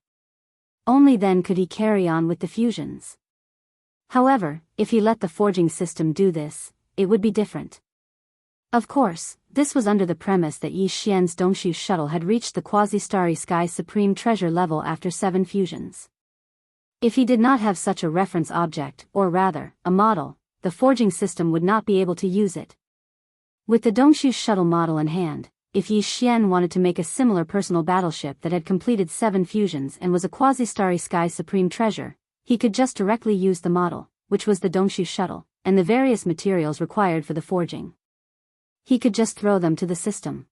Only then could he carry on with the fusions. However, if he let the forging system do this, it would be different. Of course, this was under the premise that Yi Xian's Dongshu shuttle had reached the quasi-starry sky supreme treasure level after 7 fusions. If he did not have such a reference object, or rather, a model, the forging system would not be able to use it. With the Dongshu shuttle model in hand, if Yi Xian wanted to make a similar personal battleship that had completed 7 fusions and was a quasi-starry sky supreme treasure, he could just directly use the model, which was the Dongshu shuttle, and the various materials required for the forging. He could just throw them to the system.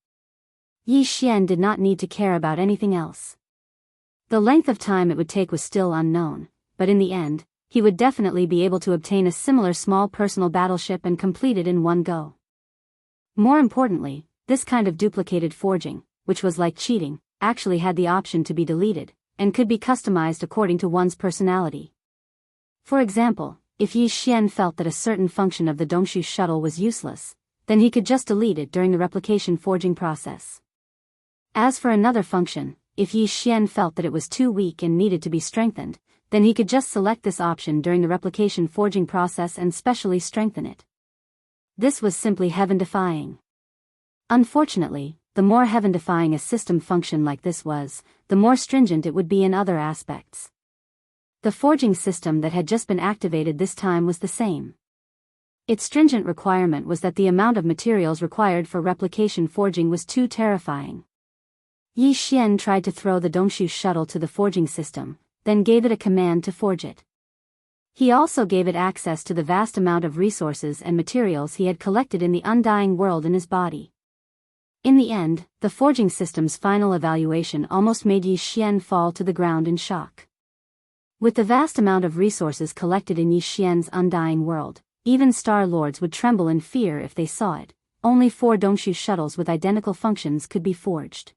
Yi Xian did not need to care about anything else. The length of time it would take was still unknown, but in the end, he would definitely be able to obtain a similar small personal battleship and complete it in one go. More importantly, this kind of duplicated forging, which was like cheating, actually had the option to be deleted, and could be customized according to one's personality. For example, if Yi Xian felt that a certain function of the Dongshu shuttle was useless, then he could just delete it during the replication forging process. As for another function, if Yi Xian felt that it was too weak and needed to be strengthened, then he could just select this option during the replication forging process and specially strengthen it. This was simply heaven-defying. Unfortunately, the more heaven-defying a system function like this was, the more stringent it would be in other aspects. The forging system that had just been activated this time was the same. Its stringent requirement was that the amount of materials required for replication forging was too terrifying. Yi Xian tried to throw the Dongshu shuttle to the forging system, then gave it a command to forge it. He also gave it access to the vast amount of resources and materials he had collected in the undying world in his body. In the end, the forging system's final evaluation almost made Yi Xian fall to the ground in shock. With the vast amount of resources collected in Yi Xian's undying world, even Star Lords would tremble in fear if they saw it. Only 4 Dongshu shuttles with identical functions could be forged.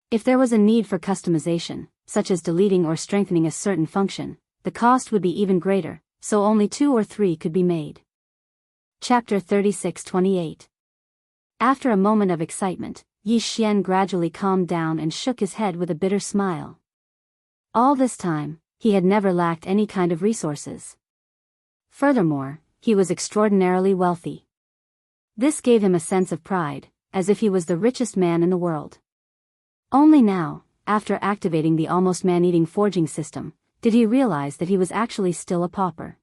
If there was a need for customization, such as deleting or strengthening a certain function, the cost would be even greater, so only 2 or 3 could be made. Chapter 36-28. After a moment of excitement, Yi Xian gradually calmed down and shook his head with a bitter smile. All this time, he had never lacked any kind of resources. Furthermore, he was extraordinarily wealthy. This gave him a sense of pride, as if he was the richest man in the world. Only now, after activating the almost man-eating forging system, did he realize that he was actually still a pauper.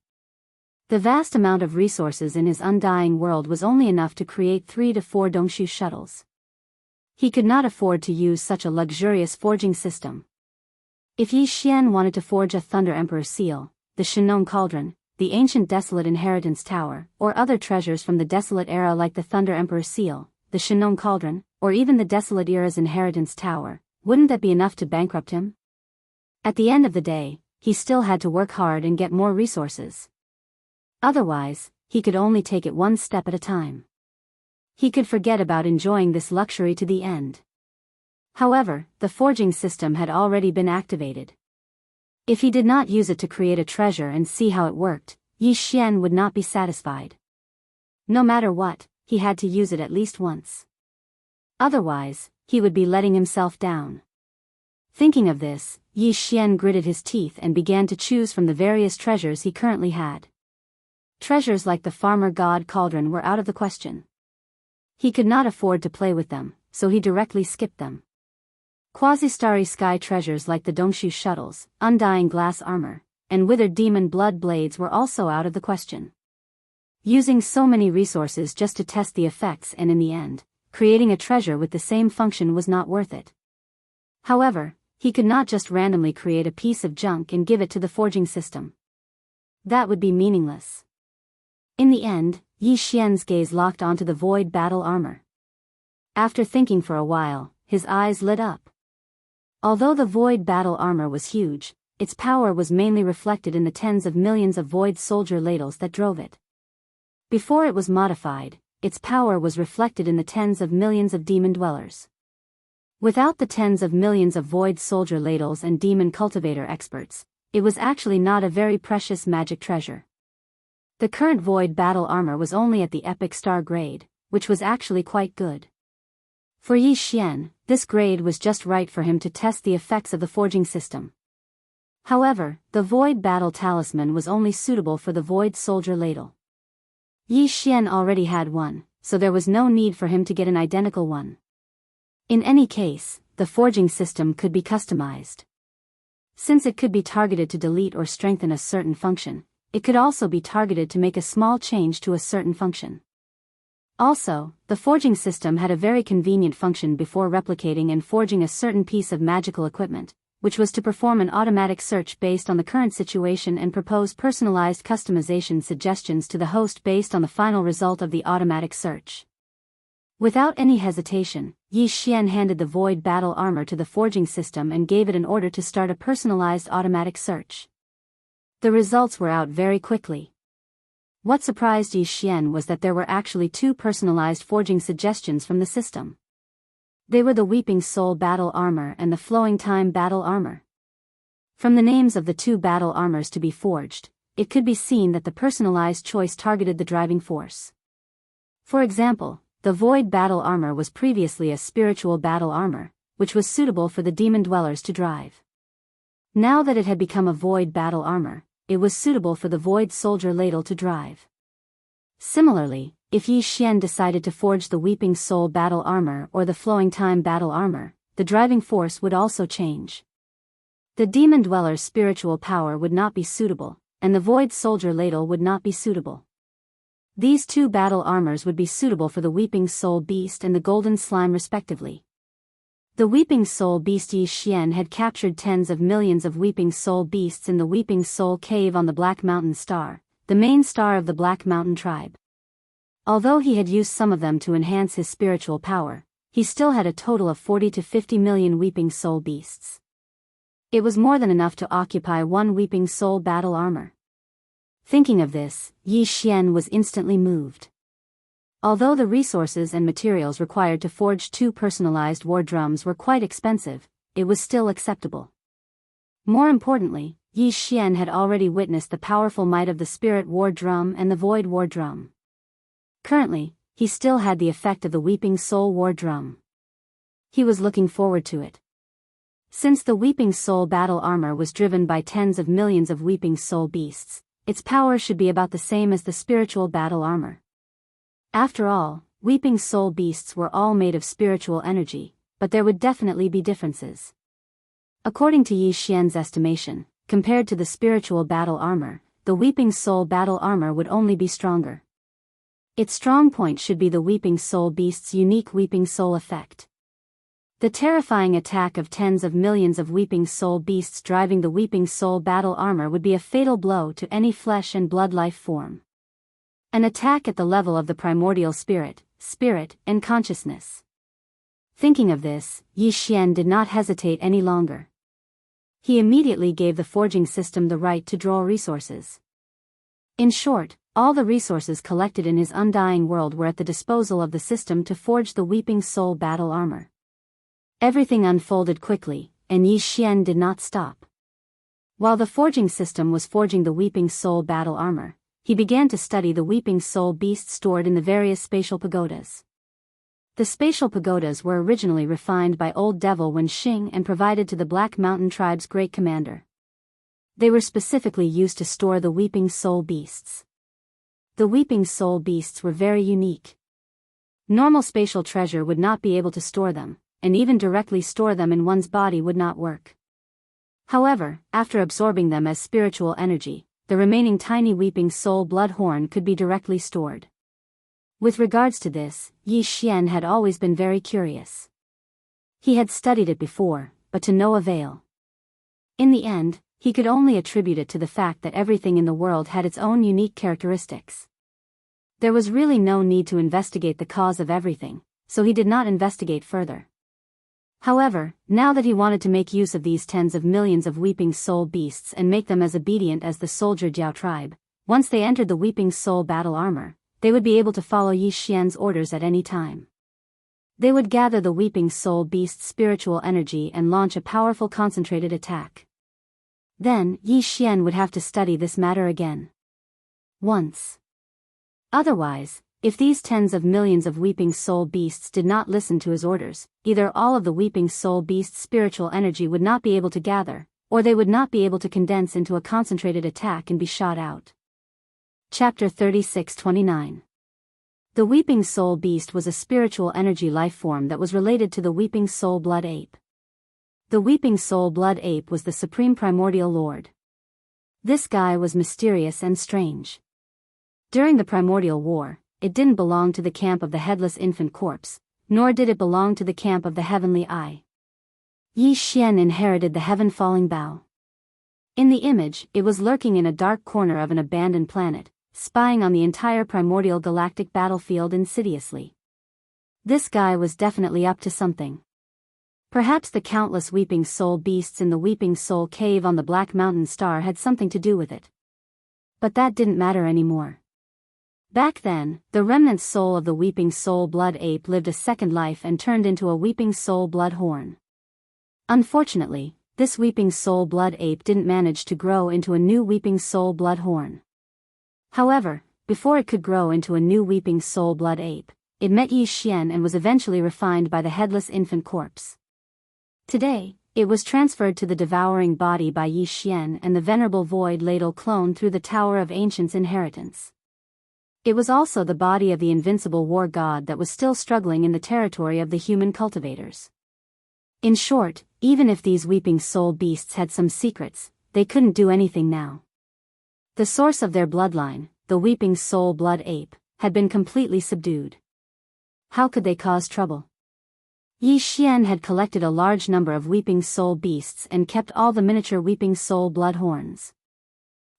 The vast amount of resources in his undying world was only enough to create 3 to 4 Dongshu shuttles. He could not afford to use such a luxurious forging system. If Yi Xian wanted to forge a Thunder Emperor seal, the Shinong Cauldron, the ancient Desolate Inheritance Tower, or other treasures from the Desolate Era like the Thunder Emperor seal, the Shinong Cauldron, or even the Desolate Era's Inheritance Tower, wouldn't that be enough to bankrupt him? At the end of the day, he still had to work hard and get more resources. Otherwise, he could only take it one step at a time. He could forget about enjoying this luxury to the end. However, the forging system had already been activated. If he did not use it to create a treasure and see how it worked, Yi Xian would not be satisfied. No matter what, he had to use it at least once. Otherwise, he would be letting himself down. Thinking of this, Yi Xian gritted his teeth and began to choose from the various treasures he currently had. Treasures like the farmer god cauldron were out of the question. He could not afford to play with them, so he directly skipped them. Quasi-starry sky treasures like the Dongshu shuttles, undying glass armor, and withered demon blood blades were also out of the question. Using so many resources just to test the effects and in the end, creating a treasure with the same function was not worth it. However, he could not just randomly create a piece of junk and give it to the forging system. That would be meaningless. In the end, Yi Xian's gaze locked onto the void battle armor. After thinking for a while, his eyes lit up. Although the void battle armor was huge, its power was mainly reflected in the tens of millions of void soldier ladles that drove it. Before it was modified, its power was reflected in the tens of millions of demon dwellers. Without the tens of millions of void soldier ladles and demon cultivator experts, it was actually not a very precious magic treasure. The current void battle armor was only at the epic star grade, which was actually quite good. For Yi Xian, this grade was just right for him to test the effects of the forging system. However, the void battle talisman was only suitable for the void soldier ladle. Yi Xian already had one, so there was no need for him to get an identical one. In any case, the forging system could be customized. Since it could be targeted to delete or strengthen a certain function, it could also be targeted to make a small change to a certain function. Also, the forging system had a very convenient function before replicating and forging a certain piece of magical equipment, which was to perform an automatic search based on the current situation and propose personalized customization suggestions to the host based on the final result of the automatic search. Without any hesitation, Yi Xian handed the void battle armor to the forging system and gave it an order to start a personalized automatic search. The results were out very quickly. What surprised Yi Xian was that there were actually two personalized forging suggestions from the system. They were the Weeping Soul battle armor and the Flowing Time battle armor. From the names of the two battle armors to be forged, it could be seen that the personalized choice targeted the driving force. For example, the Void battle armor was previously a spiritual battle armor, which was suitable for the demon dwellers to drive. Now that it had become a Void battle armor, it was suitable for the Void soldier ladle to drive. Similarly, if Yi Xian decided to forge the Weeping Soul battle armor or the Flowing Time battle armor, the driving force would also change. The demon dweller's spiritual power would not be suitable, and the Void soldier ladle would not be suitable. These two battle armors would be suitable for the Weeping Soul beast and the Golden Slime respectively. The Weeping Soul beast Yi Xian had captured tens of millions of Weeping Soul beasts in the Weeping Soul cave on the Black Mountain Star, the main star of the Black Mountain tribe. Although he had used some of them to enhance his spiritual power, he still had a total of 40 to 50 million Weeping Soul beasts. It was more than enough to occupy one Weeping Soul battle armor. Thinking of this, Yi Xian was instantly moved. Although the resources and materials required to forge two personalized war drums were quite expensive, it was still acceptable. More importantly, Yi Xian had already witnessed the powerful might of the Spirit War Drum and the Void War Drum. Currently, he still had the effect of the Weeping Soul War Drum. He was looking forward to it. Since the Weeping Soul battle armor was driven by tens of millions of Weeping Soul beasts, its power should be about the same as the spiritual battle armor. After all, Weeping Soul beasts were all made of spiritual energy, but there would definitely be differences. According to Yi Xian's estimation, compared to the spiritual battle armor, the Weeping Soul battle armor would only be stronger. Its strong point should be the Weeping Soul beast's unique Weeping Soul effect. The terrifying attack of tens of millions of Weeping Soul beasts driving the Weeping Soul battle armor would be a fatal blow to any flesh and blood life form. An attack at the level of the primordial spirit, and consciousness. Thinking of this, Yi Xian did not hesitate any longer. He immediately gave the forging system the right to draw resources. In short, all the resources collected in his undying world were at the disposal of the system to forge the Weeping Soul battle armor. Everything unfolded quickly, and Yi Xian did not stop. While the forging system was forging the Weeping Soul battle armor, he began to study the Weeping Soul beasts stored in the various spatial pagodas. The spatial pagodas were originally refined by Old Devil Wen Xing and provided to the Black Mountain tribe's great commander. They were specifically used to store the Weeping Soul beasts. The weeping soul beasts were very unique. Normal spatial treasure would not be able to store them, and even directly store them in one's body would not work. However, after absorbing them as spiritual energy, the remaining tiny weeping soul blood horn could be directly stored. With regards to this, Yi Xian had always been very curious. He had studied it before, but to no avail. In the end, he could only attribute it to the fact that everything in the world had its own unique characteristics. There was really no need to investigate the cause of everything, so he did not investigate further. However, now that he wanted to make use of these tens of millions of weeping soul beasts and make them as obedient as the soldier Jiao tribe, once they entered the weeping soul battle armor, they would be able to follow Yi Xian's orders at any time. They would gather the weeping soul beast's spiritual energy and launch a powerful concentrated attack. Then, Yi Xian would have to study this matter again. Once. Otherwise, if these tens of millions of weeping soul beasts did not listen to his orders, either all of the weeping soul beast's spiritual energy would not be able to gather, or they would not be able to condense into a concentrated attack and be shot out. Chapter 36-29. The weeping soul beast was a spiritual energy life form that was related to the weeping soul blood ape. The weeping soul blood ape was the supreme primordial lord. This guy was mysterious and strange. During the primordial war, it didn't belong to the camp of the headless infant corpse, nor did it belong to the camp of the heavenly eye. Yi Xian inherited the heaven-falling bow. In the image, it was lurking in a dark corner of an abandoned planet, spying on the entire primordial galactic battlefield insidiously. This guy was definitely up to something. Perhaps the countless weeping soul beasts in the weeping soul cave on the Black Mountain Star had something to do with it. But that didn't matter anymore. Back then, the remnant soul of the weeping soul blood ape lived a second life and turned into a weeping soul blood horn. Unfortunately, this weeping soul blood ape didn't manage to grow into a new weeping soul blood horn. However, before it could grow into a new weeping soul blood ape, it met Yi Xian and was eventually refined by the headless infant corpse. Today, it was transferred to the devouring body by Yi Xian and the venerable void ladle clone through the Tower of Ancients' inheritance. It was also the body of the invincible war god that was still struggling in the territory of the human cultivators. In short, even if these weeping soul beasts had some secrets, they couldn't do anything now. The source of their bloodline, the weeping soul blood ape, had been completely subdued. How could they cause trouble? Yi Xian had collected a large number of weeping soul beasts and kept all the miniature weeping soul blood horns.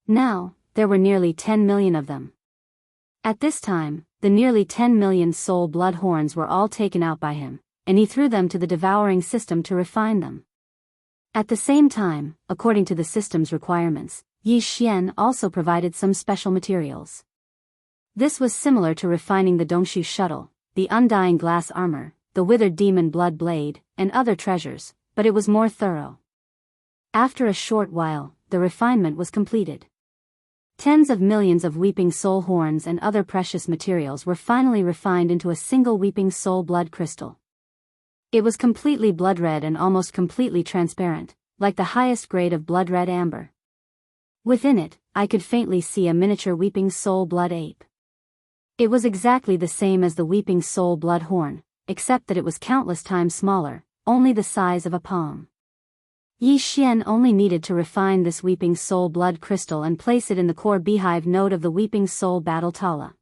Now, there were nearly 10 million of them. At this time, the nearly 10 million soul blood horns were all taken out by him, and he threw them to the devouring system to refine them. At the same time, according to the system's requirements, Yi Xian also provided some special materials. This was similar to refining the Dongshu shuttle, the undying glass armor, the withered demon blood blade, and other treasures, but it was more thorough. After a short while, the refinement was completed. Tens of millions of weeping soul horns and other precious materials were finally refined into a single weeping soul blood crystal. It was completely blood red and almost completely transparent, like the highest grade of blood red amber. Within it, I could faintly see a miniature weeping soul blood ape. It was exactly the same as the weeping soul blood horn, except that it was countless times smaller, only the size of a palm. Yi Xian only needed to refine this weeping soul blood crystal and place it in the core beehive node of the weeping soul battle Tala.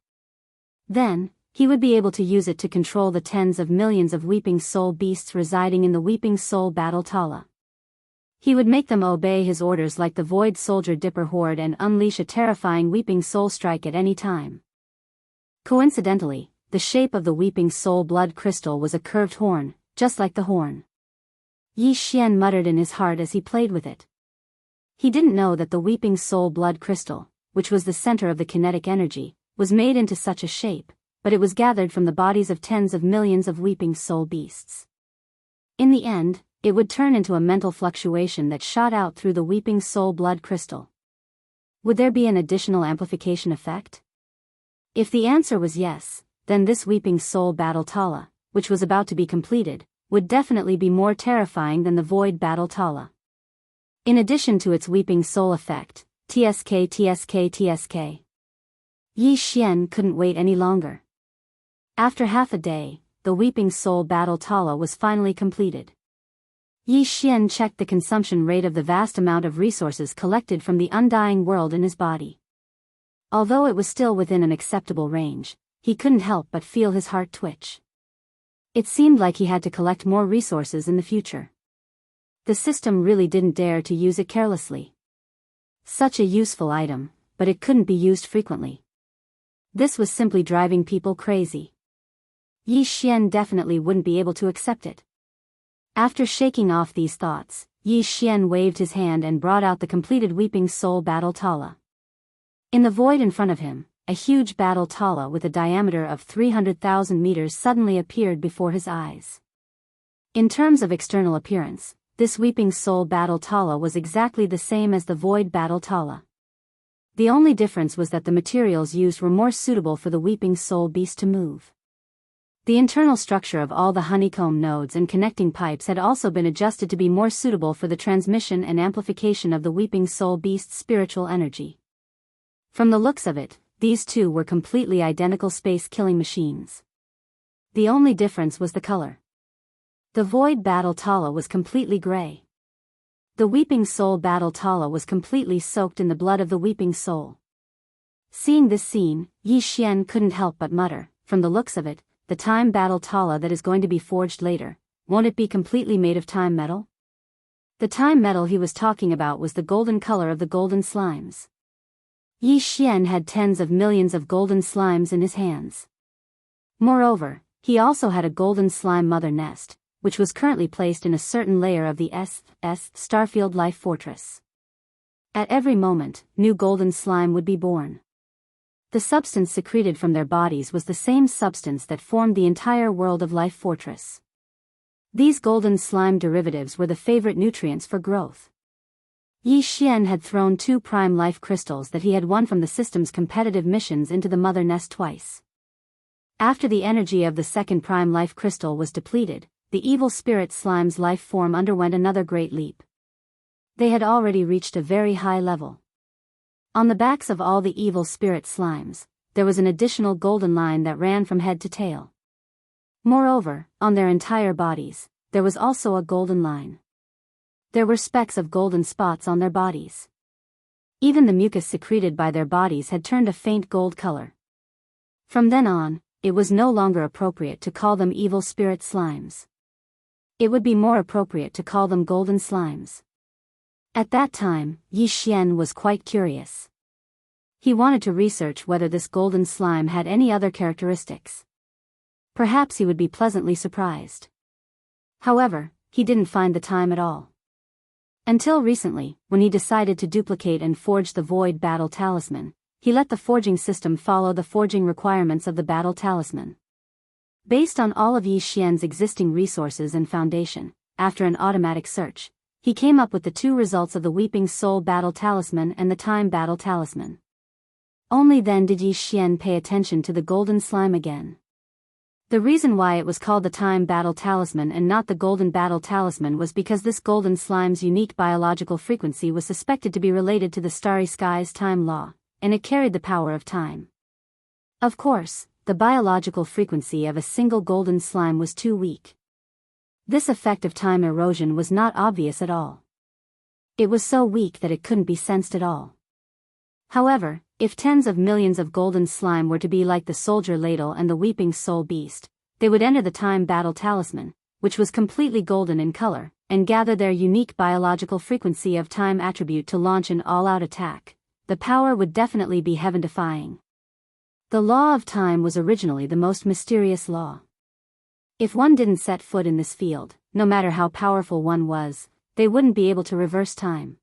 Then, he would be able to use it to control the tens of millions of weeping soul beasts residing in the weeping soul battle Tala. He would make them obey his orders like the void soldier Dipper horde and unleash a terrifying weeping soul strike at any time. Coincidentally, the shape of the weeping soul blood crystal was a curved horn, just like the horn. Yi Xian muttered in his heart as he played with it. He didn't know that the weeping soul blood crystal, which was the center of the kinetic energy, was made into such a shape, but it was gathered from the bodies of tens of millions of weeping soul beasts. In the end, it would turn into a mental fluctuation that shot out through the weeping soul blood crystal. Would there be an additional amplification effect? If the answer was yes, then this weeping soul battle Tala, which was about to be completed, would definitely be more terrifying than the void battle Tala. In addition to its weeping soul effect, TSK. Yi Xian couldn't wait any longer. After half a day, the Weeping Soul Battle Tala was finally completed. Yi Xian checked the consumption rate of the vast amount of resources collected from the undying world in his body. Although it was still within an acceptable range, he couldn't help but feel his heart twitch. It seemed like he had to collect more resources in the future. The system really didn't dare to use it carelessly. Such a useful item, but it couldn't be used frequently. This was simply driving people crazy. Yi Xian definitely wouldn't be able to accept it. After shaking off these thoughts, Yi Xian waved his hand and brought out the completed Weeping Soul Battle Tala. In the void in front of him, a huge battle tala with a diameter of 300,000 meters suddenly appeared before his eyes. In terms of external appearance, this Weeping Soul Battle Tala was exactly the same as the Void Battle Tala. The only difference was that the materials used were more suitable for the Weeping Soul Beast to move. The internal structure of all the honeycomb nodes and connecting pipes had also been adjusted to be more suitable for the transmission and amplification of the Weeping Soul Beast's spiritual energy. From the looks of it, these two were completely identical space-killing machines. The only difference was the color. The Void Battle Tala was completely gray. The Weeping Soul Battle Tala was completely soaked in the blood of the Weeping Soul. Seeing this scene, Yi Xian couldn't help but mutter, from the looks of it, the Time Battle Tala that is going to be forged later, won't it be completely made of time metal? The time metal he was talking about was the golden color of the golden slimes. Yi Xian had tens of millions of golden slimes in his hands. Moreover, he also had a golden slime mother nest, which was currently placed in a certain layer of the Starfield Life Fortress. At every moment, new golden slime would be born. The substance secreted from their bodies was the same substance that formed the entire world of Life Fortress. These golden slime derivatives were the favorite nutrients for growth. Yi Xian had thrown 2 prime life crystals that he had won from the system's competitive missions into the mother nest twice. After the energy of the second prime life crystal was depleted, the evil spirit slime's life form underwent another great leap. They had already reached a very high level. On the backs of all the evil spirit slimes, there was an additional golden line that ran from head to tail. Moreover, on their entire bodies, there was also a golden line. There were specks of golden spots on their bodies. Even the mucus secreted by their bodies had turned a faint gold color. From then on, it was no longer appropriate to call them evil spirit slimes. It would be more appropriate to call them golden slimes. At that time, Yi Xian was quite curious. He wanted to research whether this golden slime had any other characteristics. Perhaps he would be pleasantly surprised. However, he didn't find the time at all. Until recently, when he decided to duplicate and forge the Void Battle Talisman, he let the forging system follow the forging requirements of the Battle Talisman. Based on all of Yi Xian's existing resources and foundation, after an automatic search, he came up with the 2 results of the Weeping Soul Battle Talisman and the Time Battle Talisman. Only then did Yi Xian pay attention to the golden slime again. The reason why it was called the Time Battle Talisman and not the Golden Battle Talisman was because this golden slime's unique biological frequency was suspected to be related to the starry sky's time law, and it carried the power of time. Of course, the biological frequency of a single golden slime was too weak. This effect of time erosion was not obvious at all. It was so weak that it couldn't be sensed at all. However, if tens of millions of golden slime were to be like the Soldier Ladle and the Weeping Soul Beast, they would enter the Time Battle Talisman, which was completely golden in color, and gather their unique biological frequency of time attribute to launch an all-out attack. The power would definitely be heaven-defying. The law of time was originally the most mysterious law. If one didn't set foot in this field, no matter how powerful one was, they wouldn't be able to reverse time.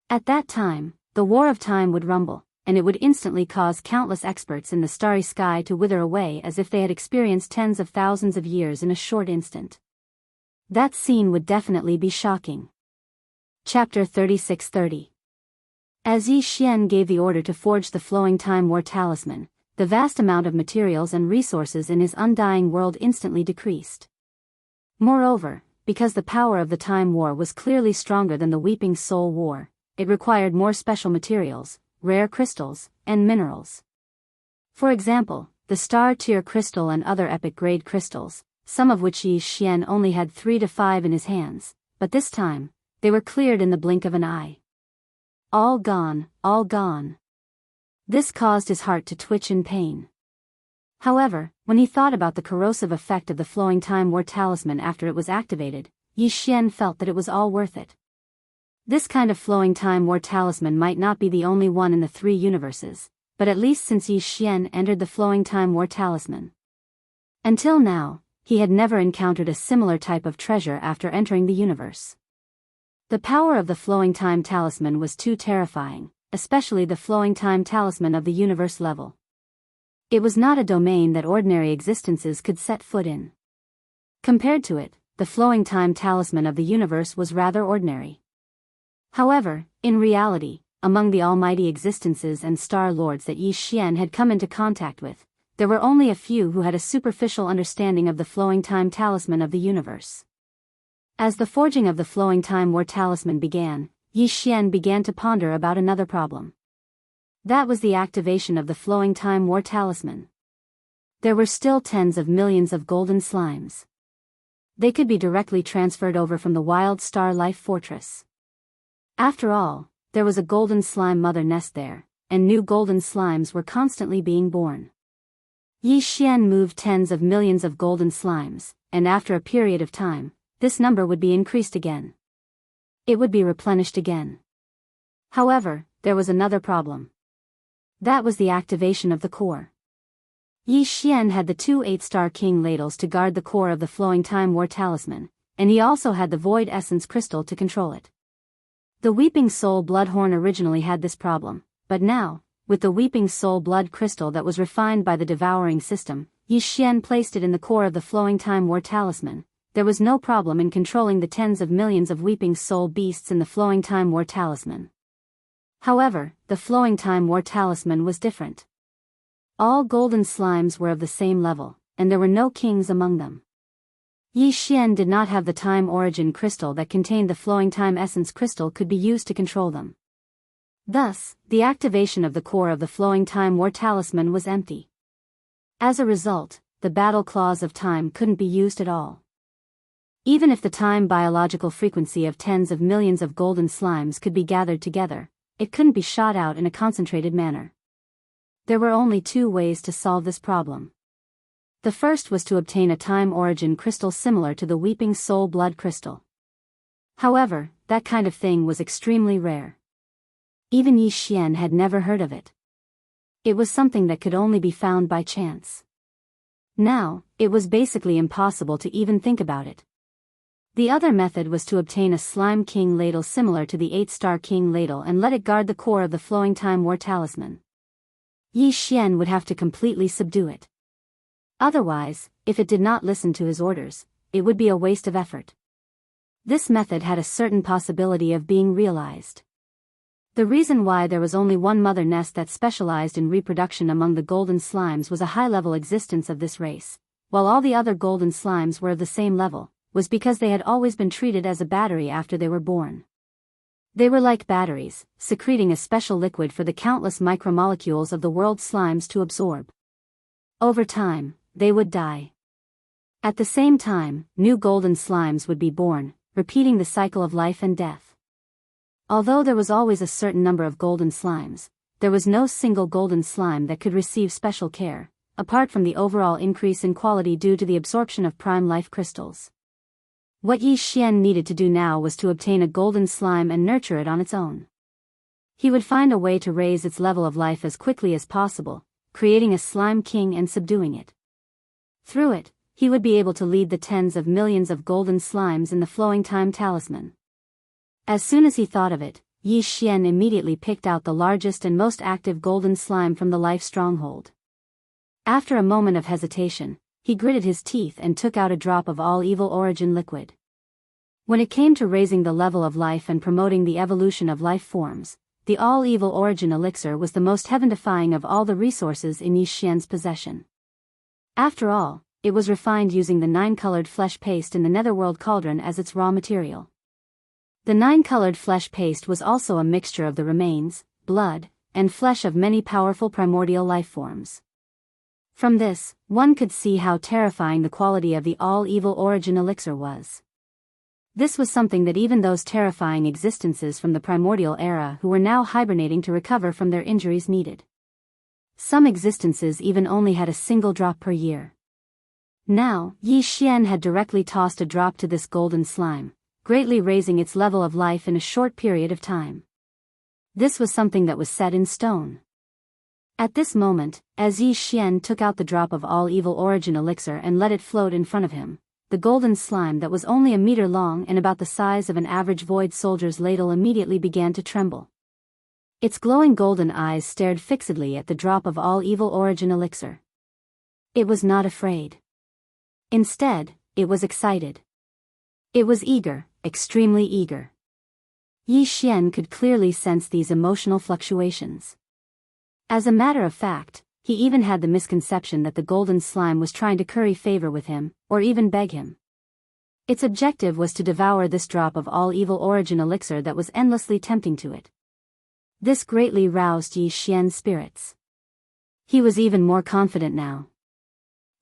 At that time, the war of time would rumble, and it would instantly cause countless experts in the starry sky to wither away as if they had experienced tens of thousands of years in a short instant. That scene would definitely be shocking. Chapter 3630. As Yi Xian gave the order to forge the flowing time war talisman, the vast amount of materials and resources in his undying world instantly decreased. Moreover, because the power of the Time War was clearly stronger than the Weeping Soul War, it required more special materials, rare crystals, and minerals. For example, the star-tier crystal and other epic-grade crystals, some of which Yi Xian only had 3 to 5 in his hands, but this time, they were cleared in the blink of an eye. All gone, all gone. This caused his heart to twitch in pain. However, when he thought about the corrosive effect of the Flowing Time War Talisman after it was activated, Yi Xian felt that it was all worth it. This kind of Flowing Time War Talisman might not be the only one in the 3 universes, but at least since Yi Xian entered the Flowing Time War Talisman. Until now, he had never encountered a similar type of treasure after entering the universe. The power of the Flowing Time Talisman was too terrifying, especially the Flowing Time Talisman of the universe level. It was not a domain that ordinary existences could set foot in. Compared to it, the Flowing Time Talisman of the universe was rather ordinary. However, in reality, among the almighty existences and star lords that Yi Xian had come into contact with, there were only a few who had a superficial understanding of the Flowing Time Talisman of the universe. As the forging of the Flowing Time War Talisman began, Yi Xian began to ponder about another problem. That was the activation of the Flowing Time War Talisman. There were still tens of millions of golden slimes. They could be directly transferred over from the Wild Star Life Fortress. After all, there was a golden slime mother nest there, and new golden slimes were constantly being born. Yi Xian moved tens of millions of golden slimes, and after a period of time, this number would be increased again. It would be replenished again. However, there was another problem. That was the activation of the core. Yi Xian had the 2 8-star king ladles to guard the core of the Flowing Time War Talisman, and he also had the Void Essence Crystal to control it. The Weeping Soul Bloodhorn originally had this problem, but now, with the Weeping Soul Blood Crystal that was refined by the Devouring system, Yi Xian placed it in the core of the Flowing Time War Talisman. There was no problem in controlling the tens of millions of Weeping Soul beasts in the Flowing Time War Talisman. However, the Flowing Time War Talisman was different. All golden slimes were of the same level, and there were no kings among them. Yi Xian did not have the Time Origin Crystal that contained the Flowing Time Essence Crystal could be used to control them. Thus, the activation of the core of the Flowing Time War Talisman was empty. As a result, the Battle Claws of Time couldn't be used at all. Even if the time biological frequency of tens of millions of golden slimes could be gathered together, it couldn't be shot out in a concentrated manner. There were only 2 ways to solve this problem. The first was to obtain a Time Origin Crystal similar to the Weeping Soul Blood Crystal. However, that kind of thing was extremely rare. Even Yi Xian had never heard of it. It was something that could only be found by chance. Now, it was basically impossible to even think about it. The other method was to obtain a Slime King ladle similar to the 8-star King ladle and let it guard the core of the Flowing Time War Talisman. Yi Xian would have to completely subdue it. Otherwise, if it did not listen to his orders, it would be a waste of effort. This method had a certain possibility of being realized. The reason why there was only one mother nest that specialized in reproduction among the golden slimes was a high-level existence of this race, while all the other golden slimes were of the same level, was because they had always been treated as a battery after they were born. They were like batteries, secreting a special liquid for the countless micromolecules of the world's slimes to absorb. Over time, they would die. At the same time, new golden slimes would be born, repeating the cycle of life and death. Although there was always a certain number of golden slimes, there was no single golden slime that could receive special care, apart from the overall increase in quality due to the absorption of prime life crystals. What Yi Xian needed to do now was to obtain a golden slime and nurture it on its own. He would find a way to raise its level of life as quickly as possible, creating a slime king and subduing it. Through it, he would be able to lead the tens of millions of golden slimes in the Flowing Time Talisman. As soon as he thought of it, Yi Xian immediately picked out the largest and most active golden slime from the life stronghold. After a moment of hesitation, he gritted his teeth and took out a drop of all-evil origin liquid. When it came to raising the level of life and promoting the evolution of life forms, the all-evil origin elixir was the most heaven-defying of all the resources in Yi Xian's possession. After all, it was refined using the 9-colored flesh paste in the Netherworld Cauldron as its raw material. The 9-colored flesh paste was also a mixture of the remains, blood, and flesh of many powerful primordial life forms. From this, one could see how terrifying the quality of the all-evil origin elixir was. This was something that even those terrifying existences from the primordial era who were now hibernating to recover from their injuries needed. Some existences even only had a single drop per year. Now, Yi Xian had directly tossed a drop to this golden slime, greatly raising its level of life in a short period of time. This was something that was set in stone. At this moment, as Yi Xian took out the drop of all-evil origin elixir and let it float in front of him, the golden slime that was only a meter long and about the size of an average void soldier's ladle immediately began to tremble. Its glowing golden eyes stared fixedly at the drop of all-evil origin elixir. It was not afraid. Instead, it was excited. It was eager, extremely eager. Yi Xian could clearly sense these emotional fluctuations. As a matter of fact, he even had the misconception that the golden slime was trying to curry favor with him, or even beg him. Its objective was to devour this drop of all-evil origin elixir that was endlessly tempting to it. This greatly roused Yi Xian's spirits. He was even more confident now.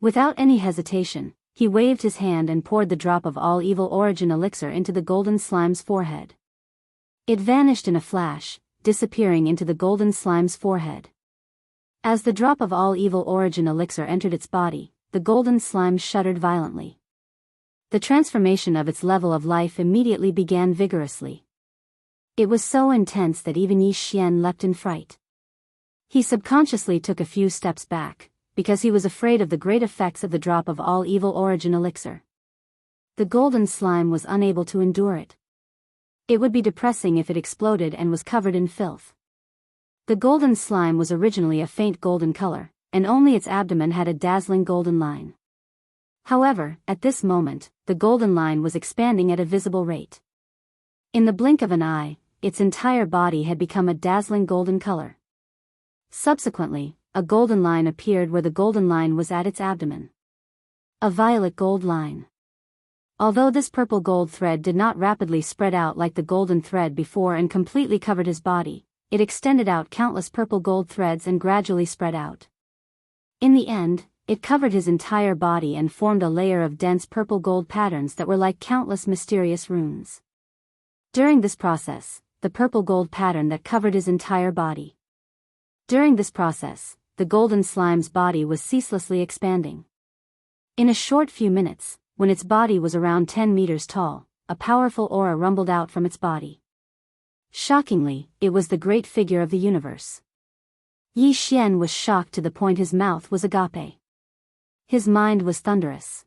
Without any hesitation, he waved his hand and poured the drop of all-evil origin elixir into the golden slime's forehead. It vanished in a flash, disappearing into the golden slime's forehead. As the drop of all-evil origin elixir entered its body, the golden slime shuddered violently. The transformation of its level of life immediately began vigorously. It was so intense that even Yi Xian leapt in fright. He subconsciously took a few steps back, because he was afraid of the great effects of the drop of all-evil origin elixir. The golden slime was unable to endure it. It would be depressing if it exploded and was covered in filth. The golden slime was originally a faint golden color, and only its abdomen had a dazzling golden line. However, at this moment, the golden line was expanding at a visible rate. In the blink of an eye, its entire body had become a dazzling golden color. Subsequently, a golden line appeared where the golden line was at its abdomen. A violet gold line. Although this purple gold thread did not rapidly spread out like the golden thread before and completely covered his body, it extended out countless purple gold threads and gradually spread out. In the end, it covered his entire body and formed a layer of dense purple gold patterns that were like countless mysterious runes. During this process, the purple gold pattern that covered his entire body. During this process, the golden slime's body was ceaselessly expanding. In a short few minutes, when its body was around 10 meters tall, a powerful aura rumbled out from its body. Shockingly, it was the great figure of the universe. Yi Xian was shocked to the point his mouth was agape. His mind was thunderous.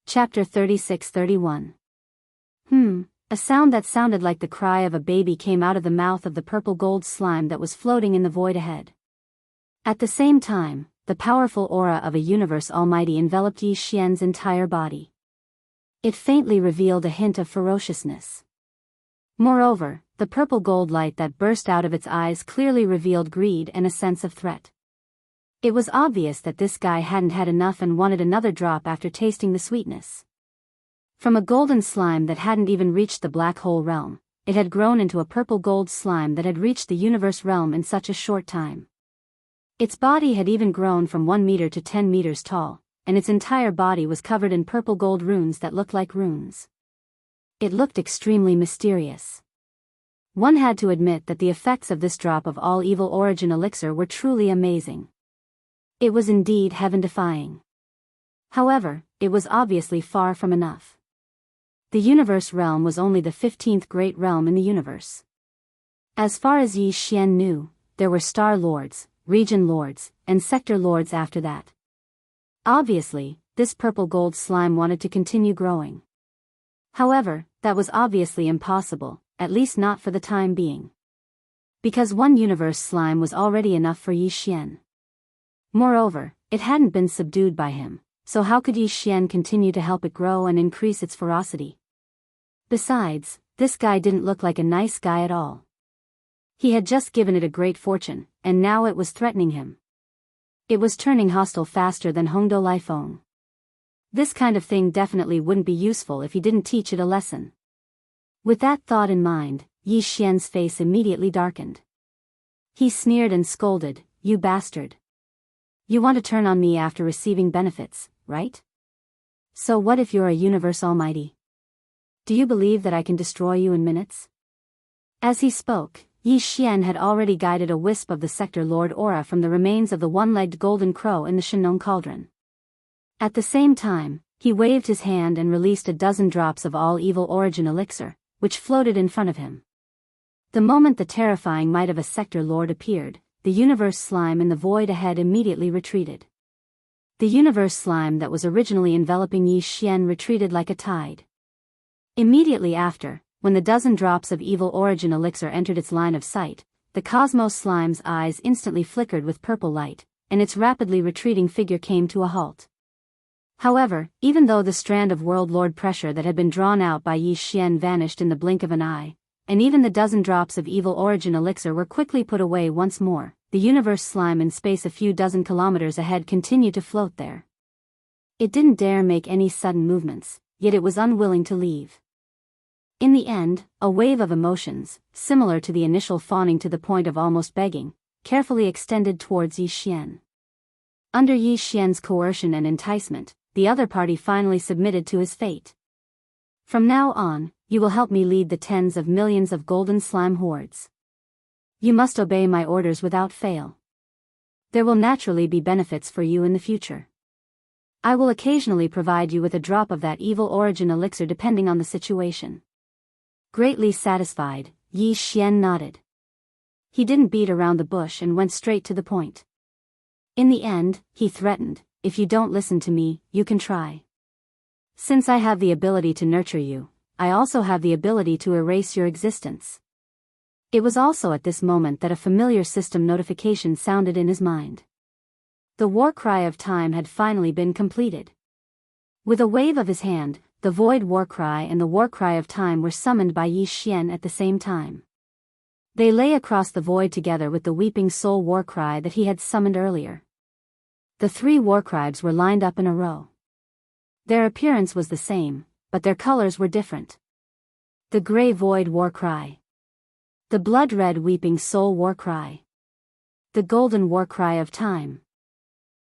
Chapter 36-31. A sound that sounded like the cry of a baby came out of the mouth of the purple gold slime that was floating in the void ahead. At the same time, the powerful aura of a universe almighty enveloped Yi Xian's entire body. It faintly revealed a hint of ferociousness. Moreover, the purple gold light that burst out of its eyes clearly revealed greed and a sense of threat. It was obvious that this guy hadn't had enough and wanted another drop after tasting the sweetness. From a golden slime that hadn't even reached the black hole realm, it had grown into a purple gold slime that had reached the universe realm in such a short time. Its body had even grown from 1 meter to 10 meters tall, and its entire body was covered in purple gold runes that looked like runes. It looked extremely mysterious. One had to admit that the effects of this drop of all-evil origin elixir were truly amazing. It was indeed heaven-defying. However, it was obviously far from enough. The universe realm was only the 15th great realm in the universe. As far as Yi Xian knew, there were star lords, region lords, and sector lords after that. Obviously, this purple gold slime wanted to continue growing. However, that was obviously impossible, at least not for the time being. Because one universe slime was already enough for Yi Xian. Moreover, it hadn't been subdued by him, so how could Yi Xian continue to help it grow and increase its ferocity? Besides, this guy didn't look like a nice guy at all. He had just given it a great fortune, and now it was threatening him. It was turning hostile faster than Hongdo Lifeng. This kind of thing definitely wouldn't be useful if he didn't teach it a lesson. With that thought in mind, Yi Xian's face immediately darkened. He sneered and scolded, "You bastard. You want to turn on me after receiving benefits, right? So what if you're a universe almighty? Do you believe that I can destroy you in minutes? As he spoke, Yi Xian had already guided a wisp of the Sector Lord aura from the remains of the one-legged golden crow in the Shenong cauldron. At the same time, he waved his hand and released a dozen drops of all-evil origin elixir, which floated in front of him. The moment the terrifying might of a Sector Lord appeared, the universe slime in the void ahead immediately retreated. The universe slime that was originally enveloping Yi Xian retreated like a tide. Immediately after, when the dozen drops of evil origin elixir entered its line of sight, the cosmos slime's eyes instantly flickered with purple light, and its rapidly retreating figure came to a halt. However, even though the strand of World Lord pressure that had been drawn out by Yi Xian vanished in the blink of an eye, and even the dozen drops of evil origin elixir were quickly put away once more, the universe slime in space a few dozen kilometers ahead continued to float there. It didn't dare make any sudden movements, yet it was unwilling to leave. In the end, a wave of emotions, similar to the initial fawning to the point of almost begging, carefully extended towards Yi Xian. Under Yi Xian's coercion and enticement, the other party finally submitted to his fate. From now on, you will help me lead the tens of millions of golden slime hordes. You must obey my orders without fail. There will naturally be benefits for you in the future. I will occasionally provide you with a drop of that evil origin elixir depending on the situation. Greatly satisfied, Yi Xian nodded. He didn't beat around the bush and went straight to the point. In the end, he threatened, if you don't listen to me, you can try. Since I have the ability to nurture you, I also have the ability to erase your existence. It was also at this moment that a familiar system notification sounded in his mind. The war cry of time had finally been completed. With a wave of his hand, the void war cry and the war cry of time were summoned by Yi Xian at the same time. They lay across the void together with the weeping soul war cry that he had summoned earlier. The three war cries were lined up in a row. Their appearance was the same, but their colors were different. The gray void war cry. The blood-red weeping soul war cry. The golden war cry of time.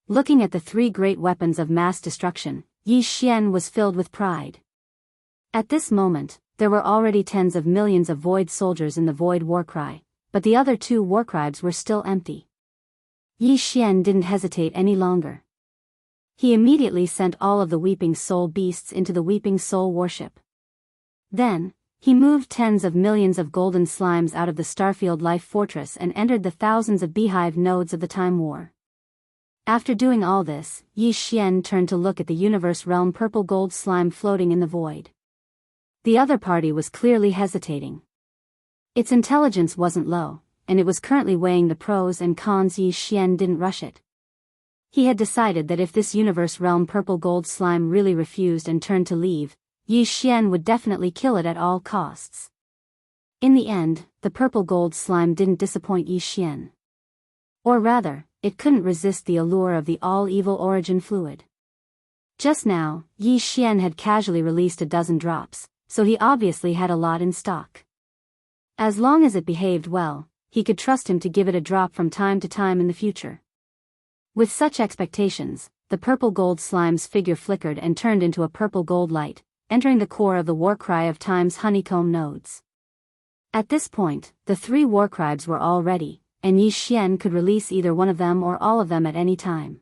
Looking at the three great weapons of mass destruction, Yi Xian was filled with pride. At this moment, there were already tens of millions of void soldiers in the void war cry, but the other two war cries were still empty. Yi Xian didn't hesitate any longer. He immediately sent all of the weeping soul beasts into the weeping soul warship. Then, he moved tens of millions of golden slimes out of the Starfield Life Fortress and entered the thousands of beehive nodes of the Time War. After doing all this, Yi Xian turned to look at the universe realm purple gold slime floating in the void. The other party was clearly hesitating. Its intelligence wasn't low, and it was currently weighing the pros and cons. Yi Xian didn't rush it. He had decided that if this universe realm purple gold slime really refused and turned to leave, Yi Xian would definitely kill it at all costs. In the end, the purple gold slime didn't disappoint Yi Xian. Or rather, it couldn't resist the allure of the all-evil origin fluid. Just now, Yi Xian had casually released a dozen drops, so he obviously had a lot in stock. As long as it behaved well, he could trust him to give it a drop from time to time in the future. With such expectations, the purple gold slime's figure flickered and turned into a purple gold light, entering the core of the war cry of time's honeycomb nodes. At this point, the three war cries were all ready, and Yi Xian could release either one of them or all of them at any time.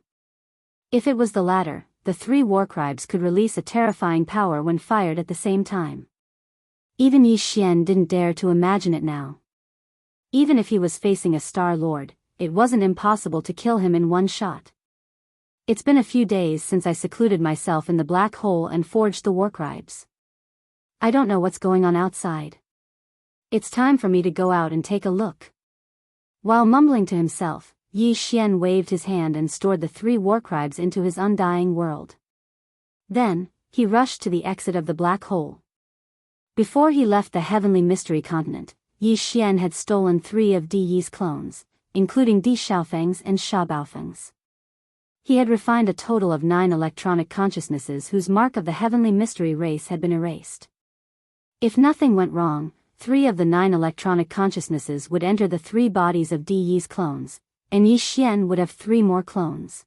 If it was the latter, the three war cries could release a terrifying power when fired at the same time. Even Yi Xian didn't dare to imagine it now. Even if he was facing a Star Lord, it wasn't impossible to kill him in one shot. It's been a few days since I secluded myself in the black hole and forged the war cries. I don't know what's going on outside. It's time for me to go out and take a look. While mumbling to himself, Yi Xian waved his hand and stored the three war cries into his undying world. Then, he rushed to the exit of the black hole. Before he left the heavenly mystery continent, Yi Xian had stolen 3 of Di Yi's clones, including Di Xiaofeng's and Sha Baofeng's. He had refined a total of 9 electronic consciousnesses whose mark of the heavenly mystery race had been erased. If nothing went wrong, 3 of the 9 electronic consciousnesses would enter the 3 bodies of Di Yi's clones, and Yi Xian would have 3 more clones.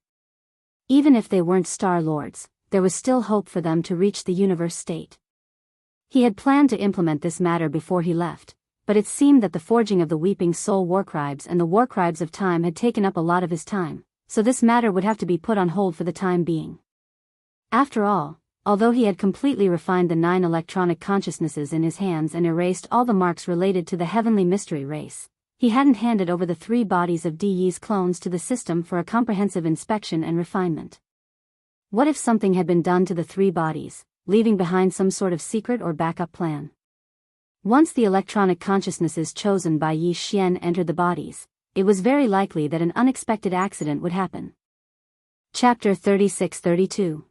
Even if they weren't Star Lords, there was still hope for them to reach the universe state. He had planned to implement this matter before he left, but it seemed that the forging of the Weeping Soul Warcribes and the Warcribes of Time had taken up a lot of his time, so this matter would have to be put on hold for the time being. After all, although he had completely refined the 9 electronic consciousnesses in his hands and erased all the marks related to the heavenly mystery race, he hadn't handed over the 3 bodies of Di's clones to the system for a comprehensive inspection and refinement. What if something had been done to the 3 bodies, leaving behind some sort of secret or backup plan? Once the electronic consciousnesses chosen by Yi Xian entered the bodies, it was very likely that an unexpected accident would happen. Chapter 36-32.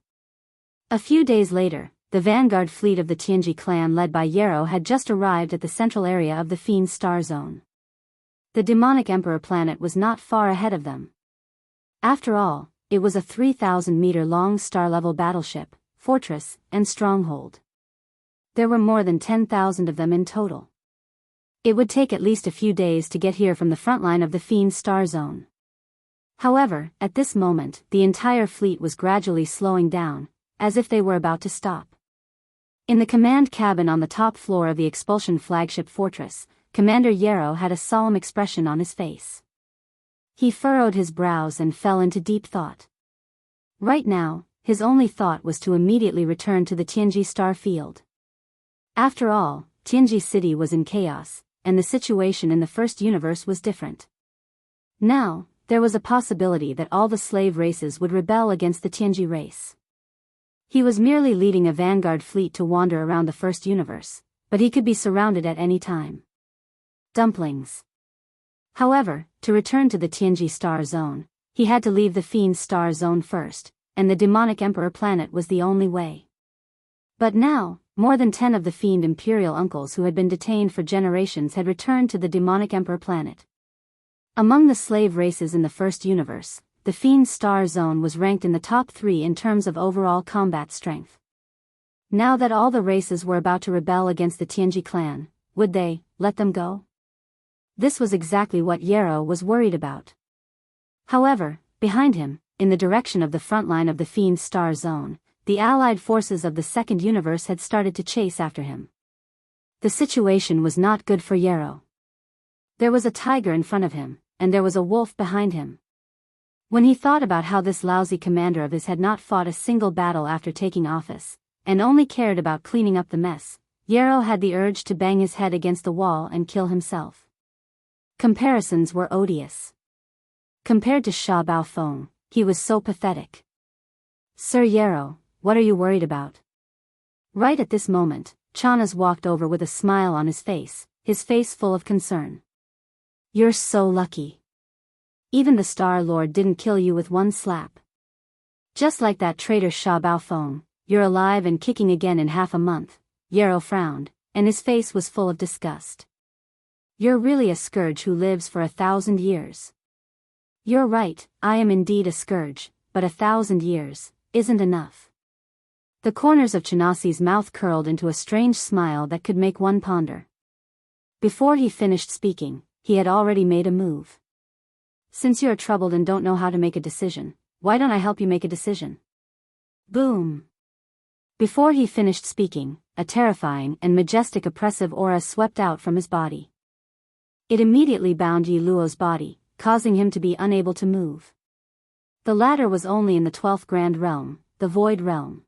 A few days later, the vanguard fleet of the Tianji clan led by Yarrow had just arrived at the central area of the Fiend Star Zone. The demonic Emperor planet was not far ahead of them. After all, it was a 3,000-meter-long star-level battleship, fortress, and stronghold. There were more than 10,000 of them in total. It would take at least a few days to get here from the front line of the Fiend Star Zone. However, at this moment, the entire fleet was gradually slowing down, as if they were about to stop. In the command cabin on the top floor of the Expulsion flagship fortress, Commander Yarrow had a solemn expression on his face. He furrowed his brows and fell into deep thought. Right now, his only thought was to immediately return to the Tianji star field. After all, Tianji City was in chaos, and the situation in the first universe was different. Now, there was a possibility that all the slave races would rebel against the Tianji race. He was merely leading a vanguard fleet to wander around the first universe, but he could be surrounded at any time. Dumplings. However, to return to the Tianji Star Zone, he had to leave the Fiend Star Zone first, and the demonic Emperor planet was the only way. But now, more than 10 of the Fiend Imperial uncles who had been detained for generations had returned to the demonic Emperor planet. Among the slave races in the first universe, the Fiend Star Zone was ranked in the top 3 in terms of overall combat strength. Now that all the races were about to rebel against the Tianji clan, would they let them go? This was exactly what Yarrow was worried about. However, behind him, in the direction of the front line of the Fiend Star Zone, the allied forces of the second universe had started to chase after him. The situation was not good for Yarrow. There was a tiger in front of him, and there was a wolf behind him. When he thought about how this lousy commander of his had not fought a single battle after taking office, and only cared about cleaning up the mess, Yarrow had the urge to bang his head against the wall and kill himself. Comparisons were odious. Compared to Sha Baofeng, he was so pathetic. Sir Yarrow, what are you worried about? Right at this moment, Chanas walked over with a smile on his face full of concern. You're so lucky. Even the Star Lord didn't kill you with one slap. Just like that traitor Sha Baofeng, you're alive and kicking again in half a month. Yarrow frowned, and his face was full of disgust. You're really a scourge who lives for 1,000 years. You're right, I am indeed a scourge, but 1,000 years isn't enough. The corners of Chanasi's mouth curled into a strange smile that could make one ponder. Before he finished speaking, he had already made a move. Since you're troubled and don't know how to make a decision, why don't I help you make a decision? Boom! Before he finished speaking, a terrifying and majestic oppressive aura swept out from his body. It immediately bound Yi Luo's body, causing him to be unable to move. The latter was only in the 12th Grand Realm, the Void Realm.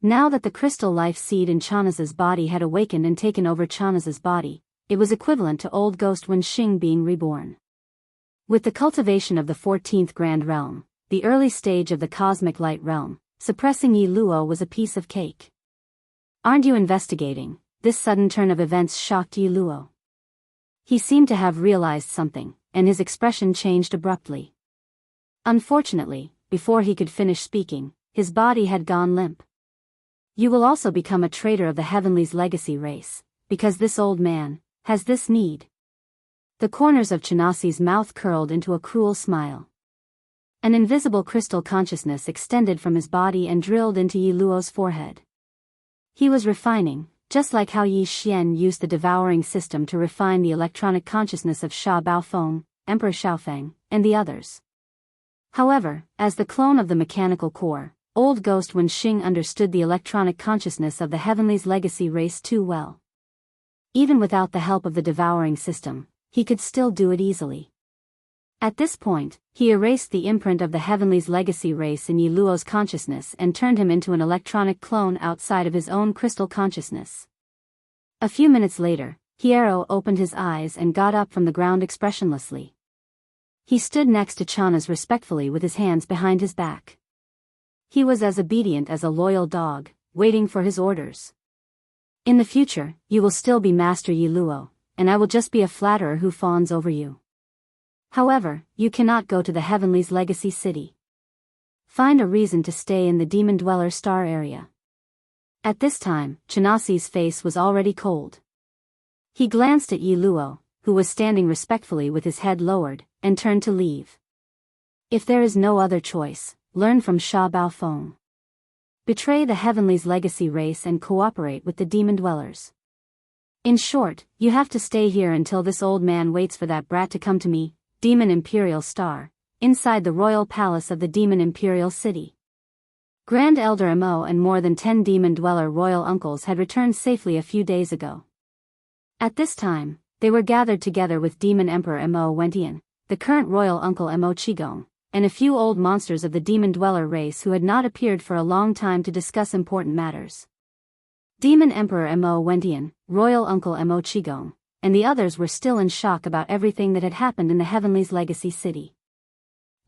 Now that the crystal life seed in Chanas's body had awakened and taken over Chanas's body, it was equivalent to old ghost Wenxing being reborn. With the cultivation of the 14th Grand Realm, the early stage of the Cosmic Light Realm, suppressing Yi Luo was a piece of cake. Aren't you investigating? This sudden turn of events shocked Yi Luo. He seemed to have realized something, and his expression changed abruptly. Unfortunately, before he could finish speaking, his body had gone limp. You will also become a traitor of the Heavenly's legacy race, because this old man has this need. The corners of Chanasi's mouth curled into a cruel smile. An invisible crystal consciousness extended from his body and drilled into Yi Luo's forehead. He was refining, just like how Yi Xian used the devouring system to refine the electronic consciousness of Sha Baofeng, Emperor Xiaofeng, and the others. However, as the clone of the mechanical core, Old Ghost Wenxing understood the electronic consciousness of the Heavenly's legacy race too well. Even without the help of the devouring system, he could still do it easily. At this point, he erased the imprint of the Heavenly's legacy race in Yi Luo's consciousness and turned him into an electronic clone outside of his own crystal consciousness. A few minutes later, Hiero opened his eyes and got up from the ground expressionlessly. He stood next to Chanaz respectfully with his hands behind his back. He was as obedient as a loyal dog, waiting for his orders. In the future, you will still be Master Yi Luo, and I will just be a flatterer who fawns over you. However, you cannot go to the Heavenly's legacy city. Find a reason to stay in the Demon Dweller Star area. At this time, Chanasi's face was already cold. He glanced at Yi Luo, who was standing respectfully with his head lowered, and turned to leave. If there is no other choice, learn from Sha Baofeng. Betray the Heavenly's legacy race and cooperate with the Demon Dwellers. In short, you have to stay here until this old man waits for that brat to come to me, Demon Imperial Star, inside the royal palace of the Demon Imperial City. Grand Elder Mo and more than 10 Demon Dweller royal uncles had returned safely a few days ago. At this time, they were gathered together with Demon Emperor Mo Wentian, the current royal uncle Mo Qigong, and a few old monsters of the Demon Dweller race who had not appeared for a long time to discuss important matters. Demon Emperor Mo Wentian, royal uncle Mo Qigong, and the others were still in shock about everything that had happened in the Heavenly's legacy city.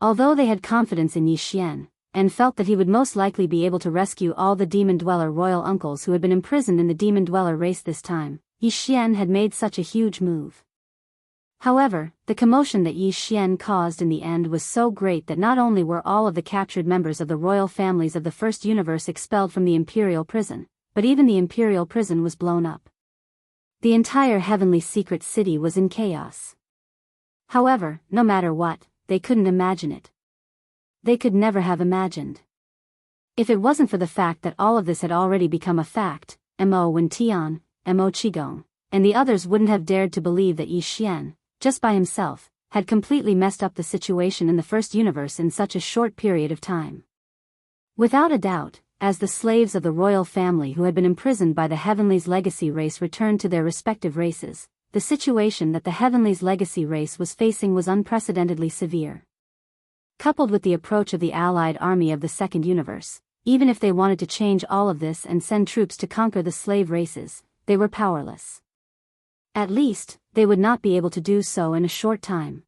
Although they had confidence in Yi Xian, and felt that he would most likely be able to rescue all the Demon Dweller royal uncles who had been imprisoned in the Demon Dweller race this time, Yi Xian had made such a huge move. However, the commotion that Yi Xian caused in the end was so great that not only were all of the captured members of the royal families of the First Universe expelled from the Imperial Prison, but even the Imperial Prison was blown up. The entire Heavenly Secret City was in chaos. However, no matter what, they couldn't imagine it. They could never have imagined. If it wasn't for the fact that all of this had already become a fact, Mo Wentian, Mo Qigong, and the others wouldn't have dared to believe that Yi Xian, just by himself, had completely messed up the situation in the First Universe in such a short period of time. Without a doubt, as the slaves of the royal family who had been imprisoned by the Heavenly's legacy race returned to their respective races, the situation that the Heavenly's legacy race was facing was unprecedentedly severe. Coupled with the approach of the allied army of the Second Universe, even if they wanted to change all of this and send troops to conquer the slave races, they were powerless. At least, they would not be able to do so in a short time.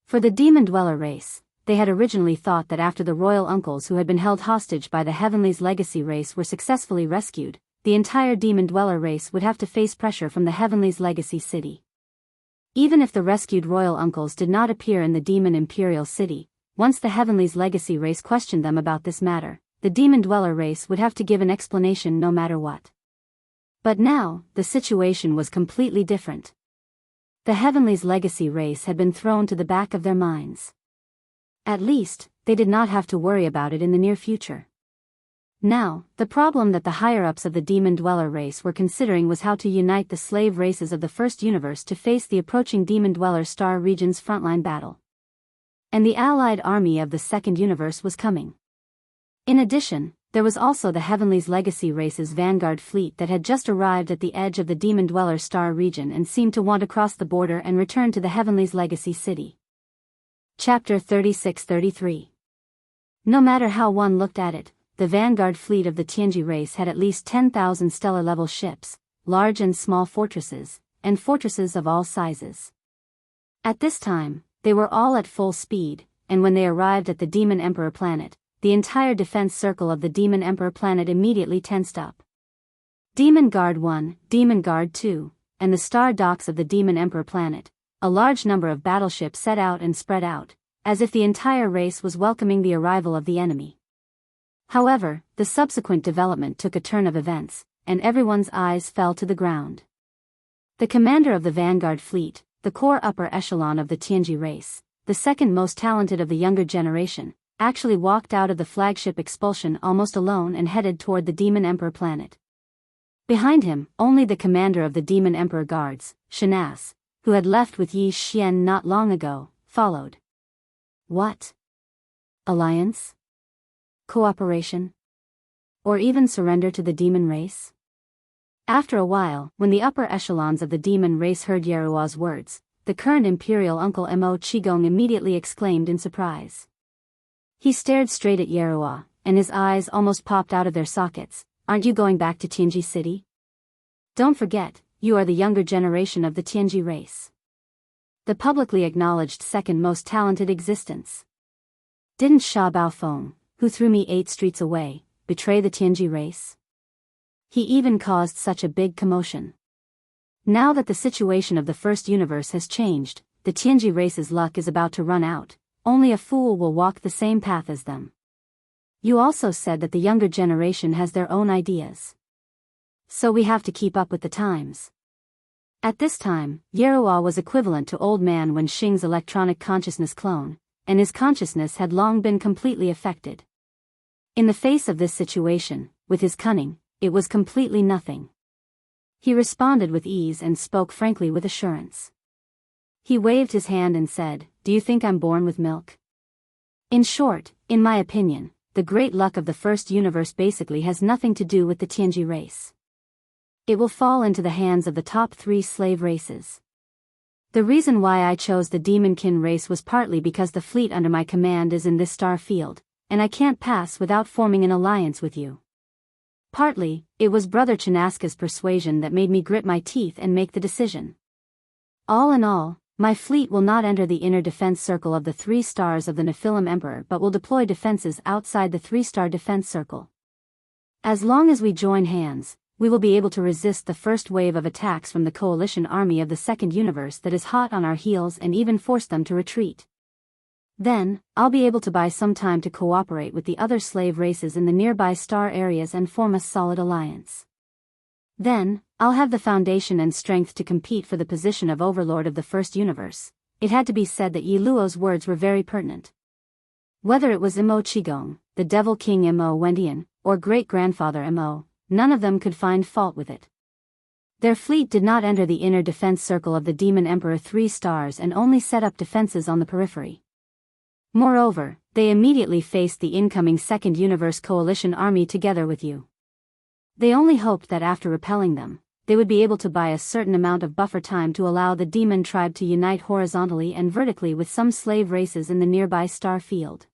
For the Demon Dweller race, they had originally thought that after the royal uncles who had been held hostage by the Heavenly's legacy race were successfully rescued, the entire Demon Dweller race would have to face pressure from the Heavenly's legacy city. Even if the rescued royal uncles did not appear in the Demon Imperial City, once the Heavenly's legacy race questioned them about this matter, the Demon Dweller race would have to give an explanation no matter what. But now, the situation was completely different. The Heavenly's legacy race had been thrown to the back of their minds. At least, they did not have to worry about it in the near future. Now, the problem that the higher-ups of the Demon Dweller race were considering was how to unite the slave races of the First Universe to face the approaching Demon Dweller Star region's frontline battle. And the allied army of the Second Universe was coming. In addition, there was also the Heavenly's legacy race's vanguard fleet that had just arrived at the edge of the Demon Dweller Star region and seemed to want to cross the border and return to the Heavenly's legacy city. Chapter 36-33. No matter how one looked at it, the vanguard fleet of the Tianji race had at least 10,000 stellar-level ships, large and small fortresses, and fortresses of all sizes. At this time, they were all at full speed, and when they arrived at the Demon Emperor planet, the entire defense circle of the Demon Emperor planet immediately tensed up. Demon Guard 1, Demon Guard 2, and the star docks of the Demon Emperor planet, a large number of battleships set out and spread out, as if the entire race was welcoming the arrival of the enemy. However, the subsequent development took a turn of events, and everyone's eyes fell to the ground. The commander of the vanguard fleet, the core upper echelon of the Tianji race, the second most talented of the younger generation, actually walked out of the flagship expulsion almost alone and headed toward the Demon Emperor planet. Behind him, only the commander of the Demon Emperor guards, Shinas, who had left with Yi Xian not long ago, followed. What? Alliance? Cooperation? Or even surrender to the demon race? After a while, when the upper echelons of the demon race heard Yerua's words, the current imperial uncle Mo Qigong immediately exclaimed in surprise. He stared straight at Yerua, and his eyes almost popped out of their sockets. Aren't you going back to Tianji City? Don't forget, you are the younger generation of the Tianji race. The publicly acknowledged second most talented existence. Didn't Sha Baofeng, who threw me 8 streets away, betray the Tianji race? He even caused such a big commotion. Now that the situation of the first universe has changed, the Tianji race's luck is about to run out. Only a fool will walk the same path as them. You also said that the younger generation has their own ideas. So we have to keep up with the times. At this time, Yerua was equivalent to Old Man Wen Xing's electronic consciousness clone, and his consciousness had long been completely affected. In the face of this situation, with his cunning, it was completely nothing. He responded with ease and spoke frankly with assurance. He waved his hand and said, "Do you think I'm born with milk?" In short, in my opinion, the great luck of the first universe basically has nothing to do with the Tianji race. It will fall into the hands of the top 3 slave races. The reason why I chose the Demonkin race was partly because the fleet under my command is in this star field, and I can't pass without forming an alliance with you. Partly, it was Brother Chinaska's persuasion that made me grit my teeth and make the decision. All in all, my fleet will not enter the inner defense circle of the 3 stars of the Nephilim Emperor but will deploy defenses outside the 3-star defense circle. As long as we join hands, we will be able to resist the first wave of attacks from the coalition army of the second universe that is hot on our heels and even force them to retreat. Then, I'll be able to buy some time to cooperate with the other slave races in the nearby star areas and form a solid alliance. Then, I'll have the foundation and strength to compete for the position of overlord of the first universe. It had to be said that Yi Luo's words were very pertinent. Whether it was Mo Qigong, the Devil King Mo Wendian, or great-grandfather Mo, none of them could find fault with it. Their fleet did not enter the inner defense circle of the Demon Emperor 3 stars and only set up defenses on the periphery. Moreover, they immediately faced the incoming Second Universe Coalition army together with you. They only hoped that after repelling them, they would be able to buy a certain amount of buffer time to allow the demon tribe to unite horizontally and vertically with some slave races in the nearby star field.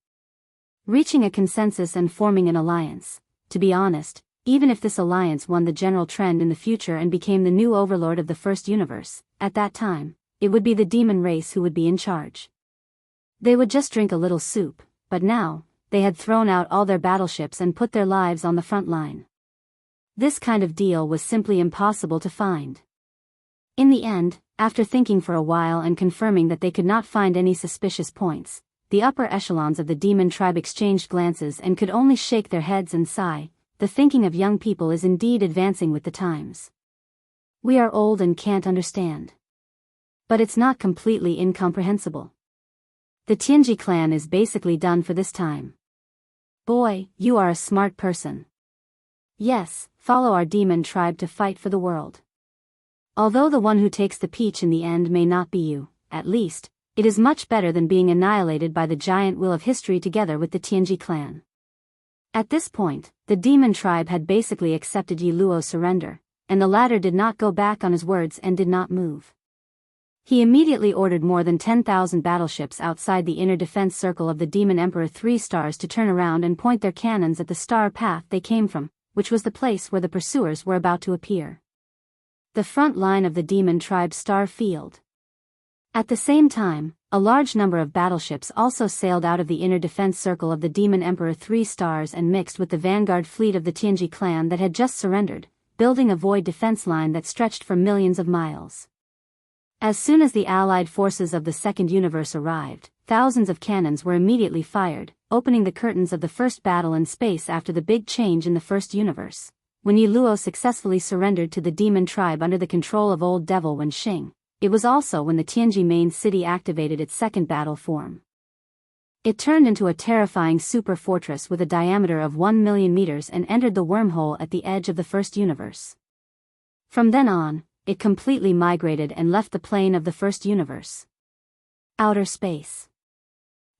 Reaching a consensus and forming an alliance. To be honest, even if this alliance won the general trend in the future and became the new overlord of the first universe, at that time, it would be the demon race who would be in charge. They would just drink a little soup, but now, they had thrown out all their battleships and put their lives on the front line. This kind of deal was simply impossible to find. In the end, after thinking for a while and confirming that they could not find any suspicious points, the upper echelons of the demon tribe exchanged glances and could only shake their heads and sigh. The thinking of young people is indeed advancing with the times. We are old and can't understand. But it's not completely incomprehensible. The Tianji clan is basically done for this time. Boy, you are a smart person. Yes, follow our demon tribe to fight for the world. Although the one who takes the peach in the end may not be you, at least, it is much better than being annihilated by the giant wheel of history together with the Tianji clan. At this point, the demon tribe had basically accepted Yi Luo's surrender, and the latter did not go back on his words and did not move. He immediately ordered more than 10,000 battleships outside the inner defense circle of the Demon Emperor 3 stars to turn around and point their cannons at the star path they came from, which was the place where the pursuers were about to appear. The front line of the demon tribe's star field. At the same time, a large number of battleships also sailed out of the inner defense circle of the Demon Emperor 3 stars and mixed with the vanguard fleet of the Tianji clan that had just surrendered, building a void defense line that stretched for millions of miles. As soon as the allied forces of the Second Universe arrived, thousands of cannons were immediately fired, opening the curtains of the first battle in space after the big change in the First Universe, when Yi Luo successfully surrendered to the demon tribe under the control of Old Devil Wen Xing. It was also when the Tianji main city activated its second battle form. It turned into a terrifying super fortress with a diameter of 1 million meters and entered the wormhole at the edge of the First Universe. From then on, it completely migrated and left the plane of the First Universe. Outer space.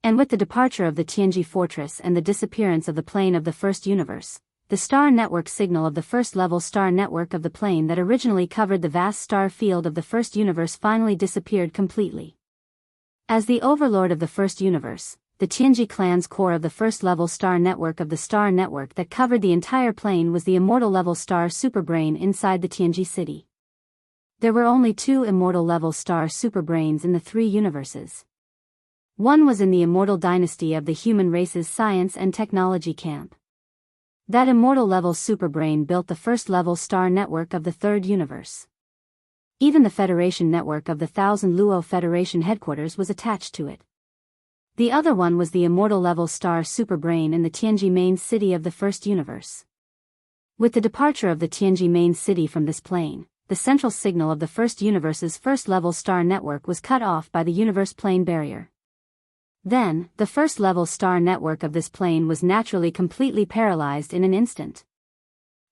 And with the departure of the Tianji fortress and the disappearance of the plane of the first universe, the star network signal of the first-level star network of the plane that originally covered the vast star field of the first universe finally disappeared completely. As the overlord of the first universe, the Tianji clan's core of the first-level star network of the star network that covered the entire plane was the immortal-level star superbrain inside the Tianji city. There were only 2 immortal-level star superbrains in the 3 universes. One was in the immortal dynasty of the human race's science and technology camp. That immortal-level superbrain built the first-level star network of the 3rd universe. Even the Federation network of the Thousand Luo Federation headquarters was attached to it. The other one was the immortal-level star superbrain in the Tianji main city of the first universe. With the departure of the Tianji main city from this plane, the central signal of the first universe's first-level star network was cut off by the universe plane barrier. Then, the first-level star network of this plane was naturally completely paralyzed in an instant.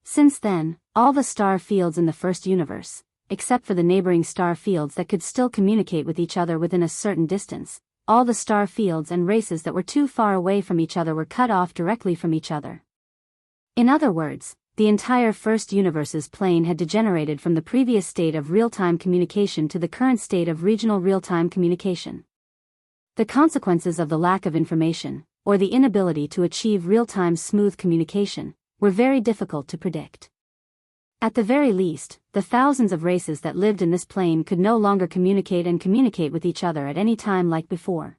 Since then, all the star fields in the first universe, except for the neighboring star fields that could still communicate with each other within a certain distance, all the star fields and races that were too far away from each other were cut off directly from each other. In other words, the entire first universe's plane had degenerated from the previous state of real-time communication to the current state of regional real-time communication. The consequences of the lack of information, or the inability to achieve real-time smooth communication, were very difficult to predict. At the very least, the thousands of races that lived in this plane could no longer communicate with each other at any time like before.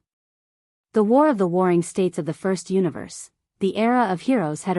The war of the warring states of the first universe, the era of heroes had